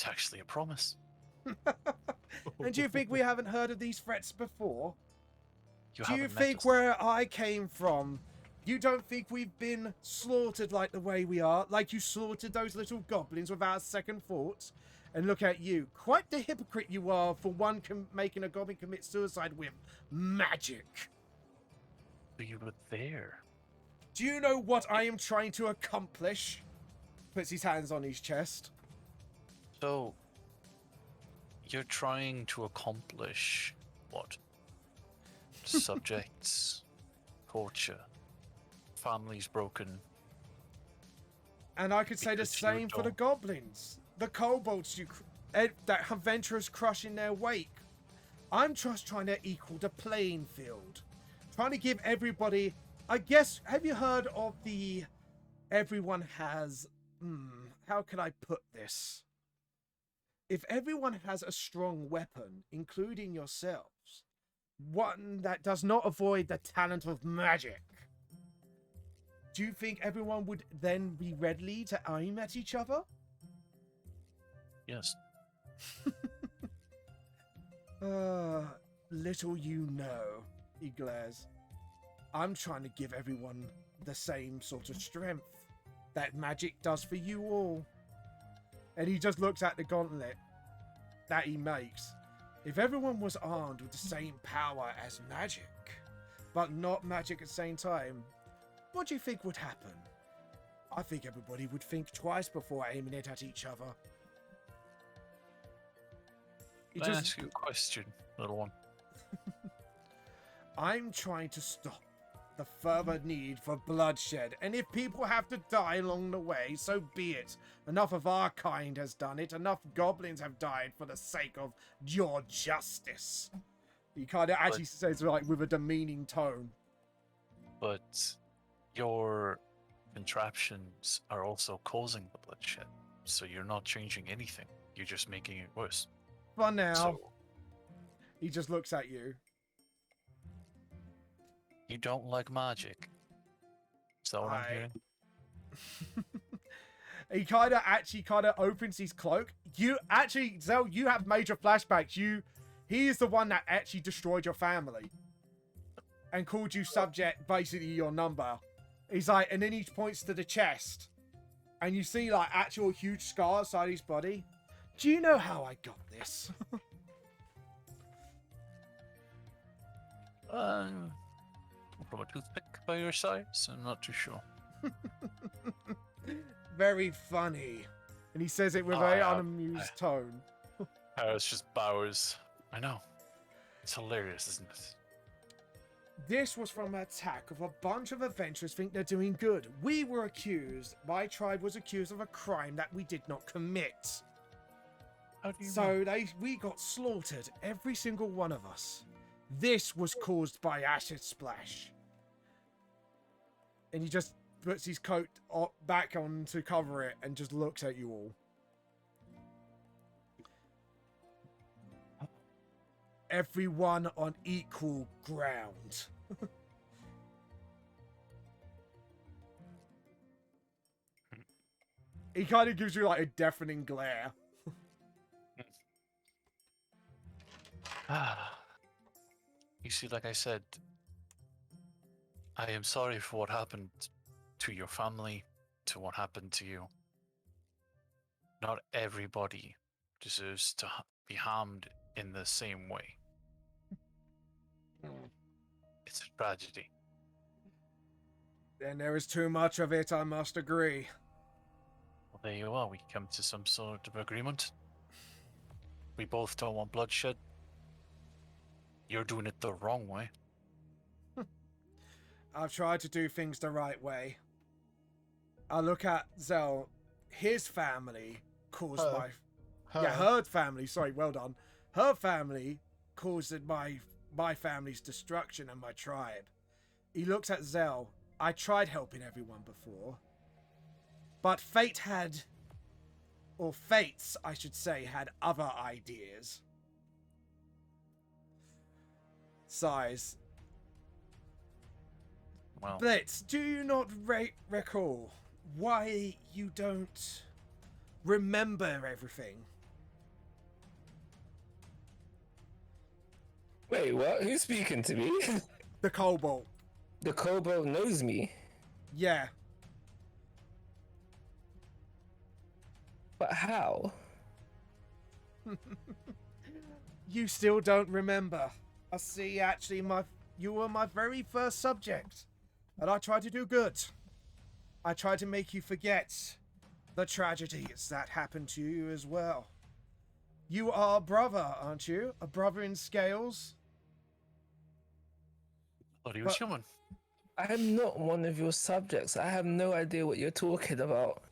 actually a promise. And do you think we haven't heard of these threats before? Do you haven't met think us. where I came from, you don't think we've been slaughtered like the way we are? Like you slaughtered those little goblins without a second thought? And look at you. Quite the hypocrite you are for one making a goblin commit suicide with magic. You were there. Do you know what I am trying to accomplish? Puts his hands on his chest. So, you're trying to accomplish what? Subjects, torture, families broken. And I could say the Because you same for the don't- goblins. The kobolds that adventurers crush in their wake. I'm just trying to equal the playing field. Trying to give everybody... I guess, have you heard of the... Everyone has... how can I put this? If everyone has a strong weapon, including yourselves, one that does not avoid the talent of magic, do you think everyone would then be ready to aim at each other? Yes. Little you know, he glares. I'm trying to give everyone the same sort of strength that magic does for you all. And he just looks at the gauntlet that he makes. If everyone was armed with the same power as magic, but not magic at the same time, what do you think would happen? I think everybody would think twice before aiming it at each other. He Can I just- ask you a question, little one? I'm trying to stop the further need for bloodshed, and if people have to die along the way, so be it. Enough of our kind has done it. Enough goblins have died for the sake of your justice. He kind of actually says, like, with a demeaning tone. But your contraptions are also causing the bloodshed, so you're not changing anything. You're just making it worse. For now, So he just looks at you. you don't like magic. Is that what I'm hearing? He kind of opens his cloak. You actually, Zell, you have major flashbacks. He is the one that actually destroyed your family and called you subject, basically your number. He's like, and then he points to the chest, and you see like actual huge scars on his body. Do you know how I got this? From a toothpick by your size? I'm not too sure. Very funny. And he says it with Oh, a yeah. unamused tone. Paris just bows. I know. It's hilarious, isn't it? This was from an attack of a bunch of adventurers think they're doing good. We were accused, my tribe was accused of a crime that we did not commit. How do you know? So we got slaughtered, every single one of us. This was caused by acid splash. And he just puts his coat back on to cover it and just looks at you all. Everyone on equal ground. He kind of gives you like a deafening glare. You see, like I said, I am sorry for what happened to your family, to what happened to you. Not everybody deserves to be harmed in the same way. It's a tragedy. And there is too much of it, I must agree. Well, there you are. We come to some sort of agreement. We both don't want bloodshed. You're doing it the wrong way. I've tried to do things the right way. I look at Zell. His family caused her family. Sorry, well done. Her family caused my family's destruction and my tribe. He looks at Zell. I tried helping everyone before, but fates, I should say, had other ideas. Sighs. Well, Blitz, do you not recall why you don't remember everything? Wait, what? Who's speaking to me? The Cobalt. The kobold knows me, Yeah. but how? You still don't remember. I see, actually, you were my very first subject. And I tried to do good. I tried to make you forget the tragedies that happened to you as well. You are a brother, aren't you? A brother in scales? Thought he was But- human. I am not one of your subjects. I have no idea what you're talking about.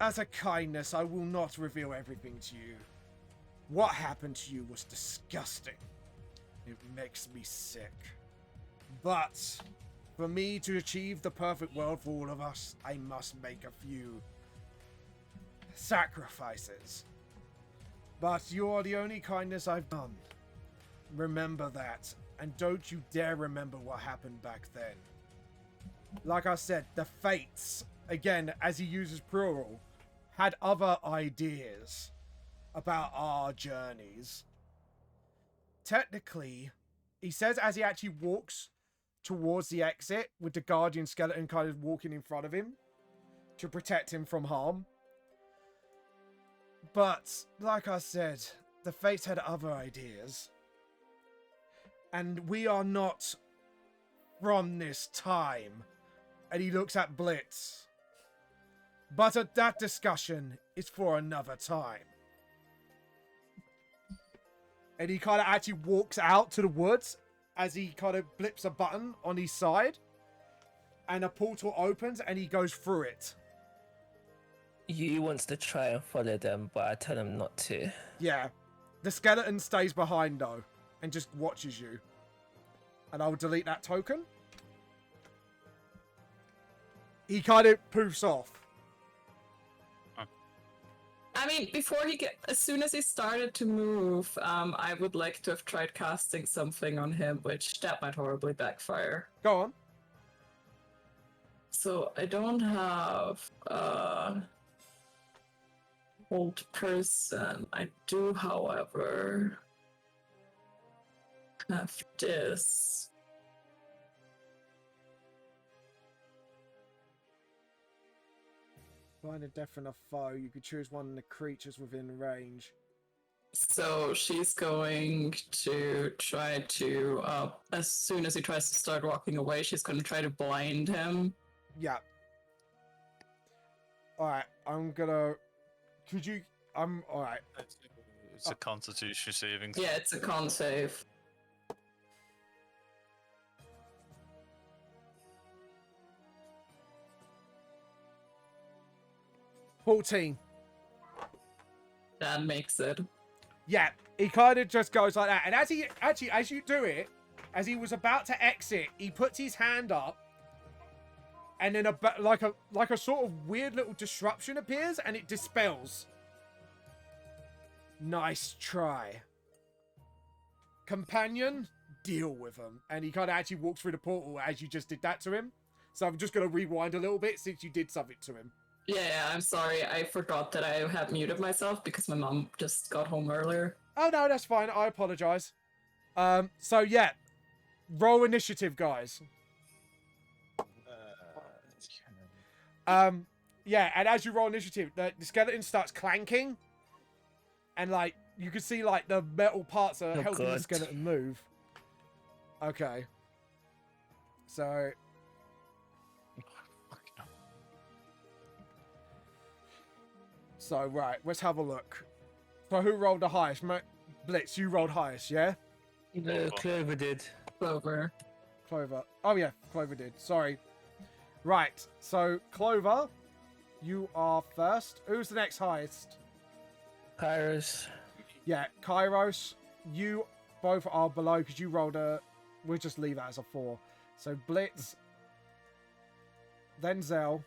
As a kindness, I will not reveal everything to you. What happened to you was disgusting. It makes me sick. But for me to achieve the perfect world for all of us, I must make a few sacrifices. But you are the only kindness I've done. Remember that, and don't you dare remember what happened back then. Like I said, the fates, again, as he uses plural, had other ideas about our journeys. Technically, he says as he actually walks towards the exit with the guardian skeleton kind of walking in front of him to protect him from harm. But, like I said, the fates had other ideas. And we are not from this time. And he looks at Blitz. But that discussion is for another time. And he kind of actually walks out to the woods as he kind of blips a button on his side. And a portal opens and he goes through it. You wants to try and follow them, but I tell him not to. Yeah. The skeleton stays behind though and just watches you. And I'll delete that token. He kind of poofs off. I mean, as soon as he started to move, I would like to have tried casting something on him, which that might horribly backfire. Go on. So I don't have hold person. I do, however, have this. Find a death and a foe. You could choose one of the creatures within range. So she's going to try to, as soon as he tries to start walking away, she's going to try to blind him. Yeah. Alright, I'm gonna... Could you... alright. It's a constitution saving throw. Yeah, it's a con save. $14. That makes it. Yeah, he kind of just goes like that. And as he... Actually, as you do it, as he was about to exit, he puts his hand up. And then like a sort of weird little disruption appears and it dispels. Nice try. Companion, deal with him. And he kind of actually walks through the portal as you just did that to him. So I'm just going to rewind a little bit since you did something to him. Yeah, I'm sorry. I forgot that I had muted myself because my mom just got home earlier. Oh, no, that's fine. I apologize. So, yeah. Roll initiative, guys. Yeah, and as you roll initiative, the skeleton starts clanking. And, like, you can see, like, the metal parts are helping the skeleton move. Okay. So... So, right, let's have a look. So, who rolled the highest? Blitz, you rolled highest, yeah? No, Clover did. Clover. Clover. Oh, yeah, Clover did. Sorry. Right, so, Clover, you are first. Who's the next highest? Kairos. Yeah, Kairos, you both are below because you rolled a... We'll just leave that as a 4. So, Blitz, then Zell.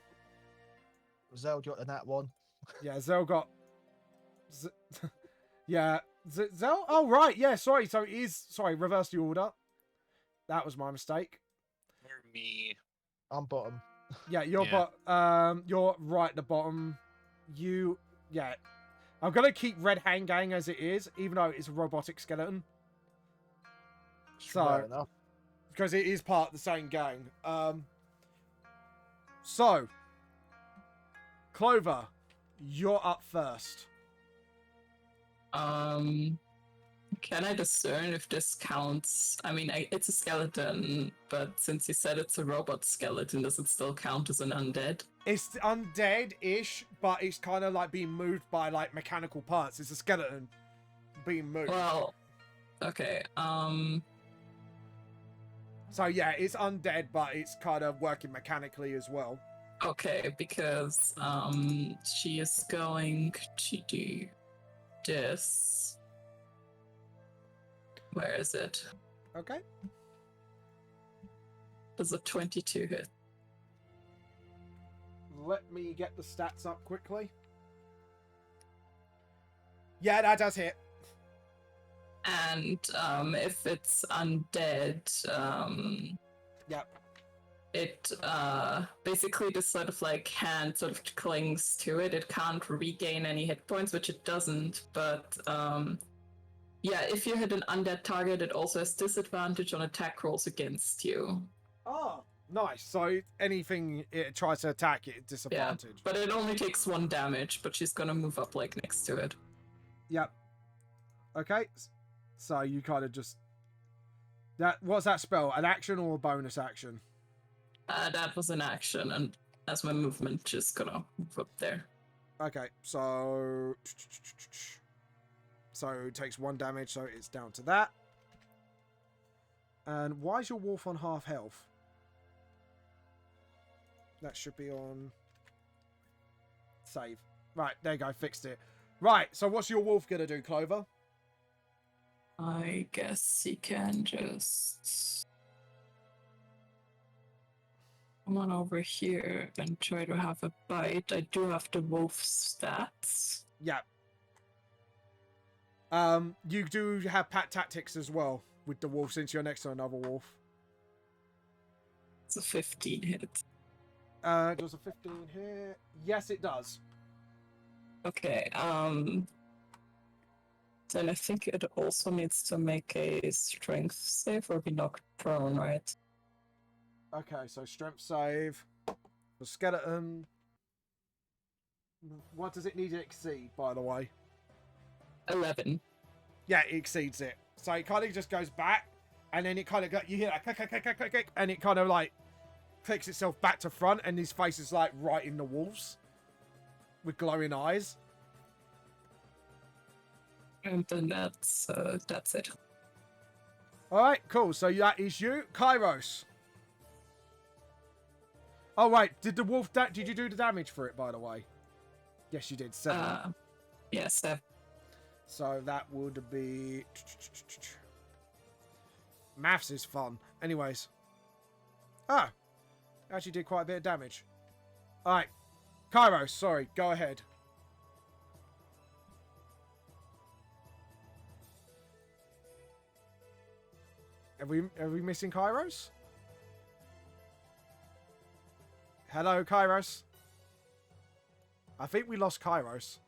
Zell got the nat one. Yeah, Zell got... yeah, Zell? Oh, right, yeah, sorry. So it is... Sorry, reverse the order. That was my mistake. Or me. I'm bottom. Yeah, you're you're right at the bottom. You... Yeah. I'm going to keep Red Hand Gang as it is, even though it's a robotic skeleton. Fair enough. Because it is part of the same gang. So, Clover, you're up first. Can I discern if this counts? I mean, it's a skeleton, but since you said it's a robot skeleton, does it still count as an undead? It's undead-ish, but it's kind of like being moved by like mechanical parts. It's a skeleton being moved. Well, okay. So yeah, it's undead, but it's kind of working mechanically as well. Okay, because she is going to do this. Where is it? Okay. Does a 22 hit? Let me get the stats up quickly. Yeah, that does hit. And if it's undead, Yep. it basically this sort of like hand sort of clings to it. It can't regain any hit points, which it doesn't, but yeah, if you hit an undead target, it also has disadvantage on attack rolls against you. Oh, nice. So anything it tries to attack, it's disadvantage. Yeah, but it only takes 1 damage, but she's gonna move up like next to it. Yep. Okay. So you kind of just... What's that spell? An action or a bonus action? That was an action, and as my movement, just gonna move up there. Okay, so... So it takes 1 damage, so it's down to that. And why is your wolf on half health? That should be on... Save. Right, there you go, fixed it. Right, so what's your wolf gonna do, Clover? I guess he can just come on over here and try to have a bite. I do have the wolf stats. Yeah. You do have pat tactics as well with the wolf since you're next to another wolf. It's a 15 hit. Does a 15 here? Yes, it does. Okay, then I think it also needs to make a strength save or be knocked prone, right? Okay, so strength save. The skeleton. What does it need to exceed, by the way? 11. Yeah, it exceeds it. So it kind of just goes back, and then it kind of you hear that click, click, click, click, click, click, and it kind of like clicks itself back to front, and his face is like right in the wolves with glowing eyes. And then that's it. All right, cool. So that is you, Kairos. Oh right, did the wolf? Did you do the damage for it? By the way, yes, you did. 7. Yeah, 7. So that would be... Maths is fun. Anyways. Ah. Actually did quite a bit of damage. Alright. Kairos, sorry. Go ahead. Are we missing Kairos? Hello, Kairos. I think we lost Kairos.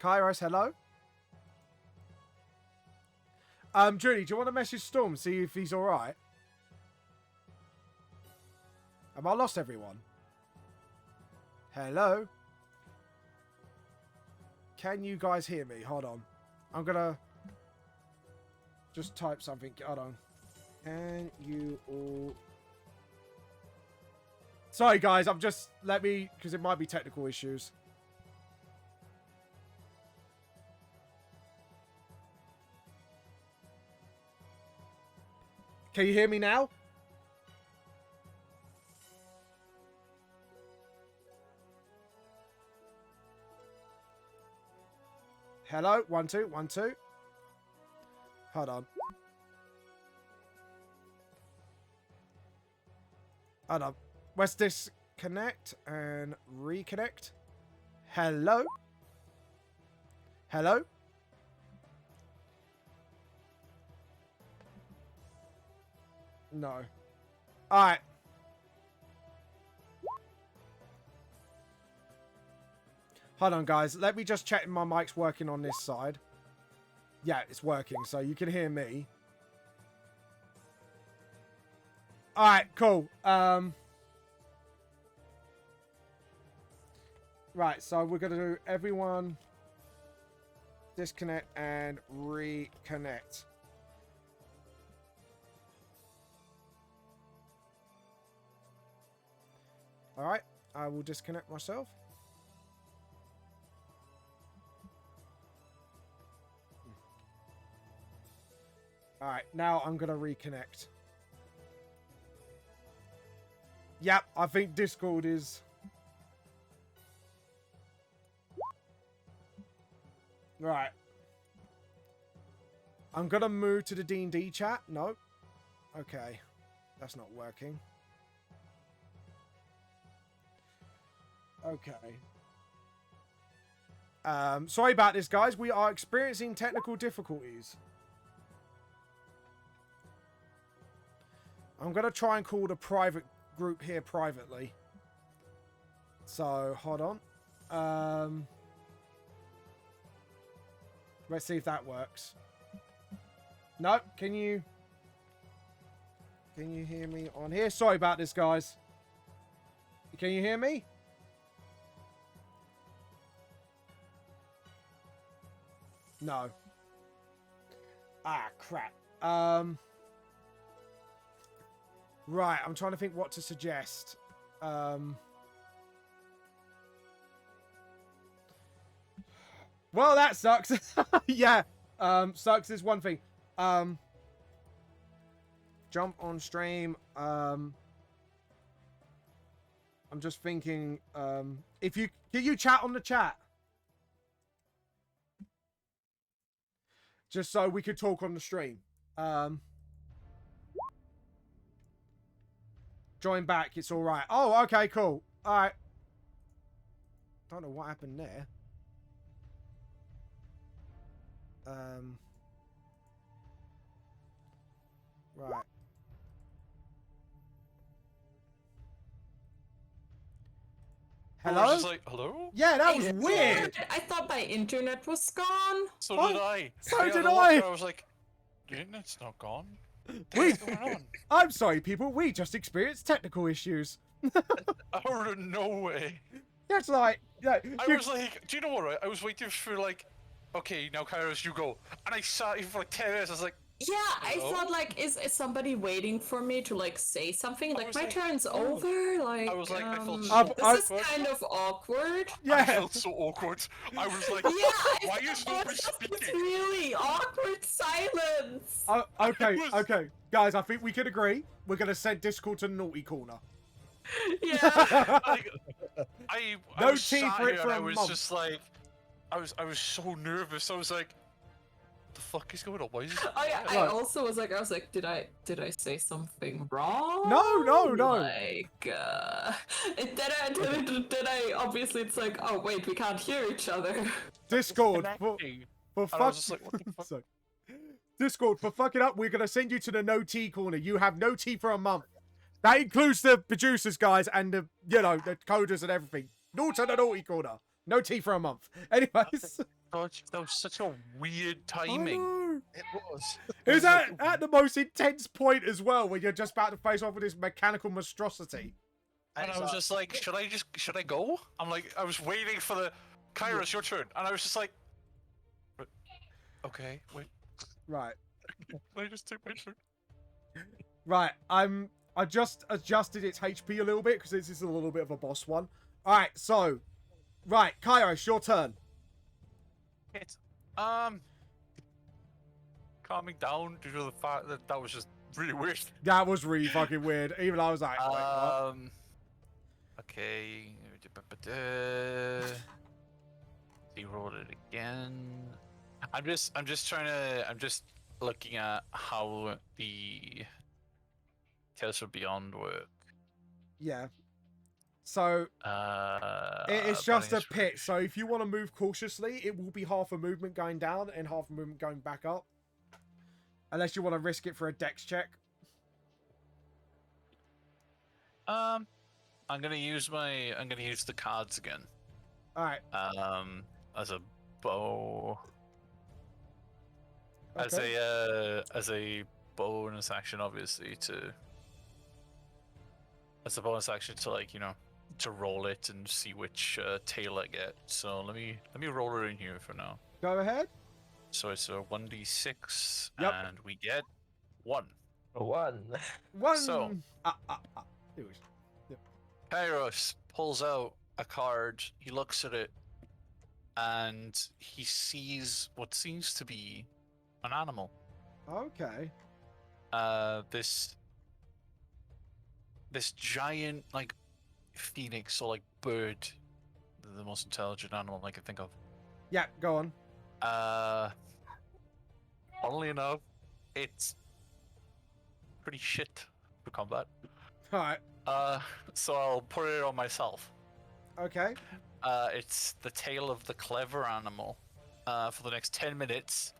Kairos, hello? Julie, do you want to message Storm, see if he's alright? Have I lost everyone? Hello? Can you guys hear me? Hold on. I'm gonna just type something. Hold on. Can you all... Sorry guys, let me, because it might be technical issues. Can you hear me now? Hello? 1, 2, 1, 2. Hold on. Hold on. Let's disconnect and reconnect. Hello? Hello? No. Alright. Hold on, guys. Let me just check my mic's working on this side. Yeah, it's working, so you can hear me. Alright, cool. Right, so we're going to do everyone disconnect and reconnect. Alright, I will disconnect myself. All right, now I'm gonna reconnect. Yep, I think Discord is. Right. I'm gonna move to the D&D chat. No. Okay. That's not working. Okay. Sorry about this, guys. We are experiencing technical difficulties. I'm gonna try and call the private group here privately. So, hold on. Let's see if that works. No, can you hear me on here? Sorry about this, guys. Can you hear me? No. Ah, crap. Right, I'm trying to think what to suggest. Well, that sucks. Yeah. Sucks is one thing. Jump on stream. I'm just thinking, if you can you chat on the chat? Just so we could talk on the stream. Join back, it's alright. Oh, okay, cool. Alright. Don't know what happened there. Right. Hello? I was just like, hello? Yeah, that was Hey, weird. I thought my internet was gone. So Oh, did I. so I got did the I. walker, I was like, the internet's not gone. We- What's going on? I'm sorry, people. We just experienced technical issues. Out of no way. That's like, yeah. I was like, do you know what, right? I was waiting for like, okay, now Kairos, you go. And I sat here for like 10 minutes, I was like, Yeah, I Hello? thought like, is somebody waiting for me to like say something? Like was my like, turn's oh. over. Like, I was like, I felt so I- this is kind of awkward. I yeah. felt so awkward. I was like, Yeah, why is nobody it's speaking? really awkward silence. Okay, was- okay. Guys, I think we could agree. We're going to send Discord to Naughty Corner. Yeah. Like, I No was tea sat for it here for and a I was month. just like, I was so nervous. I was like, the fuck is going on? Why is this? Oh yeah, I Right. also was like, did I say something wrong? No. Like, did I? Obviously, it's like, oh wait, we can't hear each other. Discord, Connecting. for And I fuck. was just like, what the fuck? So- Discord, for fucking up, we're going to send you to the no tea corner. You have no tea for a month. That includes the producers, guys, and the, you know, the coders and everything. No to the Naughty Corner. No tea for a month. Anyways. God, that was such a weird I timing. know. It was. It was at the most intense point as well, when you're just about to face off with this mechanical monstrosity. And I was just like, should I go? I'm like, I was waiting for the Kairos, your turn, and I was just like, okay, wait, Right. can I just take my turn? Right. I just adjusted its HP a little bit because this is a little bit of a boss one. All right. So, right, Kairos, your turn. It's calming down due to the fact that that was just really weird. That was really fucking weird. Even I was like, wait, what? Okay. Reroll it again. I'm just looking at how the Tales from Beyond work. Yeah. So it's just a Balanced pit. So if you want to move cautiously, it will be half a movement going down and half a movement going back up. Unless you want to risk it for a dex check. I'm gonna use the cards again. All right. As a bow. Okay. As a bonus action, obviously, as a bonus action to, like, you know, to roll it and see which tail I get. So let me roll it in here for now. Go ahead. So it's a 1d6, Yep. and we get 1. One. One. So- It was- Kairos pulls out a card. He looks at it, and he sees what seems to be an animal. Okay. This giant like phoenix or like bird, the most intelligent animal I can think of. Yeah, go on. Funnily enough, it's pretty shit for combat. All right. So I'll put it on myself. Okay. It's the tail of the clever animal. For the next 10 minutes,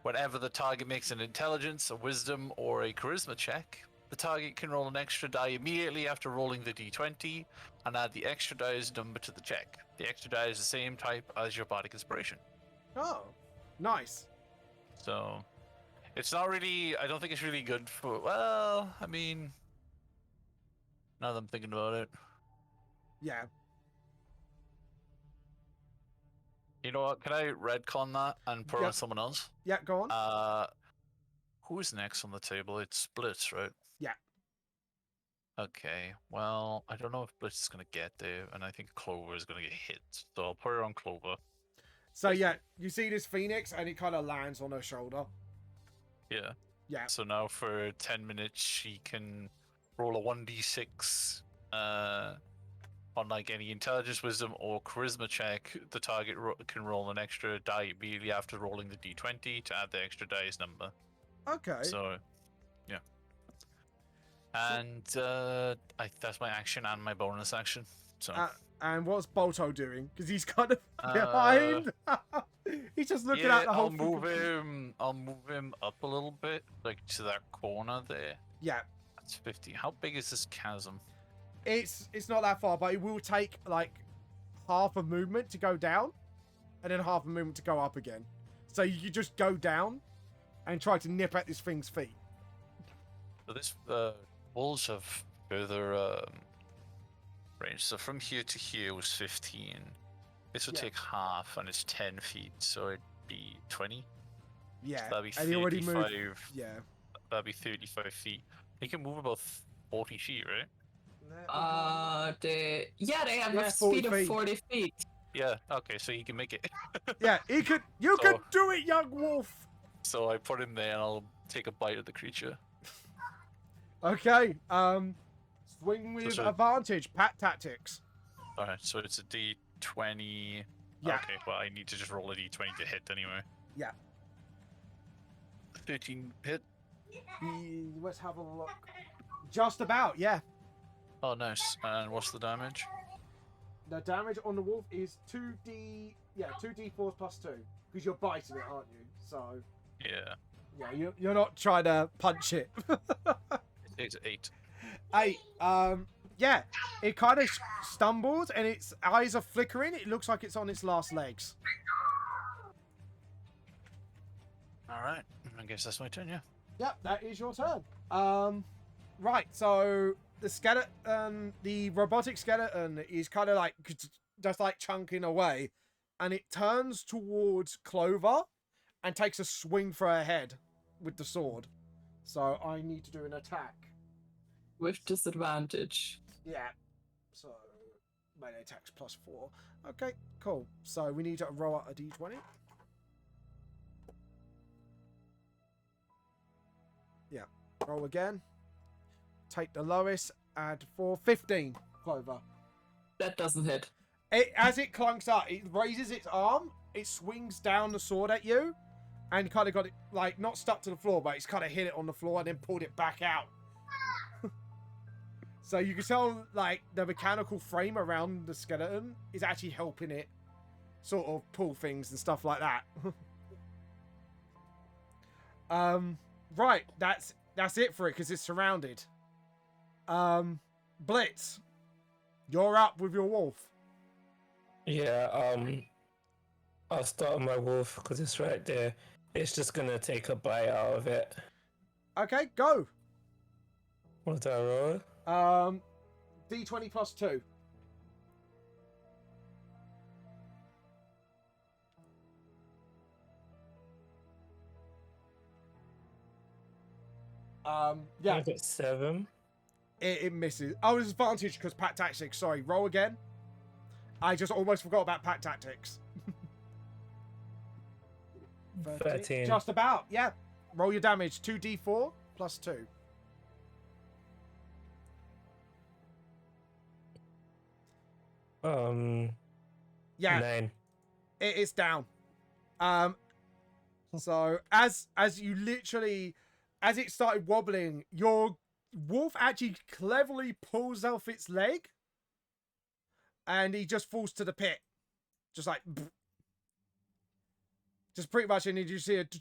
whenever the target makes an intelligence, a wisdom, or a charisma check, the target can roll an extra die immediately after rolling the d20 and add the extra die's number to the check. The extra die is the same type as your bardic inspiration. Oh, nice. So, it's not really, I don't think it's really good for, well, I mean, now that I'm thinking about it. Yeah. You know what, can I retcon that and put it Yep. on someone else? Yeah, go on. Who's next on the table? It's Blitz, right? Yeah. Okay, well, I don't know if Blitz is going to get there, and I think Clover is going to get hit, so I'll put her on Clover. So yeah, you see this phoenix, and it kind of lands on her shoulder. Yeah. Yeah. So now for 10 minutes, she can roll a 1d6 on like any intelligence, wisdom, or charisma check. The target can roll an extra die immediately after rolling the d20 to add the extra die's number. Okay. So, yeah. And that's my action and my bonus action. So. And what's Bolto doing? Because he's kind of behind. He's just looking at the whole. I'll move him up a little bit, like to that corner there. Yeah. That's 50. How big is this chasm? It's not that far, but it will take like half a movement to go down, and then half a movement to go up again. So you just go down and try to nip at this thing's feet. So this walls have further range. So from here to here was 15. This would take half, and it's 10 feet, so it'd be 20. Yeah, So that'd be and he already 35. moved. Yeah. That'd be 35 feet. He can move about 40 feet, right? They have Yeah, a 40 speed feet. of 40 feet. Yeah. Okay, so he can make it. Yeah, you could do it, young wolf. So I put him there, and I'll take a bite of the creature. Okay. Swing with advantage. Pat tactics. All right. So it's a d20. Yeah. Okay. Well, I need to just roll a d20 to hit anyway. Yeah. 13 hit. Let's have a look. Just about, yeah. Oh, nice. And what's the damage? The damage on the wolf is 2d4 plus 2. Because you're biting it, aren't you? So, Yeah. yeah, you're not trying to punch it. It's 8. 8. Yeah, it kind of stumbles and its eyes are flickering. It looks like it's on its last legs. All right. I guess that's my turn, yeah. Yep, that is your turn. Right, so the skeleton, the robotic skeleton is kind of like just like chunking away, and it turns towards Clover and takes a swing for her head with the sword. So I need to do an attack. With disadvantage. Yeah. So melee attacks plus 4. Okay, cool. So we need to roll out a d20. Yeah. Roll again. Take the lowest. Add 4. 15. Clover. That doesn't hit. As it clunks up, it raises its arm. It swings down the sword at you, and kind of got it like not stuck to the floor, but it's kind of hit it on the floor and then pulled it back out. So you can tell like the mechanical frame around the skeleton is actually helping it sort of pull things and stuff like that. Right, that's it for it because it's surrounded. Blitz, you're up with your wolf. Yeah, I'll start with my wolf because it's right there. It's just gonna take a bite out of it. Okay, go. What did I roll? D20 plus 2. Yeah. I got 7. It misses. Oh, it's advantage because Pat Tactics. Sorry, roll again. I just almost forgot about Pat Tactics. 13. Just about, yeah. Roll your damage. 2d4 plus 2. Yeah, 9. it is down. So as you literally, as it started wobbling, your wolf actually cleverly pulls off its leg, and he just falls to the pit, just like, just pretty much. And you see it,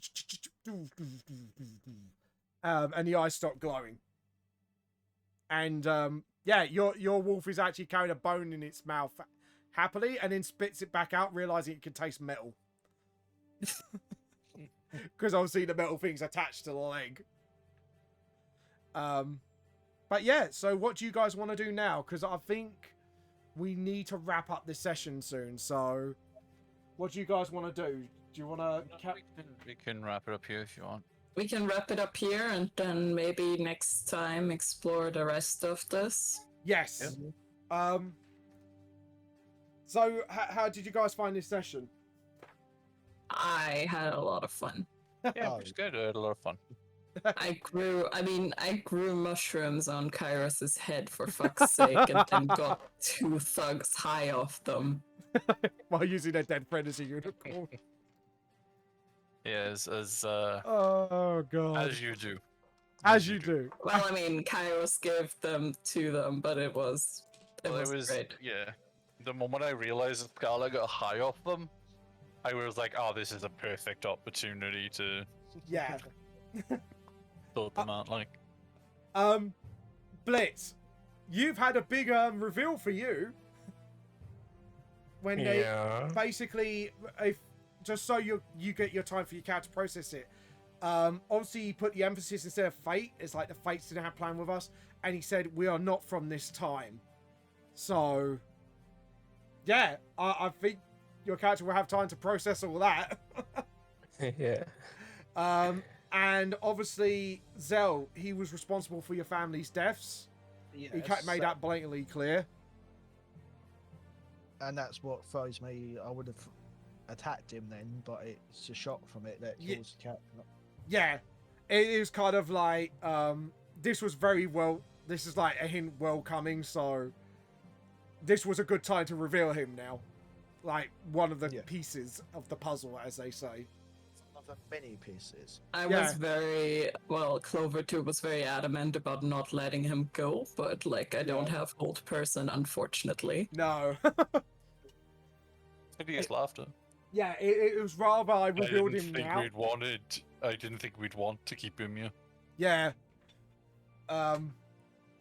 and the eyes stop glowing. And yeah, your wolf is actually carrying a bone in its mouth happily, and then spits it back out, realizing it can taste metal. Because obviously the metal thing's attached to the leg. But yeah, so what do you guys want to do now? Because I think we need to wrap up this session soon. So what do you guys want to do? Do you want to... We can wrap it up here if you want. We can wrap it up here and then maybe next time explore the rest of this. Yes. So how did you guys find this session? I had a lot of fun. Yeah, it was good. I had a lot of fun. I grew mushrooms on Kairos' head for fuck's sake, and then got 2 thugs high off them. While using their dead friend as a unicorn. Yeah, as Oh god. as you do. As you do. Well, I mean, Kairos gave them to them, but it was great. Yeah. The moment I realized that Scala got high off them, I was like, oh, this is a perfect opportunity to Yeah. sort them out. Like, Blitz, you've had a big reveal for you. When they basically, if just so you get your time for your character to process it. Obviously, he put the emphasis instead of fate. It's like the fates didn't have plan with us, and he said we are not from this time. So, yeah, I think your character will have time to process all that. Yeah. And obviously, Zell, he was responsible for your family's deaths. Yes, He made that blatantly clear. and that's what throws me. I would have attacked him then, but it's a shot from it that Yeah. kills the cat. Yeah, it is kind of like this was very well. This is like a hint well coming, so this was a good time to reveal him now, like one of the pieces of the puzzle, as they say. Of the many pieces. I was Clover too was very adamant about not letting him go, but like I don't have old person, unfortunately. No. maybe it's laughter. Yeah, it was rather I revealed him now. I didn't think we'd want to keep him here. Yeah.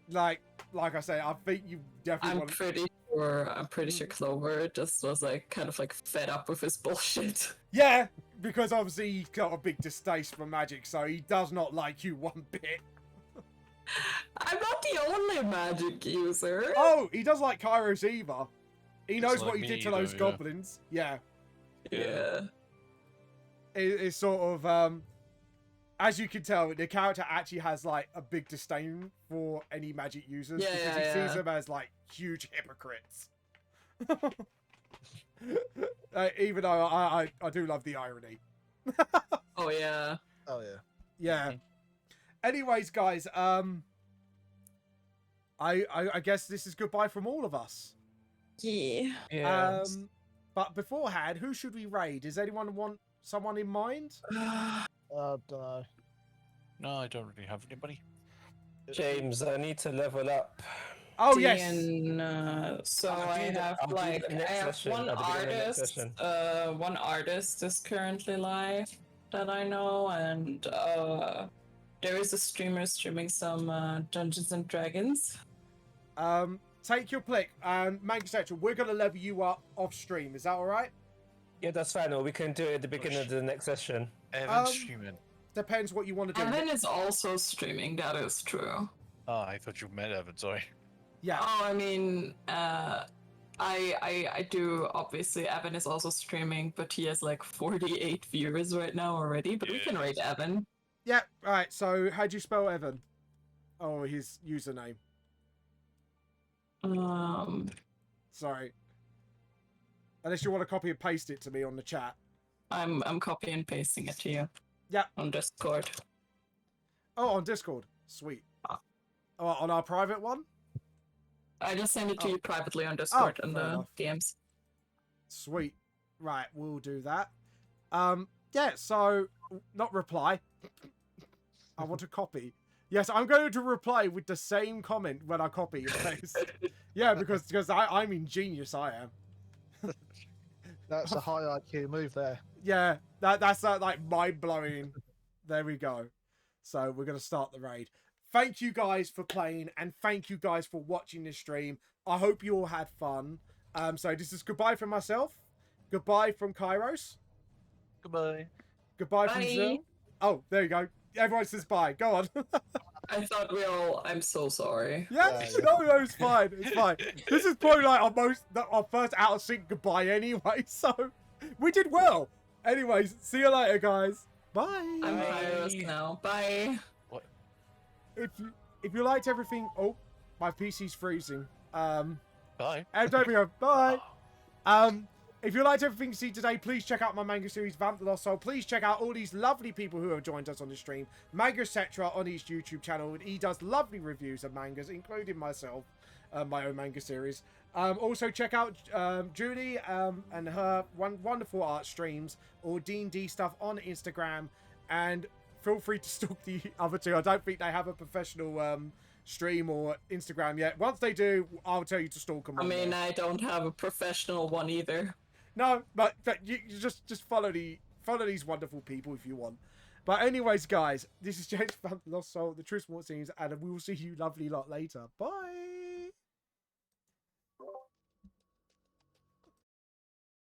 Like I say, I think you definitely I'm pretty sure Clover just was like kind of like fed up with his bullshit. Yeah, because obviously he's got a big distaste for magic, so he does not like you one bit. I'm not the only magic user. Oh, he does like Kairos either. He knows Doesn't what like he did me to those either, yeah. goblins. Yeah. Yeah. It's sort of as you can tell, the character actually has like a big disdain for any magic users because he sees them as like huge hypocrites. Even though I do love the irony. Oh yeah. Oh yeah. Yeah. Anyways, guys, I guess this is goodbye from all of us. Yeah. Yeah. But beforehand, who should we raid? Does anyone want someone in mind? Don't know. No, I don't really have anybody. James, I need to level up. Oh yes. So I'll I do the- have I'll do like the next I have session, one at the beginning of the next artist. session. One artist is currently live that I know, and there is a streamer streaming some Dungeons and Dragons. Take your pick. Mango Central, we're gonna level you up off stream. Is that all right? Yeah, that's fine. Or we can do it at the beginning of the next session. Evan's streaming. Depends what you want to do. Evan is also streaming. That is true. Oh, I thought you meant Evan. Sorry. Yeah. Oh, I mean, I do obviously. Evan is also streaming, but he has like 48 viewers right now already. But we can rate Evan. Yeah. All right. So, how do you spell Evan? Oh, his username. Sorry. Unless you want to copy and paste it to me on the chat. I'm copy and pasting it to you. Yeah. on Discord. Oh, on Discord. Sweet. Oh, on our private one? I just sent it to Oh. you privately on Discord Oh, and fair the enough. DMs. Sweet. Right, we'll do that. Yeah, so not reply. I want to copy. Yes, I'm going to reply with the same comment when I copy and paste. Yeah, because I'm ingenious, I am. That's a high IQ move there. Yeah, that's like mind-blowing. There we go. So we're going to start the raid. Thank you guys for playing, and thank you guys for watching this stream. I hope you all had fun. So this is goodbye from myself. Goodbye from Kairos. Goodbye. Goodbye from Bye. Zil. Oh, there you go. Everyone says bye. Go on. I thought we all. I'm so sorry. Yeah, no, it's fine. It's fine. This is probably like our first out of sync goodbye anyway, so we did well. Anyways, see you later, guys. Bye. I'm Kairos now. Bye. If you liked everything, oh, my PC's freezing. Bye. And don't be bye. If you liked everything you see today, please check out my manga series, Vamp the Lost Soul. Please check out all these lovely people who have joined us on the stream. Manga Cetra on his YouTube channel. He does lovely reviews of mangas, including myself, my own manga series. Also check out Julie and her wonderful art streams or D&D stuff on Instagram. And feel free to stalk the other two. I don't think they have a professional stream or Instagram yet. Once they do, I'll tell you to stalk them. I mean, I don't have a professional one either. No, but you just follow these wonderful people if you want. But anyways, guys, this is James from Lost Soul, the Truth What Seems, and we will see you lovely lot later. Bye.